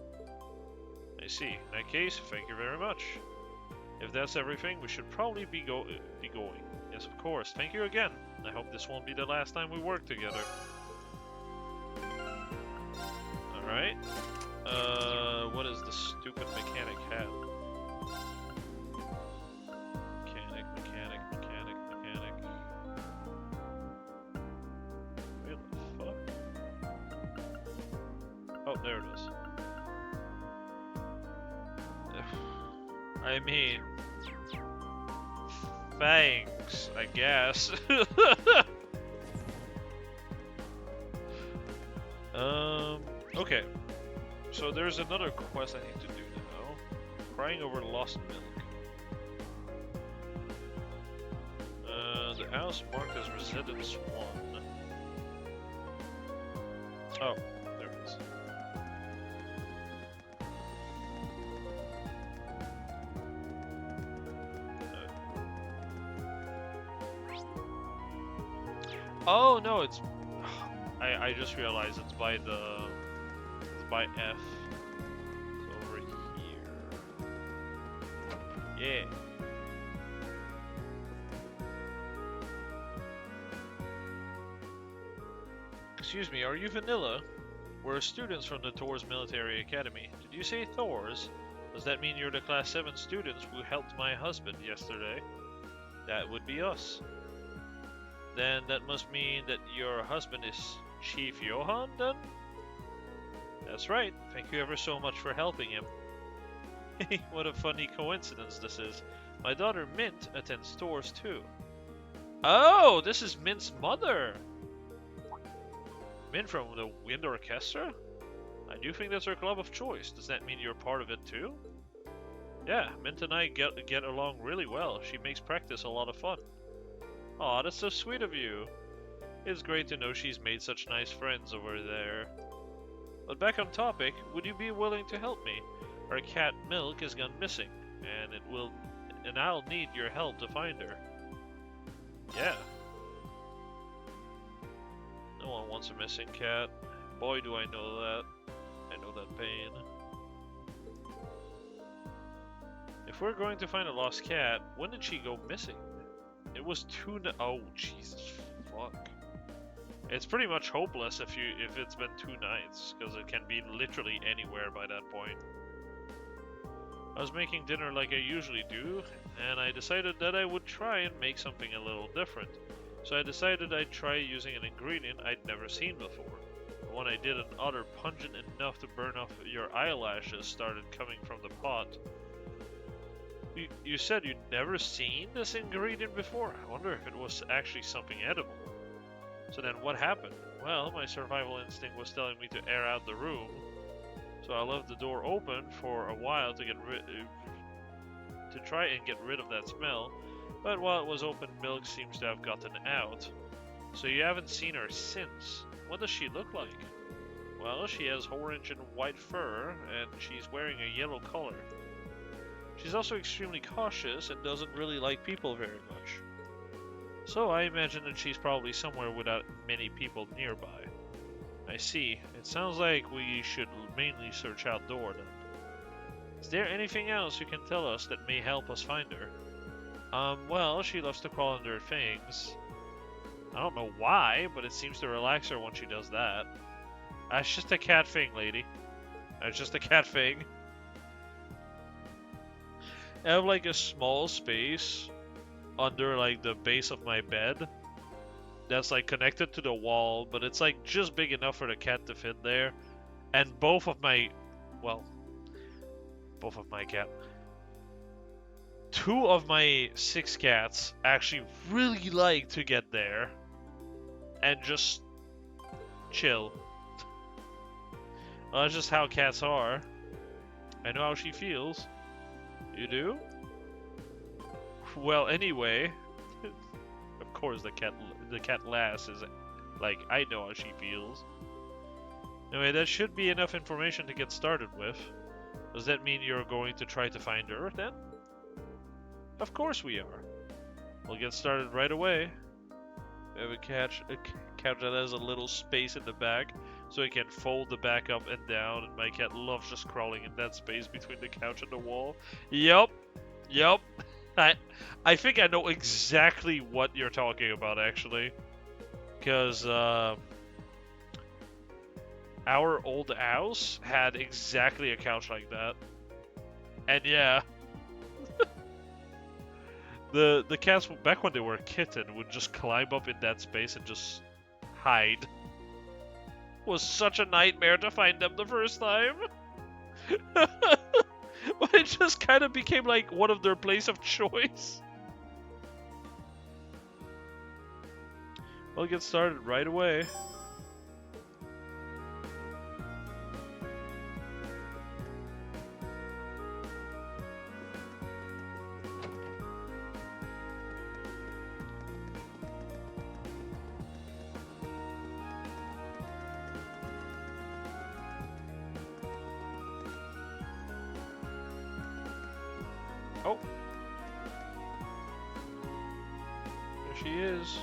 S1: I see. In that case, thank you very much. If that's everything, we should probably be going. Yes, of course. Thank you again. I hope this won't be the last time we work together. Alright. What is the stupid mechanic have? Mechanic. Where the fuck? Oh, there it is. I mean, thanks, I guess. Okay. So there's another quest I need to do now. Crying over lost milk. The house marked as Residence 1. Oh, there it is. Oh no, it's. I just realized it's by the. It's by F. It's over here. Yeah. Excuse me, are you Vanilla? We're students from the Thors Military Academy. Did you say Thors? Does that mean you're the Class 7 students who helped my husband yesterday? That would be us. Then that must mean that your husband is Chief Johan, then? That's right. Thank you ever so much for helping him. What a funny coincidence this is. My daughter Mint attends Thors too. Oh, this is Mint's mother! Mint from the Wind Orchestra? I do think that's her club of choice. Does that mean you're part of it too? Yeah, Mint and I get along really well. She makes practice a lot of fun. Aw, that's so sweet of you. It's great to know she's made such nice friends over there. But back on topic, would you be willing to help me? Our cat Milk has gone missing, and I'll need your help to find her. Yeah. No one wants a missing cat. Boy, do I know that. I know that pain. If we're going to find a lost cat, when did she go missing? It was oh, Jesus fuck. It's pretty much hopeless if it's been 2 nights, because it can be literally anywhere by that point. I was making dinner like I usually do, and I decided that I would try and make something a little different. So I decided I'd try using an ingredient I'd never seen before. When I did, an odor pungent enough to burn off your eyelashes started coming from the pot. You said you'd never seen this ingredient before? I wonder if it was actually something edible. So then what happened? Well, my survival instinct was telling me to air out the room. So I left the door open for a while to try and get rid of that smell. But while it was open, milk seems to have gotten out. So you haven't seen her since. What does she look like? Well, she has orange and white fur, and she's wearing a yellow collar. She's also extremely cautious and doesn't really like people very much. So I imagine that she's probably somewhere without many people nearby. I see. It sounds like we should mainly search outdoor then. Is there anything else you can tell us that may help us find her? Well, she loves to crawl under things. I don't know why, but it seems to relax her when she does that. It's just a cat thing, lady. It's just a cat thing. I have like a small space under like the base of my bed that's like connected to the wall, but it's like just big enough for the cat to fit there. And both of my cat. 2 of my 6 cats actually really like to get there and just chill. Well, that's just how cats are. I know how she feels. You do? Well, anyway, of course the cat lass is like, I know how she feels. Anyway, that should be enough information to get started with. Does that mean you're going to try to find her then? Of course we are. We'll get started right away. We have a couch that has a little space in the back, so it can fold the back up and down, and my cat loves just crawling in that space between the couch and the wall. Yup. I think I know exactly what you're talking about, actually. Because, our old house had exactly a couch like that. And yeah. The cats, back when they were a kitten, would just climb up in that space and just hide. It was such a nightmare to find them the first time. But it just kind of became like one of their place of choice. We'll get started right away. Oh. There she is.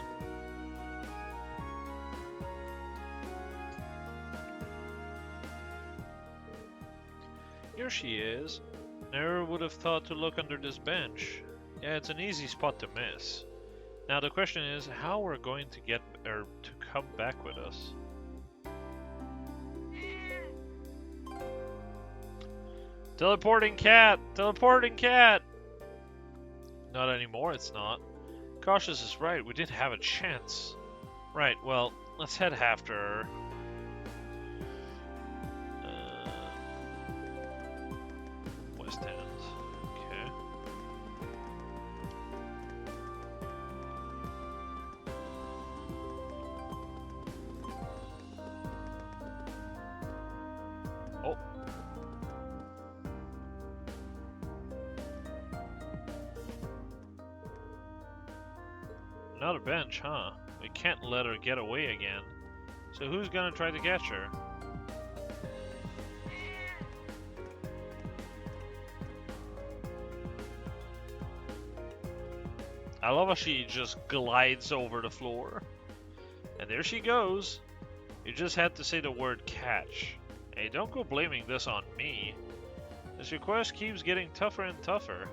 S1: Here she is. Never would have thought to look under this bench. Yeah, it's an easy spot to miss. Now the question is how we're going to get her to come back with us. Teleporting cat! Teleporting cat! Not anymore, it's not. Cautious is right, we didn't have a chance. Right, well, let's head after her. West End. Okay. Oh. Another bench, huh? We can't let her get away again. So who's gonna try to catch her? I love how she just glides over the floor. And there she goes. You just had to say the word catch. Hey, don't go blaming this on me. This request keeps getting tougher and tougher.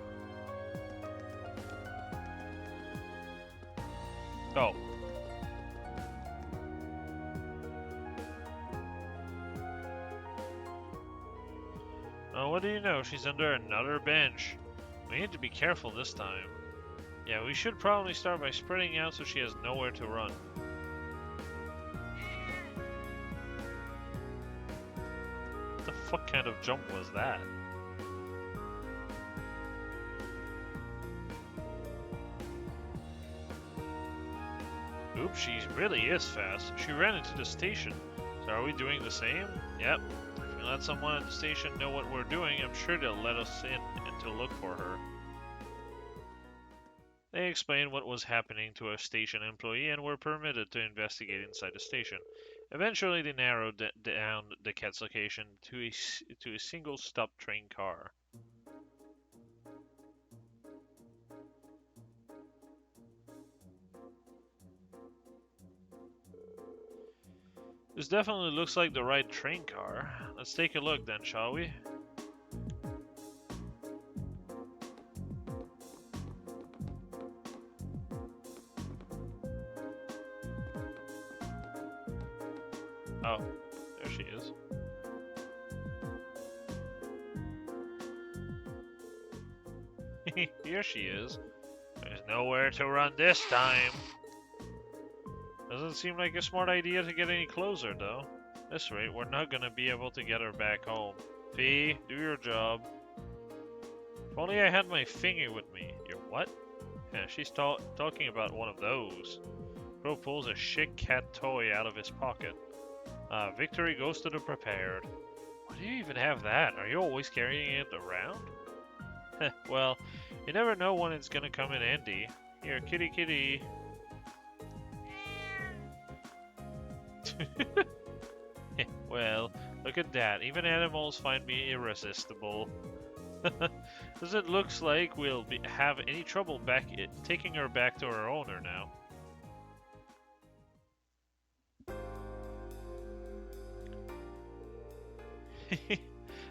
S1: Oh. what do you know? She's under another bench. We need to be careful this time. Yeah, we should probably start by spreading out so she has nowhere to run. What the fuck kind of jump was that? Oops, she really is fast. She ran into the station. So are we doing the same? Yep. If we let someone at the station know what we're doing, I'm sure they'll let us in and to look for her. They explained what was happening to a station employee and were permitted to investigate inside the station. Eventually, they narrowed down the cat's location to a single stop train car. This definitely looks like the right train car. Let's take a look then, shall we? Oh, there she is. Here she is. There's nowhere to run this time. Doesn't seem like a smart idea to get any closer, though. At this rate, we're not gonna be able to get her back home. Fee, do your job. If only I had my finger with me. Your what? Yeah, she's talking about one of those. Crow pulls a chic cat toy out of his pocket. Victory goes to the prepared. Why do you even have that? Are you always carrying it around? Well, you never know when it's gonna come in handy. Here, kitty kitty. Well, look at that. Even animals find me irresistible. Does it look like we'll have any trouble taking her back to her owner now?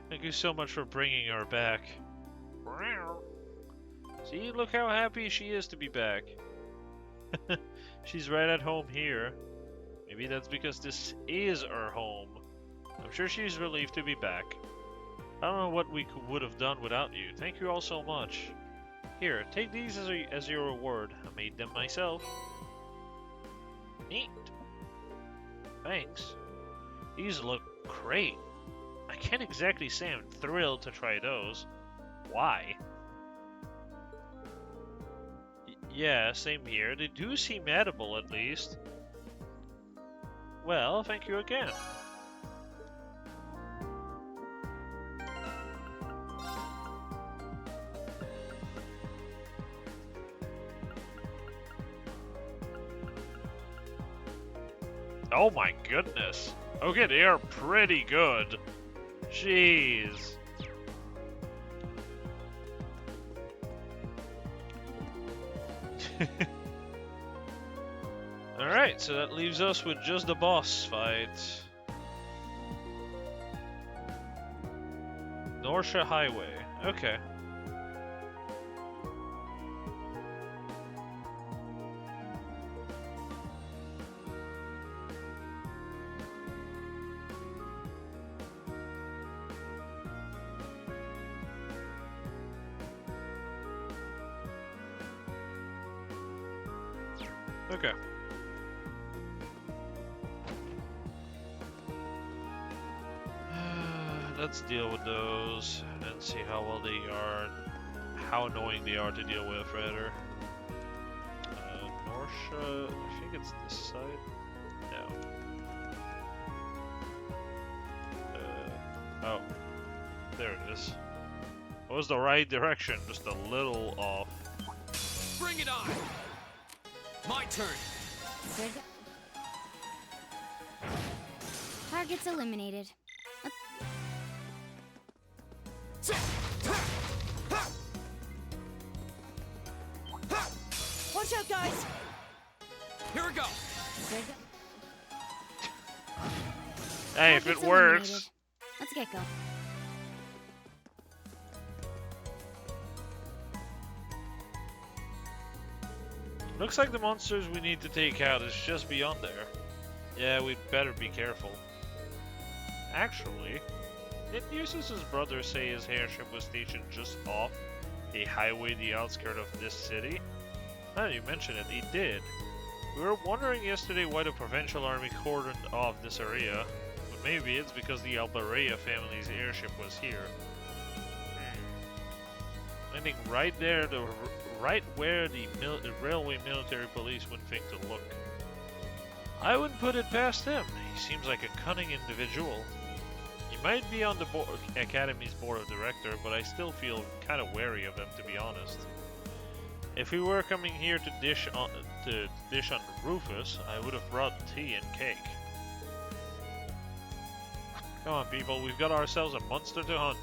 S1: Thank you so much for bringing her back. See, look how happy she is to be back. She's right at home here. Maybe that's because this is her home. I'm sure she's relieved to be back. I don't know what we would have done without you. Thank you all so much. Here, take these as your reward. I made them myself. Neat. Thanks. These look great. I can't exactly say I'm thrilled to try those. Why? Yeah, same here. They do seem edible, at least. Well, thank you again. Oh my goodness. Okay, they are pretty good. Jeez. Alright, so that leaves us with just the boss fight. Norsha Highway. Okay. Okay. Let's deal with those and see how well they are, how annoying they are to deal with, rather. Norsha, I think it's this side. No. Oh, there it is. It was the right direction, just a little off.
S4: Bring it on! My turn.
S12: Targets eliminated.
S20: Watch out, guys!
S4: Here we go.
S1: Hey, if it works.
S12: Let's get going.
S1: Looks like the monsters we need to take out is just beyond there. Yeah, we'd better be careful. Actually, Didn't Eustace's brother say his airship was stationed just off a highway the outskirt of this city? Now that you mention it, he did. We were wondering yesterday why the provincial army cordoned off this area, but maybe it's because the Albarea family's airship was here. I think right there, right where the railway military police would think to look. I wouldn't put it past him. He seems like a cunning individual. He might be on the Academy's board of director, but I still feel kind of wary of him, to be honest. If he were coming here to dish on Rufus, I would have brought tea and cake. Come on, people, we've got ourselves a monster to hunt.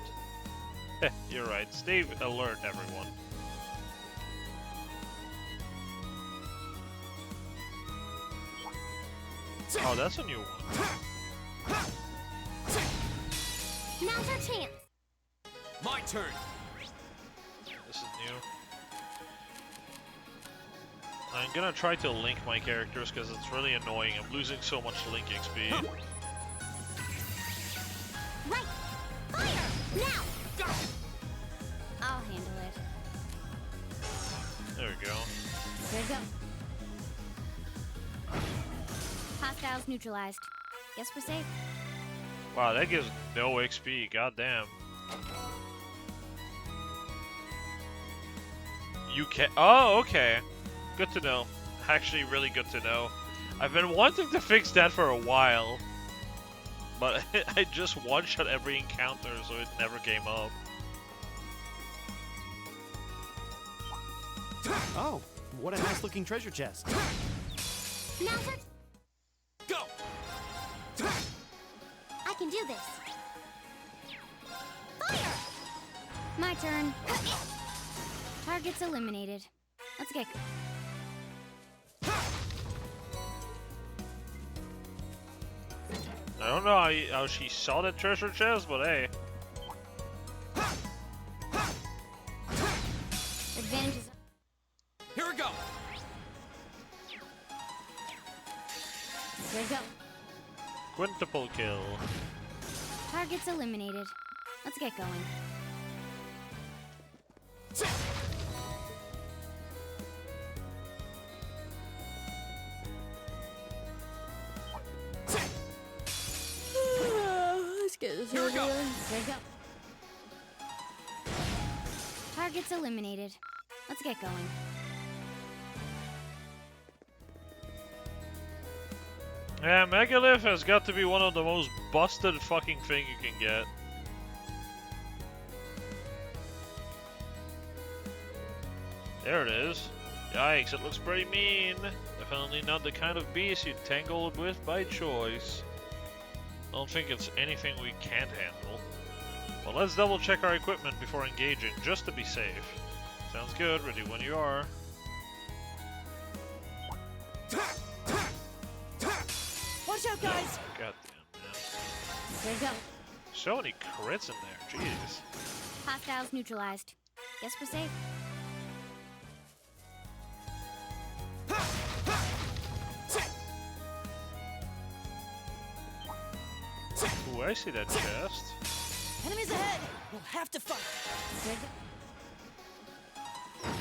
S1: You're right. Stay alert, everyone. Oh, that's a new one.
S11: Now's our chance.
S2: My turn.
S1: This is new. I'm gonna try to link my characters because it's really annoying. I'm losing so much link XP.
S11: Right. Fire! Now! Go!
S12: I'll handle it.
S1: There we go.
S12: There you go. Hostiles neutralized. Guess we're safe.
S1: Wow, that gives no XP. Goddamn. You can. Oh, okay. Good to know. Actually, really good to know. I've been wanting to fix that for a while, but I just one-shot every encounter, so it never came up.
S15: Oh, what a nice-looking treasure chest.
S11: Now's our...
S2: Go!
S11: I can do this. Fire!
S12: My turn. Targets eliminated. Let's get...
S1: I don't know how she saw that treasure chest, but hey.
S12: Advantages.
S2: Here we go.
S12: There you go.
S1: Quintuple kill.
S12: Targets eliminated. Let's get going.
S18: Let's get this
S12: Here we
S18: over
S12: go.
S18: with.
S12: There you go. Targets eliminated. Let's get going.
S1: Yeah, Megalith has got to be one of the most busted fucking thing you can get. There it is. Yikes, it looks pretty mean. Definitely not the kind of beast you'd tangle with by choice. I don't think it's anything we can't handle. Well, let's double check our equipment before engaging, just to be safe. Sounds good, ready when you are.
S10: Watch out, guys!
S1: Goddamn, man.
S12: There you go.
S1: So many crits in there, jeez.
S12: Hostiles neutralized. Guess we're safe.
S1: Ooh, I see that chest.
S10: Enemies ahead! We'll have to fight!
S12: There you go.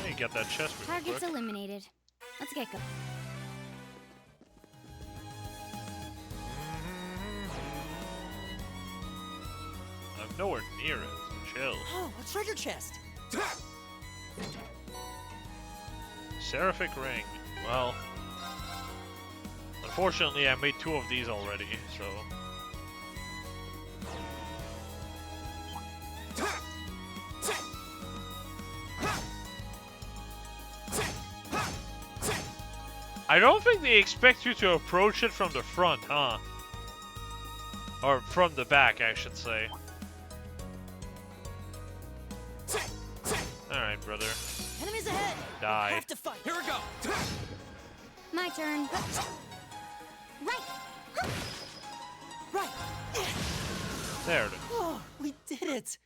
S1: Hey, got that chest really
S12: Targets
S1: quick.
S12: eliminated. Let's get going.
S1: I'm nowhere near it. Chill.
S10: Oh, a treasure chest!
S1: Seraphic ring. Well, unfortunately, I made 2 of these already, so. I don't think they expect you to approach it from the front, huh? Or from the back, I should say. Alright, brother.
S10: Enemies ahead!
S1: Die.
S10: We'll have to fight! Here we go!
S12: My turn.
S11: Right.
S10: Right!
S1: There it is.
S10: Oh, we did it!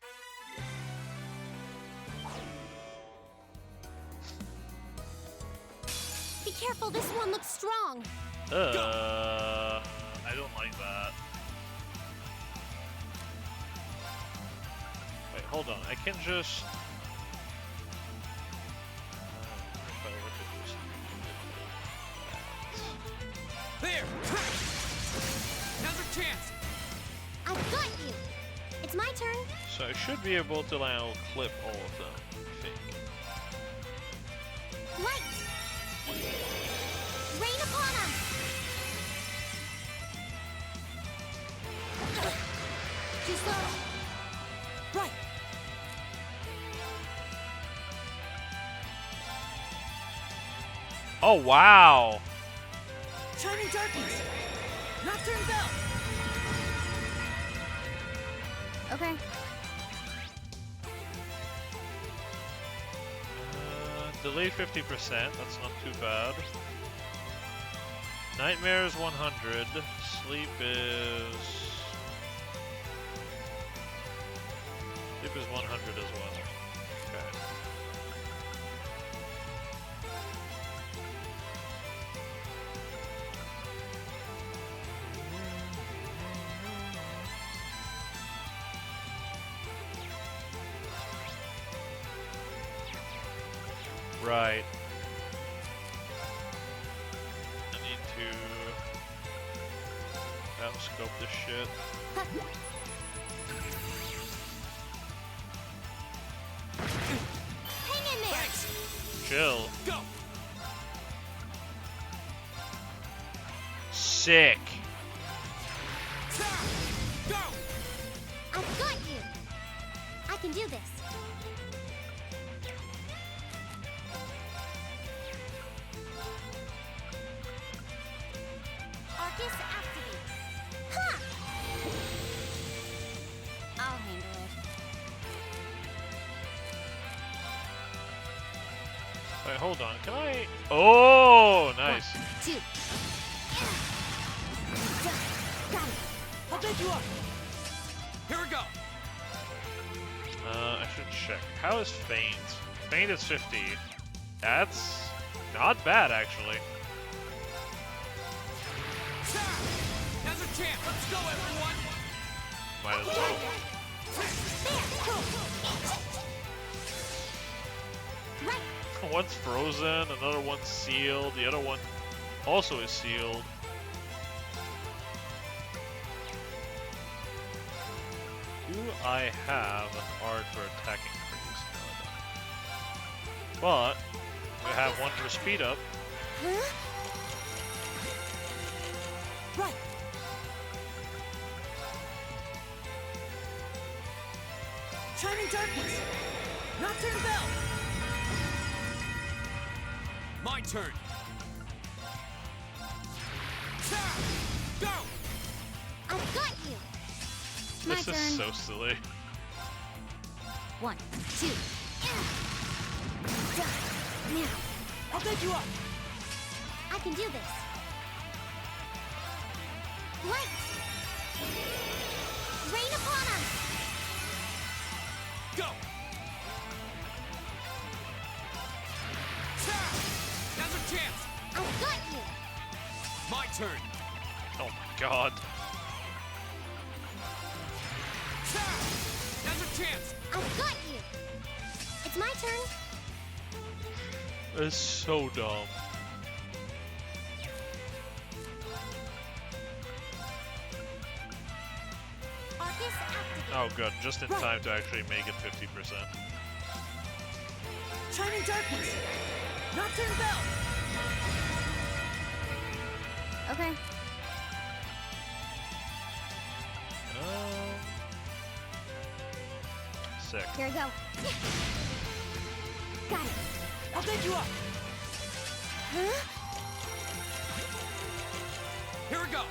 S11: Be careful, this one looks strong.
S1: I don't like that. hold on. I can just. If I were to just do that.
S20: There! Another chance!
S11: I've got you! It's my turn.
S1: So I should be able to now clip all of them, I think.
S11: Light! Rain upon us! Too slow.
S10: Right!
S1: Oh, wow!
S10: Shining darkness! Nocturne bell!
S12: Okay.
S1: Delay 50%, that's not too bad. Nightmare is 100. Sleep is 100 as well. Okay. Right. I need to outscope this shit.
S11: Hang in there!
S1: Chill.
S20: Go!
S1: Sick.
S20: Go!
S11: I've got you! I can do this. Arcus activate. Ha! I'll handle it.
S1: Wait, hold on. Can I? Oh, nice.
S11: 2. Got it.
S10: I'll take you up!
S20: Here we go!
S1: I should check. How is Feint? Feint is 50. That's not bad, actually.
S20: Now's a chance! Let's go, everyone!
S1: Might as well. One's frozen, another one's sealed, the other one also is sealed. Do I have an art for attacking crews? No, I don't. But I have one for speed up.
S10: Right! Shining darkness! Nocturne bell!
S20: My turn! Go!
S11: I've got you!
S12: My
S1: This
S12: turn.
S1: is so silly.
S11: 1, 2. Now.
S10: I'll take you up!
S11: I can do this. Light! Rain upon us!
S20: Go! Now's a chance!
S11: I've got you!
S20: My turn!
S1: Oh my god.
S20: Now's a chance!
S11: I've got you! It's my turn.
S1: It's so dumb.
S11: Arcus activate.
S1: Oh good, just in time to actually make it 50%.
S10: Shining darkness! Nocturne bell!
S12: Okay.
S1: Sick.
S12: Here we go.
S11: Got it.
S10: I'll take you up!
S11: Huh?
S20: Here we go!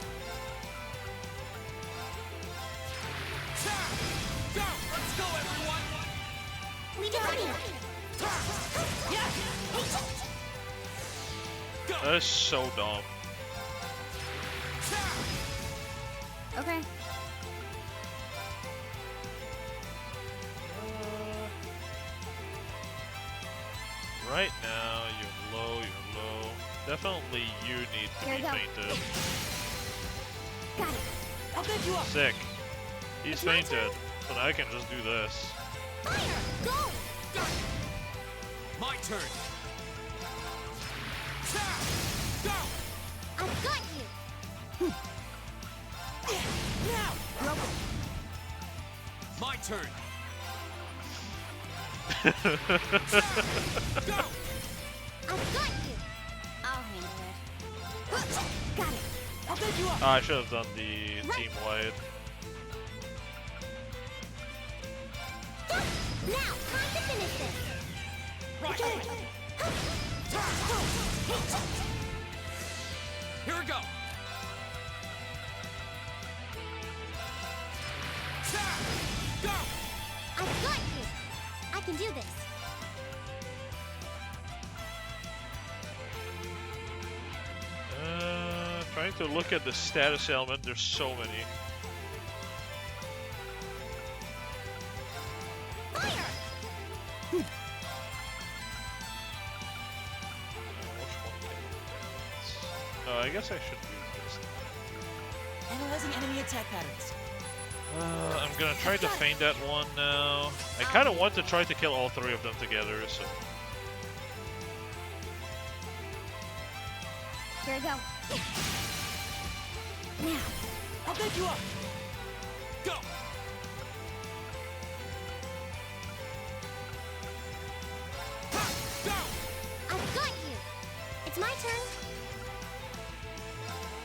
S20: Go! Let's go, everyone!
S11: We got it!
S1: That is so dumb.
S12: Okay.
S1: Right now, you're low. Definitely you need to
S12: Here
S1: be
S12: we go.
S1: fainted.
S10: Got it! I'll take you up!
S1: Sick. He's fainted, so now I can just do this.
S18: Fire! Go!
S4: My turn.
S18: Go! I've got you! Now!
S4: My turn.
S18: Go! I've got you! I'll handle it. Got it! I'll take you up!
S1: I should have done the team wide.
S18: Now, time to finish this!
S4: Right. Here we go.
S18: Go! I've got you! I can do this.
S1: Trying to look at the status element, there's so many. I guess I should do this.
S10: Analyzing enemy attack patterns.
S1: I'm gonna try to feint that one now. I kind of want to try to kill all three of them together, so...
S18: Here we go. Now,
S10: I'll pick you up.
S4: Go.
S18: Go! I've got you! It's my turn.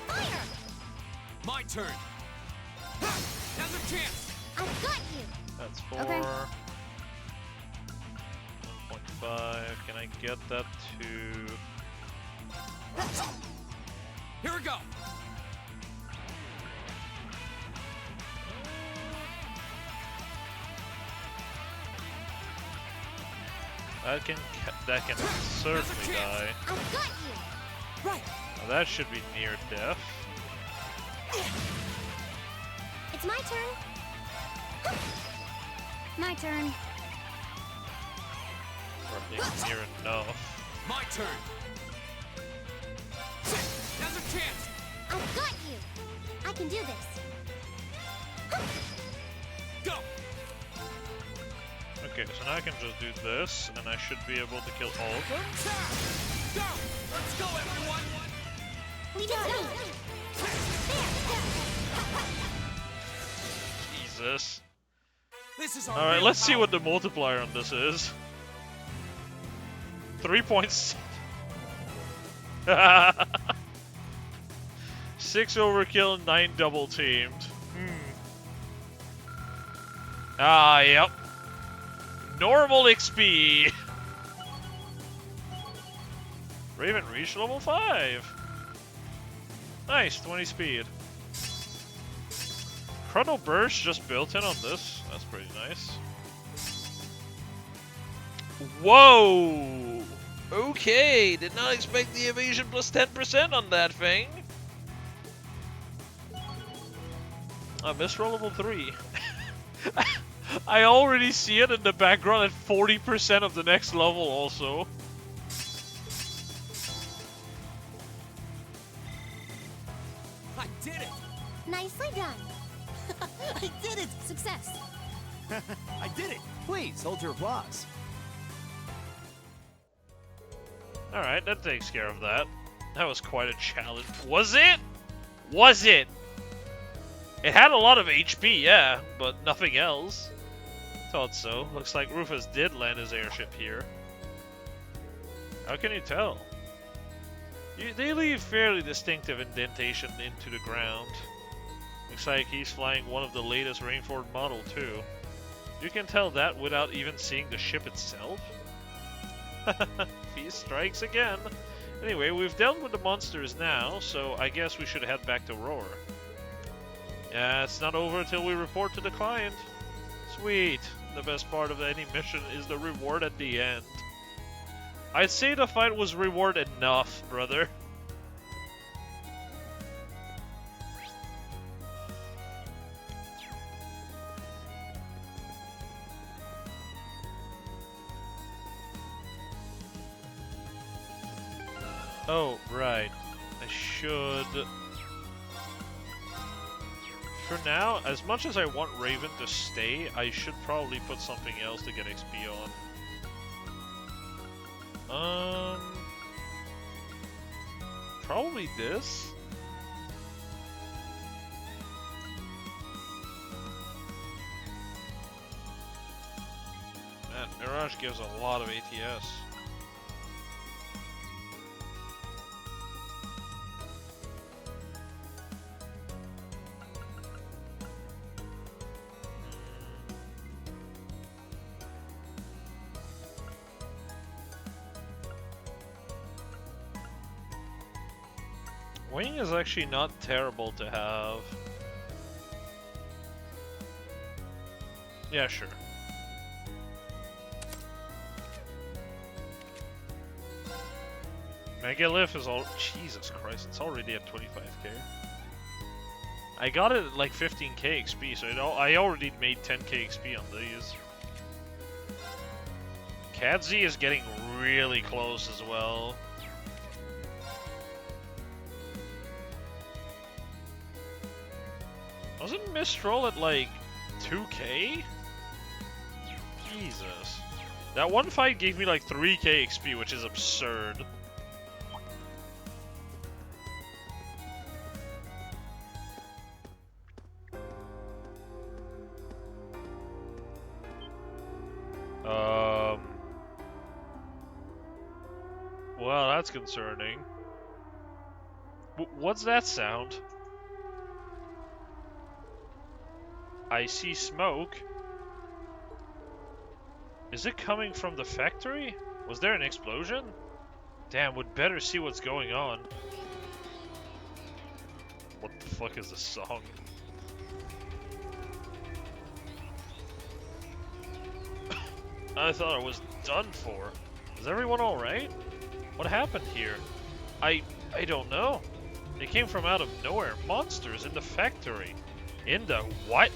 S18: Fire!
S4: My turn. Now's a chance.
S18: I've got you!
S1: That's 4.
S18: Okay.
S1: 1.5. Can I get that to...
S4: Here we go.
S1: That can certainly die.
S18: I've got you! Right!
S1: Now that should be near death.
S18: It's my turn.
S12: My turn.
S1: Probably near enough.
S4: My turn. Now's a chance.
S18: I've got you! I can do this.
S4: Go.
S1: Okay, so now I can just do this, and I should be able to kill all of them?
S4: Go! Let's go, everyone!
S18: We got it!
S1: Jesus.
S4: This is our
S1: Alright,
S4: real
S1: let's see
S4: power.
S1: what the multiplier on this is. 3 points. 6 overkill, 9 double teamed. Ah, yep. Normal XP. Raven reached level 5. Nice, 20 speed. Chrono Burst just built in on this. That's pretty nice. Whoa! Okay, did not expect the evasion plus 10% on that thing. I missed roll level 3. I already see it in the background at 40% of the next level also.
S10: I did it!
S18: Nicely done.
S10: I did it!
S18: Success.
S10: I did it!
S2: Please, hold your applause.
S1: Alright, that takes care of that. That was quite a challenge. Was it? Was it? It had a lot of HP, yeah, but nothing else. Thought so. Looks like Rufus did land his airship here. How can you tell? They leave fairly distinctive indentation into the ground. Looks like he's flying one of the latest Rainford model too. You can tell that without even seeing the ship itself. Feast strikes again. Anyway, we've dealt with the monsters now, so I guess we should head back to Roar. Yeah, it's not over until we report to the client. Sweet. The best part of any mission is the reward at the end. I'd say the fight was reward enough, brother. Oh, right. I should For now, as much as I want Raven to stay, I should probably put something else to get XP on. Probably this? Man, Mirage gives a lot of ATS. Wing is actually not terrible to have. Yeah, sure. Megalith is all. Jesus Christ, it's already at 25k. I got it at like 15k XP, so I already made 10k XP on these. Kadzi is getting really close as well. Wasn't Mistral at like 2k? Jesus. That one fight gave me like 3k XP, which is absurd. Well, that's concerning. What's that sound? I see smoke. Is it coming from the factory? Was there an explosion? Damn, would better see what's going on. What the fuck is this song? I thought I was done for. Is everyone alright? What happened here? I don't know. They came from out of nowhere. Monsters in the factory. In the what?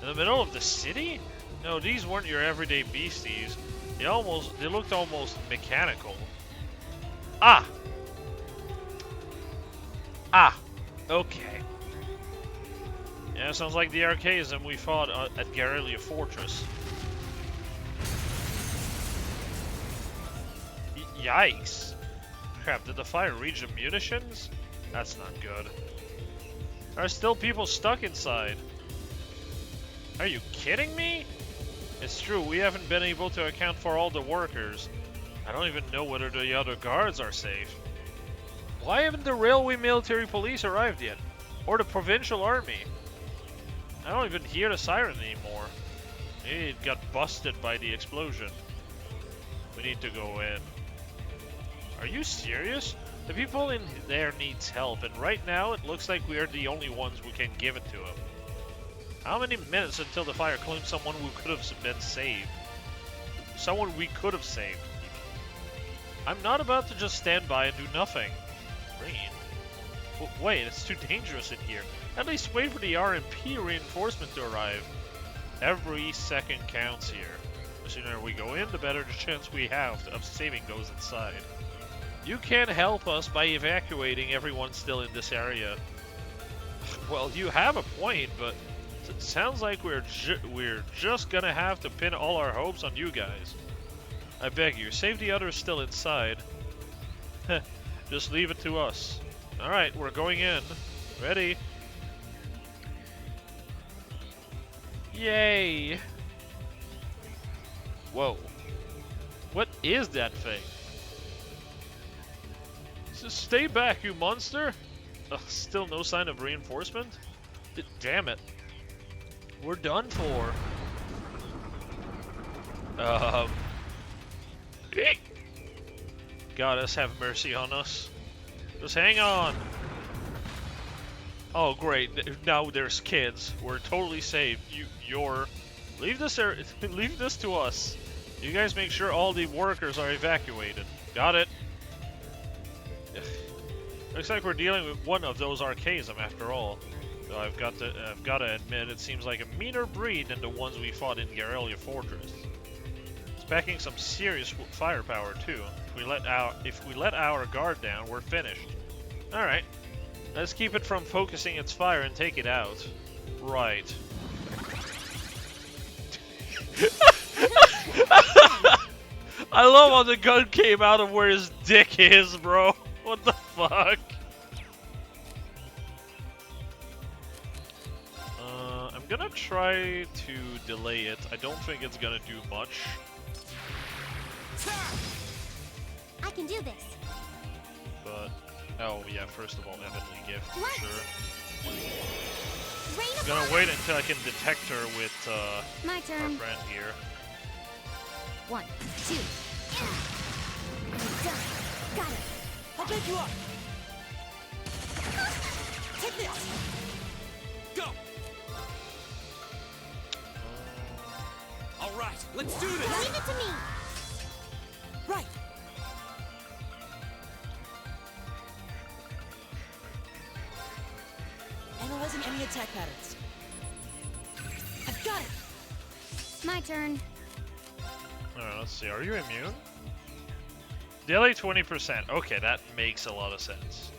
S1: In the middle of the city? No, these weren't your everyday beasties. They looked almost mechanical. Ah! Okay. Yeah, sounds like the Archaism we fought at Garrelia Fortress. Yikes! Crap, did the fire reach the munitions? That's not good. There are still people stuck inside. Are you kidding me? It's true, we haven't been able to account for all the workers. I don't even know whether the other guards are safe. Why haven't the railway military police arrived yet? Or the provincial army? I don't even hear the siren anymore. Maybe it got busted by the explosion. We need to go in. Are you serious? The people in there needs help, and right now it looks like we are the only ones who can give it to them. How many minutes until the fire claims someone who could have been saved? Someone we could have saved. I'm not about to just stand by and do nothing. Rain? Wait, it's too dangerous in here. At least wait for the RMP reinforcement to arrive. Every second counts here. The sooner we go in, the better the chance we have of saving those inside. You can't help us by evacuating everyone still in this area. Well, you have a point, but it sounds like we're just gonna have to pin all our hopes on you guys. I beg you, save the others still inside. Just leave it to us. Alright, we're going in. Ready? Yay! Whoa. What is that thing? Just stay back, you monster! Still no sign of reinforcement? Damn it. We're done for. Goddess, have mercy on us. Just hang on. Oh, great. Now there's kids. We're totally safe. Leave this to us. You guys make sure all the workers are evacuated. Got it. Looks like we're dealing with one of those Archaism after all. Though I've got to admit, it seems like a meaner breed than the ones we fought in Garrelia Fortress. It's packing some serious firepower too. If we let our guard down, we're finished. All right, let's keep it from focusing its fire and take it out. Right. I love how the gun came out of where his dick is, bro. What the fuck? I'm gonna try to delay it. I don't think it's gonna do much.
S11: I can do this.
S1: But, oh yeah, first of all, Heavenly Gift, for sure. I'm gonna wait until I can detect her with
S12: My
S1: our
S12: turn.
S1: friend here.
S12: 1, 2. Done. Got it.
S10: I'll pick you up. Take this. Go.
S15: All right, let's do this.
S11: Leave it to me.
S10: Right. Analyzing any attack patterns. I've got it.
S12: My turn.
S1: Alright, let's see. Are you immune? Daily 20%. Okay, that makes a lot of sense.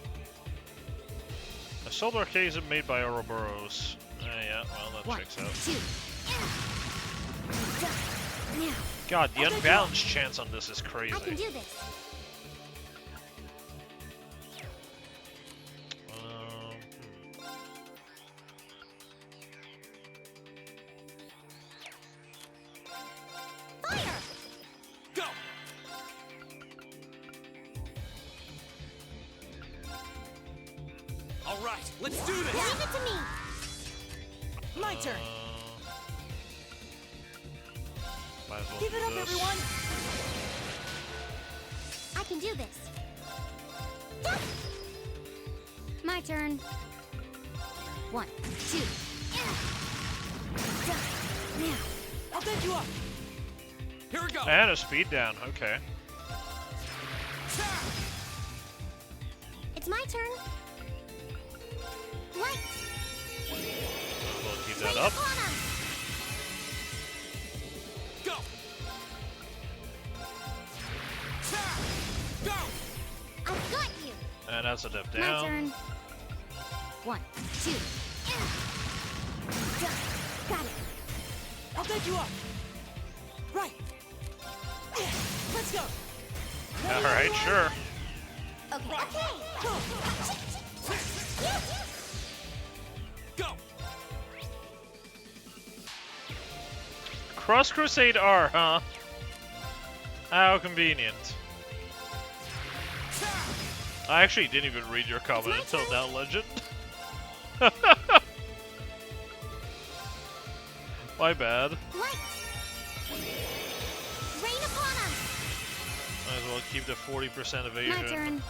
S1: A solar case made by Ouroboros. Yeah, well, that checks out.
S12: 2. Now.
S1: God, the unbalanced chance on this is crazy.
S11: I can do this. Fire!
S15: Go. All right, let's do this.
S11: Leave it to me.
S10: My turn.
S1: Might as well
S10: Give
S1: do
S10: it up,
S1: this.
S10: everyone.
S11: I can do this.
S12: My turn. 1, 2. Done. Now.
S10: I'll pick you up.
S15: Here we go.
S1: And a speed down, okay.
S11: It's my turn. Light.
S1: We'll keep that up.
S15: Go. Go.
S11: I've got you.
S1: And that's a dip
S12: My
S1: down.
S12: turn. 1, 2. Done. Got it.
S10: I'll pick you up. Right. Let's go.
S1: Alright, sure.
S11: Okay.
S15: Go.
S1: Cross Crusade R, huh? How convenient. I actually didn't even read your comment until now, Legend. My bad.
S11: Light. Rain upon us.
S1: Might as well keep the 40% evasion.
S12: My turn.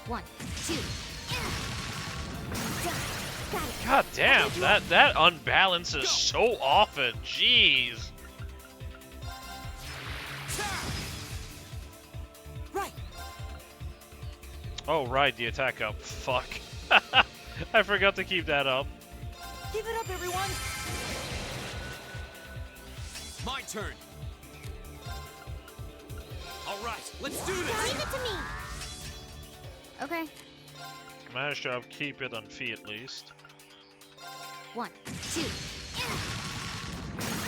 S12: 1, 2. Done. Got it.
S1: God damn, that unbalances so often. Jeez.
S10: Right.
S1: Oh right, the attack up. Fuck. I forgot to keep that up.
S10: Give it up, everyone.
S15: My turn. All right, let's do this.
S11: Leave it to me.
S12: Okay.
S1: Managed to keep it on feet at least.
S12: 1, 2.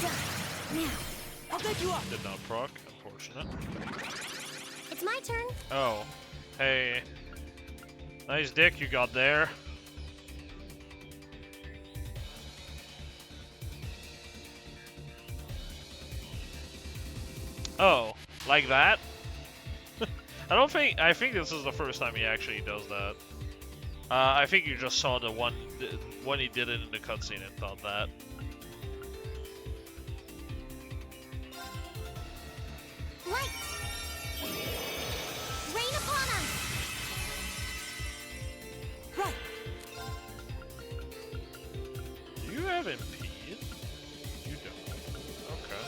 S12: Done. Now.
S10: I'll pick you up.
S1: Did not proc, unfortunate.
S11: It's my turn.
S1: Oh. Hey. Nice dick you got there. Oh, like that? I think this is the first time he actually does that. I think you just saw the one when he did it in the cutscene and thought that.
S11: Light. Rain upon us.
S10: Right.
S1: Do you have impede? You don't. Okay.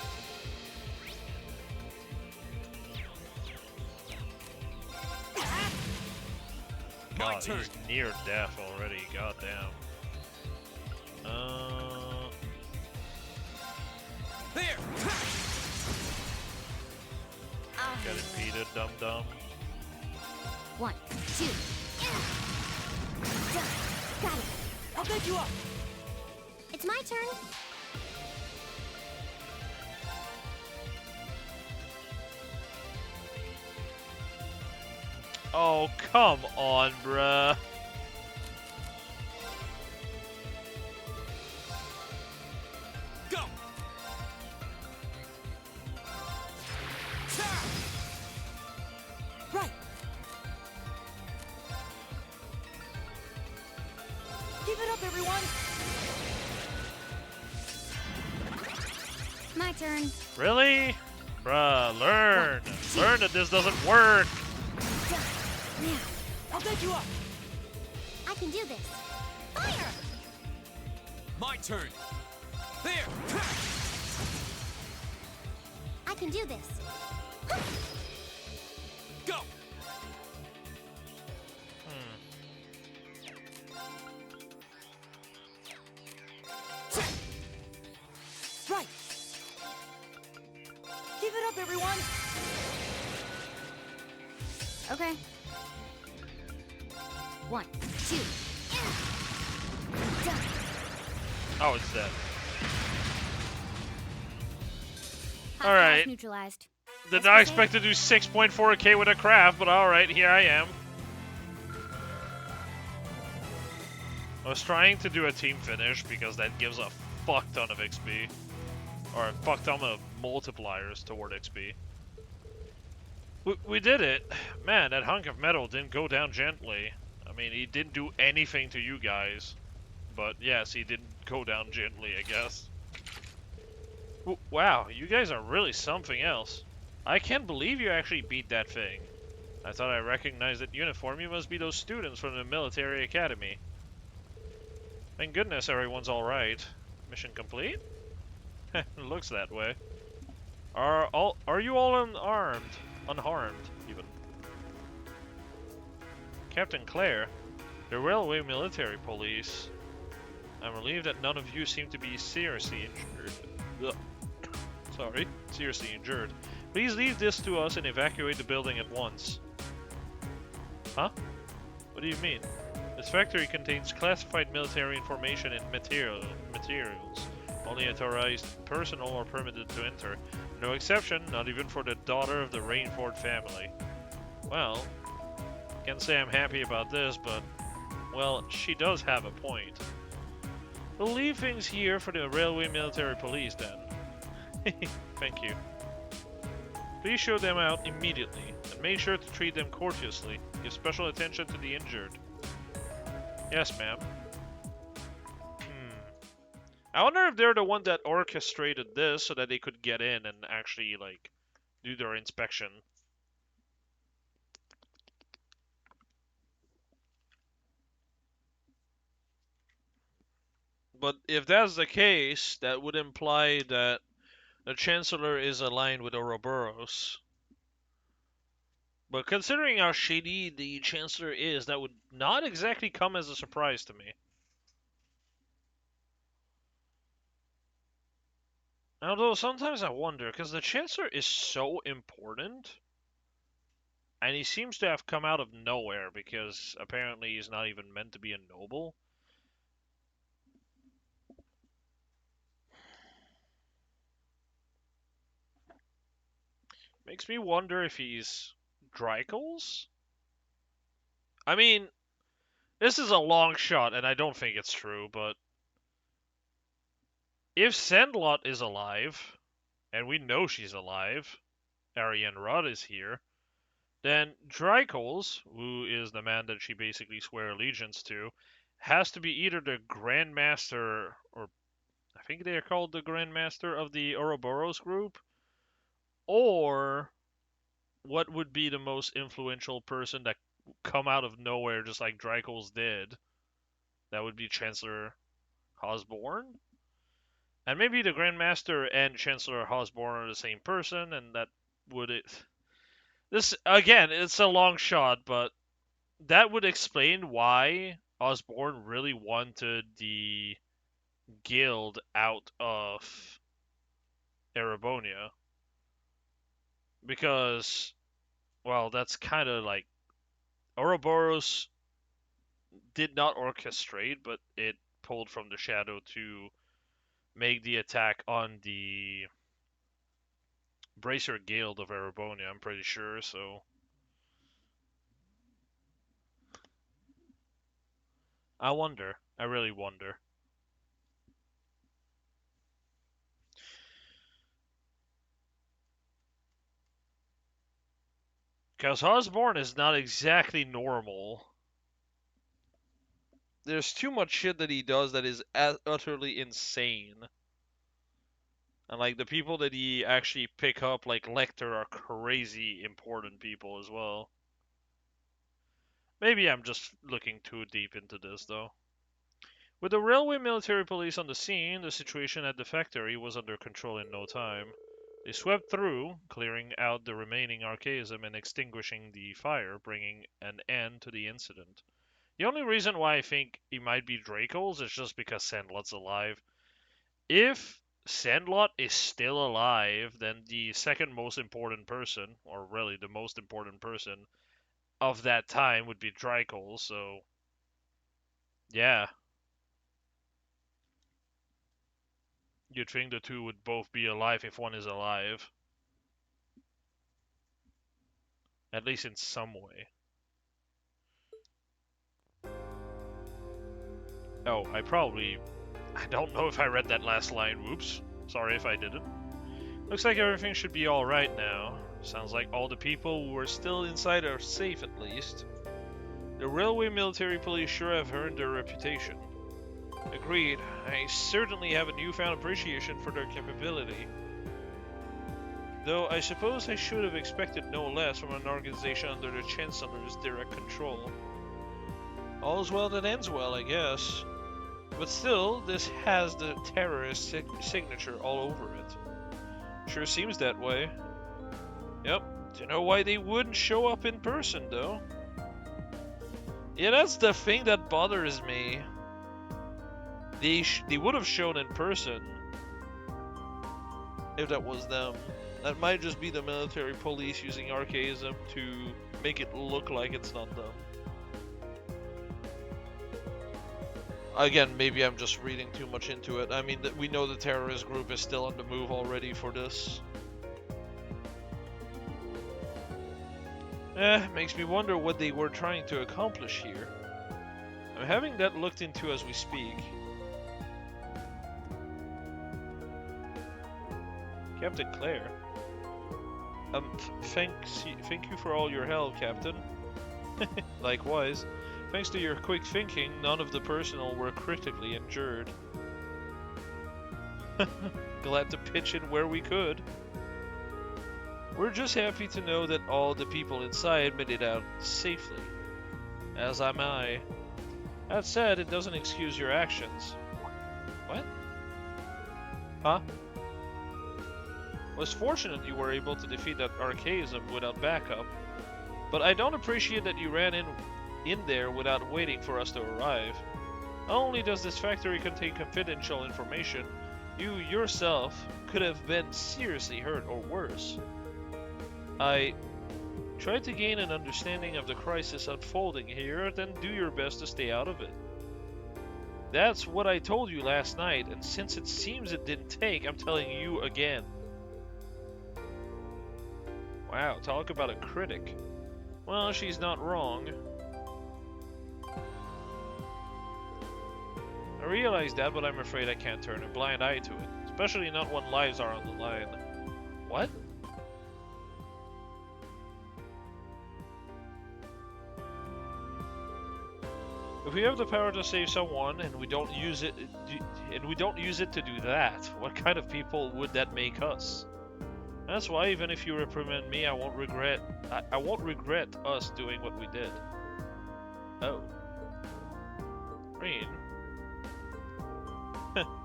S1: God, he's near death already. Goddamn.
S15: There.
S1: Get impeded, dum dum.
S12: 1, 2. Done. Got it.
S10: I'll pick you up.
S11: It's my turn.
S1: Oh, come on, bruh.
S15: Go!
S10: Right. Keep it up, everyone.
S12: My turn.
S1: Really? Bruh, learn. Learn that this doesn't work.
S10: Now, I'll take you up.
S11: I can do this. Fire!
S4: My turn. There.
S11: I can do this.
S4: Go.
S10: Right. Keep it up, everyone.
S12: Okay. 1, 2. Done.
S1: Oh, it's dead.
S12: Hostile
S1: Alright.
S12: neutralized.
S1: Did not expect to do 6.4k with a craft, but alright, here I am. I was trying to do a team finish because that gives a fuck ton of XP. Or a fuck ton of multipliers toward XP. We did it. Man, that hunk of metal didn't go down gently. I mean, he didn't do anything to you guys. But yes, he didn't go down gently, I guess. Wow, you guys are really something else. I can't believe you actually beat that thing. I thought I recognized that uniform. You must be those students from the military academy. Thank goodness everyone's alright. Mission complete? It looks that way. Are you all unarmed? Unharmed, even. Captain Claire, the Railway Military Police. I'm relieved that none of you seem to be seriously injured. Ugh. Sorry, seriously injured. Please leave this to us and evacuate the building at once. Huh? What do you mean? This factory contains classified military information and materials. Only authorized personnel are permitted to enter. No exception, not even for the daughter of the Rainford family. Well, can't say I'm happy about this, but, well, she does have a point. We'll leave things here for the Railway Military Police then. Thank you. Please show them out immediately, and make sure to treat them courteously. Give special attention to the injured. Yes, ma'am. I wonder if they're the one that orchestrated this so that they could get in and actually, like, do their inspection. But if that's the case, that would imply that the Chancellor is aligned with Ouroboros. But considering how shady the Chancellor is, that would not exactly come as a surprise to me. Although sometimes I wonder, because the Chancellor is so important, and he seems to have come out of nowhere, because apparently he's not even meant to be a noble. Makes me wonder if he's Drykel's? I mean, this is a long shot, and I don't think it's true, but if Sandlot is alive, and we know she's alive, Ariane Rudd is here, then Drykel's, who is the man that she basically swear allegiance to, has to be either the Grand Master, or I think they are called the Grand Master of the Ouroboros group, or what would be the most influential person that come out of nowhere just like Drykel's did. That would be Chancellor Osborne. And maybe the Grandmaster and Chancellor Osborne are the same person, and that would it. This again, it's a long shot, but that would explain why Osborne really wanted the guild out of Erebonia. Because, well, that's kind of like Ouroboros did not orchestrate, but it pulled from the shadow to make the attack on the Bracer Guild of Erebonia, I'm pretty sure, so... I wonder. I really wonder. Because Osborn is not exactly normal. There's too much shit that he does that is utterly insane. And like the people that he actually pick up, like Lecter, are crazy important people as well. Maybe I'm just looking too deep into this though. With the railway military police on the scene, the situation at the factory was under control in no time. They swept through, clearing out the remaining archaism and extinguishing the fire, bringing an end to the incident. The only reason why I think he might be Draco's is just because Sandlot's alive. If Sandlot is still alive, then the second most important person, or really the most important person of that time would be Draco, so yeah. You'd think the two would both be alive if one is alive. At least in some way. Oh, I don't know if I read that last line. Whoops. Sorry if I didn't. Looks like everything should be alright now. Sounds like all the people who are still inside are safe at least. The railway military police sure have earned their reputation. Agreed. I certainly have a newfound appreciation for their capability. Though I suppose I should have expected no less from an organization under the Chancellor's direct control. All's well that ends well, I guess. But still, this has the terrorist signature all over it. Sure seems that way. Yep. Don't know why they wouldn't show up in person, though. Yeah, that's the thing that bothers me. They would have shown in person if that was them. That might just be the military police using archaism to make it look like it's not them. Again, maybe I'm just reading too much into it. I mean, we know the terrorist group is still on the move already for this. Makes me wonder what they were trying to accomplish here. I'm having that looked into as we speak. Captain Claire. Thank you for all your help, Captain. Likewise. Thanks to your quick thinking, none of the personnel were critically injured. Glad to pitch in where we could. We're just happy to know that all the people inside made it out safely. As am I. That said, it doesn't excuse your actions. What? Huh? Was fortunate you were able to defeat that archaism without backup, but I don't appreciate that you ran in there without waiting for us to arrive. Not only does this factory contain confidential information, you yourself could have been seriously hurt or worse. I try to gain an understanding of the crisis unfolding here, then do your best to stay out of it. That's what I told you last night, and since it seems it didn't take, I'm telling you again. Wow, talk about a critic. Well, she's not wrong. I realize that, but I'm afraid I can't turn a blind eye to it, especially not when lives are on the line. What? If we have the power to save someone and we don't use it to do that, what kind of people would that make us? That's why even if you reprimand me, I won't regret us doing what we did. Oh. Green.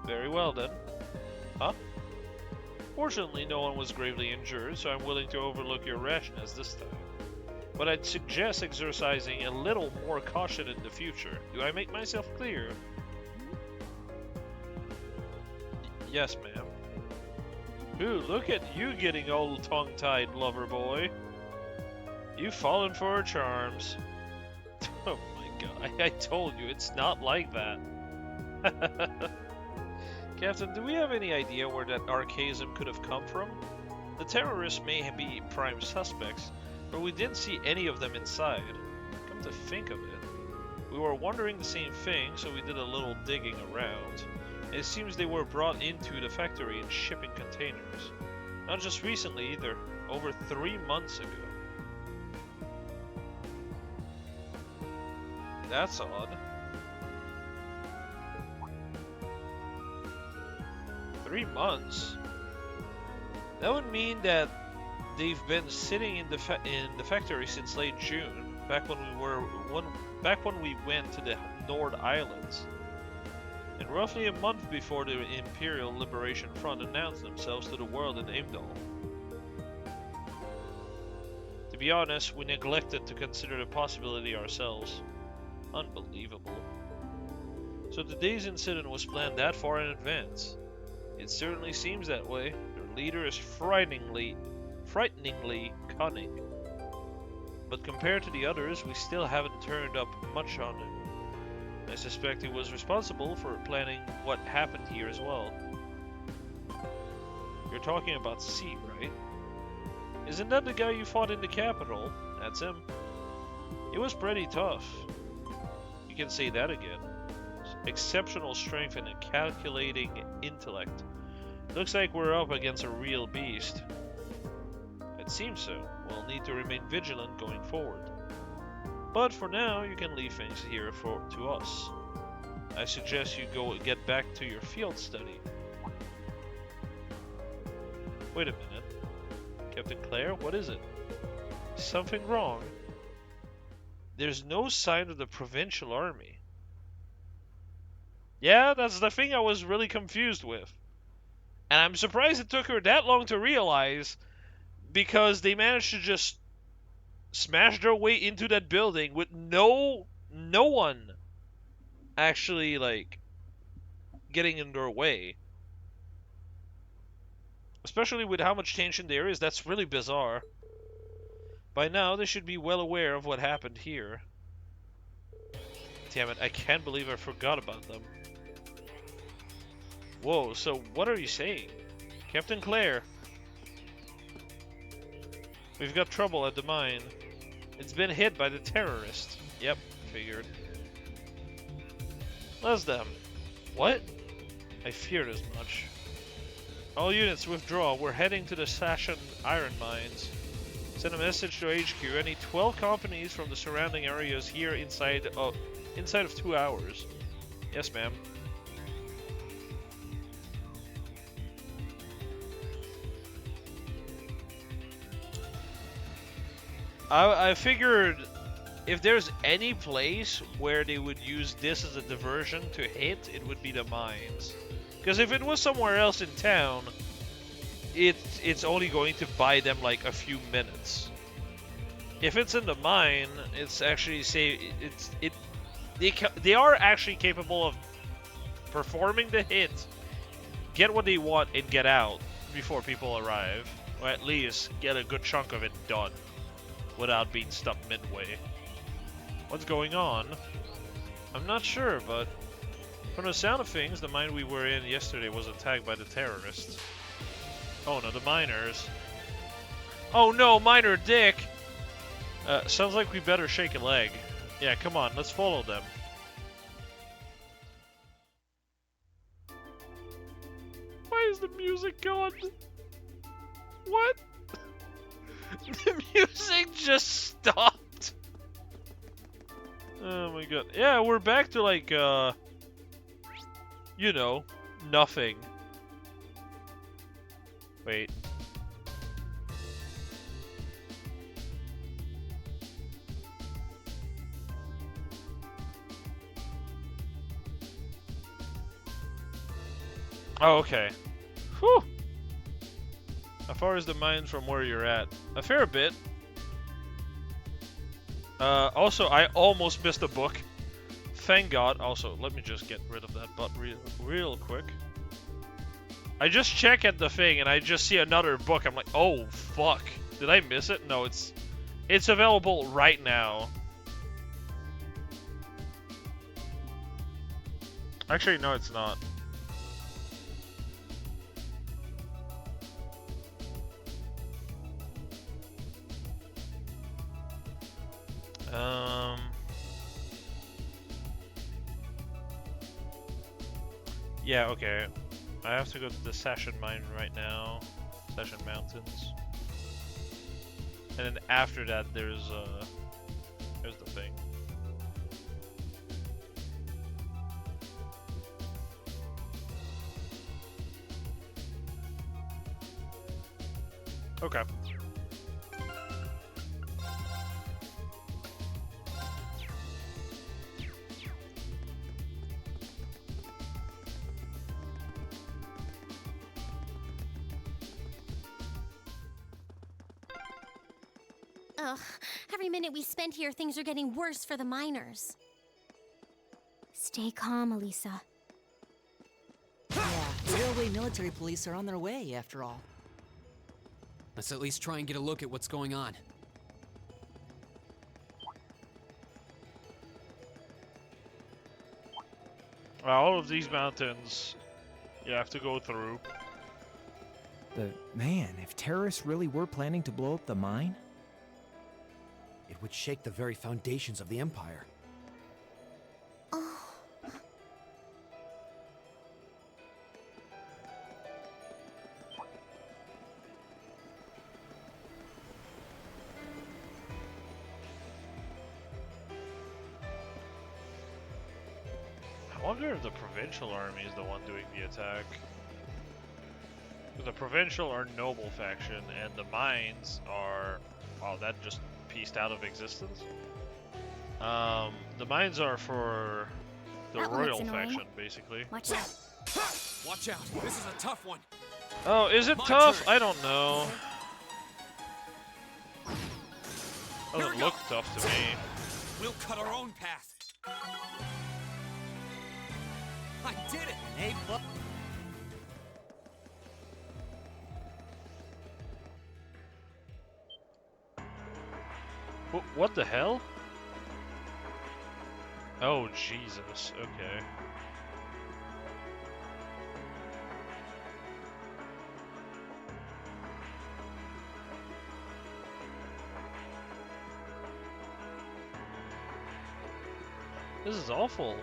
S1: Very well then. Huh? Fortunately, no one was gravely injured, so I'm willing to overlook your rashness this time. But I'd suggest exercising a little more caution in the future. Do I make myself clear? Yes, ma'am. Ooh, look at you getting all tongue-tied, lover boy. You've fallen for her charms. Oh my god, I told you, it's not like that. Captain, do we have any idea where that archaism could have come from? The terrorists may be prime suspects, but we didn't see any of them inside. Come to think of it, we were wondering the same thing, so we did a little digging around. And it seems they were brought into the factory in shipping containers. Not just recently either, over 3 months ago. That's odd. 3 months? That would mean that they've been sitting in the factory since late June, back when we went to the Nord Islands, and roughly a month before the Imperial Liberation Front announced themselves to the world in Imdal. To be honest, we neglected to consider the possibility ourselves. Unbelievable. So today's incident was planned that far in advance. It certainly seems that way. Their leader is frighteningly cunning. But compared to the others, we still haven't turned up much on him. I suspect he was responsible for planning what happened here as well. You're talking about C, right? Isn't that the guy you fought in the capital? That's him. He was pretty tough. You can say that again. Exceptional strength and a calculating intellect. Looks like we're up against a real beast. It seems so. We'll need to remain vigilant going forward. But for now, you can leave things here to us. I suggest you go get back to your field study. Wait a minute. Captain Claire, what is it? Something wrong? There's no sign of the provincial army. Yeah, that's the thing I was really confused with. And I'm surprised it took her that long to realize, because they managed to just smash their way into that building with no one actually, like, getting in their way. Especially with how much tension there is, that's really bizarre. By now, they should be well aware of what happened here. Damn it, I can't believe I forgot about them. Whoa, so what are you saying? Captain Claire. We've got trouble at the mine. It's been hit by the terrorists. Yep, figured. Lesdam. What? I feared as much. All units withdraw. We're heading to the Sashan iron mines. Send a message to HQ. Any 12 companies from the surrounding areas here inside of 2 hours. Yes, ma'am. I figured if there's any place where they would use this as a diversion to hit, it would be the mines. Because if it was somewhere else in town, it's only going to buy them like a few minutes. If it's in the mine, it's actually they are actually capable of performing the hit, get what they want, and get out before people arrive, or at least get a good chunk of it done without being stopped midway. What's going on? I'm not sure, but from the sound of things, the mine we were in yesterday was attacked by the terrorists. Oh no, the miners. Oh no, Miner Dick! Sounds like we better shake a leg. Yeah, come on, let's follow them. Why is the music gone? What? The music just stopped. Oh my god. Yeah, we're back to like, you know, nothing. Wait. Oh, okay. Whew. How far is the mines from where you're at? A fair bit. Also, I almost missed a book. Thank God. Also, let me just get rid of that butt real quick. I just check at the thing and I just see another book. I'm like, oh fuck. Did I miss it? No, it's available right now. Actually, no, it's not. Yeah, okay. I have to go to the Session Mine right now. Session Mountains. And then after that, there's the thing. Okay.
S11: Ugh, every minute we spend here, things are getting worse for the miners.
S12: Stay calm, Elisa.
S10: Yeah, the Railway Military Police are on their way, after all.
S4: Let's at least try and get a look at what's going on.
S1: All of these mountains you have to go through.
S13: But man, if terrorists really were planning to blow up the mine,
S15: it would shake the very foundations of the Empire.
S1: I wonder if the provincial army is the one doing the attack. The provincial are noble faction, and the mines are... Wow, that just pieced out of existence. The mines are for the
S12: That one
S1: royal
S12: looks annoying.
S1: faction, basically.
S12: Watch out.
S4: Watch out, this is a tough one.
S1: Oh, is it
S4: My
S1: tough?
S4: turn.
S1: I don't know. Doesn't
S4: we go.
S1: look tough to me.
S4: We'll cut our own path. I did it! Hey, look.
S1: What the hell? Oh, Jesus. Okay. This is awful.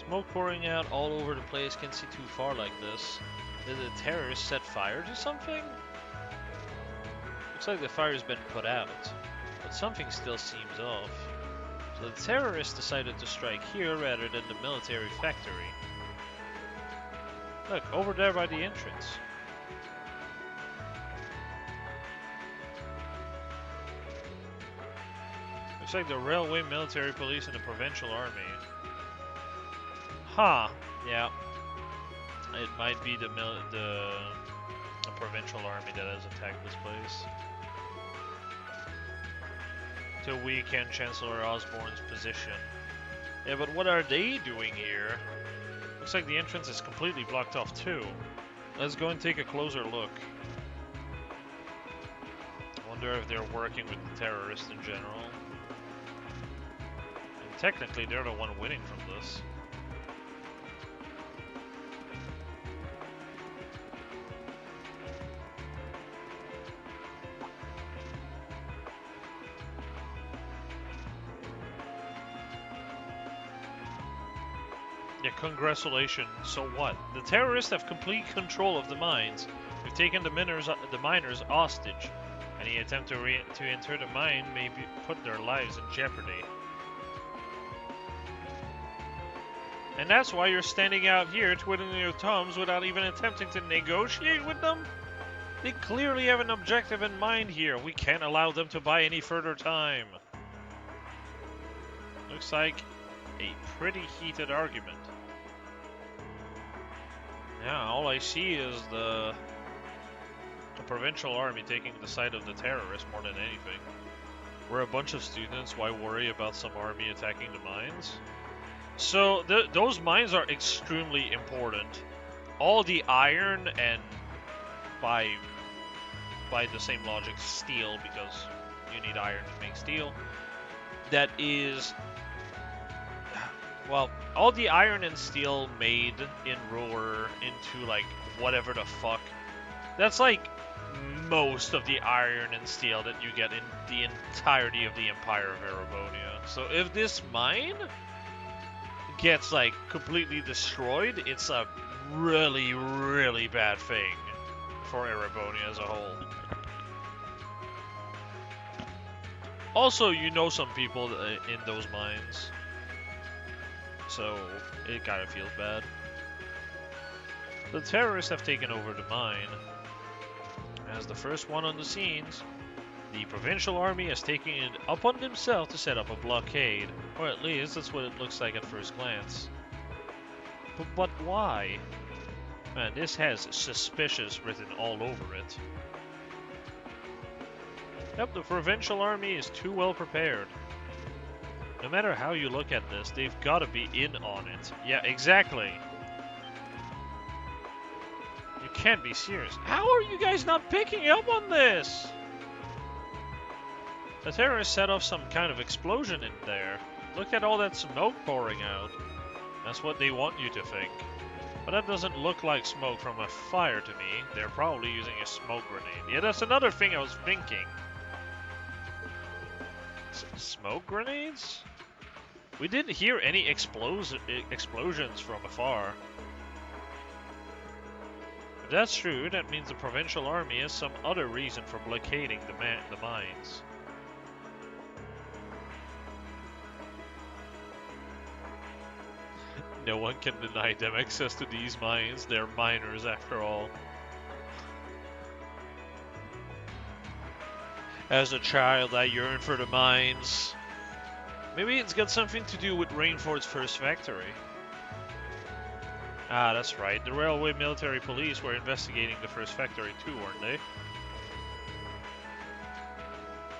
S1: Smoke pouring out all over the place. Can't see too far like this. Did the terrorists set fire to something? Looks like the fire's been put out, but something still seems off. So the terrorists decided to strike here rather than the military factory. Look, over there by the entrance. Looks like the railway military police and the provincial army. Huh, yeah. It might be the provincial army that has attacked this place. To weaken Chancellor Osborne's position. Yeah, but what are they doing here? Looks like the entrance is completely blocked off too. Let's go and take a closer look. I wonder if they're working with the terrorists in general. And technically, they're the one winning from this. Yeah, congratulations. So what? The terrorists have complete control of the mines. They've taken the miners hostage. Any attempt to enter the mine may put their lives in jeopardy. And that's why you're standing out here twiddling your thumbs without even attempting to negotiate with them? They clearly have an objective in mind here. We can't allow them to buy any further time. Looks like a pretty heated argument. Yeah, all I see is the provincial army taking the side of the terrorists more than anything. We're a bunch of students, why worry about some army attacking the mines? So, those mines are extremely important. All the iron and, by the same logic, steel, because you need iron to make steel, that is... Well, all the iron and steel made in Roar into, like, whatever the fuck, that's like most of the iron and steel that you get in the entirety of the Empire of Erebonia. So if this mine gets like completely destroyed, it's a really, really bad thing for Erebonia as a whole. Also, you know some people in those mines, so it kind of feels bad. The terrorists have taken over the mine. As the first one on the scenes, the Provincial Army has taken it upon themselves to set up a blockade, or at least that's what it looks like at first glance. But why? Man, this has suspicious written all over it. Yep, the Provincial Army is too well prepared. No matter how you look at this, they've got to be in on it. Yeah, exactly. You can't be serious. How are you guys not picking up on this? The terrorists set off some kind of explosion in there. Look at all that smoke pouring out. That's what they want you to think. But that doesn't look like smoke from a fire to me. They're probably using a smoke grenade. Yeah, that's another thing I was thinking. Smoke grenades? We didn't hear any explosions from afar. If that's true, that means the Provincial Army has some other reason for blockading the mines. No one can deny them access to these mines. They're miners after all. As a child, I yearned for the mines. Maybe it's got something to do with Rainford's first factory. Ah, that's right. The Railway Military Police were investigating the first factory too, weren't they?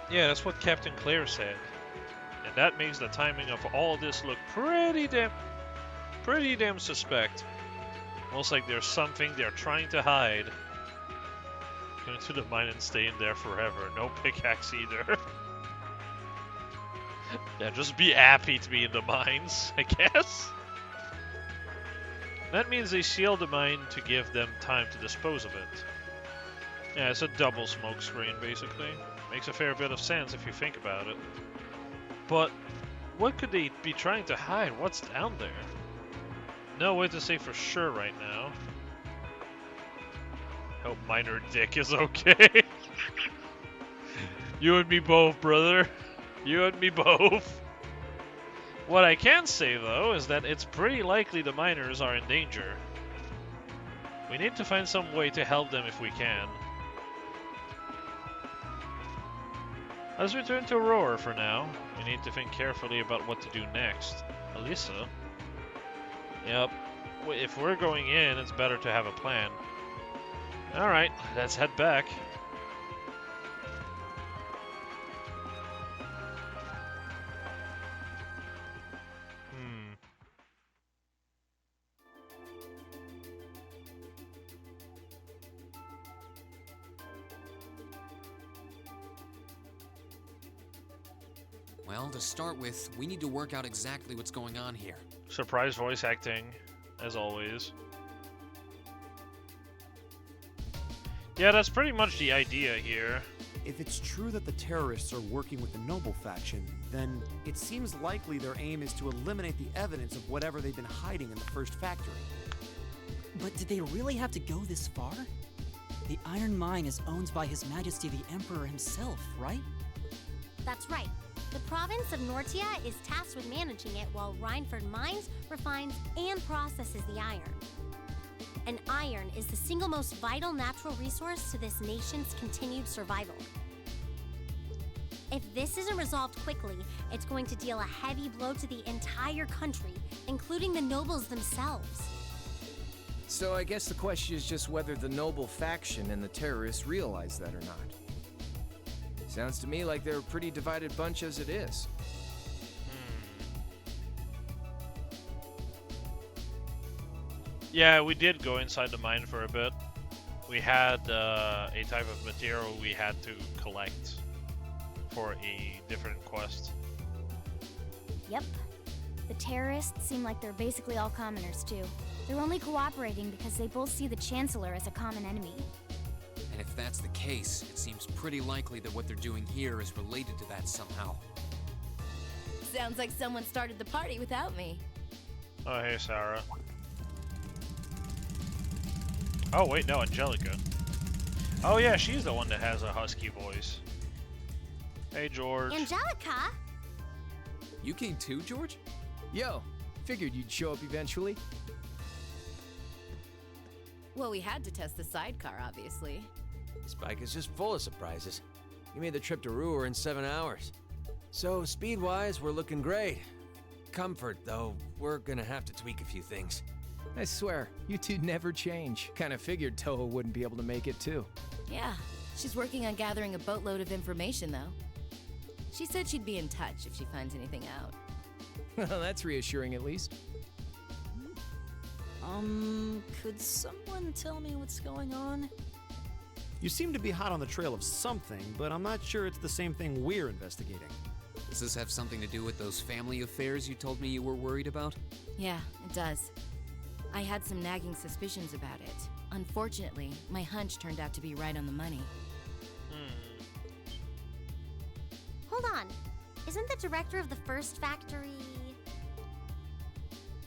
S1: Yeah, that's what Captain Clare said. And that makes the timing of all this look pretty damn suspect. Almost like there's something they're trying to hide. Going to the mine and staying there forever. No pickaxe either. Yeah, just be happy to be in the mines, I guess. That means they sealed the mine to give them time to dispose of it. Yeah, it's a double smoke screen, basically. Makes a fair bit of sense if you think about it. But what could they be trying to hide? What's down there? No way to say for sure right now. Hope Miner Dick is okay. You and me both, brother. You and me both. What I can say, though, is that it's pretty likely the miners are in danger. We need to find some way to help them if we can. Let's return to Roar for now. We need to think carefully about what to do next. Alyssa? Yep. If we're going in, it's better to have a plan. Alright, let's head back.
S8: Well, to start with, we need to work out exactly what's going on here.
S1: Surprise voice acting, as always. Yeah, that's pretty much the idea here.
S15: If it's true that the terrorists are working with the Noble faction, then it seems likely their aim is to eliminate the evidence of whatever they've been hiding in the first factory.
S10: But did they really have to go this far? The iron mine is owned by His Majesty the Emperor himself, right?
S11: That's right. The province of Nortia is tasked with managing it while Rainford mines, refines, and processes the iron. And iron is the single most vital natural resource to this nation's continued survival. If this isn't resolved quickly, it's going to deal a heavy blow to the entire country, including the nobles themselves.
S14: So I guess the question is just whether the Noble faction and the terrorists realize that or not. Sounds to me like they're a pretty divided bunch as it is.
S1: Yeah, we did go inside the mine for a bit. We had a type of material we had to collect for a different quest.
S12: Yep. The terrorists seem like they're basically all commoners, too. They're only cooperating because they both see the Chancellor as a common enemy.
S8: And if that's the case, it seems pretty likely that what they're doing here is related to that somehow.
S5: Sounds like someone started the party without me.
S1: Oh, hey, Sarah. Oh, wait, no, Angelica. Oh, yeah, she's the one that has a husky voice. Hey, George.
S11: Angelica?
S8: You came too, George?
S14: Yo, figured you'd show up eventually.
S5: Well, we had to test the sidecar, obviously.
S2: This bike is just full of surprises. You made the trip to Ruhr in 7 hours. So, speed-wise, we're looking great. Comfort, though, we're gonna have to tweak a few things.
S14: I swear, you two never change. Kinda figured Toho wouldn't be able to make it too.
S5: Yeah, she's working on gathering a boatload of information, though. She said she'd be in touch if she finds anything out.
S14: Well, that's reassuring at least.
S10: Could someone tell me what's going on?
S15: You seem to be hot on the trail of something, but I'm not sure it's the same thing we're investigating.
S8: Does this have something to do with those family affairs you told me you were worried about?
S5: Yeah, it does. I had some nagging suspicions about it. Unfortunately, my hunch turned out to be right on the money.
S11: Hold on. Isn't the director of the first factory...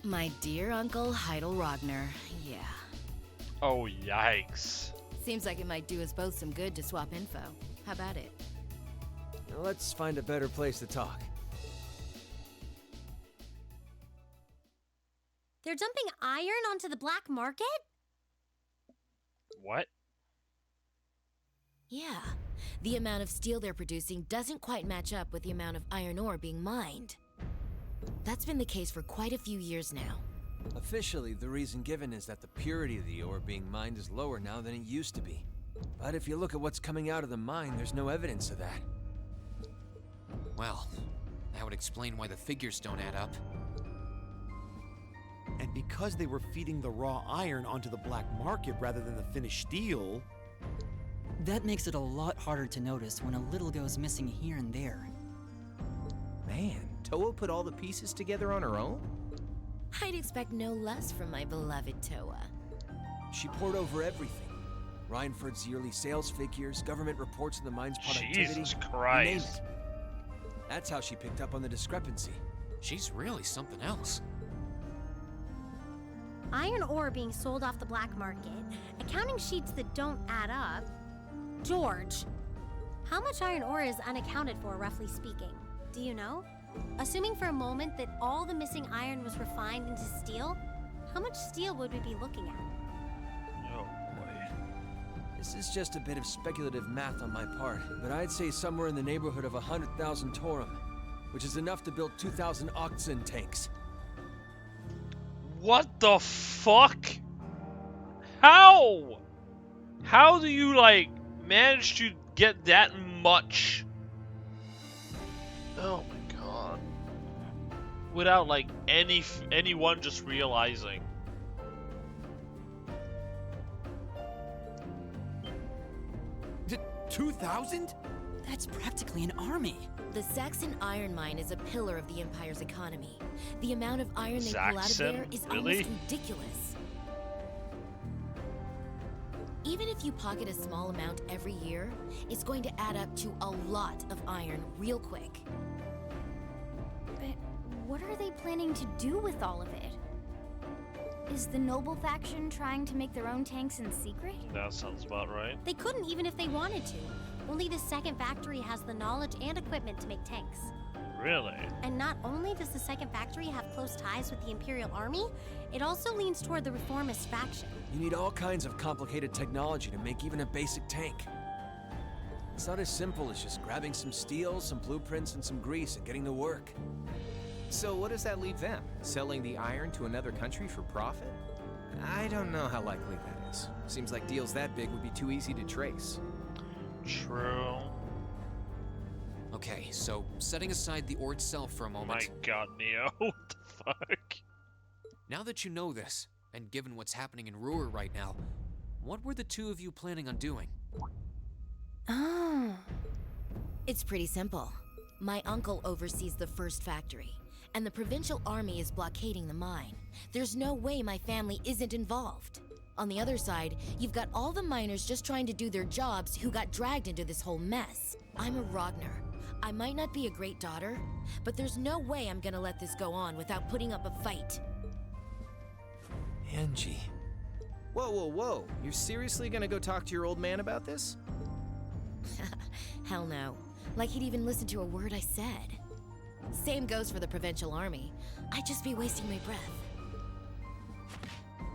S5: My dear Uncle Heidel Rogner, yeah.
S1: Oh, yikes.
S5: Seems like it might do us both some good to swap info. How about it?
S2: Now let's find a better place to talk.
S11: They're dumping iron onto the black market?
S1: What?
S5: Yeah. The amount of steel they're producing doesn't quite match up with the amount of iron ore being mined. That's been the case for quite a few years now.
S2: Officially, the reason given is that the purity of the ore being mined is lower now than it used to be. But if you look at what's coming out of the mine, there's no evidence of that.
S8: Well, that would explain why the figures don't add up.
S15: And because they were feeding the raw iron onto the black market rather than the finished steel...
S10: That makes it a lot harder to notice when a little goes missing here and there.
S14: Man, Toho put all the pieces together on her own?
S5: I'd expect no less from my beloved Toa.
S2: She poured over everything. Reinford's yearly sales figures, government reports of the mine's productivity.
S1: Jesus
S2: you
S1: Christ.
S2: name it. That's how she picked up on the discrepancy.
S8: She's really something else.
S11: Iron ore being sold off the black market, accounting sheets that don't add up. George, how much iron ore is unaccounted for, roughly speaking? Do you know? Assuming for a moment that all the missing iron was refined into steel, how much steel would we be looking at?
S1: Oh boy.
S2: This is just a bit of speculative math on my part, but I'd say somewhere in the neighborhood of 100,000 Torum, which is enough to build 2,000 oxen tanks.
S1: What the fuck? How? How do you, like, manage to get that much? Oh my god. Without, like, anyone just realizing.
S10: 2,000? That's practically an army.
S5: The Saxon iron mine is a pillar of the Empire's economy. The amount of iron they pull out of there is almost ridiculous. Even if you pocket a small amount every year, it's going to add up to a lot of iron real quick.
S12: But what are they planning to do with all of it? Is the noble faction trying to make their own tanks in secret?
S1: That sounds about right.
S11: They couldn't even if they wanted to. Only the second factory has the knowledge and equipment to make tanks.
S1: Really?
S11: And not only does the second factory have close ties with the Imperial Army, it also leans toward the reformist faction.
S2: You need all kinds of complicated technology to make even a basic tank. It's not as simple as just grabbing some steel, some blueprints, and some grease and getting to work.
S14: So what does that leave them? Selling the iron to another country for profit? I don't know how likely that is. Seems like deals that big would be too easy to trace.
S1: True.
S8: Okay, so setting aside the ore itself for a moment.
S1: My god, Neo. What the fuck?
S8: Now that you know this, and given what's happening in Ruhr right now, what were the two of you planning on doing?
S5: Oh. It's pretty simple. My uncle oversees the first factory, and the provincial army is blockading the mine. There's no way my family isn't involved.
S21: On the other side, you've got all the miners just trying to do their jobs who got dragged into this whole mess. I'm a Ragnar. I might not be a great daughter, but there's no way I'm gonna let this go on without putting up a fight.
S14: Angie. Whoa, whoa, whoa. You're seriously gonna go talk to your old man about this?
S21: Hell no. Like he'd even listen to a word I said. Same goes for the Provincial Army. I'd just be wasting my breath.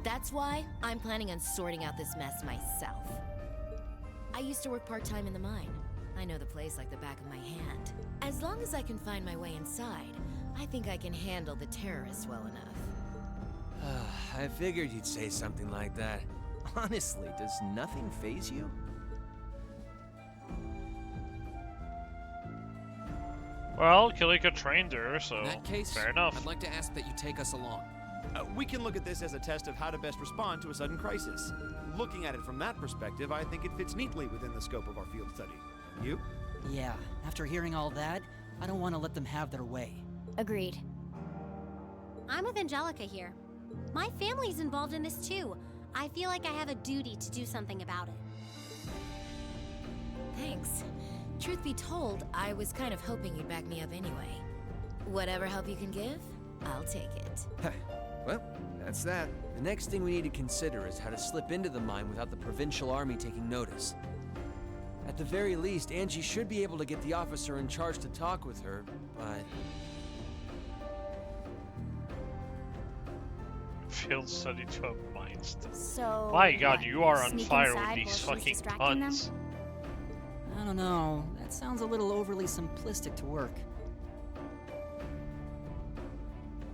S21: That's why I'm planning on sorting out this mess myself. I used to work part-time in the mine. I know the place like the back of my hand. As long as I can find my way inside, I think I can handle the terrorists well enough.
S2: I figured you'd say something like that.
S14: Honestly, does nothing faze you?
S1: Well, Kilika trained her, so
S4: In that case,
S1: fair enough.
S4: I'd like to ask that you take us along.
S15: We can look at this as a test of how to best respond to a sudden crisis. Looking at it from that perspective, I think it fits neatly within the scope of our field study. You?
S10: Yeah, after hearing all that, I don't want to let them have their way.
S12: Agreed.
S11: I'm with Angelica here. My family's involved in this too. I feel like I have a duty to do something about it.
S21: Thanks. Truth be told, I was kind of hoping you'd back me up anyway. Whatever help you can give, I'll take it.
S14: Well, that's that.
S2: The next thing we need to consider is how to slip into the mine without the Provincial Army taking notice. At the very least, Angie should be able to get the officer in charge to talk with her, but...
S1: Field study to a mine study.
S12: So,
S1: My God,
S12: what,
S1: you are on
S12: sneak
S1: fire
S12: inside
S1: with these
S12: while she's
S1: fucking
S12: distracting them?
S1: puns.
S10: I don't know. That sounds a little overly simplistic to work.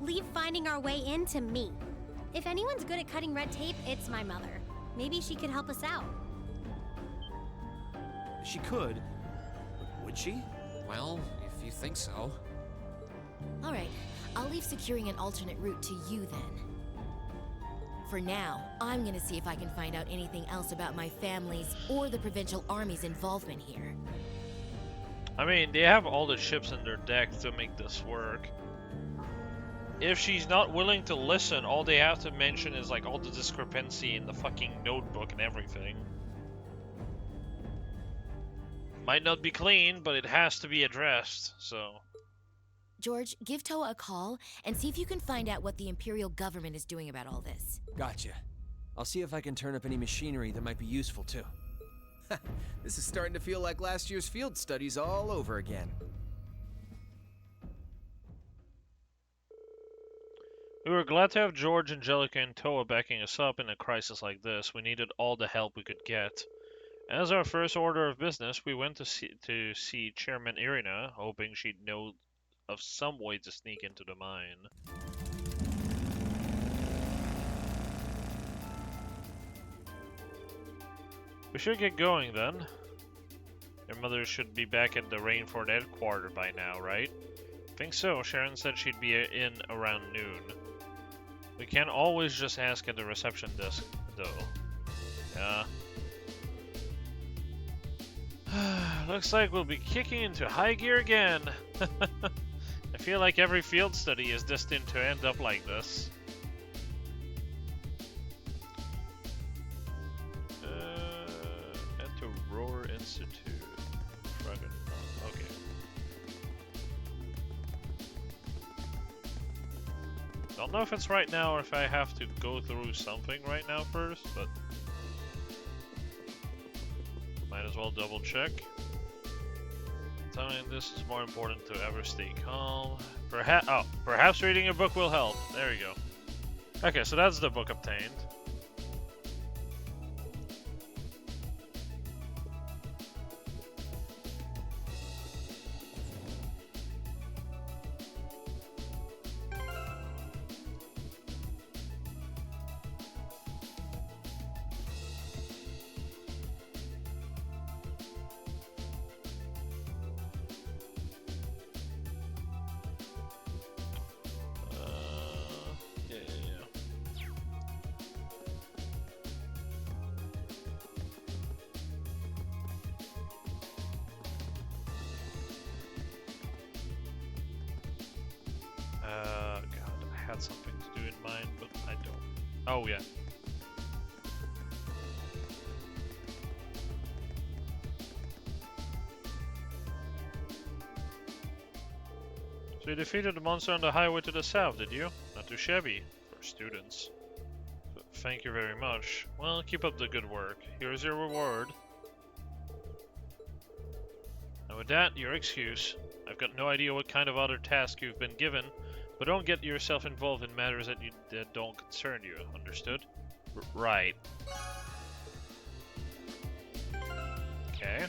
S11: Leave finding our way in to me. If anyone's good at cutting red tape, it's my mother. Maybe she could help us out.
S15: She could. But would she?
S4: Well, if you think so.
S21: All right, I'll leave securing an alternate route to you then. For now, I'm gonna see if I can find out anything else about my family's or the Provincial Army's involvement here.
S1: I mean, they have all the ships in their deck to make this work. If she's not willing to listen, all they have to mention is like all the discrepancy in the fucking notebook and everything. Might not be clean, but it has to be addressed, so...
S21: George, give Toa a call and see if you can find out what the Imperial government is doing about all this.
S2: Gotcha. I'll see if I can turn up any machinery that might be useful too.
S14: This is starting to feel like last year's field studies all over again.
S1: We were glad to have George, Angelica, and Toa backing us up in a crisis like this. We needed all the help we could get. As our first order of business, we went to see Chairman Irina, hoping she'd know of some way to sneak into the mine. We should get going then. Your mother should be back at the Rainford headquarters by now, right? Think so. Sharon said she'd be in around noon. We can always just ask at the reception desk, though. Yeah. Looks like we'll be kicking into high gear again. I feel like every field study is destined to end up like this. Enter Roar Institute. Okay. Don't know if it's right now or if I have to go through something right now first, but might as well double check. Telling this is more important to ever stay calm. Perhaps reading a book will help. There you go. Okay, so that's the book obtained. God, I had something to do in mind, but I don't. Oh, yeah. So you defeated the monster on the highway to the south, did you? Not too shabby for students. Thank you very much. Well, keep up the good work. Here's your reward. And with that, your excuse. I've got no idea what kind of other task you've been given, but don't get yourself involved in matters that don't concern you. Understood? Right. Okay.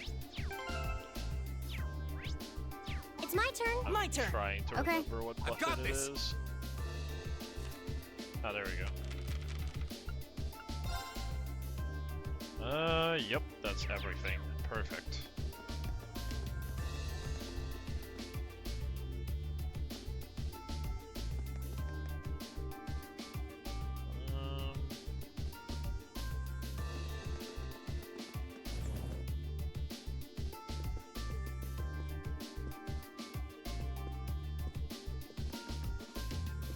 S11: It's my turn.
S1: I'm trying to remember what button it is. Ah, there we go. Yep, that's everything. Perfect.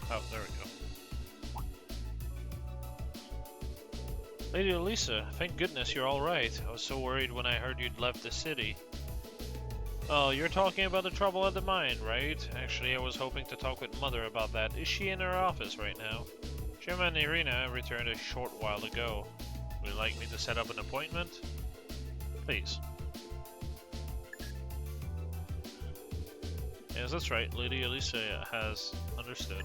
S1: Oh, there we go. Lady Elisa, thank goodness you're alright. I was so worried when I heard you'd left the city. Oh, you're talking about the trouble at the mine, right? Actually, I was hoping to talk with Mother about that. Is she in her office right now? Chairman Irina returned a short while ago. Would you like me to set up an appointment? Please. Yes, that's right. Lady Elisa has understood.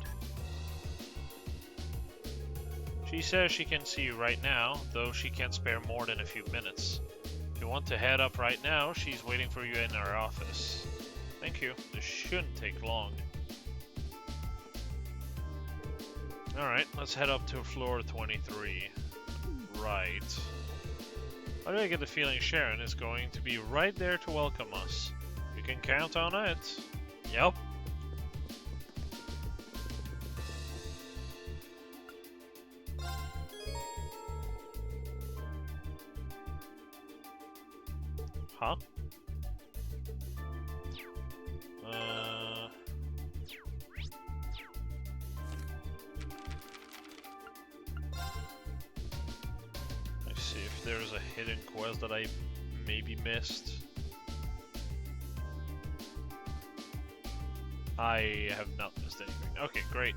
S1: She says she can see you right now, though she can't spare more than a few minutes. If you want to head up right now, she's waiting for you in her office. Thank you. This shouldn't take long. Alright, let's head up to floor 23. Right. Why do I get the feeling Sharon is going to be right there to welcome us? You can count on it. Yep. Huh? Let's see if there's a hidden quest that I maybe missed. I have not missed anything. Okay, great.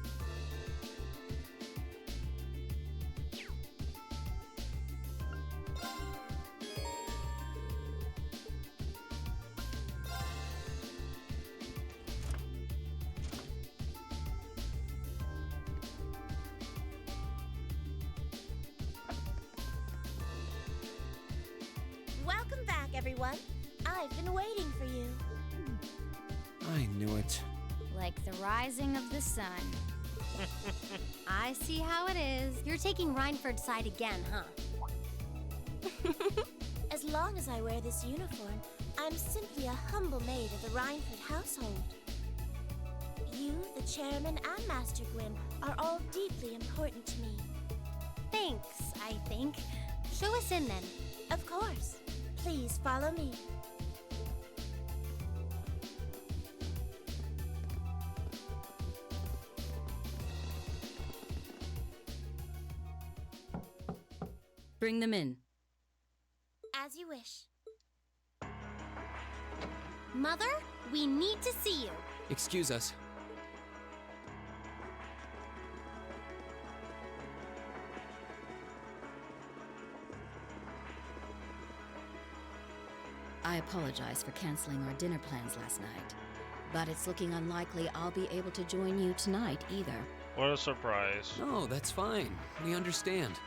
S18: Welcome back, everyone. I've been waiting for you.
S4: I knew it.
S12: Like the rising of the sun.
S11: I see how it is. You're taking Reinford's side again, huh?
S18: As long as I wear this uniform, I'm simply a humble maid of the Reinford household. You, the chairman, and Master Gwyn are all deeply important to me.
S11: Thanks, I think. Show us in then.
S18: Of course. Please follow me.
S7: Bring them in.
S18: As you wish.
S11: Mother, we need to see you.
S4: Excuse us.
S7: I apologize for canceling our dinner plans last night, but it's looking unlikely I'll be able to join you tonight either.
S1: What a surprise.
S4: No, that's fine. We understand.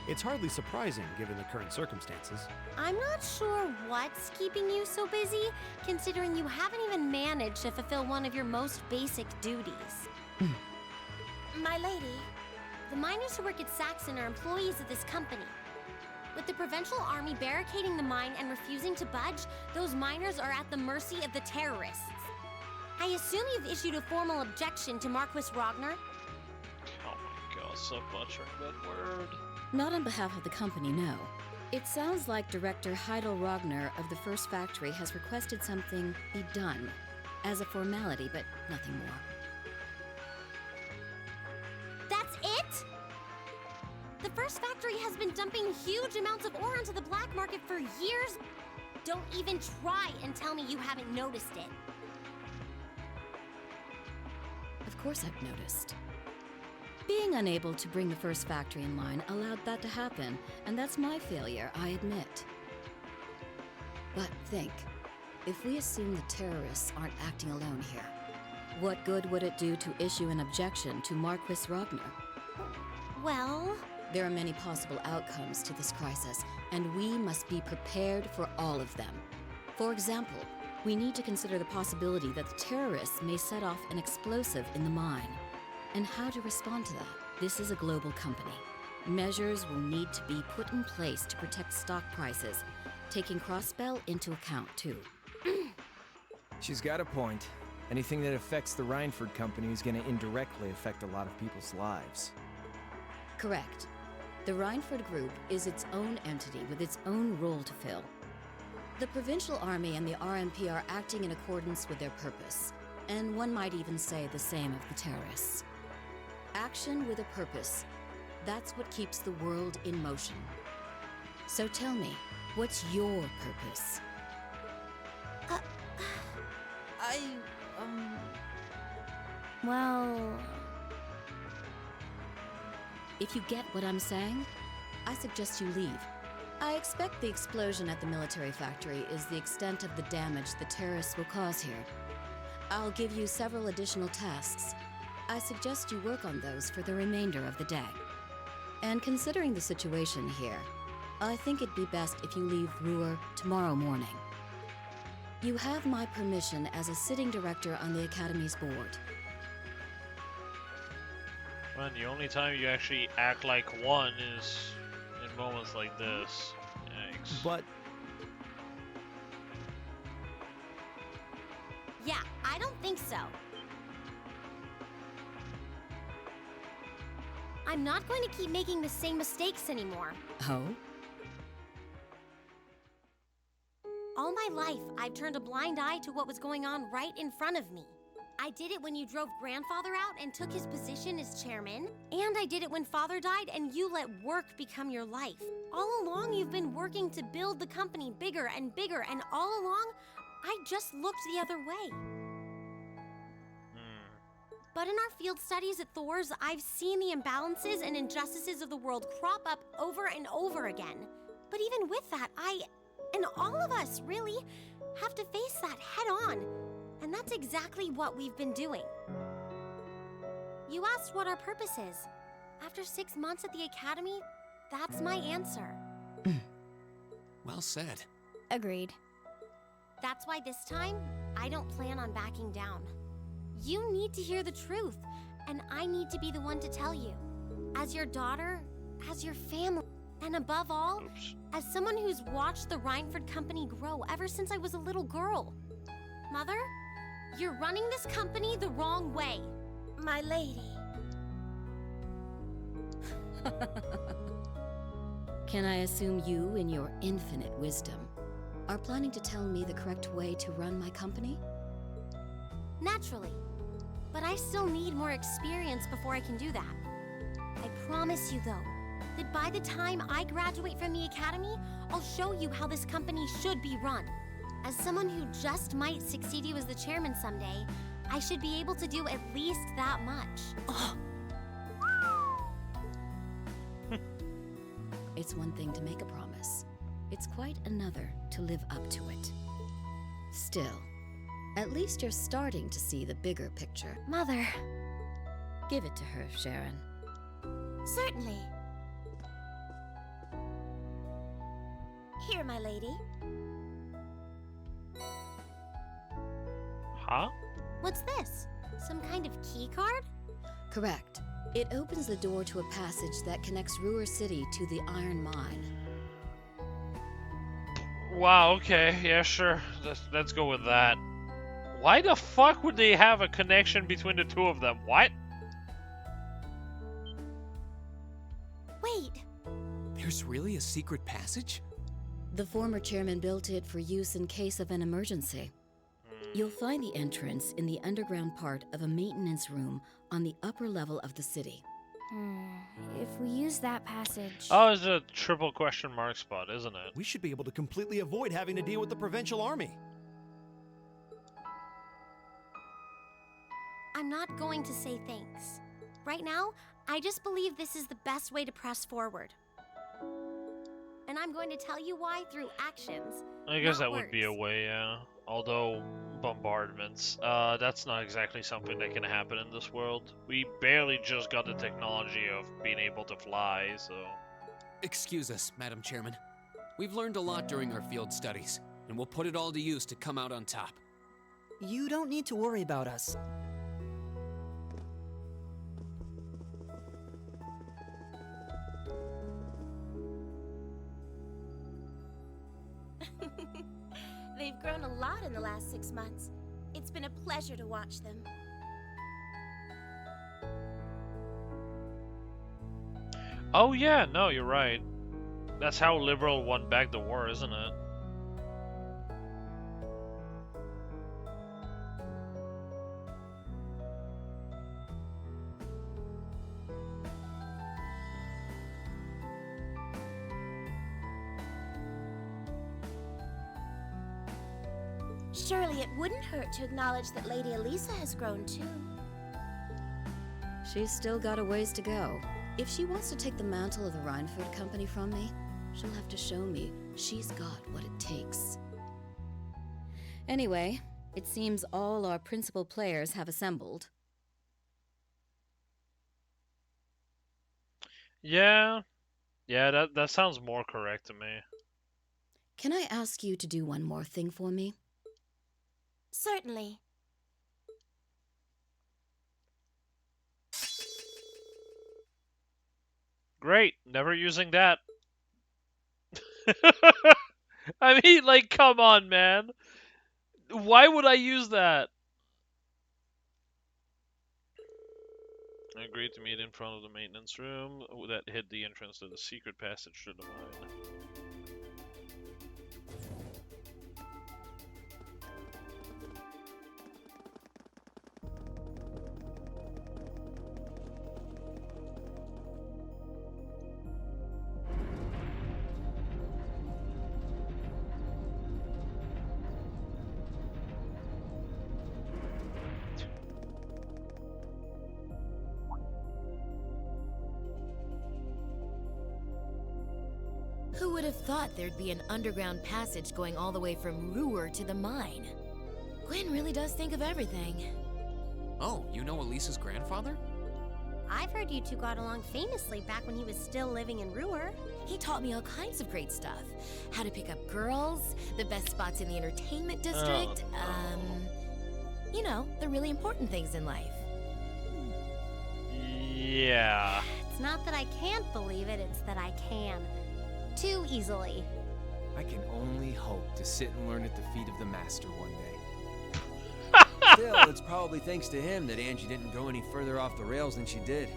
S15: It's hardly surprising given the current circumstances.
S11: I'm not sure what's keeping you so busy, considering you haven't even managed to fulfill one of your most basic duties.
S18: My lady.
S11: The miners who work at Saxon are employees of this company. With the Provincial Army barricading the mine and refusing to budge, those miners are at the mercy of the terrorists. I assume you've issued a formal objection to Marquis Ragnar?
S1: Oh my god, so butchering that word.
S7: Not on behalf of the company, no. It sounds like Director Heidel Ragnar of the First Factory has requested something be done as a formality, but nothing more.
S11: That's it? The First Factory has been dumping huge amounts of ore onto the black market for years. Don't even try and tell me you haven't noticed it.
S7: Of course I've noticed. Being unable to bring the first factory in line allowed that to happen, and that's my failure, I admit. But think, if we assume the terrorists aren't acting alone here, what good would it do to issue an objection to Marquis Ragnar?
S11: Well...
S7: There are many possible outcomes to this crisis, and we must be prepared for all of them. For example, we need to consider the possibility that the terrorists may set off an explosive in the mine, and how to respond to that. This is a global company. Measures will need to be put in place to protect stock prices, taking Crossbell into account too.
S14: She's got a point. Anything that affects the Rhineford Company is going to indirectly affect a lot of people's lives.
S7: Correct. The Rhineford Group is its own entity with its own role to fill. The Provincial Army and the RMP are acting in accordance with their purpose, and one might even say the same of the terrorists. Action with a purpose, that's what keeps the world in motion. So tell me, what's your purpose?
S12: Well...
S7: If you get what I'm saying, I suggest you leave. I expect the explosion at the military factory is the extent of the damage the terrorists will cause here. I'll give you several additional tasks. I suggest you work on those for the remainder of the day. And considering the situation here, I think it'd be best if you leave Ruhr tomorrow morning. You have my permission as a sitting director on the Academy's board.
S1: Man, the only time you actually act like one is in moments like this. Yikes.
S14: But...
S11: Yeah, I don't think so. I'm not going to keep making the same mistakes anymore.
S7: Oh?
S11: All my life, I've turned a blind eye to what was going on right in front of me. I did it when you drove Grandfather out and took his position as chairman. And I did it when Father died and you let work become your life. All along, you've been working to build the company bigger and bigger, and all along, I just looked the other way. But in our field studies at Thor's, I've seen the imbalances and injustices of the world crop up over and over again. But even with that, I, and all of us, really, have to face that head on. And that's exactly what we've been doing. You asked what our purpose is. After 6 months at the Academy, that's my answer.
S8: Well said.
S12: Agreed.
S11: That's why this time, I don't plan on backing down. You need to hear the truth, and I need to be the one to tell you. As your daughter, as your family, and above all, as someone who's watched the Rhineford Company grow ever since I was a little girl. Mother, you're running this company the wrong way.
S18: My lady.
S7: Can I assume you, in your infinite wisdom, are planning to tell me the correct way to run my company?
S11: Naturally. But I still need more experience before I can do that. I promise you, though, that by the time I graduate from the Academy, I'll show you how this company should be run. As someone who just might succeed you as the chairman someday, I should be able to do at least that much.
S7: It's one thing to make a promise. It's quite another to live up to it. Still, at least you're starting to see the bigger picture.
S12: Mother.
S7: Give it to her, Sharon.
S18: Certainly. Here, my lady.
S1: Huh?
S11: What's this? Some kind of key card?
S7: Correct. It opens the door to a passage that connects Ruhr City to the Iron Mine.
S1: Wow, okay, yeah, sure. Let's go with that. Why the fuck would they have a connection between the two of them? What?
S11: Wait.
S8: There's really a secret passage?
S7: The former chairman built it for use in case of an emergency. You'll find the entrance in the underground part of a maintenance room on the upper level of the city.
S12: If we use that passage...
S1: Oh, it's a triple question mark spot, isn't it?
S15: We should be able to completely avoid having to deal with the Provincial Army.
S11: I'm not going to say thanks. Right now, I just believe this is the best way to press forward. And I'm going to tell you why through actions.
S1: I guess
S11: not
S1: that would be a
S11: words.
S1: way, yeah. Although, bombardments, that's not exactly something that can happen in this world. We barely just got the technology of being able to fly, so...
S8: Excuse us, Madam Chairman. We've learned a lot during our field studies, and we'll put it all to use to come out on top.
S10: You don't need to worry about us.
S18: They've grown a lot in the last 6 months. It's been a pleasure to watch them.
S1: Oh yeah, no, you're right. That's how Liberal won back the war, isn't it?
S18: Surely it wouldn't hurt to acknowledge that Lady Elisa has grown too.
S7: She's still got a ways to go. If she wants to take the mantle of the Rhineford Company from me, she'll have to show me she's got what it takes. Anyway, it seems all our principal players have assembled.
S1: Yeah. Yeah, that sounds more correct to me.
S7: Can I ask you to do one more thing for me?
S18: Certainly.
S1: Great, never using that. I mean, like, come on, man. Why would I use that? I agreed to meet in front of the maintenance room that hid the entrance to the secret passage to the mine.
S21: Who would have thought there'd be an underground passage going all the way from Ruhr to the mine? Gwen really does think of everything.
S8: Oh, you know Elisa's grandfather?
S11: I've heard you two got along famously back when he was still living in Ruhr.
S21: He taught me all kinds of great stuff. How to pick up girls, the best spots in the entertainment district, you know, the really important things in life.
S1: Yeah.
S11: It's not that I can't believe it, it's that I can. Too easily.
S14: I can only hope to sit and learn at the feet of the master one day.
S2: Still, it's probably thanks to him that Angie didn't go any further off the rails than she did.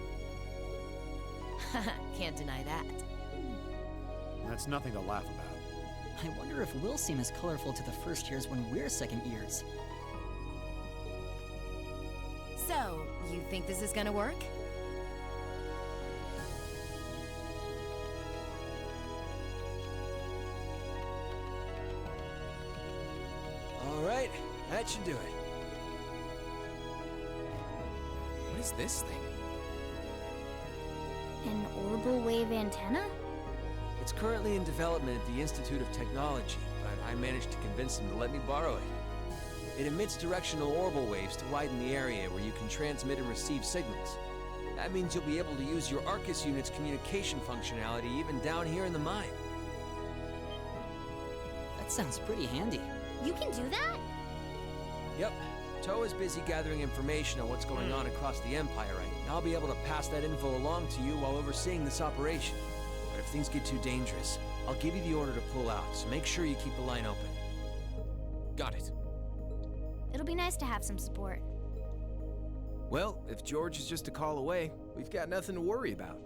S21: Can't deny that.
S15: That's nothing to laugh about.
S10: I wonder if we'll seem as colorful to the first years when we're second years.
S21: So, you think this is gonna work?
S2: Alright, that should do it.
S8: What is this thing?
S12: An orbital wave antenna?
S2: It's currently in development at the Institute of Technology, but I managed to convince them to let me borrow it. It emits directional orbital waves to widen the area where you can transmit and receive signals. That means you'll be able to use your Arcus unit's communication functionality even down here in the mine.
S10: That sounds pretty handy.
S11: You can do that?
S2: Yep. Toa's busy gathering information on what's going on across the Empire right now. I'll be able to pass that info along to you while overseeing this operation. But if things get too dangerous, I'll give you the order to pull out, so make sure you keep the line open.
S8: Got it.
S12: It'll be nice to have some support.
S14: Well, if George is just a call away, we've got nothing to worry about.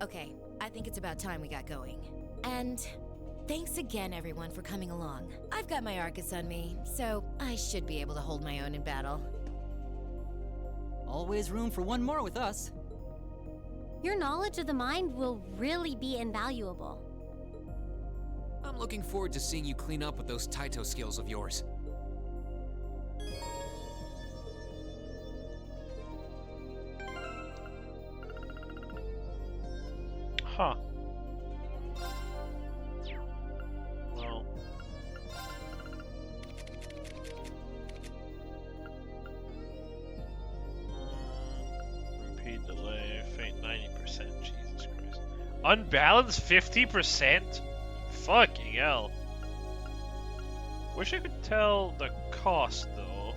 S21: Okay, I think it's about time we got going. And thanks again, everyone, for coming along. I've got my Arcus on me, so I should be able to hold my own in battle.
S10: Always room for one more with us.
S11: Your knowledge of the mind will really be invaluable.
S8: I'm looking forward to seeing you clean up with those Taito skills of yours.
S1: Unbalanced 50%? Fucking hell. Wish I could tell the cost though.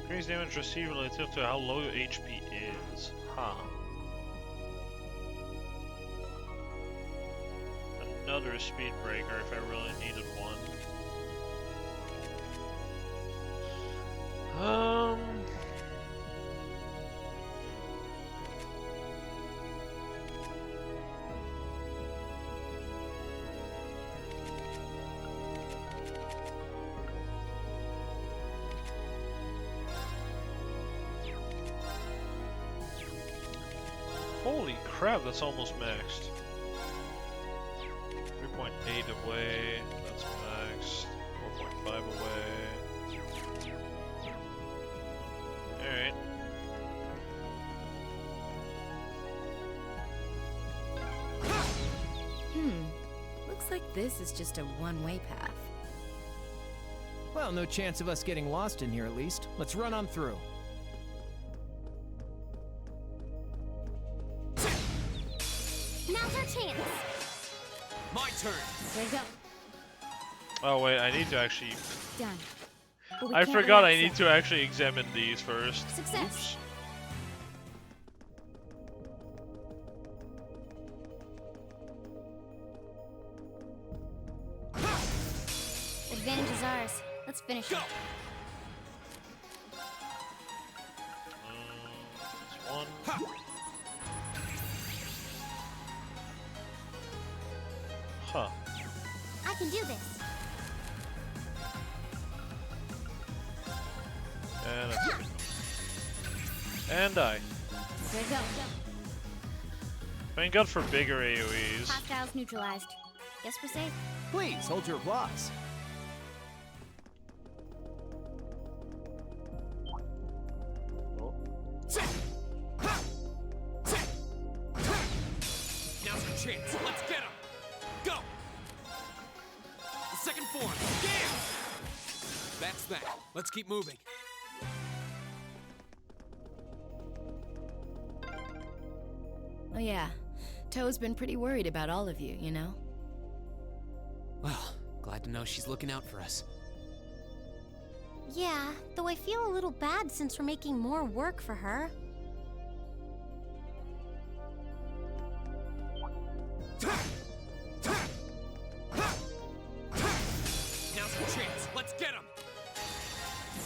S1: Increase damage received relative to how low your HP is. Huh. Another speed breaker if I really needed one. Holy crap, that's almost maxed. 3.8 away, that's maxed. 4.5 away. Alright.
S21: Looks like this is just a one-way path.
S13: Well, no chance of us getting lost in here at least. Let's run on through.
S11: Now's our chance.
S4: My turn.
S11: There you go.
S1: Oh wait, I need to actually...
S11: Done. But we
S1: I
S11: can't
S1: forgot I
S11: relax
S1: need
S11: yet.
S1: to actually examine these first.
S11: Success.
S1: Oops.
S12: Advantage is ours. Let's finish it.
S1: That's one. Huh.
S11: I can do this.
S1: And that's good. And die.
S12: There you go.
S1: Thank God for bigger AoEs.
S12: Hostiles neutralized. Guess we're safe.
S13: Please, hold your applause.
S4: Now's our chance. Let's get him. Go. The second form. Damn. That's that. Let's keep moving.
S21: Oh yeah, Toe's been pretty worried about all of you, you know?
S8: Well, glad to know she's looking out for us.
S11: Yeah, though I feel a little bad since we're making more work for her.
S4: Now's our chance. Let's get him.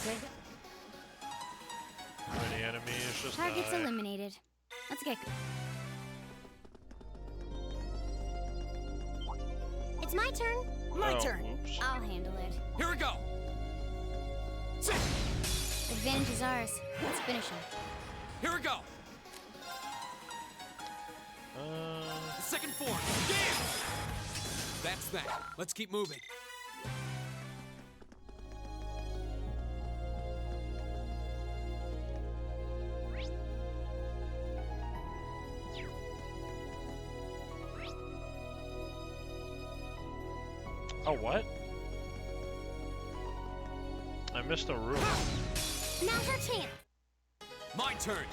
S12: There you go.
S1: Many enemies just
S12: Targets
S1: die.
S12: eliminated. Let's get.
S11: It's my turn.
S1: My turn. Oops.
S12: I'll handle it.
S4: Here we go.
S12: Advantage is ours. Let's finish him.
S4: Here we go. The second form. Damn. That's that. Let's keep moving.
S1: Oh, what? I missed a room.
S11: Now's our chance.
S4: My turn.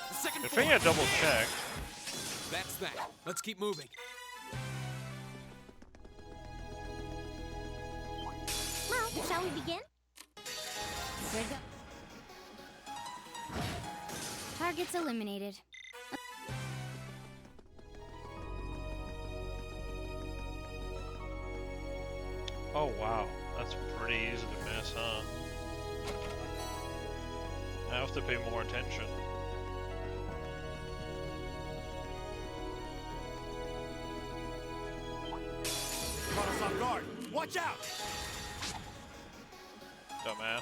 S4: The second
S1: I
S4: form.
S1: think I double checked.
S4: That's that. Let's keep moving.
S11: Well, shall we begin?
S12: There you go. Targets eliminated.
S1: Oh wow, that's pretty easy to miss, huh? I have to pay more attention.
S15: Caught us off guard. Watch out!
S1: Dumbass.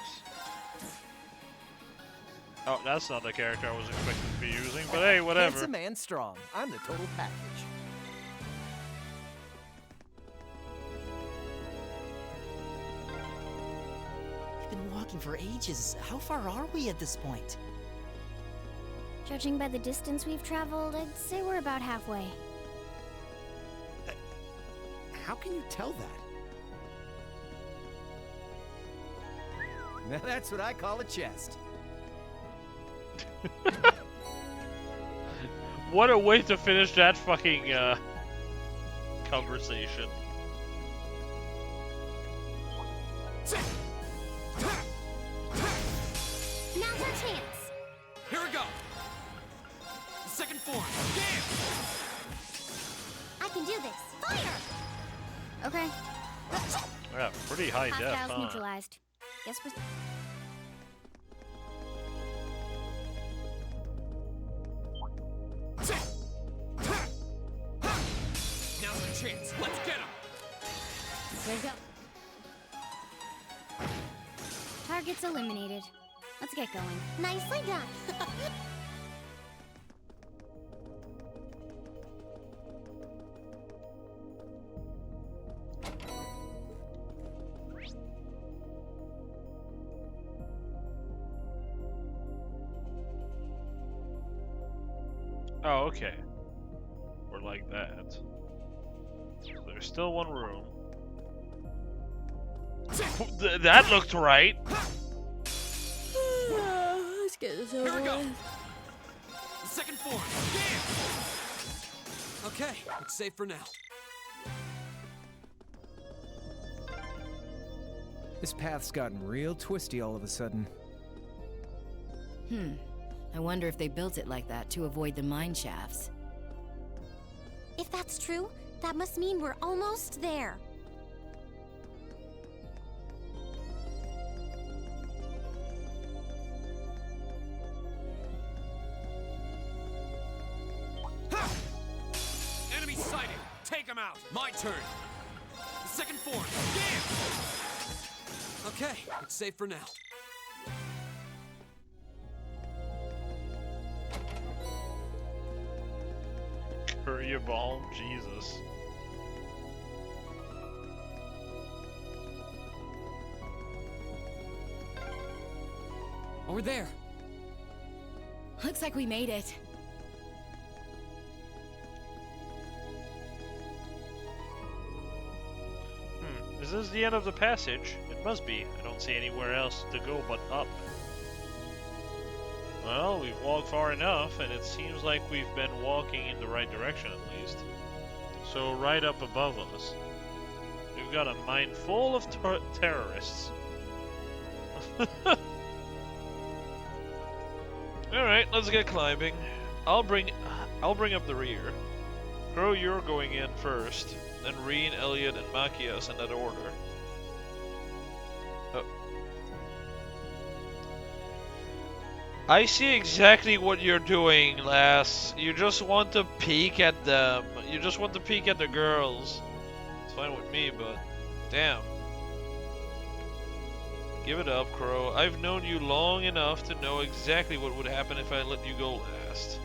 S1: Oh, that's not the character I was expecting to be using, but hey, whatever.
S13: Handsome and strong. I'm the total package.
S10: We've been walking for ages. How far are we at this point?
S12: Judging by the distance we've traveled, I'd say we're about halfway.
S15: How can you tell that?
S13: Now that's what I call a chest.
S1: What a way to finish that fucking conversation.
S11: Now's our chance.
S4: Here we go. Second form.
S11: I can do this. Fire!
S12: Okay.
S1: Yeah, pretty high def,
S12: Hostiles
S1: huh?
S12: neutralized. Guess we're...
S4: Now's our chance. Let's get him.
S12: Way to go. Targets eliminated. Let's get going.
S11: Nicely done.
S1: Oh, okay. We're like that. So there's still one room. That looked right.
S21: Let's get this over
S4: Here we go.
S21: with.
S4: Second form. Okay, it's safe for now.
S14: This path's gotten real twisty all of a sudden.
S21: I wonder if they built it like that to avoid the mine shafts.
S11: If that's true, that must mean we're almost there.
S4: Enemy sighted. Take him out. My turn. Second form. Okay, it's safe for now.
S1: Courier bomb, Jesus.
S4: Over there.
S21: Looks like we made it.
S1: Is this the end of the passage? It must be. I don't see anywhere else to go but up. Well, we've walked far enough, and it seems like we've been walking in the right direction at least. So right up above us, we've got a mine full of terrorists. Alright, let's get climbing. I'll bring up the rear. Crow, you're going in first, then Reen, Elliot, and Machias in that order. Oh. I see exactly what you're doing, lass. You just want to peek at them. You just want to peek at the girls. It's fine with me, but damn. Give it up, Crow. I've known you long enough to know exactly what would happen if I let you go last.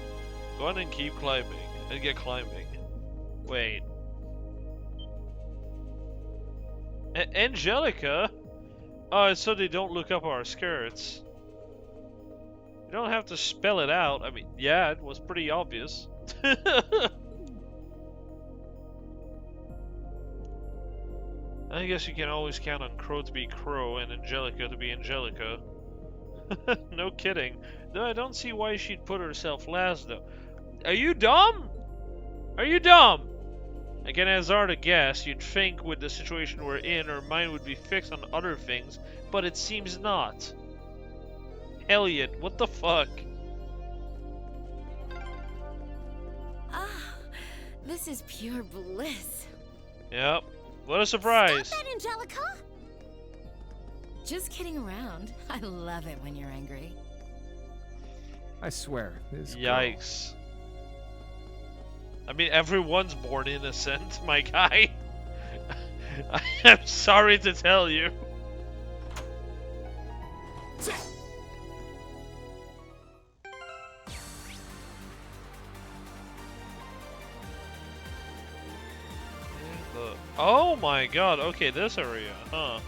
S1: Go on and keep climbing. And get climbing. Wait. Angelica? Oh, it's so they don't look up our skirts. You don't have to spell it out. I mean, yeah, it was pretty obvious. I guess you can always count on Crow to be Crow and Angelica to be Angelica. No kidding. Though I don't see why she'd put herself last, though. Are you dumb? Are you dumb? I can hazard a guess. You'd think with the situation we're in, her mind would be fixed on other things, but it seems not. Elliot, what the fuck?
S21: Ah, this is pure bliss.
S1: Yep. What a surprise.
S11: Stop that, Angelica!
S21: Just kidding around. I love it when you're angry.
S14: I swear, this girl-
S1: Yikes. I mean, everyone's born innocent, my guy. I'm sorry to tell you. Oh my god, okay, this area, huh?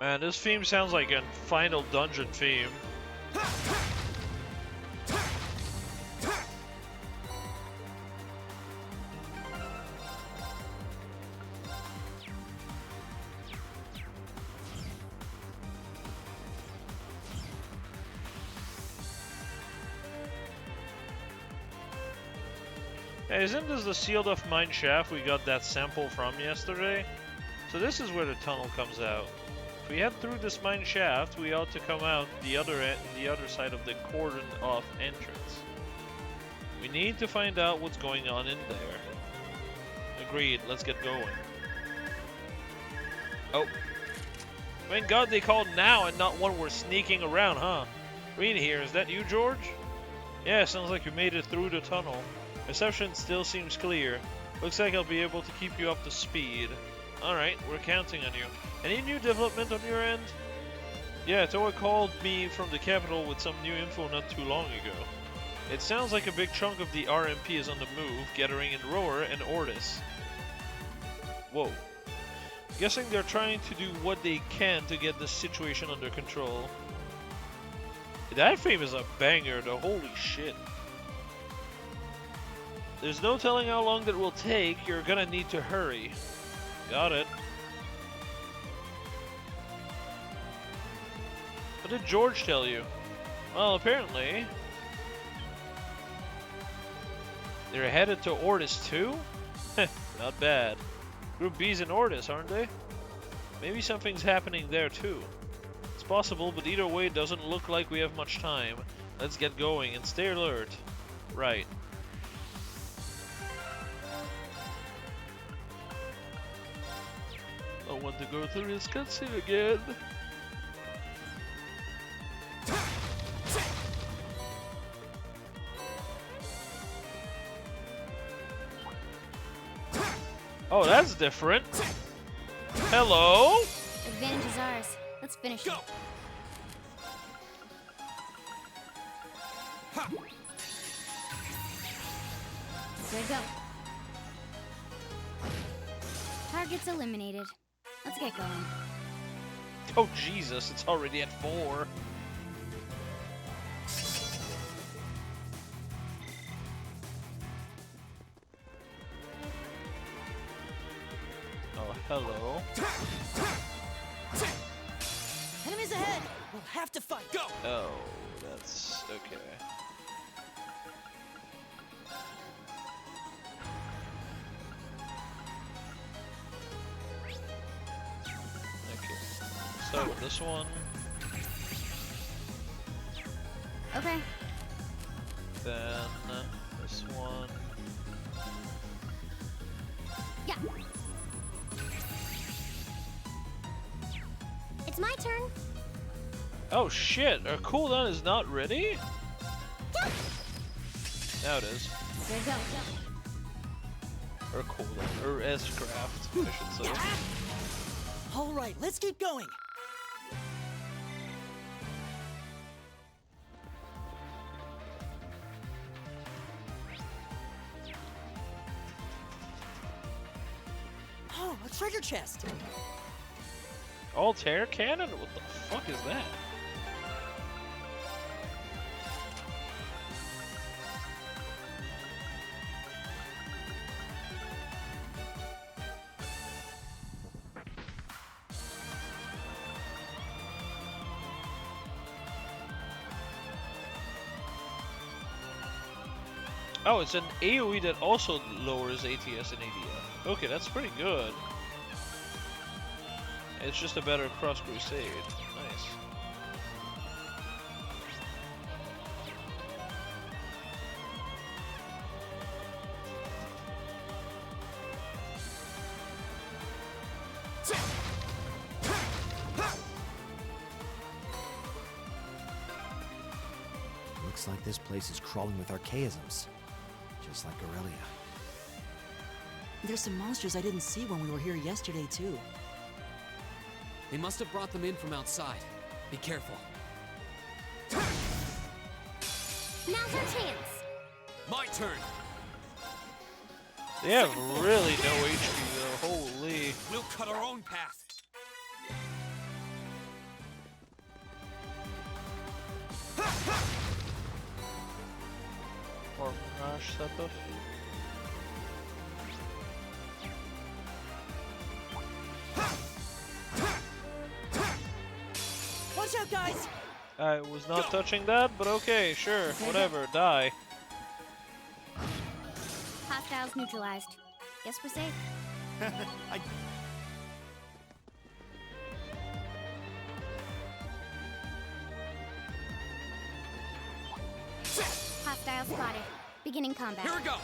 S1: Man, this theme sounds like a Final Dungeon theme. Hey, isn't this the sealed off mine shaft we got that sample from yesterday? So this is where the tunnel comes out. If we head through this mine shaft, we ought to come out the other side of the cordoned off entrance. We need to find out what's going on in there. Agreed, let's get going. Oh. Thank God they called now and not one we're sneaking around, huh? Reed here, is that you, George? Yeah, sounds like you made it through the tunnel. Reception still seems clear. Looks like I'll be able to keep you up to speed. Alright, we're counting on you. Any new development on your end? Yeah, Toa called me from the capital with some new info not too long ago. It sounds like a big chunk of the RMP is on the move, gathering in Roar and Ordis. Whoa. Guessing they're trying to do what they can to get the situation under control. That frame is a banger though, holy shit. There's no telling how long that will take, you're gonna need to hurry. Got it. What did George tell you? Well, apparently... they're headed to Ordis too? Not bad. Group B's in Ordis, aren't they? Maybe something's happening there too. It's possible, but either way it doesn't look like we have much time. Let's get going and stay alert. Right. I want to go through this cutscene again. Oh, that's different. Hello?
S12: Advantage is ours. Let's finish it. There you go. Target's eliminated. Let's get going.
S1: Oh Jesus, it's already at 4. Oh, hello.
S10: Enemies ahead! We'll have to fight. Go!
S1: Oh, that's okay. Start with this one.
S12: Okay.
S1: Then this one.
S11: Yeah. It's my turn.
S1: Oh shit, our cooldown is not ready?
S11: Yeah.
S1: Now it is.
S12: There you go.
S1: Or cooldown, or S-craft, I should say.
S10: All right, let's keep going. Oh, a treasure chest.
S1: Altair cannon? What the fuck is that? Oh, it's an AoE that also lowers ATS and ADF. Okay, that's pretty good. It's just a better Cross Crusade. Nice.
S15: Looks like this place is crawling with archaisms. Just like Aurelia.
S10: There's some monsters I didn't see when we were here yesterday, too.
S4: They must have brought them in from outside. Be careful.
S11: Now's our chance.
S4: My turn.
S1: They have really no HP though, holy.
S15: We'll cut our own path.
S1: Or Mirage Sepith.
S10: Watch out, guys!
S1: I was not touching that, but okay, sure, whatever, die.
S12: Hostiles neutralized. Guess we're safe. Hostile spotted. Beginning combat.
S4: Here we go.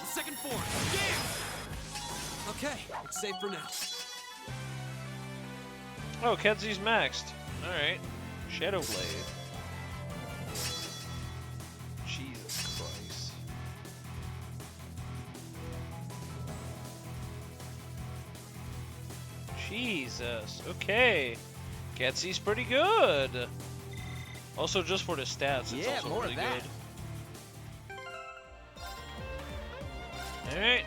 S4: Second form. Yeah. Okay, it's safe for now.
S1: Oh, Kedzy's maxed. Alright. Shadowblade. Jesus Christ. Jesus. Okay. Kedzy's pretty good. Also, just for the stats, it's also
S13: more
S1: pretty
S13: of that.
S1: good. Alright.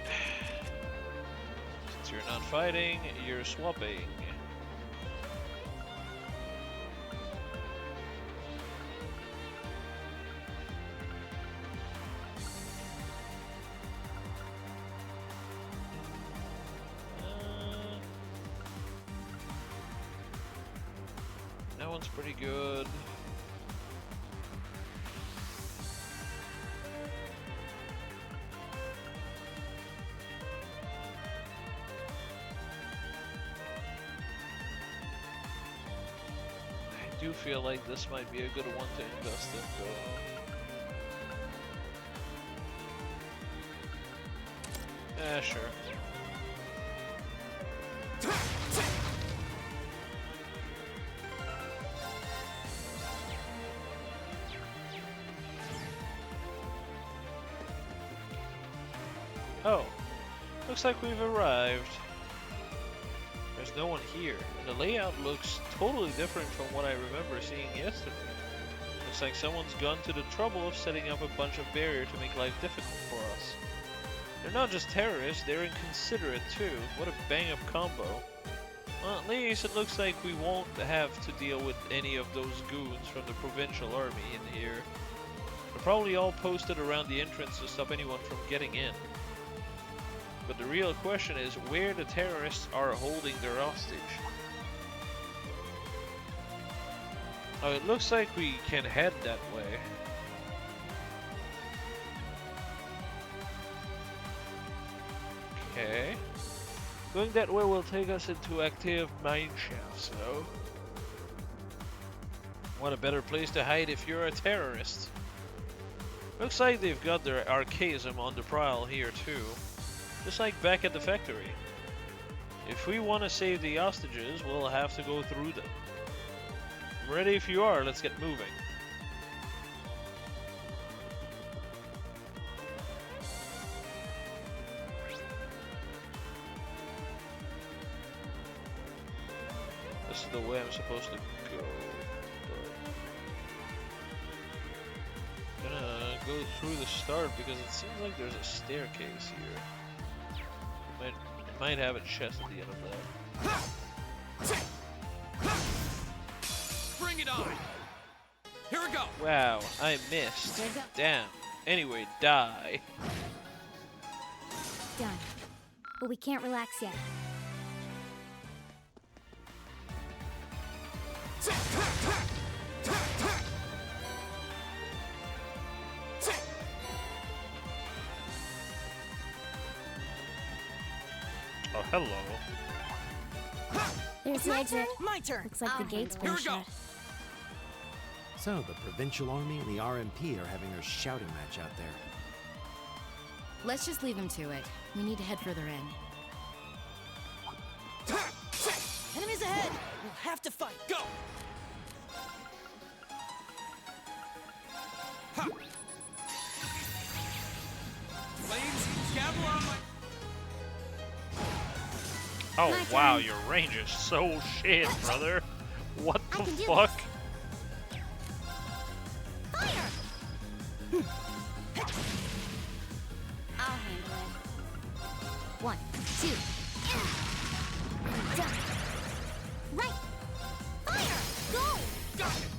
S1: Since you're not fighting, you're swapping. That one's pretty good. I do feel like this might be a good one to invest in, though. Sure. Oh, looks like we've arrived. There's no one here, and the layout looks totally different from what I remember seeing yesterday. Looks like someone's gone to the trouble of setting up a bunch of barrier to make life difficult for us. They're not just terrorists, they're inconsiderate too. What a bang-up combo. Well, at least it looks like we won't have to deal with any of those goons from the provincial army in here. They're probably all posted around the entrance to stop anyone from getting in. But the real question is where the terrorists are holding their hostage. Oh, it looks like we can head that way. Okay. Going that way will take us into active mine shafts, though. What a better place to hide if you're a terrorist. Looks like they've got their archaism on the prowl here too. Just like back at the factory. If we want to save the hostages, we'll have to go through them. I'm ready if you are, let's get moving. This is the way I'm supposed to go. But gonna go through the start because it seems like there's a staircase here. Might have a chest at the end of that.
S4: Bring it on! Here we go!
S1: Wow, I missed. Damn. Anyway, die.
S12: Done. But we can't relax yet.
S1: Oh, hello.
S12: There's the exit.
S10: My turn.
S12: Looks like the gate's been shut.
S15: So, the Provincial Army and the RMP are having their shouting match out there.
S21: Let's just leave him to it. We need to head further in.
S10: Enemies ahead! We'll have to fight. Go!
S4: Ha! Flames, scatter on my...
S1: Oh wow, your range is so shit, brother. What the fuck?
S12: Fire! I'll handle it. 1, 2. Done. Right. Fire! Go!
S4: Got it!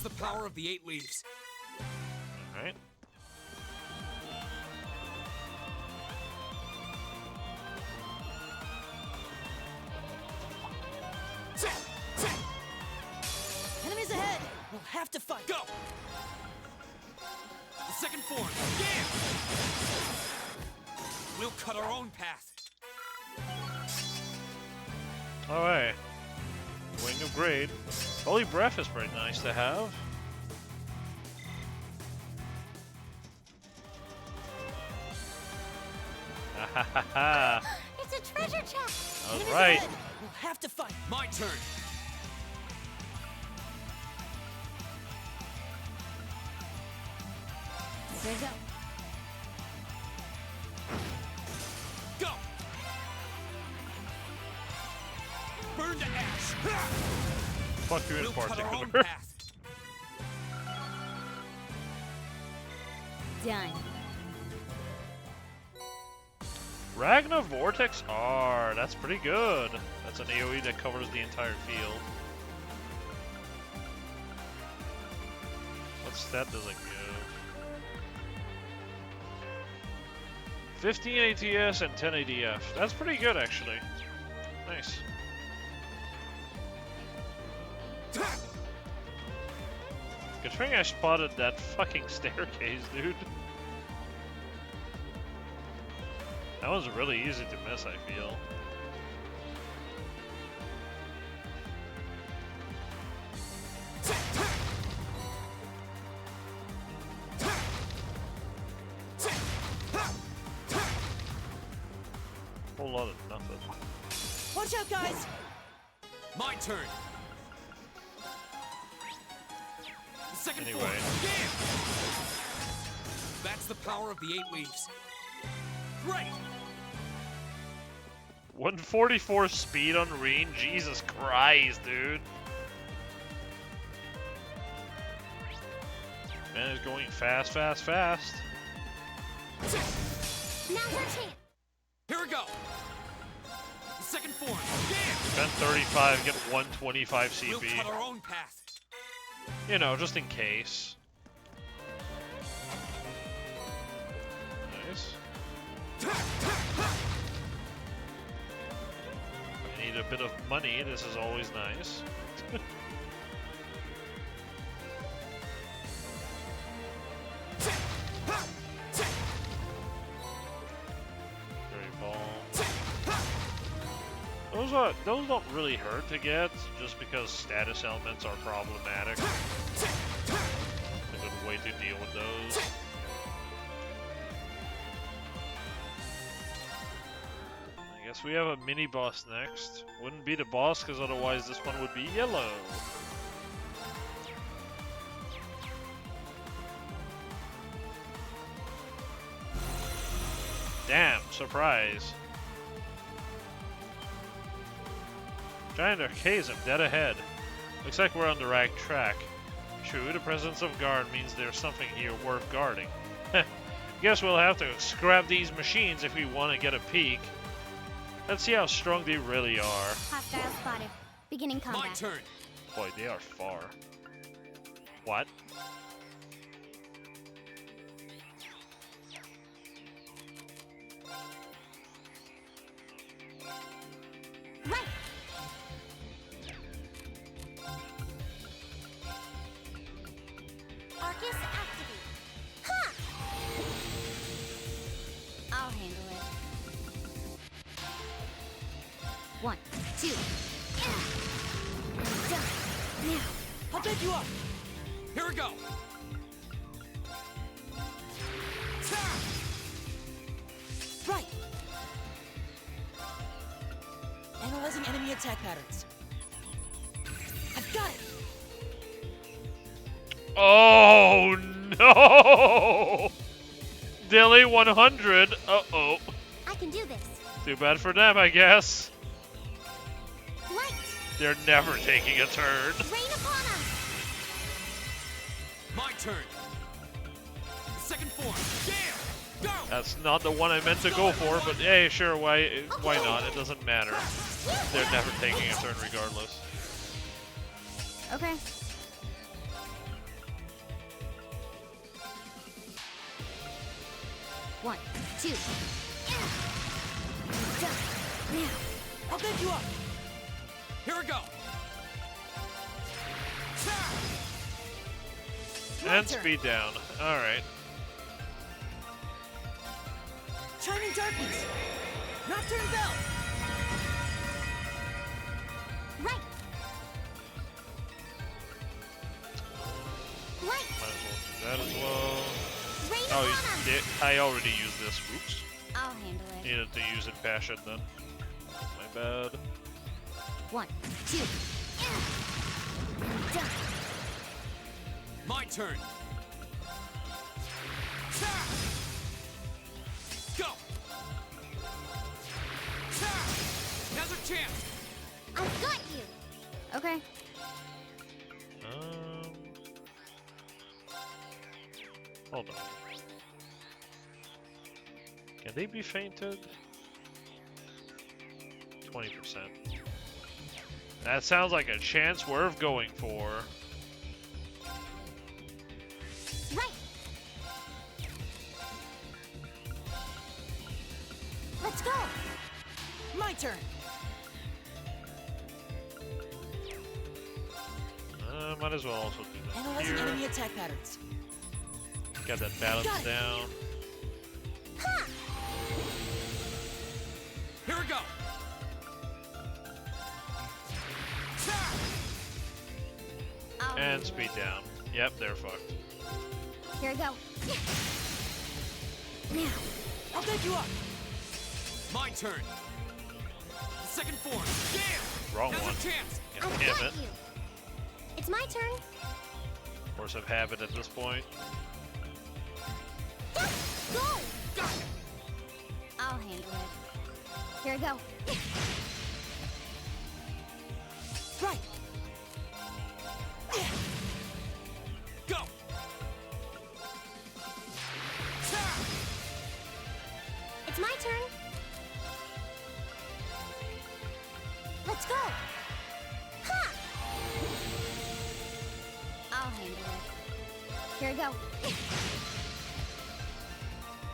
S8: the power of the 8 leaves.
S1: Alright.
S10: Enemies ahead! We'll have to fight.
S8: Go! The second form. Yeah! We'll cut our own path.
S1: Alright. Wing of Grade. Holy Breath is pretty nice to have.
S11: It's a treasure chest.
S1: All right.
S10: We'll have to fight.
S8: My turn.
S5: There you go.
S8: Go! Burn to ash.
S1: Fuck you in
S8: We'll cut our own
S1: particular.
S8: path.
S12: Done.
S1: Ragnar Vortex R. That's pretty good. That's an AoE that covers the entire field. What stat does it give? 15 ATS and 10 ADF. That's pretty good, actually. Nice. Good thing I spotted that fucking staircase, dude. That was really easy to miss, I feel. Whole lot of nothing.
S10: Watch out, guys!
S8: My turn. The second
S1: Anyway.
S8: form. Yeah! That's the power of the 8 leaves. Great!
S1: 144 speed on Reen? Jesus Christ, dude. Man is going fast, fast, fast.
S11: Now's our chance.
S8: Here we go. The second form.
S1: Spend 35, get 125
S8: We'll cut
S1: CP.
S8: our own path.
S1: You know, just in case. Nice. I need a bit of money, this is always nice. Those don't really hurt to get, just because status elements are problematic. A good way to deal with those. I guess we have a mini boss next. Wouldn't be the boss, because otherwise this one would be yellow. Damn, surprise. Giant Archasm, dead ahead. Looks like we're on the right track. True, the presence of guard means there's something here worth guarding. Guess we'll have to scrap these machines if we want to get a peek. Let's see how strong they really are.
S11: Hostile spotted. Beginning combat.
S8: My turn.
S1: Boy, they are far. What?
S11: Right. Arcus activate. Ha! I'll handle it. 1, 2. Done. Now.
S10: I'll take you up!
S8: Here we go.
S10: Right! Analyzing enemy attack patterns. I've got it!
S1: Oh no! Dilly 100. Uh-oh.
S11: I can do this.
S1: Too bad for them, I guess.
S11: Light.
S1: They're never taking a turn.
S11: Rain upon us.
S8: My turn. The second form. Yeah! Go!
S1: That's not the one I meant to go for, but hey, sure, why not? It doesn't matter. They're never taking a turn regardless.
S12: Okay. 1, 2. Now.
S10: I'll pick you up!
S4: Here we go!
S1: And speed down. Alright.
S10: Shining Darkness! Nocturne Bell!
S11: Right! Right!
S1: Might as well do that as well.
S11: Rain
S1: Oh,
S11: upon 'em!
S1: I already used this. Oops.
S11: I'll handle it.
S1: Needed to use it passion then. My bad.
S12: 1, 2. Done.
S4: My turn! Go! Now's our chance!
S11: I've got you!
S12: Okay.
S1: Hold on. Can they be fainted? 20%. That sounds like a chance worth going for.
S11: Right! Let's go!
S10: My turn!
S1: Might as well also do that
S10: Analyzing
S1: here.
S10: enemy attack patterns.
S1: Get that balance
S10: Got it.
S1: down.
S11: Ha!
S4: Here we go!
S12: I'll
S1: And
S12: handle
S1: speed
S12: it.
S1: down. Yep, they're fucked.
S12: Here we go.
S10: Now. I'll pick you up!
S4: My turn! The second form! Damn!
S1: Wrong
S4: Now's
S1: one.
S4: our chance!
S1: God
S11: I've
S1: damn
S11: got
S1: it.
S11: you! It's my turn!
S1: Force of habit at this point.
S11: Go!
S12: I'll handle it. Here we go.
S10: Right!
S4: Go!
S11: It's my turn! Let's go! Ha!
S12: I'll handle it. Here we go.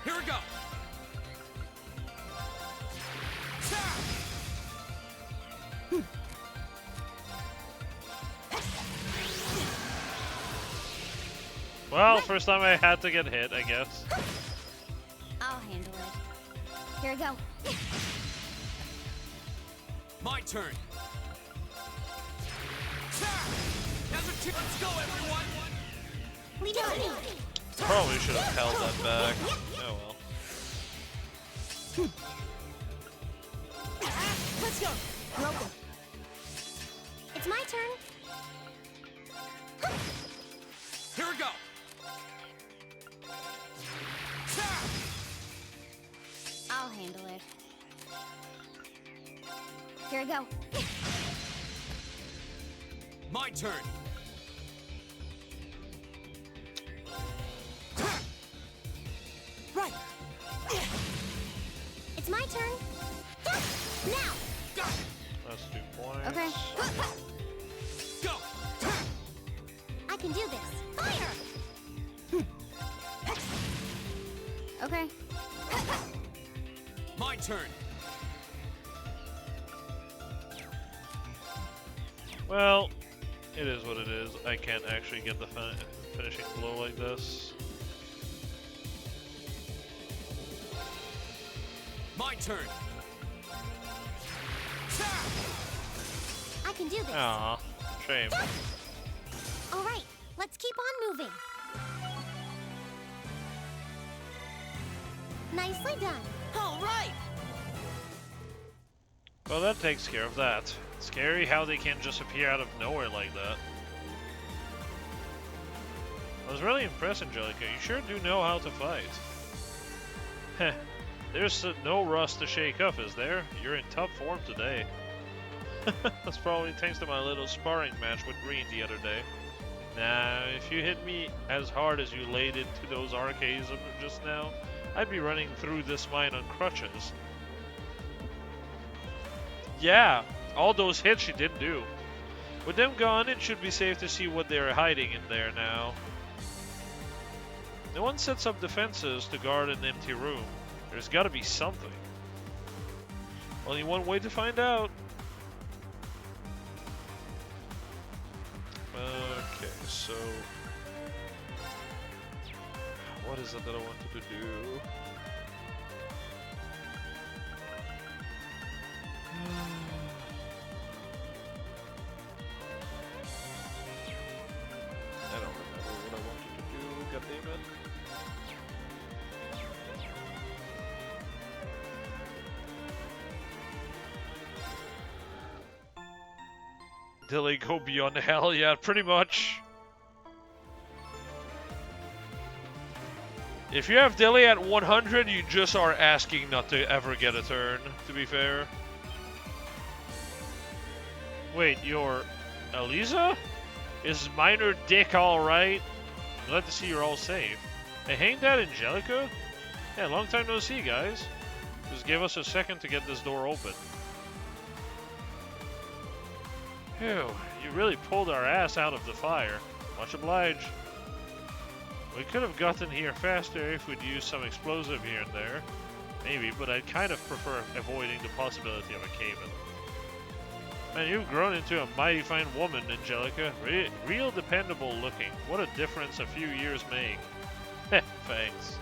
S4: Here we go!
S1: Well, first time I had to get hit, I guess.
S12: I'll handle it. Here we go.
S4: My turn! Now's our chance! Let's go, everyone!
S11: Leave it to me!
S1: Probably should have held that back. Oh well.
S10: Let's go!
S11: Broken. It's my turn!
S4: Here we go!
S12: I'll handle it. Here we go.
S4: My turn!
S10: Right!
S11: It's my turn! Now!
S1: That's 2 points.
S12: Okay.
S4: Go!
S11: I can do this! Fire!
S12: Okay.
S4: My turn!
S1: Well, it is what it is. I can't actually get the finishing blow like this.
S4: My turn!
S11: I can do this!
S1: Aw, shame.
S11: Alright, let's keep on moving! Nicely done!
S10: Alright!
S1: Well, that takes care of that. Scary how they can just appear out of nowhere like that. I was really impressed, Angelica. You sure do know how to fight. Heh. There's no rust to shake off, is there? You're in top form today. That's probably thanks to my little sparring match with Green the other day. Nah, if you hit me as hard as you laid into those arcades just now, I'd be running through this mine on crutches. Yeah, all those hits she did do. With them gone, it should be safe to see what they're hiding in there now. No one sets up defenses to guard an empty room. There's gotta be something. Only one way to find out. Okay, so... what is it that I wanted to do? I don't remember what I wanted to do, goddammit. Dilly go beyond hell, yeah, pretty much. If you have Dilly at 100, you just are asking not to ever get a turn, to be fair. Wait, you're Elisa? Is Minor Dick alright? Glad to see you're all safe. Hey, ain't that Angelica? Yeah, long time no see, guys. Just give us a second to get this door open. Phew, you really pulled our ass out of the fire. Much obliged. We could have gotten here faster if we'd used some explosive here and there. Maybe, but I'd kind of prefer avoiding the possibility of a cave-in. Man, you've grown into a mighty fine woman, Angelica. Real dependable looking. What a difference a few years make. Thanks.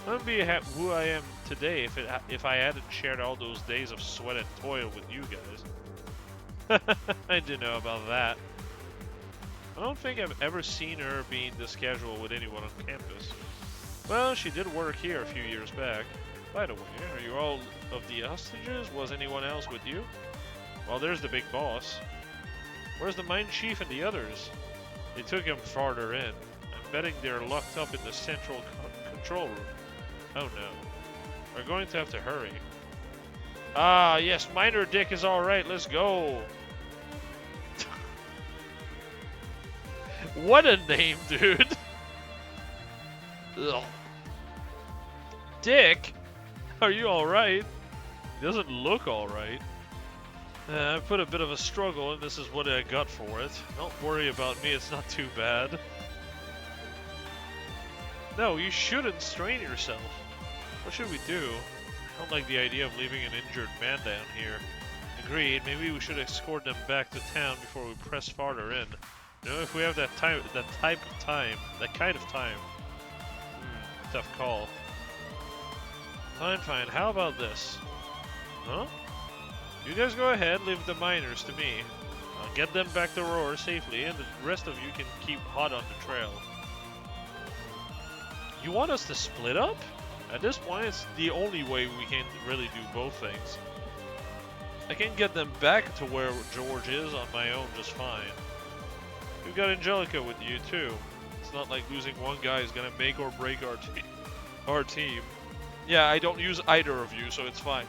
S1: I wouldn't be who I am today if I hadn't shared all those days of sweat and toil with you guys. I do know about that. I don't think I've ever seen her being this casual with anyone on campus. Well, she did work here a few years back. By the way, are you all of the hostages? Was anyone else with you? Well, there's the big boss. Where's the mine chief and the others? They took him farther in. I'm betting they're locked up in the central control room. Oh no. We're going to have to hurry. Ah, yes, Minor Dick is alright. Let's go. What a name, dude. Ugh. Dick? Are you alright? He doesn't look alright. I put a bit of a struggle, and this is what I got for it. Don't worry about me, it's not too bad. No, you shouldn't strain yourself. What should we do? I don't like the idea of leaving an injured man down here. Agreed, maybe we should escort them back to town before we press farther in. You know, if we have that kind of time. Tough call. Fine, how about this? Huh? You guys go ahead, leave the miners to me. I'll get them back to Roar safely, and the rest of you can keep hot on the trail. You want us to split up? At this point, it's the only way we can really do both things. I can get them back to where George is on my own just fine. We've got Angelica with you, too. It's not like losing one guy is gonna make or break our team. Yeah, I don't use either of you, so it's fine.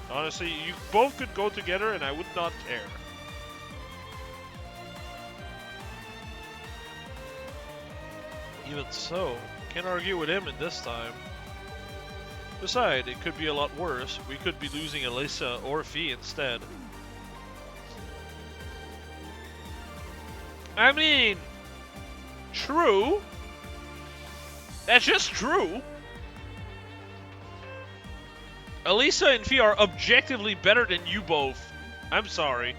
S1: Honestly, you both could go together and I would not care. Even so, can't argue with him in this time. Besides, it could be a lot worse. We could be losing Elisa or Fee instead. I mean, true. That's just true. Elisa and Fee are objectively better than you both. I'm sorry.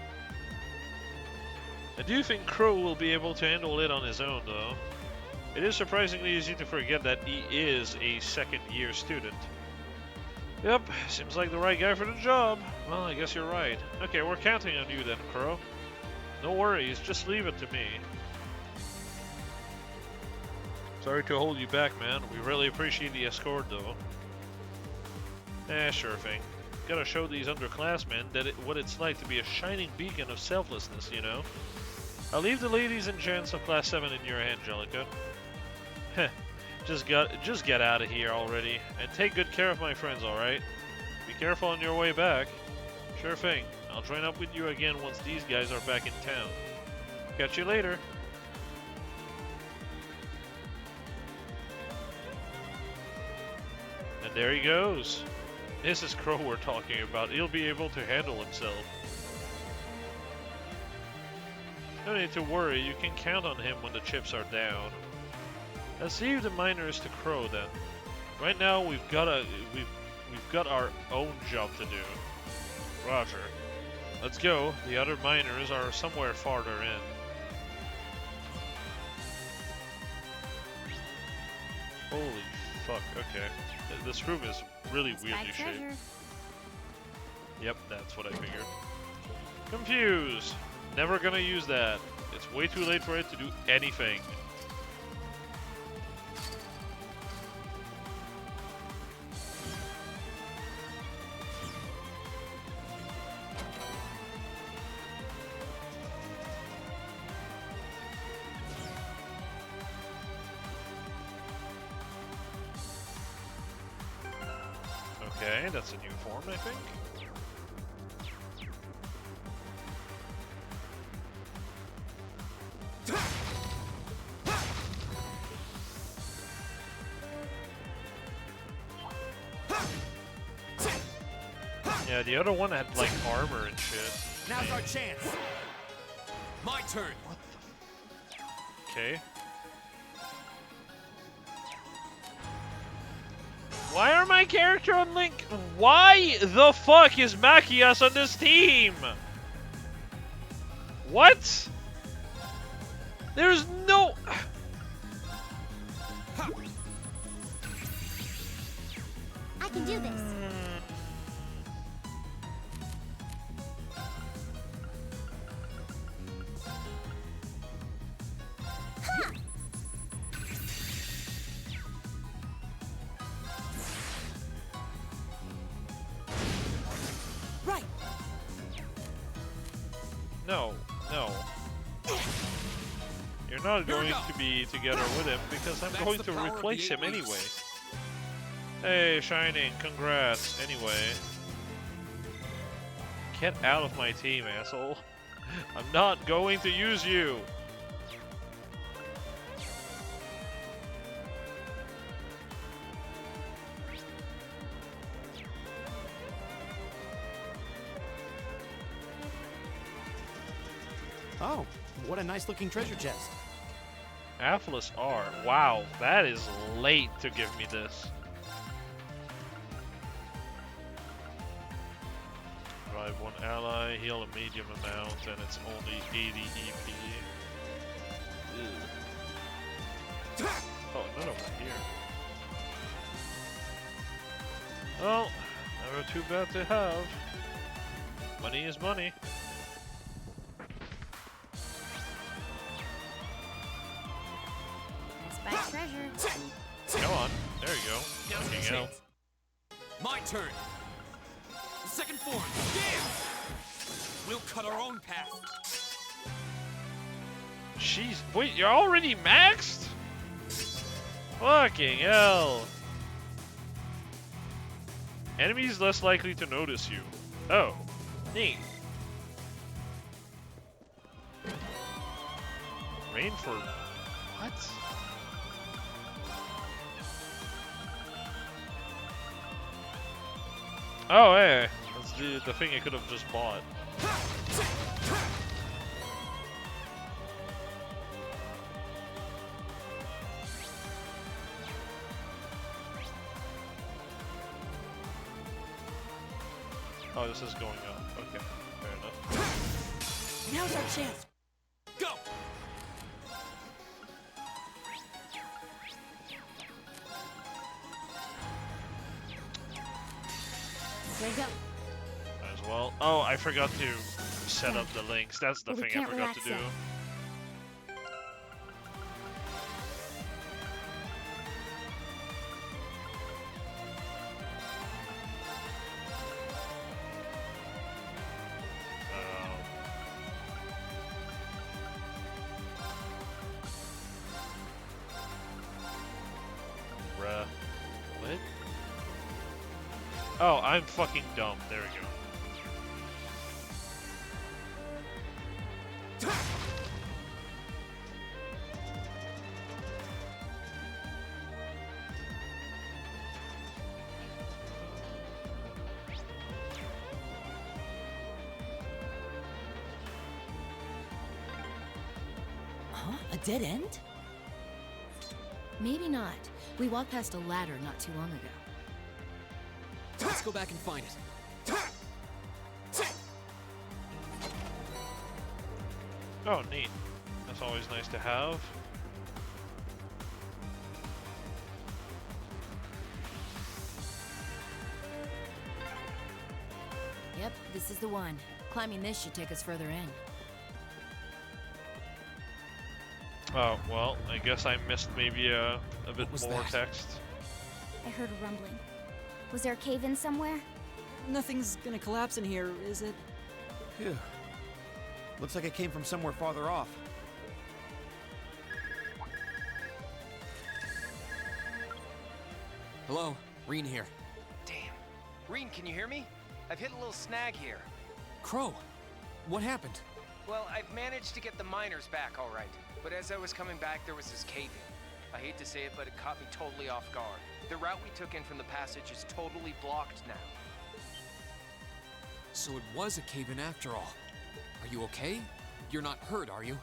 S1: I do think Crow will be able to handle it on his own, though. It is surprisingly easy to forget that he is a second-year student. Yep, seems like the right guy for the job. Well, I guess you're right. Okay, we're counting on you then, Crow. No worries, just leave it to me. Sorry to hold you back, man. We really appreciate the escort, though. Sure thing. Gotta show these underclassmen what it's like to be a shining beacon of selflessness, you know? I'll leave the ladies and gents of Class 7 in your hand, Angelica. Heh. Just get out of here already. And take good care of my friends, alright? Be careful on your way back. Sure thing. I'll join up with you again once these guys are back in town. Catch you later. And there he goes. This is Crow we're talking about. He'll be able to handle himself. No need to worry. You can count on him when the chips are down. Let's leave the miners to Crow then. Right now we've got our own job to do. Roger. Let's go. The other miners are somewhere farther in. Holy fuck, okay. This room is really weirdly shaped. Yep, that's what I figured. Confused! Never gonna use that. It's way too late for it to do anything. Okay, that's a new form, I think. Yeah, the other one had like armor and shit.
S15: Now's our chance. My turn.
S1: What the? Okay. Why are my character on Link? Why the fuck is Machias on this team? What? There's no...
S11: I can do this.
S10: Right.
S1: No, no. You're not going to be together with him because I'm going to replace him anyway. Hey, Shining, congrats. Anyway. Get out of my team, asshole. I'm not going to use you.
S15: Oh, what a nice looking treasure chest.
S1: Atlas R. Wow, that is late to give me this. Drive one ally, heal a medium amount, and it's only 80 EP. Ew. Oh, another one here. Well, never too bad to have. Money is money.
S11: Let's buy treasure.
S1: Come on, there you go. Fucking hell.
S15: My turn. Second form. Yeah. We'll cut our own path.
S1: Jeez, wait, you're already maxed? Fucking hell. Enemies less likely to notice you. Oh, neat. Rain for what? Oh, hey, that's the thing I could have just bought. Oh, this is going up. Okay, fair enough.
S10: Now's our chance.
S15: Go!
S11: There you go.
S1: Might as well. Oh, I forgot to set up the links. That's the
S11: Well, we
S1: thing I
S11: can't
S1: forgot to
S11: relax
S1: do.
S11: yet.
S1: Bruh. What? Oh, I'm fucking dumb. There we go.
S10: Huh? A dead end?
S21: Maybe not. We walked past a ladder not too long ago.
S4: Let's go back and find it.
S1: Oh, neat. That's always nice to have.
S21: Yep, this is the one. Climbing this should take us further in.
S1: Oh, well, I guess I missed maybe a bit more text.
S12: I heard a rumbling. Was there a cave-in somewhere?
S10: Nothing's gonna collapse in here, is it?
S15: Phew. Looks like it came from somewhere farther off.
S4: Hello, Reen here.
S14: Damn. Reen, can you hear me? I've hit a little snag here.
S4: Crow, what happened?
S14: Well, I've managed to get the miners back all right. But as I was coming back, there was this cave-in. I hate to say it, but it caught me totally off guard. The route we took in from the passage is totally blocked now.
S4: So it was a cave-in after all. Are you okay? You're not hurt, are you?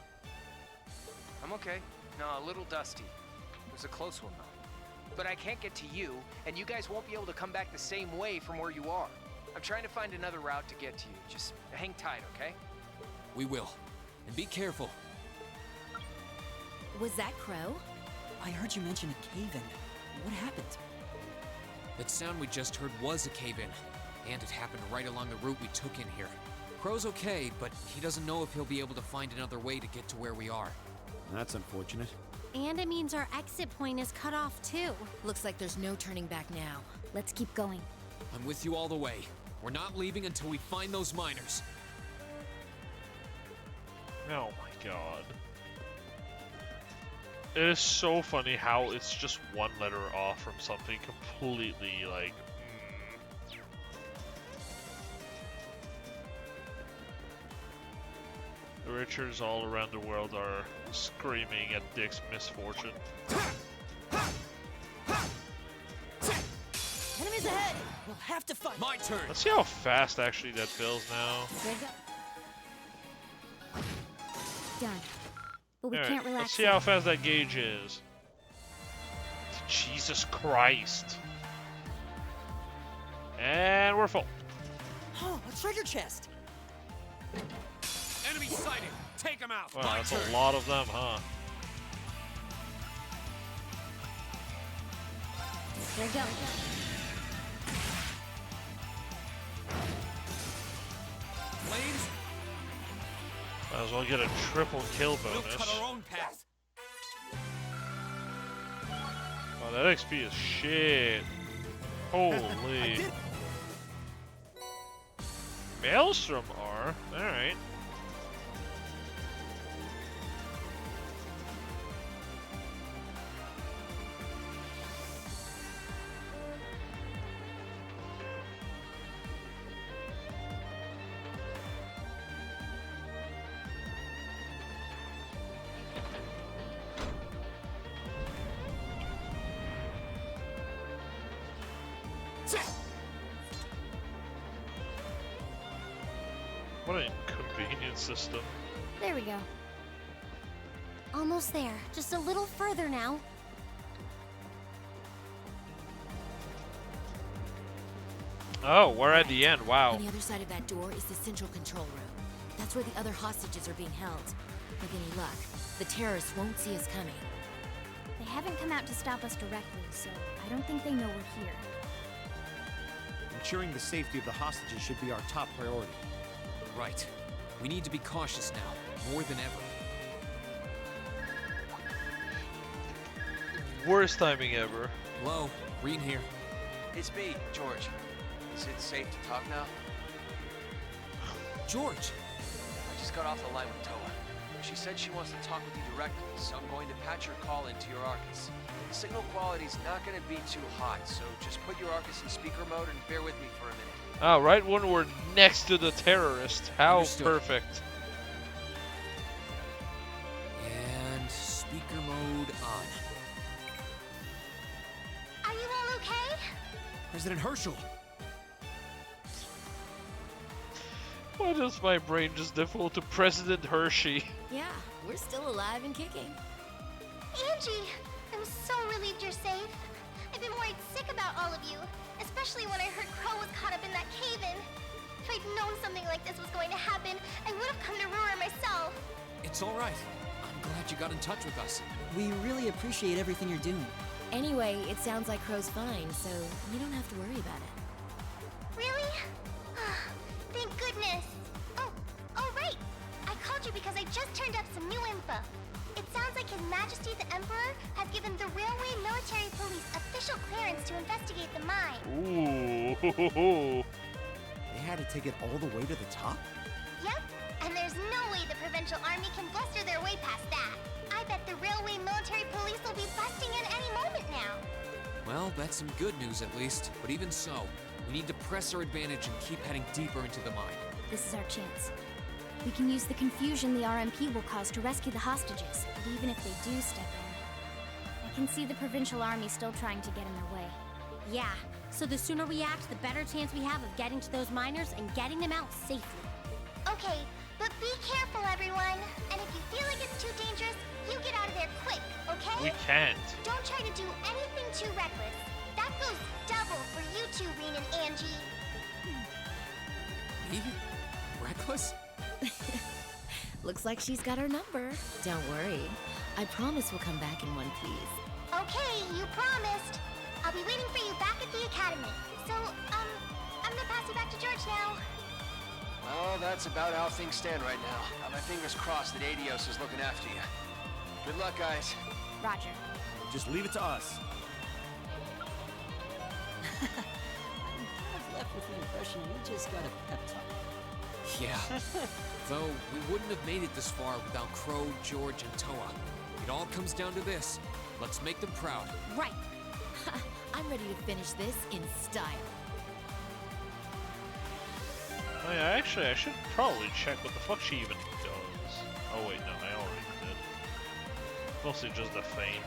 S14: I'm okay. No, a little dusty. It was a close one, though. But I can't get to you, and you guys won't be able to come back the same way from where you are. I'm trying to find another route to get to you. Just hang tight, okay?
S4: We will. And be careful.
S21: Was that Crow?
S10: I heard you mention a cave-in. What happened?
S4: That sound we just heard was a cave-in. And it happened right along the route we took in here. Crow's okay, but he doesn't know if he'll be able to find another way to get to where we are.
S15: That's unfortunate.
S11: And it means our exit point is cut off too.
S21: Looks like there's no turning back now.
S12: Let's keep going.
S4: I'm with you all the way. We're not leaving until we find those miners.
S1: Oh my god. It is so funny how it's just one letter off from something completely like. The Richards all around the world are screaming at Dick's misfortune.
S10: Enemies ahead! We'll have to fight.
S4: My turn.
S1: Let's see how fast actually that fills now.
S12: Done. But we
S1: Alright,
S12: can't relax.
S1: let's see how fast that gauge is. Jesus Christ. And we're full.
S10: Oh, a treasure chest!
S15: Enemy sighted! Take him out!
S1: Wow, that's a lot of them, huh?
S12: There you go.
S15: Flames?
S1: Might as well get a triple kill
S15: We'll
S1: bonus.
S15: cut our own path.
S1: Oh, that XP is shit. Holy. Maelstrom R? Alright. What an inconvenient system.
S12: There we go.
S11: Almost there. Just a little further now.
S1: Oh, we're at the end. Wow.
S21: On the other side of that door is the central control room. That's where the other hostages are being held. With any luck, the terrorists won't see us coming.
S12: They haven't come out to stop us directly, so I don't think they know we're here.
S15: Ensuring the safety of the hostages should be our top priority.
S4: Right. We need to be cautious now, more than ever.
S1: Worst timing ever.
S4: Hello, Reen here.
S14: It's me, George. Is it safe to talk now?
S4: George!
S14: I just got off the line with Toa. She said she wants to talk with you directly, so I'm going to patch your call into your Arcus. The signal quality's not going to be too hot, so just put your Arcus in speaker mode and bear with me for a minute.
S1: Oh, right when we're next to the terrorist. How
S4: Understood.
S1: perfect.
S4: And speaker mode on.
S11: Are you all okay?
S15: President Herschel!
S1: Why does my brain just default to President Hershey?
S21: Yeah, we're still alive and kicking.
S11: Angie, I'm so relieved you're safe. I've been worried sick about all of you, especially when I heard Crow was caught up in that cave-in. If I'd known something like this was going to happen, I would have come to Ruhr myself.
S4: It's all right. I'm glad you got in touch with us.
S10: We really appreciate everything you're doing.
S21: Anyway, it sounds like Crow's fine, so you don't have to worry about it.
S11: Really? Thank goodness. Oh, right. I called you because I just turned up some new info. It sounds like His Majesty the Emperor has given the Railway Military Police official clearance to investigate the mine.
S1: Ooh.
S15: They had to take it all the way to the top?
S11: Yep, and there's no way the Provincial Army can bluster their way past that. I bet the Railway Military Police will be busting in any moment now.
S4: Well, that's some good news at least. But even so, we need to press our advantage and keep heading deeper into the mine.
S12: This is our chance. We can use the confusion the RMP will cause to rescue the hostages, but even if they do step in, I can see the Provincial Army still trying to get in their way.
S11: Yeah, so the sooner we act, the better chance we have of getting to those miners and getting them out safely. Okay, but be careful, everyone. And if you feel like it's too dangerous, you get out of there quick, okay?
S1: We can't.
S11: Don't try to do anything too reckless. That goes double for you two, Reen and Angie.
S4: Me? Reckless?
S21: Looks like she's got our number. Don't worry. I promise we'll come back in one piece.
S11: Okay, you promised. I'll be waiting for you back at the academy. So, I'm gonna pass you back to George now.
S9: Well, that's about how things stand right now. Got my fingers crossed that Adios is looking after you. Good luck, guys.
S12: Roger.
S15: Just leave it to us.
S10: I'm kind of left with the impression we just got a pep talk.
S4: Yeah. Though we wouldn't have made it this far without Crow, George, and Toa. It all comes down to this. Let's make them proud.
S21: Right. I'm ready to finish this in style.
S1: Oh yeah, actually, I should probably check what the fuck she even does. Oh wait, no, I already did. Mostly just the feint.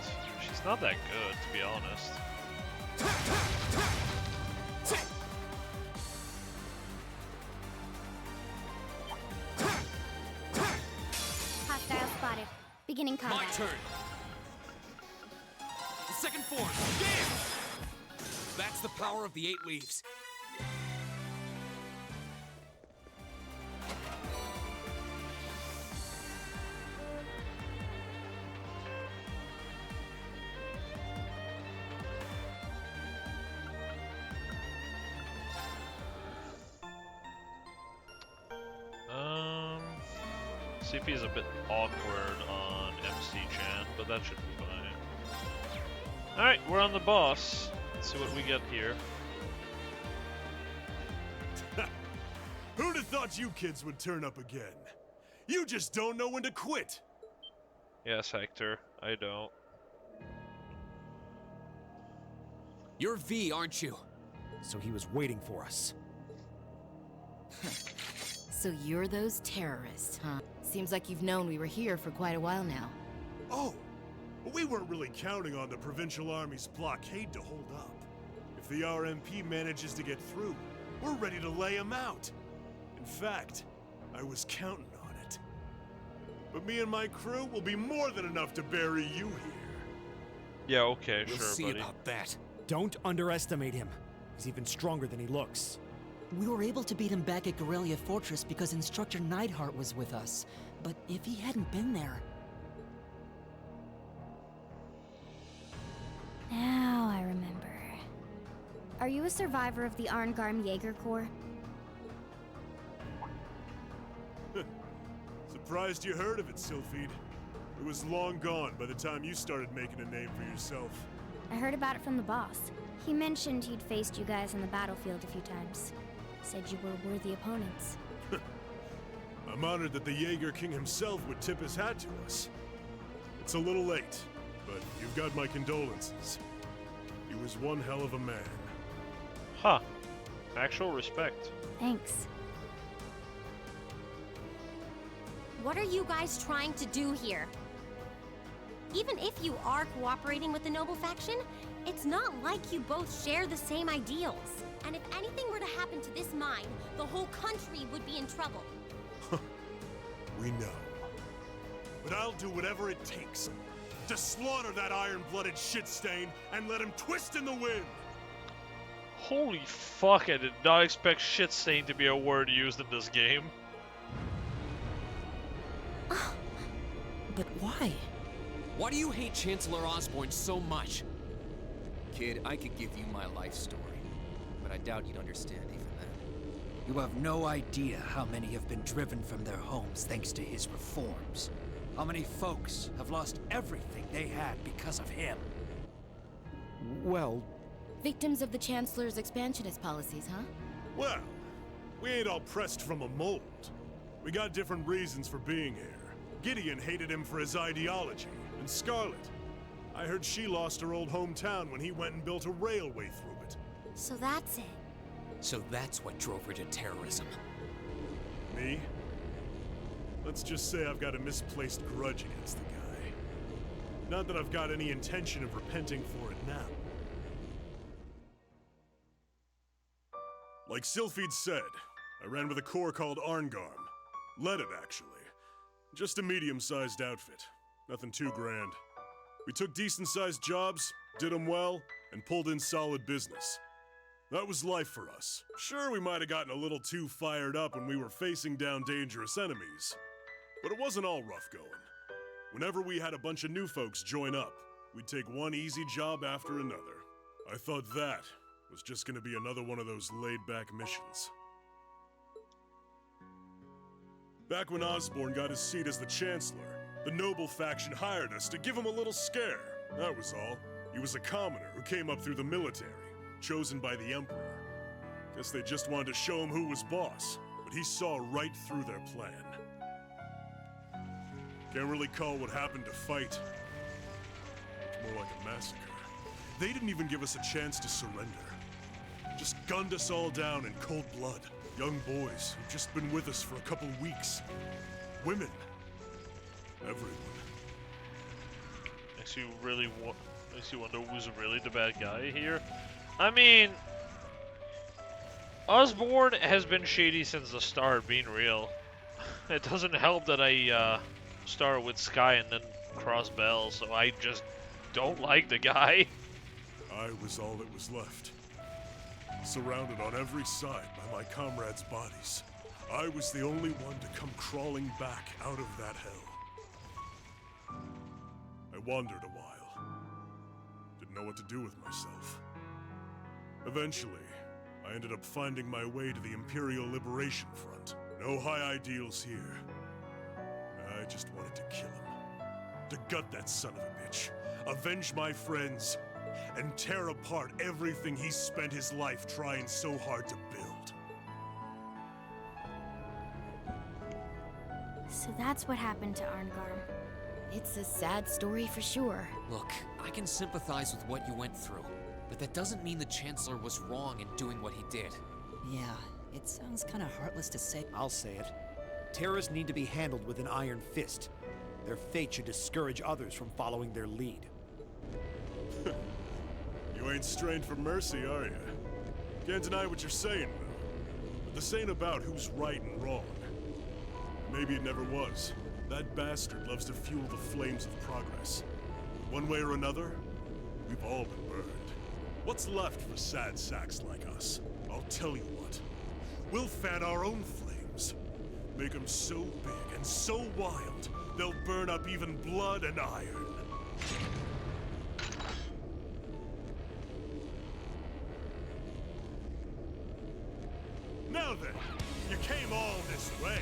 S1: She's not that good, to be honest.
S12: Hostile spotted. Beginning combat.
S4: My turn. The second form. Damn! That's the power of the 8 leaves.
S1: CP is a bit awkward on MC Chan, but that should be fine. Alright, we're on the boss. Let's see what we get here.
S3: Who'd have thought you kids would turn up again? You just don't know when to quit!
S1: Yes, Hector, I don't.
S4: You're V, aren't you?
S15: So he was waiting for us.
S21: So you're those terrorists, huh? Seems like you've known we were here for quite a while now.
S3: Oh, we weren't really counting on the Provincial Army's blockade to hold up. If the RMP manages to get through, we're ready to lay them out. In fact, I was counting on it. But me and my crew will be more than enough to bury you here.
S1: Yeah, okay,
S15: We'll
S1: sure,
S15: see
S1: buddy.
S15: about that. Don't underestimate him. He's even stronger than he looks.
S10: We were able to beat him back at Guerrilla Fortress because Instructor Neidhart was with us. But if he hadn't been there...
S12: Now I remember. Are you a survivor of the Arngarm Jaeger Corps?
S3: Surprised you heard of it, Sylphide. It was long gone by the time you started making a name for yourself.
S12: I heard about it from the boss. He mentioned he'd faced you guys on the battlefield a few times. Said you were worthy opponents.
S3: I'm honored that the Jaeger King himself would tip his hat to us. It's a little late, but you've got my condolences. He was one hell of a man.
S1: Huh. Actual respect.
S12: Thanks.
S11: What are you guys trying to do here? Even if you are cooperating with the Noble faction, it's not like you both share the same ideals. And if anything were to happen to this mine, the whole country would be in trouble.
S3: We know. But I'll do whatever it takes. To slaughter that iron-blooded shit stain and let him twist in the wind!
S1: Holy fuck, I did not expect shit stain to be a word used in this game.
S10: But why?
S4: Why do you hate Chancellor Osborn so much?
S8: Kid, I could give you my life story, but I doubt you'd understand even then.
S6: You have no idea how many have been driven from their homes thanks to his reforms. How many folks have lost everything they had because of him.
S15: Well...
S21: Victims of the Chancellor's expansionist policies, huh?
S3: Well, we ain't all pressed from a mold. We got different reasons for being here. Gideon hated him for his ideology, and Scarlet. I heard she lost her old hometown when he went and built a railway through it.
S11: So that's it.
S4: So that's what drove her to terrorism.
S3: Me? Let's just say I've got a misplaced grudge against the guy. Not that I've got any intention of repenting for it now. Like Sylphid said, I ran with a corps called Arngarm. Led it, actually. Just a medium-sized outfit. Nothing too grand. We took decent-sized jobs, did them well, and pulled in solid business. That was life for us. Sure, we might have gotten a little too fired up when we were facing down dangerous enemies. But it wasn't all rough going. Whenever we had a bunch of new folks join up, we'd take one easy job after another. I thought that was just gonna be another one of those laid-back missions. Back when Osborn got his seat as the Chancellor, the Noble faction hired us to give him a little scare. That was all. He was a commoner who came up through the military, chosen by the Emperor. Guess they just wanted to show him who was boss, but he saw right through their plan. Can't really call what happened a fight. It's more like a massacre. They didn't even give us a chance to surrender. Just gunned us all down in cold blood. Young boys who've just been with us for a couple weeks. Women. Everyone.
S1: Makes you wonder who's really the bad guy here. I mean, Osborn has been shady since the start, being real. It doesn't help that I start with Sky and then cross Bell, so I just don't like the guy.
S3: I was all that was left. Surrounded on every side by my comrades' bodies. I was the only one to come crawling back out of that hell. I wandered a while. Didn't know what to do with myself. Eventually, I ended up finding my way to the Imperial Liberation Front. No high ideals here. I just wanted to kill him. To gut that son of a bitch. Avenge my friends. And tear apart everything he spent his life trying so hard to build.
S12: So that's what happened to Arngarm.
S21: It's a sad story for sure.
S4: Look, I can sympathize with what you went through, but that doesn't mean the Chancellor was wrong in doing what he did.
S10: Yeah, it sounds kind of heartless to say.
S15: I'll say it. Terrorists need to be handled with an iron fist. Their fate should discourage others from following their lead.
S3: You ain't strained for mercy, are you? Can't deny what you're saying, though. But this ain't about who's right and wrong. Maybe it never was. That bastard loves to fuel the flames of progress. One way or another, we've all been burned. What's left for sad sacks like us? I'll tell you what. We'll fan our own flames. Make them so big and so wild, they'll burn up even blood and iron. Now then, you came all this way.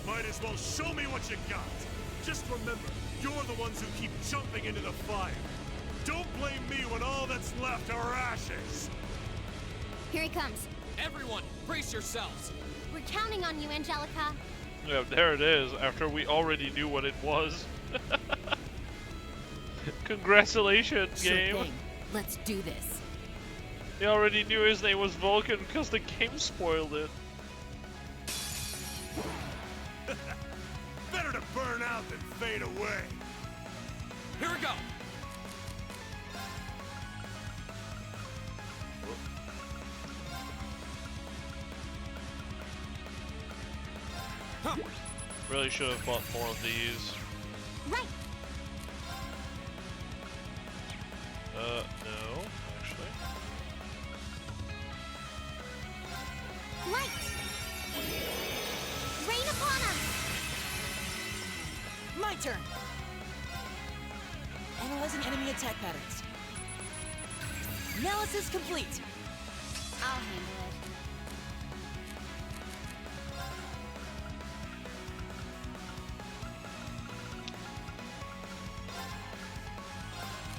S3: Might as well show me what you got. Just remember, you're the ones who keep jumping into the fire. Don't blame me when all that's left are ashes.
S12: Here he comes.
S4: Everyone, brace yourselves.
S11: We're counting on you, Angelica.
S1: Yeah, there it is, after we already knew what it was. Congratulations,
S21: Sure
S1: game.
S21: thing. Let's do this.
S1: They already knew his name was Vulcan because the game spoiled it.
S3: Better to burn out than fade away.
S4: Here we go.
S1: Really should have bought more of these.
S11: Right.
S10: Analyzing enemy attack patterns. Analysis complete.
S12: I'll handle it.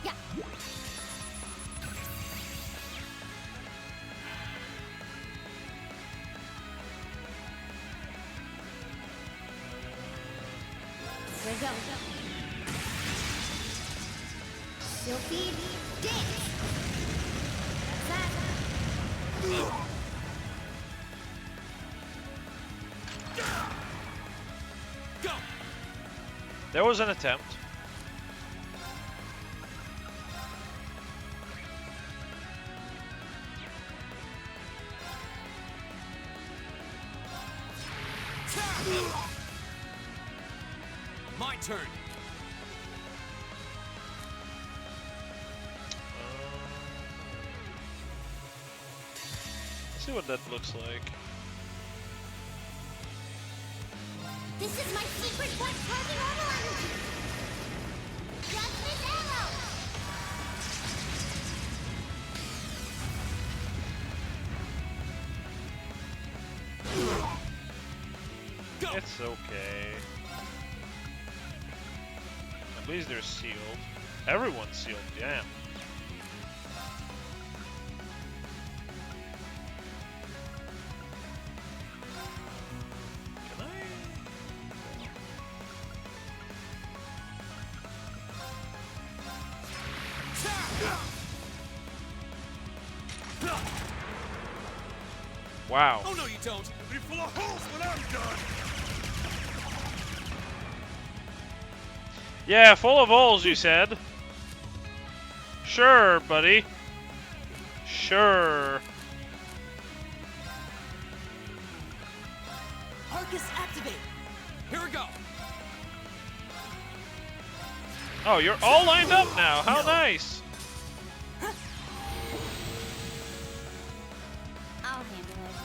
S12: Yeah. Here we go. Sylphie, dance! That's that.
S15: Go!
S1: There was an attempt.
S15: My turn.
S1: Let's see what that looks like.
S11: This is my secret one target normal energy! Judgment arrow!
S1: It's okay. At least they're sealed. Everyone's sealed, damn. Can I? Wow.
S15: Oh no, you don't.
S3: Be full of holes when I'm done.
S1: Yeah, full of holes, you said. Sure, buddy. Sure.
S10: Arcus activate.
S15: Here we go.
S1: Oh, you're all lined up now. How nice.
S12: I'll handle it.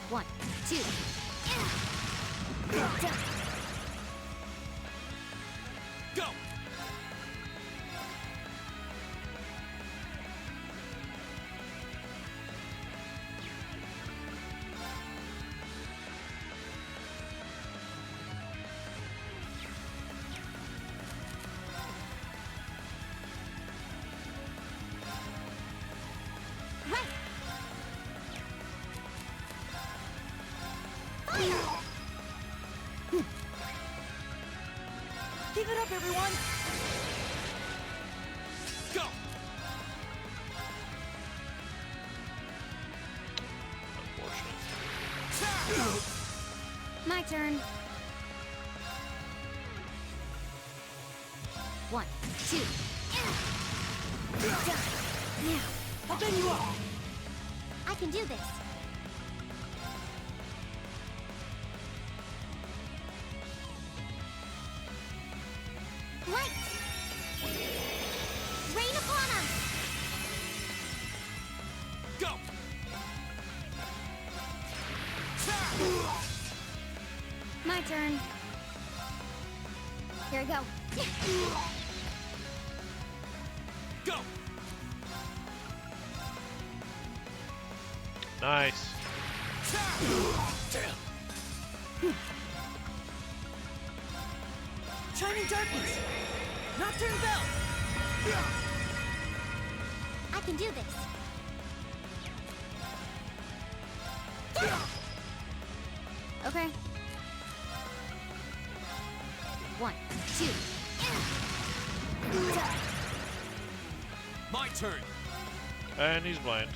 S12: 1, 2.
S15: Go.
S11: Right!
S10: Keep it up, everyone.
S15: Go.
S12: My turn. 1, 2. Now,
S10: I'll bend you up.
S11: I can do this. Light! Rain upon us!
S15: Go.
S12: my turn. Here we go.
S15: Go.
S1: Nice.
S10: Shining darkness. Nocturne bell.
S11: I can do this.
S12: Okay. 1, 2.
S15: My turn.
S1: And he's blind.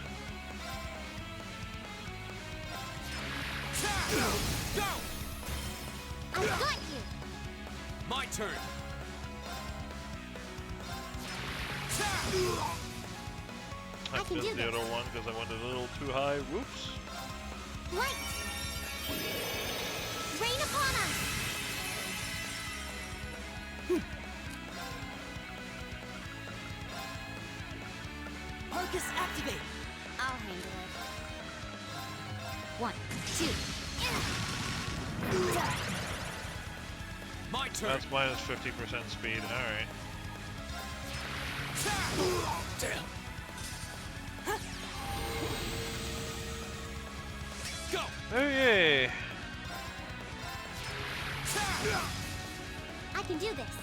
S15: Go.
S11: I got you.
S15: My turn.
S1: I
S11: can
S1: missed
S11: do
S1: the
S11: this.
S1: other one because I went a little too high. Whoops.
S11: Light. Rain upon us.
S10: Arcus activate.
S12: I'll handle it. 1, 2.
S15: My turn.
S1: That's minus 50% speed. Alright.
S15: Damn. Go.
S1: Oh, yay.
S11: I can do this.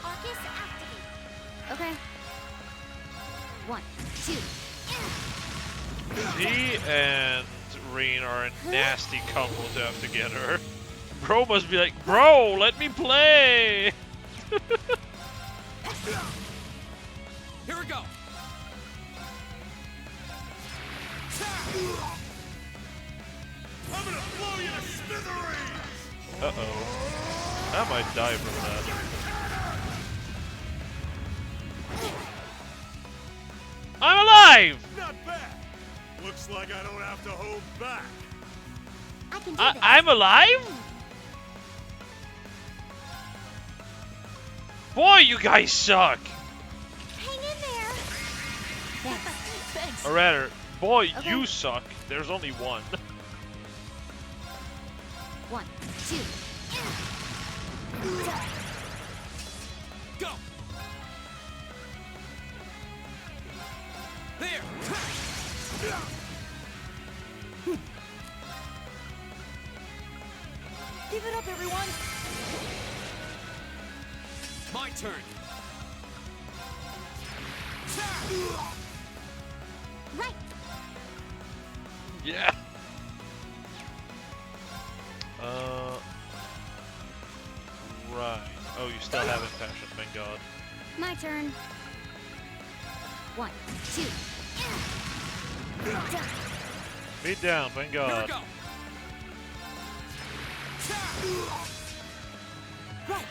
S11: Arcus activate.
S12: Okay. 1, 2.
S1: He and Reen are a nasty couple to have together. Bro must be like, bro, let me play!
S15: Here we go.
S3: I'm gonna blow you to smithereens!
S1: Uh-oh. I might die from that. I'm alive!
S3: Not bad. Looks like I don't have to hold back.
S11: I can do this.
S1: I'm alive? Boy, you guys suck!
S11: Hang in there.
S5: Thanks.
S1: Or rather, boy,
S12: Okay.
S1: you suck. There's only one.
S12: 1, 2.
S15: Go. There.
S10: Give it up, everyone!
S15: My turn.
S11: Right.
S1: Yeah. Right. Oh, you still have impassion, thank God.
S12: My turn. 1, 2.
S1: Beat down, thank
S15: Here we
S1: God.
S15: go.
S10: Right!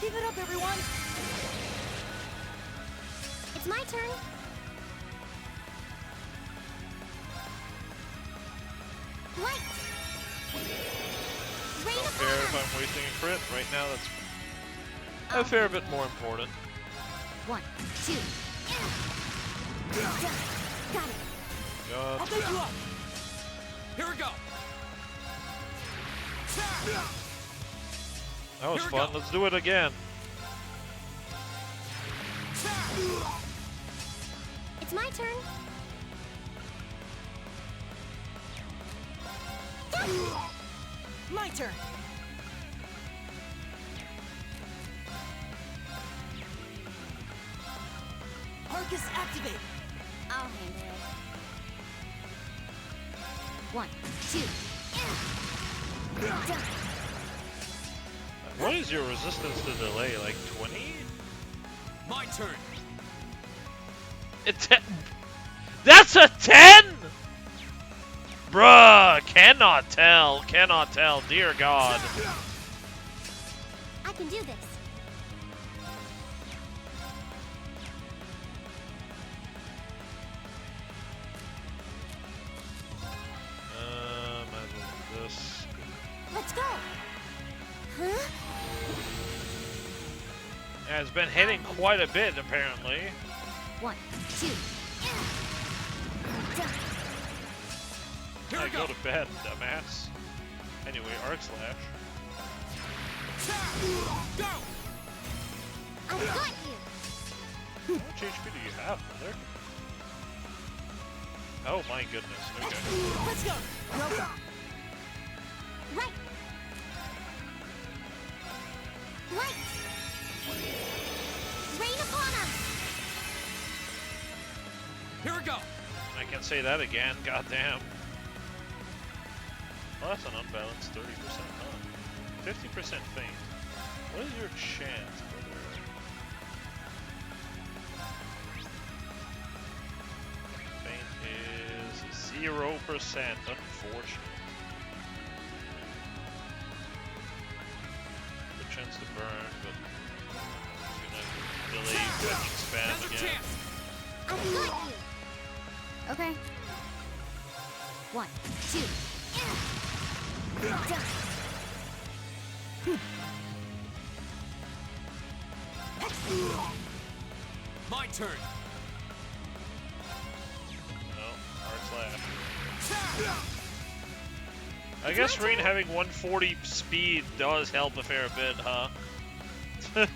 S10: Give it up, everyone!
S11: It's my turn. Right. Rain
S1: Don't
S11: upon
S1: care
S11: us.
S1: if I'm wasting a crit. Right now, that's a fair bit more important.
S12: 1, 2.
S11: Got it.
S1: God.
S10: I'll take you up!
S15: Here we go.
S1: That was
S15: Here we
S1: fun.
S15: go.
S1: Let's do it again.
S11: It's my turn.
S10: My turn! Arcus activate!
S12: I'll handle it. 1, 2.
S1: What is your resistance to delay? Like 20?
S15: My turn.
S1: That's a 10? Bruh, cannot tell, dear God.
S11: I can do this.
S1: Might as well do this.
S11: Let's go. Huh?
S1: Yeah, it's been hitting quite a bit, apparently.
S12: 1, 2.
S15: Here
S1: I
S15: we
S1: go
S15: go.
S1: to bed, dumbass. Anyway, Arc Slash.
S15: Go.
S11: I got you.
S1: How much HP do you have, brother? Oh my goodness, okay.
S10: Let's go! Welcome!
S11: Right. Right. Rain upon us.
S15: Here we go.
S1: I can say that again, goddamn. Well, that's an unbalanced 30%, huh? 50% faint. What is your chance, brother? Faint is 0%, unfortunate. Good chance to burn, but it's gonna delay fetching spam
S15: Another
S1: again.
S15: chance.
S11: I got you.
S12: Okay. 1, 2.
S15: My turn.
S1: Flash. I guess Rain having 140 speed does help a fair bit, huh? I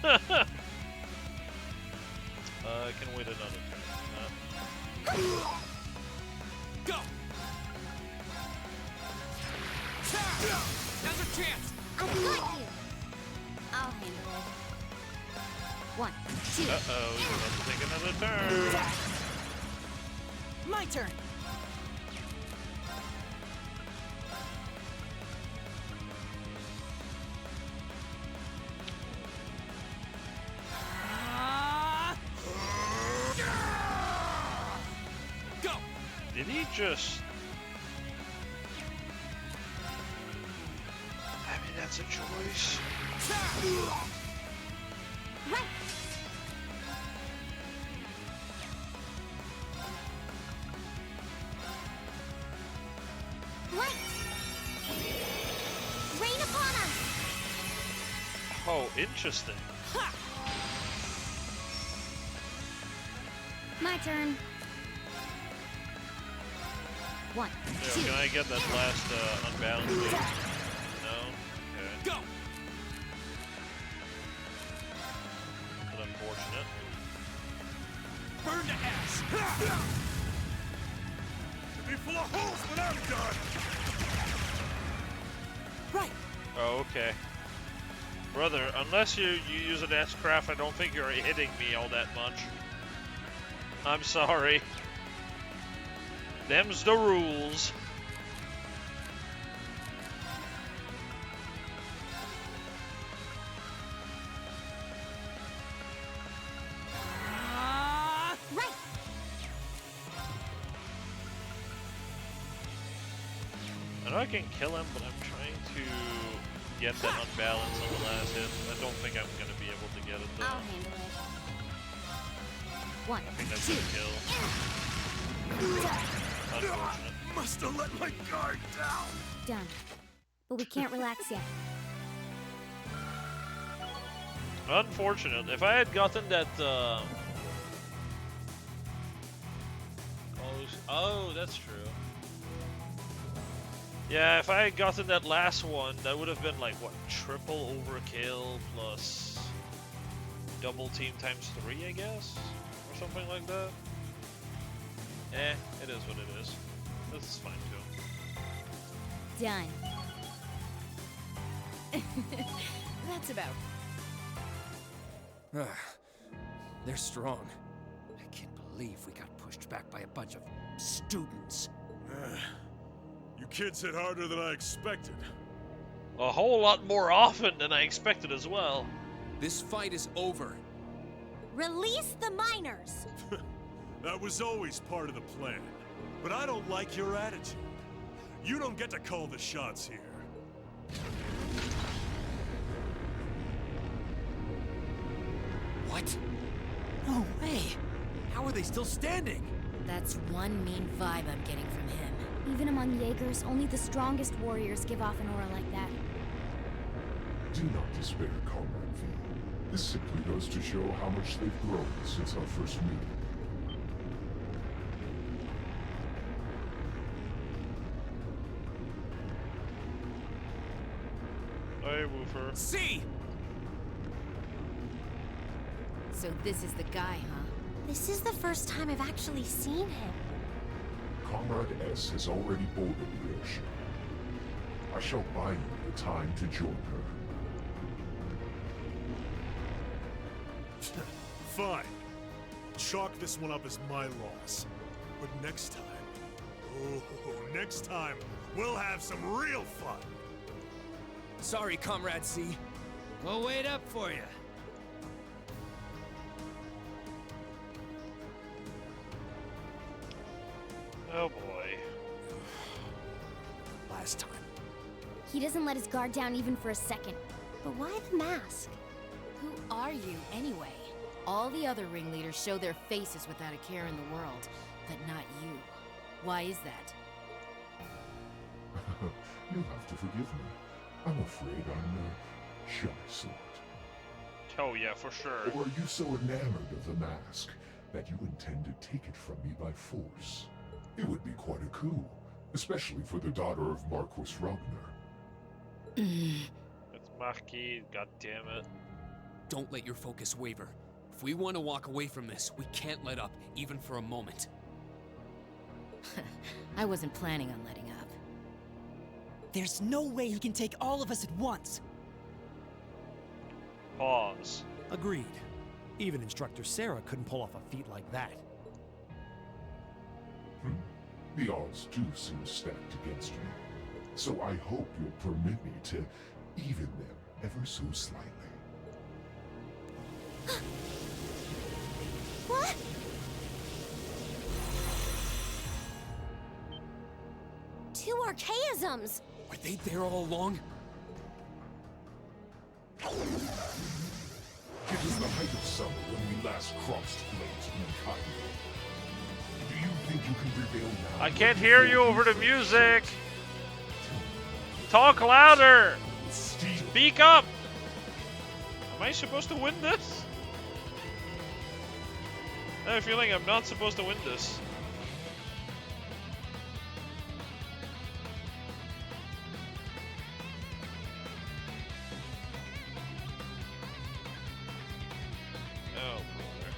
S1: can wait another turn.
S4: Go! Now's our chance!
S12: I've got you! I'll handle it. 1, 2.
S1: Uh-oh, you're about to take another turn.
S10: My turn!
S4: Go!
S1: Did he just... I mean, that's a choice.
S12: Right! Right! Rain upon us!
S1: Oh, interesting.
S12: My turn. 1, 2.
S1: Can I get that last unbalanced move? No? Okay.
S4: Go!
S1: But unfortunate.
S4: Burn to ash!
S3: Should be full of holes when I'm done!
S10: Right!
S1: Oh, okay. Brother, unless you use an S-Craft, I don't think you're hitting me all that much. I'm sorry. Them's the rules.
S12: Right!
S1: I know I can kill him, but I'm trying to get that unbalance on the last hit. I don't think I'm going to be able to get it, though.
S12: I'll handle it. 1,
S1: I think that's
S12: 2.
S1: a kill. Unfortunate.
S3: Must have let my guard down!
S12: Done. But we can't relax yet.
S1: Unfortunate. If I had gotten that, Oh, that's true. Yeah, if I had gotten that last one, that would have been like, what, triple overkill plus double team times 3, I guess? Or something like that? Eh, it is what it is. This is fine too.
S12: Done.
S21: That's about.
S6: They're strong. I can't believe we got pushed back by a bunch of students.
S3: You kids hit harder than I expected.
S1: A whole lot more often than I expected as well.
S4: This fight is over.
S11: Release the miners!
S3: That was always part of the plan. But I don't like your attitude. You don't get to call the shots here.
S6: What? No way! How are they still standing?
S21: That's one mean vibe I'm getting from him.
S12: Even among Jaegers, only the strongest warriors give off an aura like that.
S19: Do not despair, Comrade V. This simply goes to show how much they've grown since our first meeting.
S1: Hey, Woofer.
S4: See!
S21: So this is the guy, huh?
S11: This is the first time I've actually seen him.
S19: Comrade S has already boarded the airship. I shall buy you the time to join her.
S3: Fine. Chalk this one up as my loss. But next time, next time, we'll have some real fun.
S4: Sorry, Comrade C.
S6: We'll wait up for you.
S1: Oh boy.
S6: Last time.
S12: He doesn't let his guard down even for a second.
S11: But why the mask?
S21: Who are you, anyway? All the other ringleaders show their faces without a care in the world, but not you. Why is that?
S19: You'll have to forgive me. I'm afraid I'm the shy sort.
S1: Oh yeah, for sure.
S19: Or are you so enamored of the mask that you intend to take it from me by force? It would be quite a coup, especially for the daughter of Marquis Ragnar.
S1: It's Marquis, god damn it.
S8: Don't let your focus waver. If we want to walk away from this, we can't let up, even for a moment.
S21: I wasn't planning on letting up.
S10: There's no way he can take all of us at once.
S1: Pause.
S15: Agreed. Even Instructor Sarah couldn't pull off a feat like that.
S19: The odds do seem stacked against you. So I hope you'll permit me to even them ever so slightly.
S18: What? Two archaisms!
S8: Were they there all along?
S19: It was the height of summer when we last crossed Lake Mikado. Do you think you can prevail now?
S1: I can't hear you over the music. Talk louder. Speak up. Am I supposed to win this? I have a feeling I'm not supposed to win this. Oh, brother.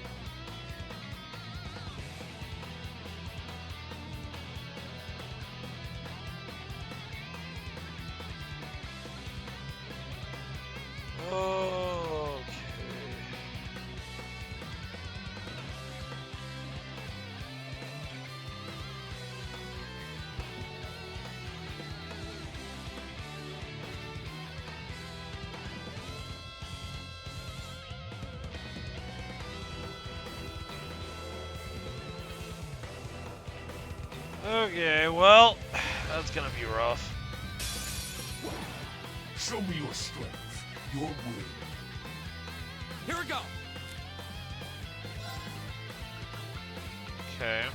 S1: Okay. Okay, well, that's gonna be rough.
S19: Show me your strength, your will.
S8: Here we go.
S1: Okay.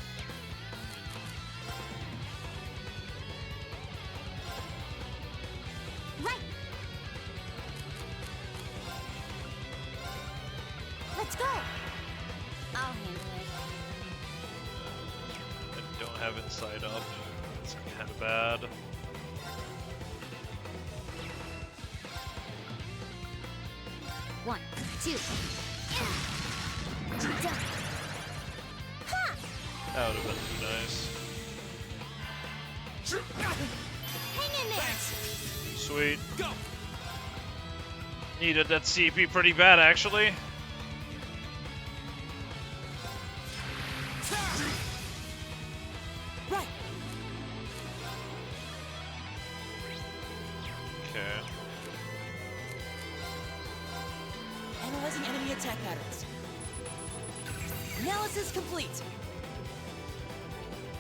S18: Right! Let's go! I'll handle it.
S1: I don't have inside up. It's kind of bad.
S18: One, two. Done. Ha!
S1: That would have been too nice.
S18: Hang in there!
S1: Sweet.
S8: Go!
S1: Needed that CP pretty bad, actually.
S10: Right.
S1: Okay.
S10: Analyzing enemy attack patterns. Analysis complete.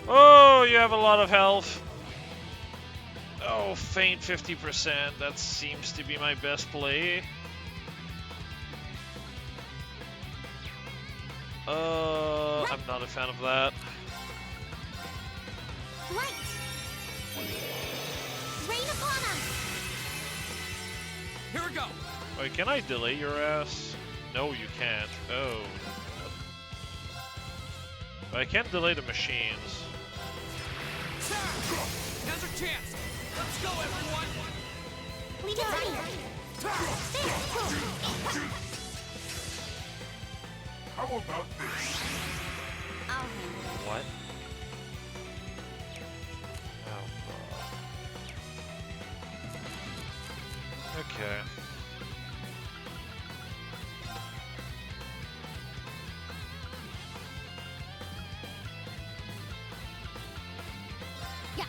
S1: Oh, you have a lot of health. Oh, faint 50%. That seems to be my best play. I'm not a fan of that.
S18: Right! Rain upon us!
S8: Here we go.
S1: Wait, can I delay your ass? No, you can't. Oh. But I can't delay the machines.
S8: Now's our chance. Let's go, everyone.
S18: Leave it to me!
S19: How about this?
S18: I'll handle it.
S1: What? Oh, okay.
S18: Yeah.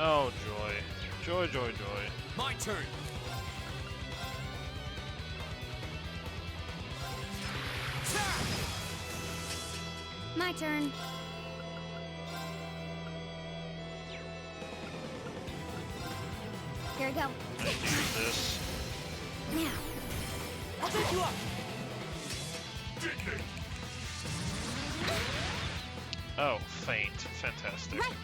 S1: Oh, joy. Joy, joy, joy.
S8: My turn.
S12: My turn. Here we go.
S1: I need to use this.
S12: Now.
S10: I'll take you up.
S1: Oh, faint. Fantastic.
S18: Right.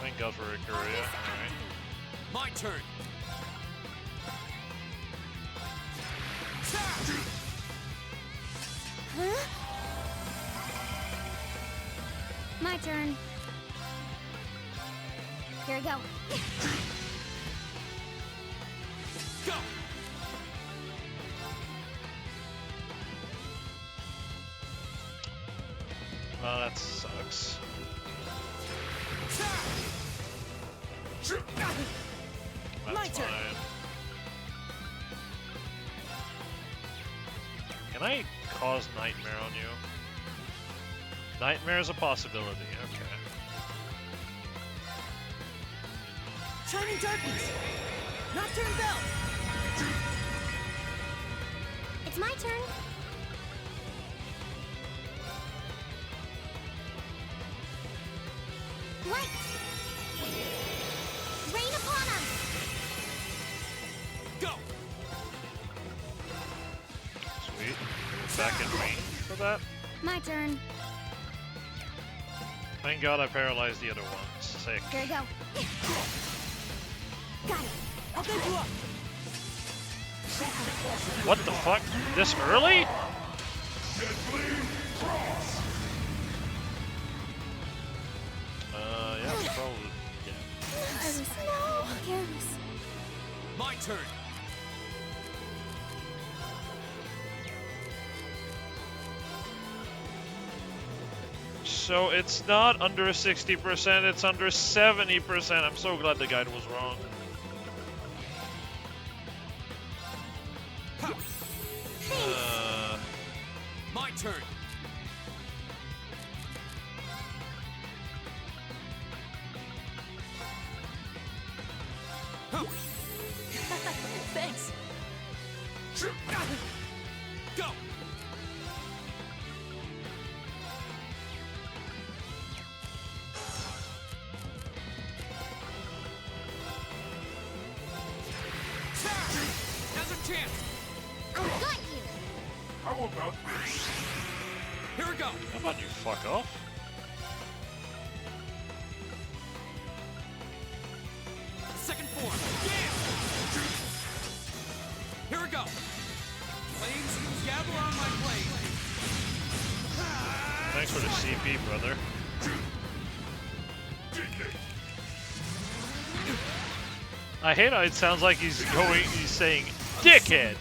S1: Thank God for Ikuria. Alright.
S4: My turn.
S12: Huh? My turn. Here we go.
S4: Go.
S1: Oh, that sucks.
S4: My
S1: That's
S4: turn.
S1: fine. Can I cause nightmare on you? Nightmare is a possibility, okay.
S10: Shining Darkness! Nocturne Bell!
S11: It's my turn. Light! Rain upon us!
S4: Go!
S1: Sweet. Back in range for that.
S12: My turn.
S1: Thank God I paralyzed the other one. Sick.
S12: Here we go. Got it.
S10: I'll take you up!
S1: What the fuck? This early? Yeah, probably. Yeah.
S12: Careless. No. Careless.
S4: My turn.
S1: So it's not under 60%, it's under 70%. I'm so glad the guide was wrong.
S4: My turn.
S10: Thanks!
S4: Go! Now's a chance!
S11: I got you!
S19: How about this?
S4: Here we go!
S1: How about you fuck off?
S4: Second form. Yeah! Here we go. Flames gather on my blade.
S1: Thanks for the CP, brother. I hate how it sounds like he's saying, dickhead!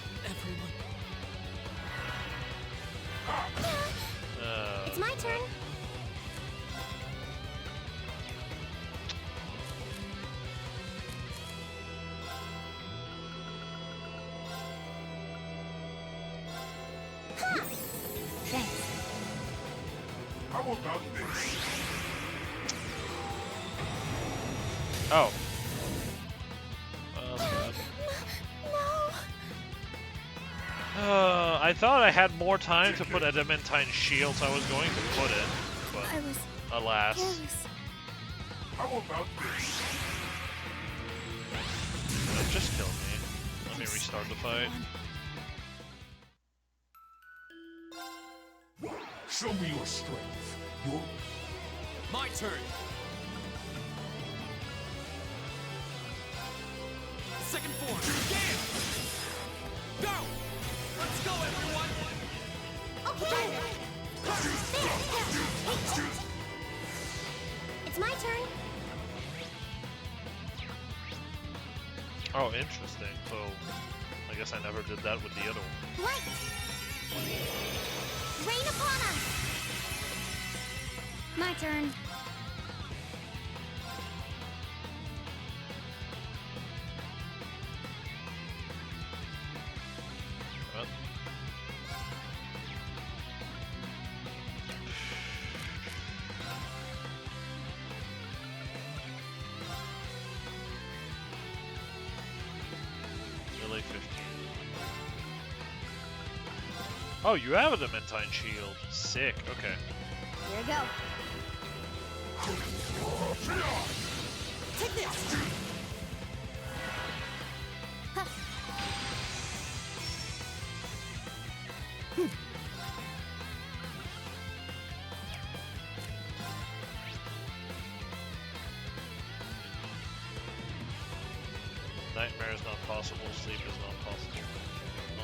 S11: It's my turn. Huh. Thanks.
S19: How about this?
S1: Oh. That's bad.
S11: No.
S1: I thought I had more time to put Adamantine Shield, so I was going to put it, but
S11: I was
S1: alas.
S11: careless.
S19: How about this?
S1: Just kill me. Let me restart the fight.
S19: Show me your strength. Your
S4: My turn. Second form. Yeah! Go! Let's go, everyone!
S11: Okay. It's my turn.
S1: Oh, interesting. So, I guess I never did that with the other one.
S11: Light. Rain upon us.
S12: My turn.
S1: Well. Really 15. Oh, you have a Adamantine Shield. Sick, okay.
S12: Here we go.
S10: Take this!
S1: Nightmare is not possible, sleep is not possible. No.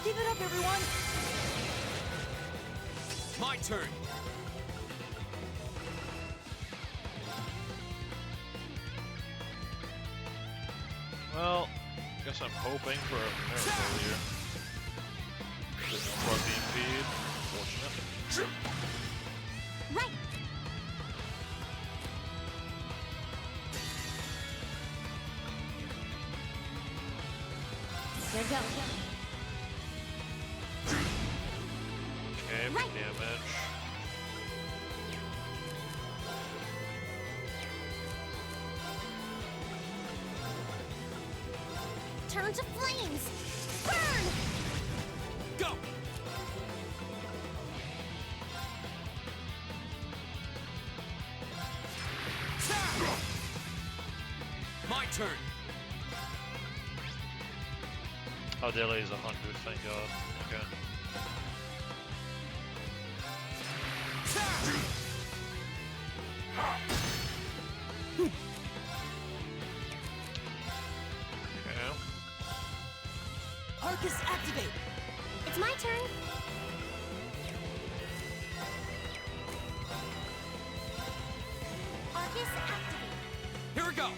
S10: Keep it up, everyone!
S4: My turn.
S1: Well, guess I'm hoping for a miracle here. Plug the impede. Fortunate.
S11: Right.
S12: There you go.
S1: Okay, big damage.
S11: Turn to flames! Burn!
S4: Go! My turn.
S1: Oh, delay is 100, thank God. Okay. Okay.
S10: Arcus, activate!
S11: It's my turn. Arcus, activate.
S4: Here we go.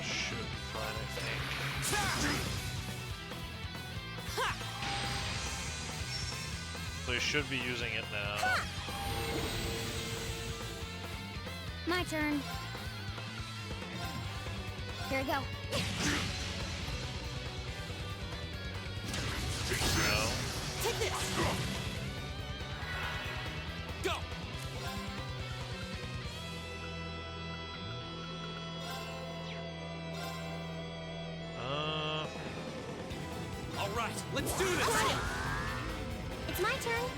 S1: Should be fine, I think. So you should be using it now.
S12: My turn. Here we go.
S1: No.
S10: Take this!
S4: Go! All right, let's do this.
S11: It's my turn.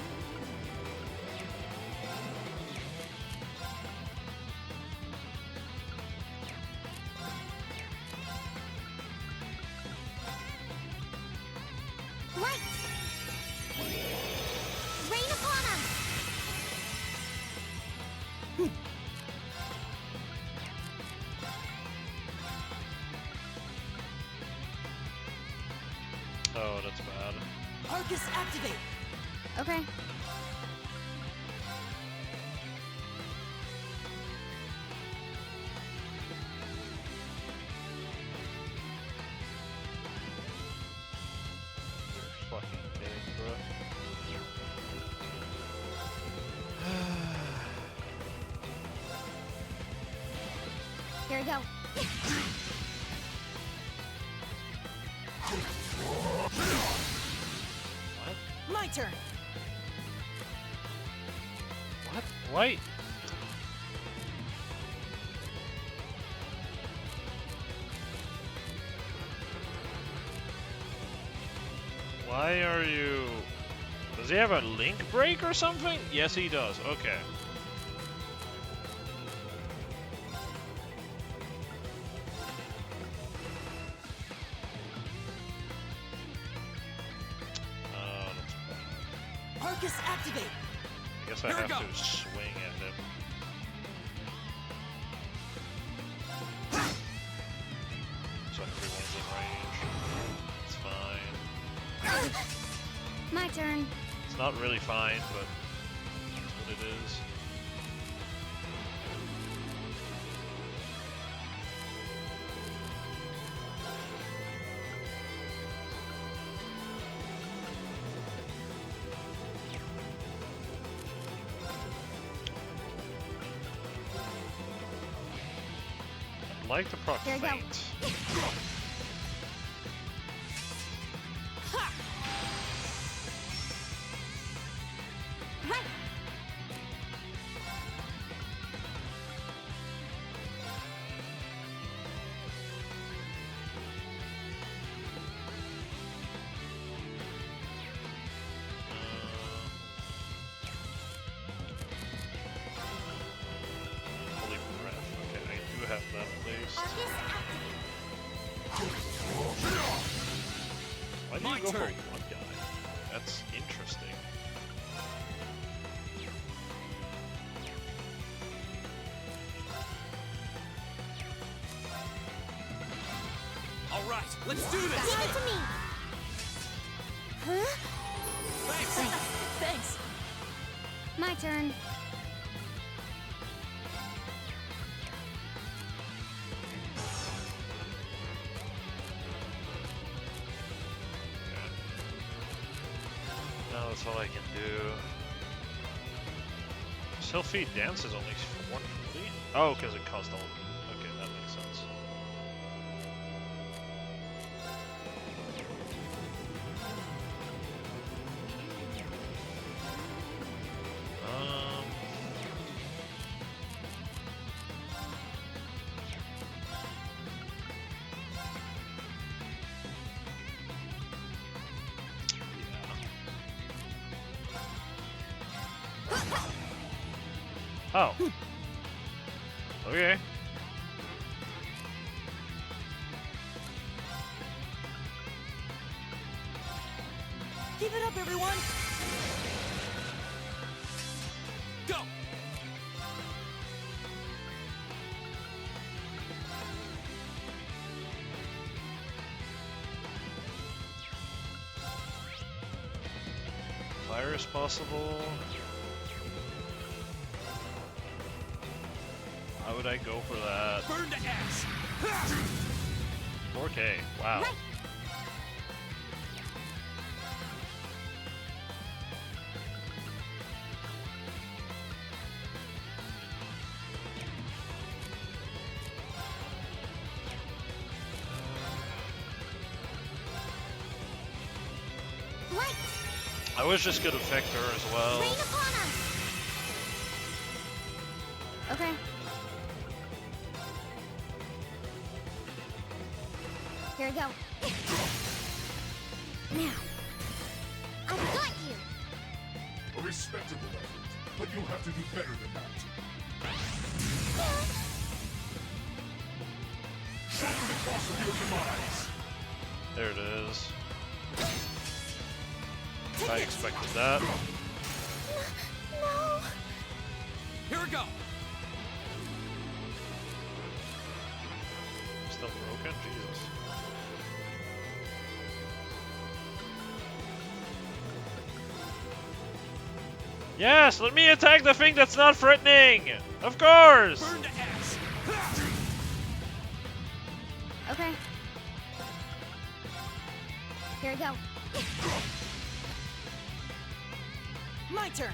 S11: Light! Rain upon us!
S1: Oh, that's bad.
S10: Arcus, activate!
S12: Okay.
S1: You're fucking dead, bro.
S12: Here we go.
S10: My turn!
S1: What? Wait. Why are you... Does he have a link break or something? Yes, he does. Okay. Oh, that's bad.
S10: Arcus, activate!
S1: I guess I
S4: Here we
S1: have
S4: go.
S1: to swing at him. So everyone's in range. It's fine.
S12: My turn.
S1: It's not really fine, but that's what it is. I'd like to proc
S12: There you go.
S1: faint.
S11: Right!
S1: Holy breath. Okay, Why do
S15: My
S1: you go
S15: turn.
S1: for one guy? That's interesting.
S15: All right, let's do this.
S18: Give it to me. Huh?
S15: Thanks.
S12: Thanks. My turn.
S1: Now that's all I can do. Self-feed dance is only 140? Oh, because it cost all. Okay, that makes sense. Oh. Okay.
S10: Give it up, everyone!
S15: Go!
S1: Fire is possible. Why would I go for that?
S15: Burn to ash!
S1: 4K. Wow. I wish this could affect her as well.
S18: Rain upon us.
S12: Okay. Here we go. Now.
S18: I've got you.
S19: A respectable effort, but you'll have to do better than that. Show them the cost of your demise.
S1: There it is. I expected that.
S18: No.
S15: Here we go.
S1: Still broken? Jesus. Yes, let me attack the thing that's not threatening! Of course!
S15: Burn to ash!
S12: Okay. Here we go.
S10: My turn.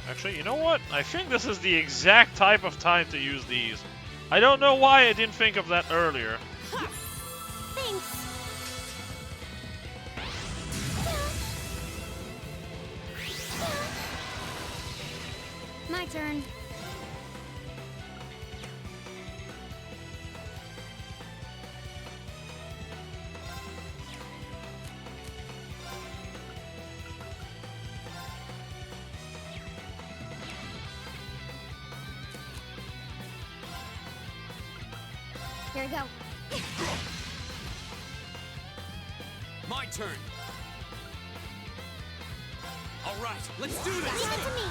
S1: Actually, you know what? I think this is the exact type of time to use these. I don't know why I didn't think of that earlier.
S18: Thanks.
S12: My turn. Here we go.
S15: My turn. All right, let's do this.
S18: Give it to me.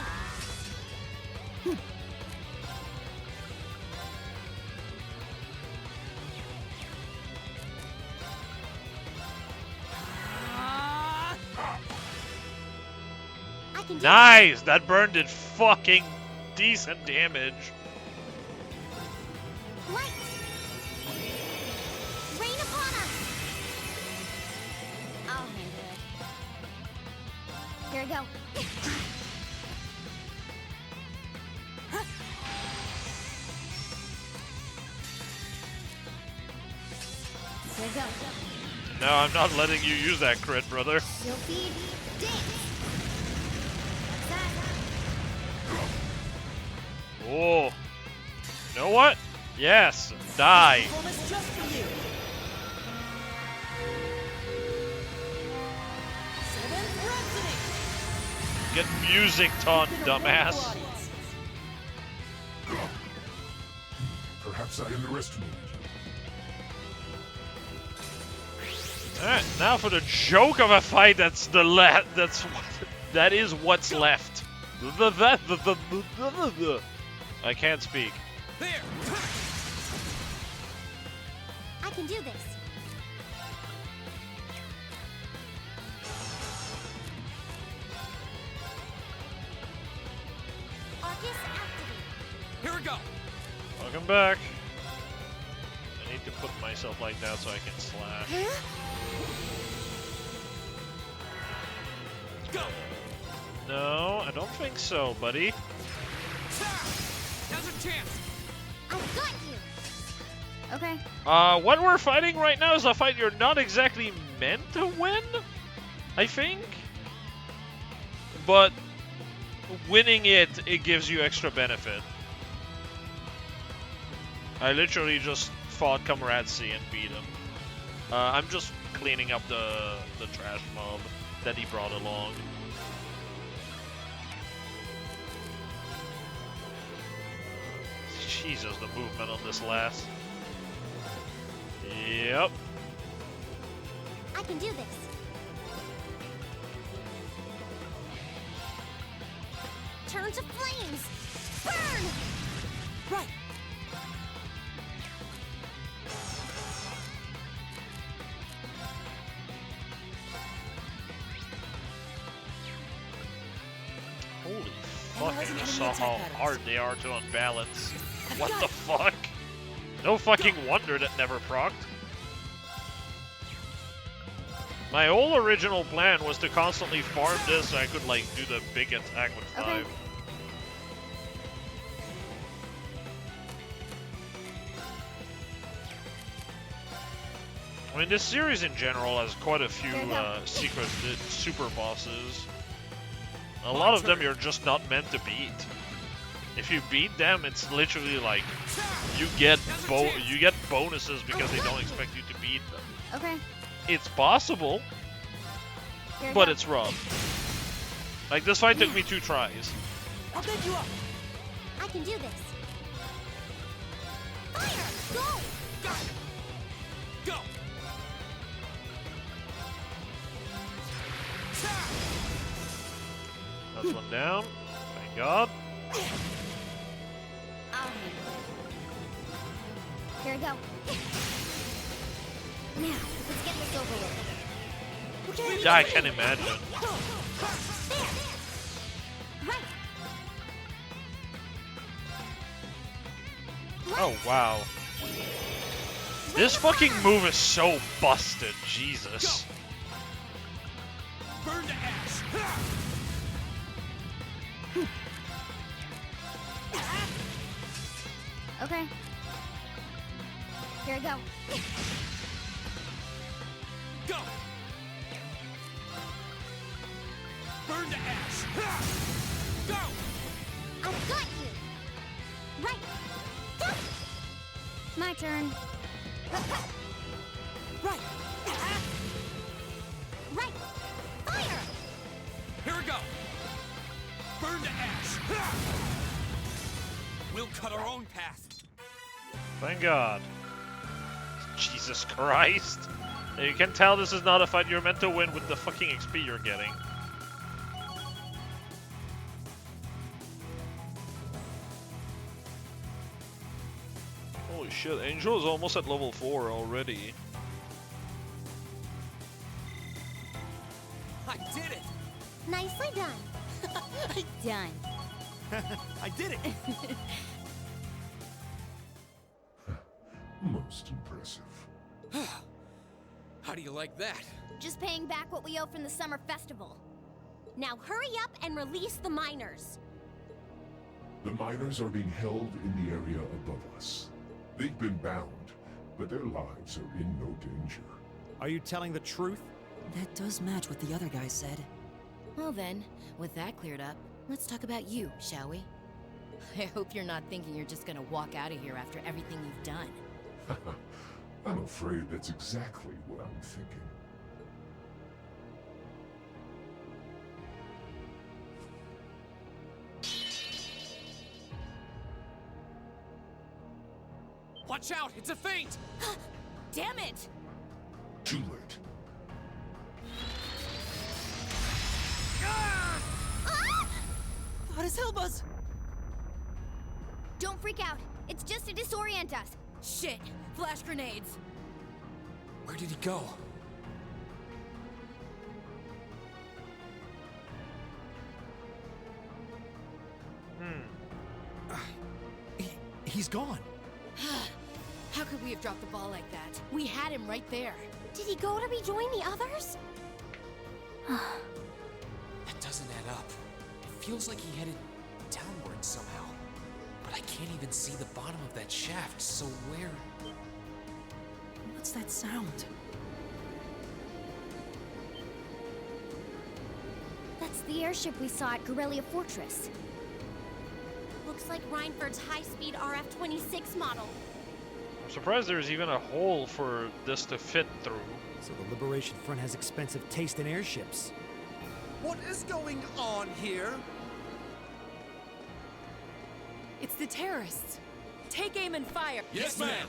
S18: I can do
S1: Nice! That burn did fucking decent damage.
S18: Light. Rain upon us.
S12: I'll handle it. Here we go. Here we go.
S1: No, I'm not letting you use that crit, brother.
S12: Sylphid dance.
S1: Oh. You know what? Yes, die.
S10: Performance just for you.
S20: 7th Rhapsody.
S1: Get music on, dumbass.
S19: Perhaps I underestimated you.
S1: Alright, now for the joke of a fight. That is what's left. I can't speak.
S11: I can do this. Arcus activate.
S4: Here we go.
S1: Welcome back. I need to put myself like that so I can slash.
S4: Go.
S1: No, I don't think so, buddy.
S4: Now's a chance.
S11: I've got you.
S12: Okay.
S1: What we're fighting right now is a fight you're not exactly meant to win, I think. But winning it gives you extra benefit. I literally just fought Comrade C and beat him. I'm just cleaning up the trash mob that he brought along. Jesus, the movement on this last. Yep.
S11: I can do this. Turn to flames. Burn!
S10: Right.
S1: Holy fuck, I just saw how hard they are to unbalance. What the fuck? No fucking wonder that never procced. My whole original plan was to constantly farm this so I could like do the big attack with 5.
S12: Okay.
S1: I mean, this series in general has quite a few secret super bosses. A lot of them you're just not meant to beat. If you beat them, it's literally like you get bonuses because they don't expect you to beat them.
S12: Okay.
S1: It's possible, but it's rough. Like this fight took me 2 tries.
S10: I'll take you up.
S11: I can do this. Fire! Go!
S4: Go.
S1: That's one down. Thank God.
S12: I'll handle it. Here we go. Now, let's get this over with.
S1: Yeah, I can imagine. Oh, wow. This fucking move is so busted, Jesus.
S4: Burn to ash.
S12: Okay. Here we go.
S4: Go. Burn to ash. Go.
S11: I've got you. Right. Go.
S12: My turn.
S10: Right.
S11: Right. Fire.
S4: Here we go. Burn to ash. We'll cut our own path.
S1: Thank God. Jesus Christ. You can tell this is not a fight you're meant to win with the fucking XP you're getting. Holy shit, Angel is almost at level 4 already.
S10: I did it.
S11: Nicely done.
S12: Done.
S10: I did it.
S19: Most impressive.
S4: How do you like that?
S12: Just paying back what we owe from the summer festival.
S11: Now hurry up and release the miners.
S19: The miners are being held in the area above us. They've been bound, but their lives are in no danger.
S15: Are you telling the truth?
S10: That does match what the other guy said.
S21: Well then, with that cleared up, let's talk about you, shall we? I hope you're not thinking you're just gonna walk out of here after everything you've done.
S19: I'm afraid that's exactly what I'm thinking.
S4: Watch out! It's a feint!
S21: Damn it!
S19: Too late.
S10: What is Hilbuz?
S12: Don't freak out. It's just to disorient us.
S21: Shit! Flash grenades!
S4: Where did he go?
S15: He's gone.
S21: How could we have dropped the ball like that? We had him right there.
S11: Did he go to rejoin the others?
S4: That doesn't add up. It feels like he headed downward somehow. But I can't even see the bottom of that shaft, so where...
S10: What's that sound?
S12: That's the airship we saw at Corellia Fortress.
S11: Looks like Reinford's high-speed RF-26 model.
S1: I'm surprised there's even a hole for this to fit through.
S15: So the Liberation Front has expensive taste in airships.
S17: What is going on here?
S20: It's the terrorists. Take aim and fire.
S17: Yes, ma'am.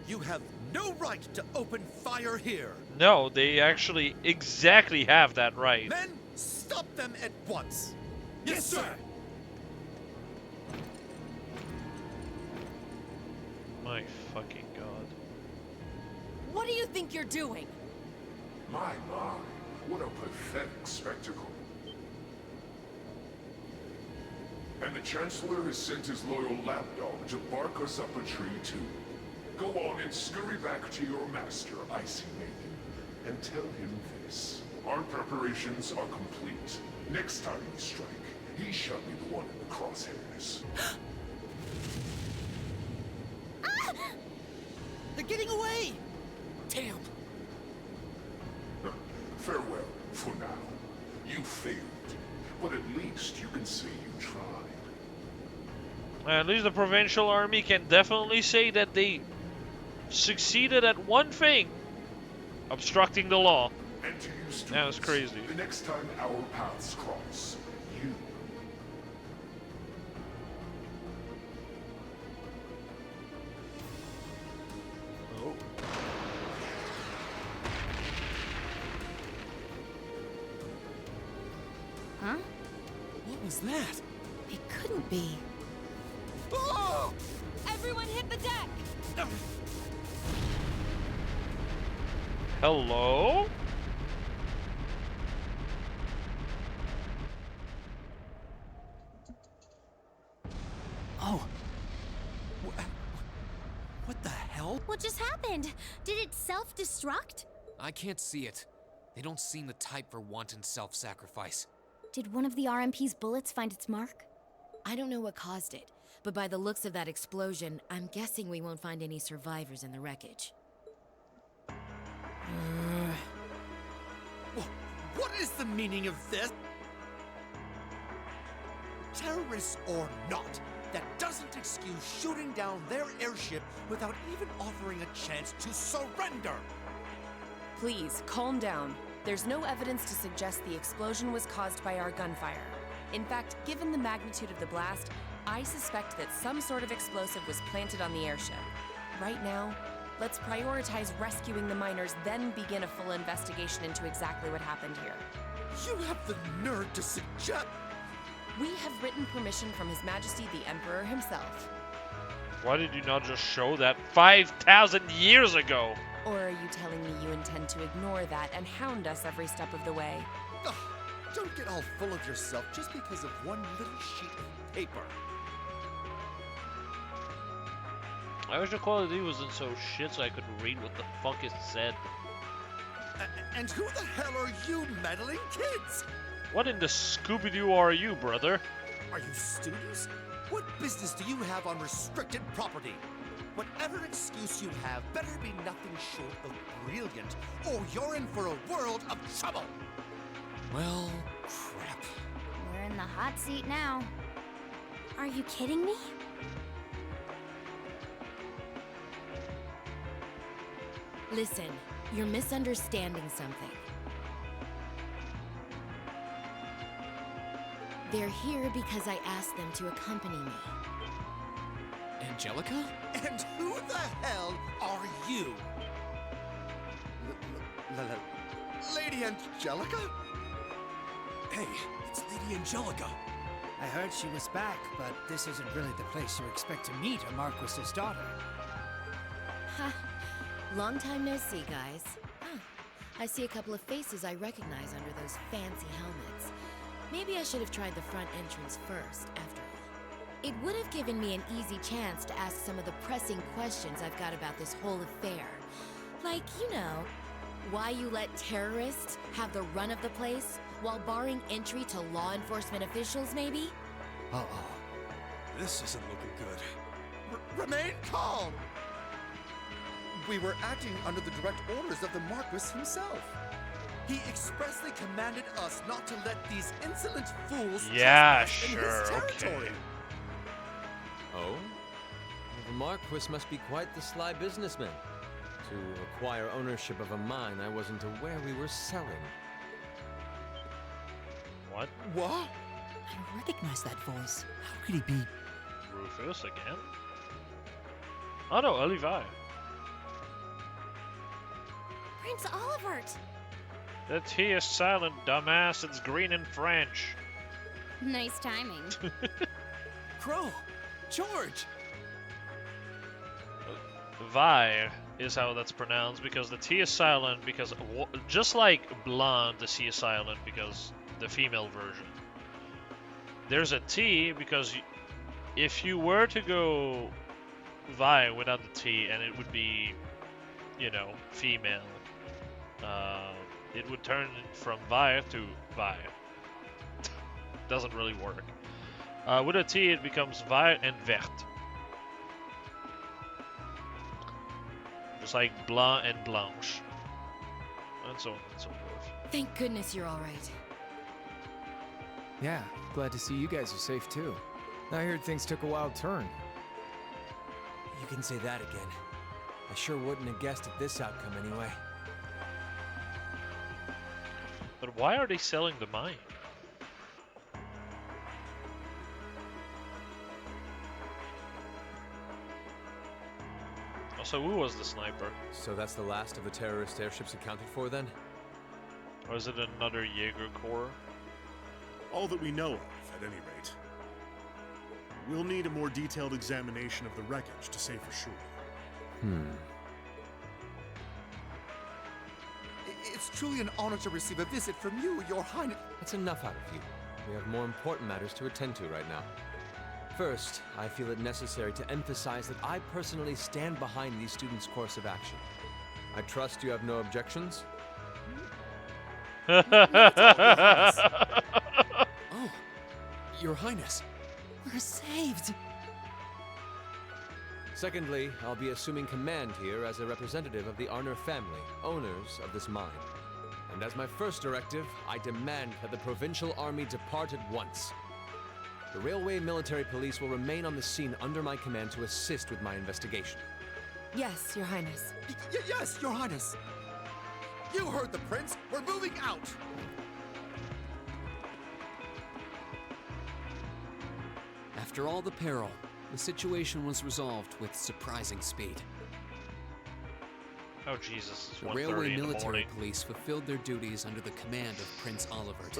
S17: You have no right to open fire here.
S1: No, they actually exactly have that right.
S17: Men, stop them at once. Yes, sir.
S1: My fucking god.
S20: What do you think you're doing?
S19: My, what a pathetic spectacle. And the Chancellor has sent his loyal lapdog to bark us up a tree too. Go on and scurry back to your master, Icy Maiden, and tell him this. Our preparations are complete. Next time we strike, he shall be the one in the crosshairs.
S10: They're getting away!
S4: Damn!
S19: Farewell, for now. You failed, but at least you can say you tried.
S1: At least the provincial army can definitely say that they succeeded at one thing: obstructing the law.
S19: And to you students,
S1: that was crazy.
S19: The next time our paths cross, you...
S1: Oh.
S21: Huh?
S15: What was that?
S21: It couldn't be.
S15: Oh!
S20: Everyone hit the deck!
S1: Hello?
S15: Oh. What the hell?
S11: What just happened? Did it self-destruct?
S4: I can't see it. They don't seem the type for wanton self-sacrifice.
S12: Did one of the RMP's bullets find its mark?
S21: I don't know what caused it, but by the looks of that explosion, I'm guessing we won't find any survivors in the wreckage.
S17: What is the meaning of this? Terrorists or not, that doesn't excuse shooting down their airship without even offering a chance to surrender.
S16: Please, calm down. There's no evidence to suggest the explosion was caused by our gunfire. In fact, given the magnitude of the blast, I suspect that some sort of explosive was planted on the airship. Right now, let's prioritize rescuing the miners, then begin a full investigation into exactly what happened here.
S17: You have the nerve to suggest...
S16: We have written permission from His Majesty the Emperor himself.
S1: Why did you not just show that 5,000 years ago?
S16: Or are you telling me you intend to ignore that and hound us every step of the way?
S17: Ugh, don't get all full of yourself just because of one little sheet of paper.
S1: I wish the quality wasn't so shit so I could read what the fuck it said.
S17: And who the hell are you meddling kids?
S1: What in the Scooby-Doo are you, brother?
S17: Are you students? What business do you have on restricted property? Whatever excuse you have better be nothing short of brilliant, or you're in for a world of trouble.
S4: Well, crap.
S12: We're in the hot seat now.
S11: Are you kidding me?
S21: Listen, you're misunderstanding something. They're here because I asked them to accompany me.
S8: Angelica?
S17: And who the hell are you? Lady Angelica?
S6: Hey, it's Lady Angelica. I heard she was back, but this isn't really the place you expect to meet a Marquis's daughter.
S21: Ha! Long time no see, guys. Huh. I see a couple of faces I recognize under those fancy helmets. Maybe I should have tried the front entrance first, after all. It would have given me an easy chance to ask some of the pressing questions I've got about this whole affair. Like, you know, why you let terrorists have the run of the place while barring entry to law enforcement officials, maybe?
S6: Uh-oh. This isn't looking good.
S17: Remain calm! We were acting under the direct orders of the Marquis himself. He expressly commanded us not to let these insolent fools trespass in his territory.
S2: Oh? The Marquis must be quite the sly businessman. To acquire ownership of a mine I wasn't aware we were selling.
S1: What?
S17: What?
S10: I recognize that voice. How could he be?
S1: Rufus again? Oh no, Olivia.
S18: Prince Olivert!
S1: The T is silent, dumbass. It's green in French.
S12: Nice timing.
S8: Crow! George!
S1: Vi is how that's pronounced because the T is silent because just like blonde, the C is silent because the female version. There's a T because if you were to go Vi without the T and it would be, you know, female, it would turn from Vi to Vi. Doesn't really work. With a T it becomes Vi and Vert. Just like blanc and blanche. And so on and so forth.
S21: Thank goodness you're all right.
S7: Yeah, glad to see you guys are safe too. I heard things took a wild turn.
S2: You can say that again. I sure wouldn't have guessed at this outcome anyway.
S1: But why are they selling the mine? Also, who was the sniper?
S2: So that's the last of the terrorist airships accounted for then?
S1: Or is it another Jaeger Corps?
S3: All that we know of, at any rate. We'll need a more detailed examination of the wreckage to say for sure.
S17: It's truly an honor to receive a visit from you, Your Highness.
S2: That's enough out of you. We have more important matters to attend to right now. First, I feel it necessary to emphasize that I personally stand behind these students' course of action. I trust you have no objections?
S8: Oh, Your Highness.
S10: We're saved!
S2: Secondly, I'll be assuming command here as a representative of the Arner family, owners of this mine. And as my first directive, I demand that the Provincial Army depart at once. The Railway Military Police will remain on the scene under my command to assist with my investigation.
S21: Yes, Your Highness.
S17: Yes, Your Highness. You heard the Prince. We're moving out.
S8: After all the peril, the situation was resolved with surprising speed.
S1: Oh Jesus! It's
S8: The
S1: 1:30
S8: Railway
S1: in the
S8: Military
S1: morning.
S8: Police fulfilled their duties under the command of Prince Olivert.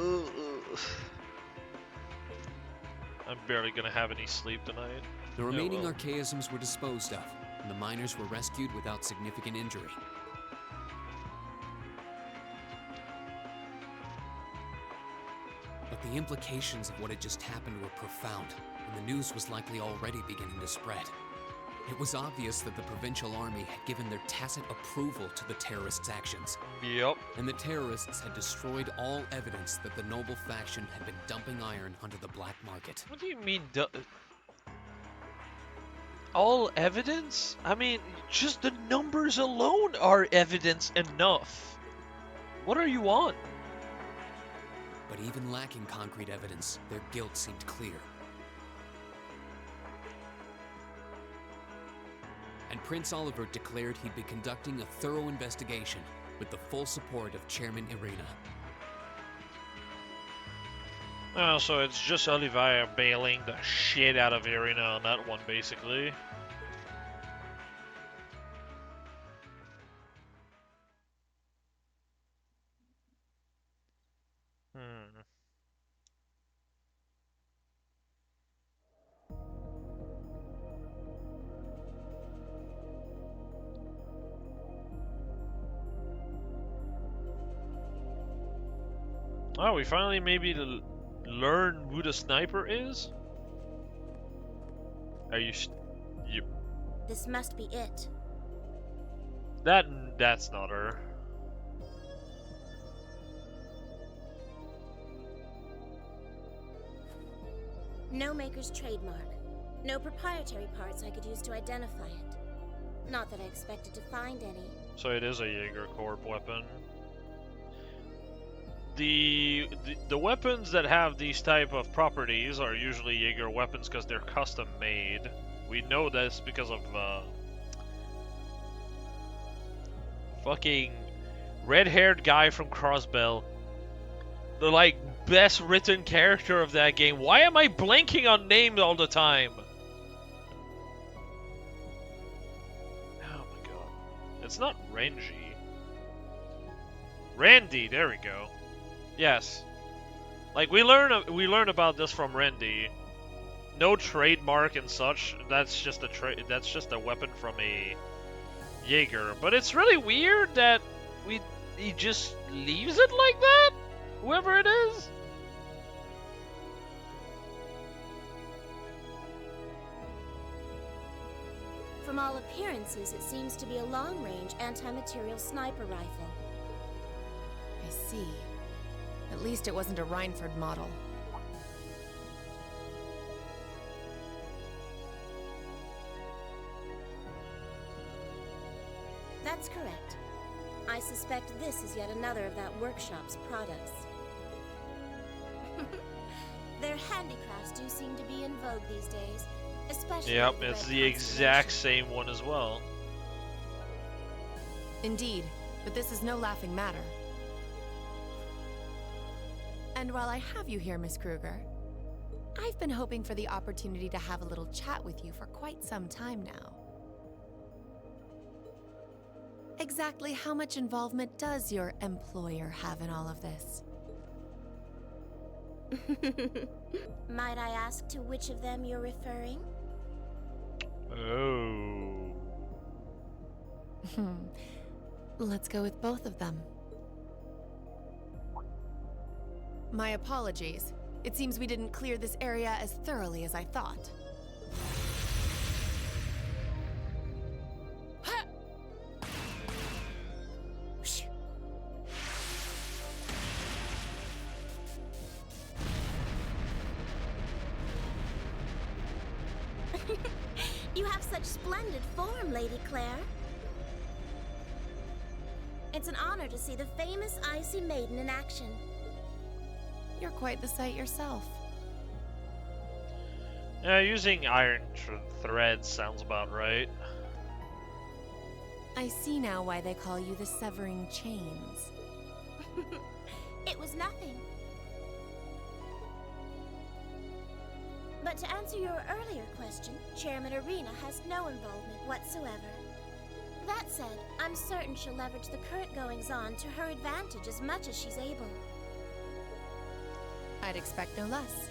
S1: I'm barely gonna have any sleep tonight.
S8: The remaining
S1: well.
S8: archaisms were disposed of, and the miners were rescued without significant injury. But the implications of what had just happened were profound, and the news was likely already beginning to spread. It was obvious that the Provincial Army had given their tacit approval to the terrorists' actions.
S1: Yep.
S8: And the terrorists had destroyed all evidence that the noble faction had been dumping iron onto the black market.
S1: What do you mean, all evidence? I mean, just the numbers alone are evidence enough. What are you on?
S8: But even lacking concrete evidence, their guilt seemed clear. And Prince Olivert declared he'd be conducting a thorough investigation with the full support of Chairman Irina.
S1: Oh, so it's just Olivia bailing the shit out of Irina on that one, basically. Oh, we finally maybe learn who the sniper is? Are you... you...
S18: This must be it.
S1: That's not her.
S18: No maker's trademark. No proprietary parts I could use to identify it. Not that I expected to find any.
S1: So it is a Jaeger Corp weapon. The weapons that have these type of properties are usually Jaeger weapons because they're custom made. We know this because of fucking red-haired guy from Crossbell. The like best written character of that game. Why am I blanking on names all the time? Oh my god. It's not Renji. Randy, there we go. Yes. Like we learn about this from Randy. No trademark and such. That's just a weapon from a Jaeger. But it's really weird that he just leaves it like that. Whoever it is.
S18: From all appearances, it seems to be a long-range anti-material sniper rifle.
S16: I see. At least it wasn't a Reinford model.
S18: That's correct. I suspect this is yet another of that workshop's products. Their handicrafts do seem to be in vogue these days, especially.
S1: Yep, it's the exact same one as well.
S16: Indeed, but this is no laughing matter. And while I have you here, Miss Kruger, I've been hoping for the opportunity to have a little chat with you for quite some time now. Exactly how much involvement does your employer have in all of this?
S18: Might I ask to which of them you're referring?
S1: Oh.
S16: Let's go with both of them. My apologies. It seems we didn't clear this area as thoroughly as I thought.
S18: You have such splendid form, Lady Claire. It's an honor to see the famous Icy Maiden in action.
S16: You're quite the sight yourself.
S1: Yeah, using iron threads sounds about right.
S16: I see now why they call you the Severing Chains.
S18: It was nothing. But to answer your earlier question, Chairman Irina has no involvement whatsoever. That said, I'm certain she'll leverage the current goings-on to her advantage as much as she's able.
S16: I'd expect no less.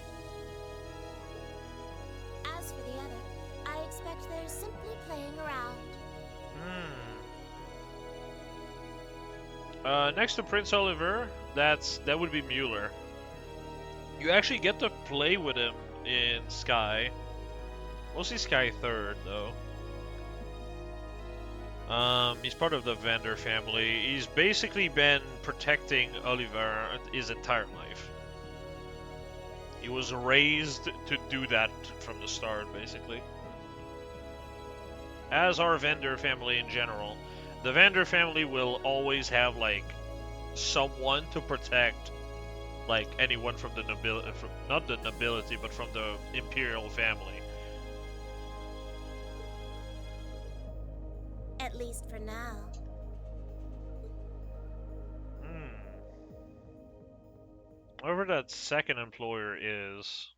S18: As for the other, I expect they're simply playing around.
S1: Next to Prince Oliver, that would be Mueller. You actually get to play with him in Sky. Mostly Sky 3rd, though. He's part of the Vander family. He's basically been protecting Oliver his entire life. He was raised to do that from the start, basically. As our Vander family in general. The Vander family will always have, like, someone to protect, like, anyone from the nobility, not the nobility, but from the imperial family.
S18: At least for now.
S1: Whoever that second employer is,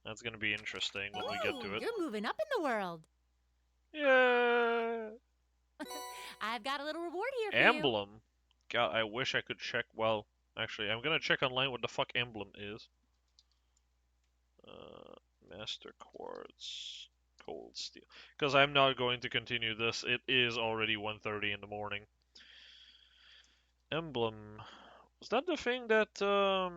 S1: that's gonna be interesting when we get to it.
S5: You're moving up in the world.
S1: Yeah.
S5: I've got a little reward here for you.
S1: Emblem. God, I wish I could check. Well, actually, I'm gonna check online what the fuck emblem is. Master quartz, cold steel. Because I'm not going to continue this. It is already 1:30 in the morning. Emblem. Was that the thing that Oh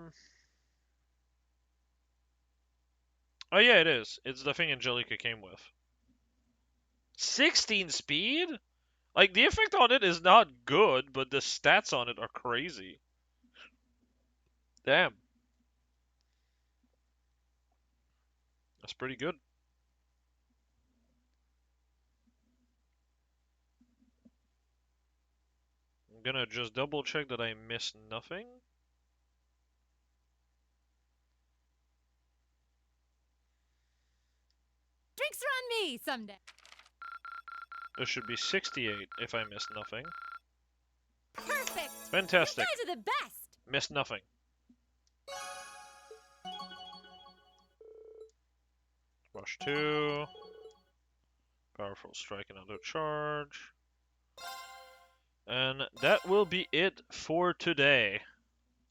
S1: yeah, it is. It's the thing Angelica came with. 16 speed? Like, the effect on it is not good, but the stats on it are crazy. Damn. That's pretty good. I'm gonna just double check that I missed nothing.
S5: Drinks are on me someday.
S1: There should be 68 if I missed nothing.
S5: Perfect.
S1: Fantastic.
S5: You guys are the best.
S1: Missed nothing. Rush 2. Powerful strike, another charge. And that will be it for today.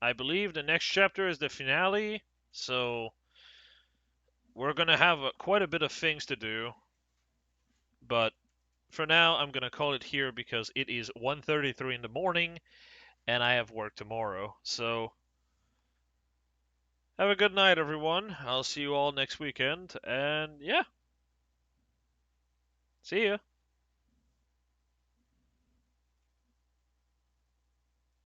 S1: I believe the next chapter is the finale, so we're gonna have quite a bit of things to do. But for now, I'm gonna call it here because it is 1:33 in the morning, and I have work tomorrow. So have a good night, everyone. I'll see you all next weekend, and yeah. See ya.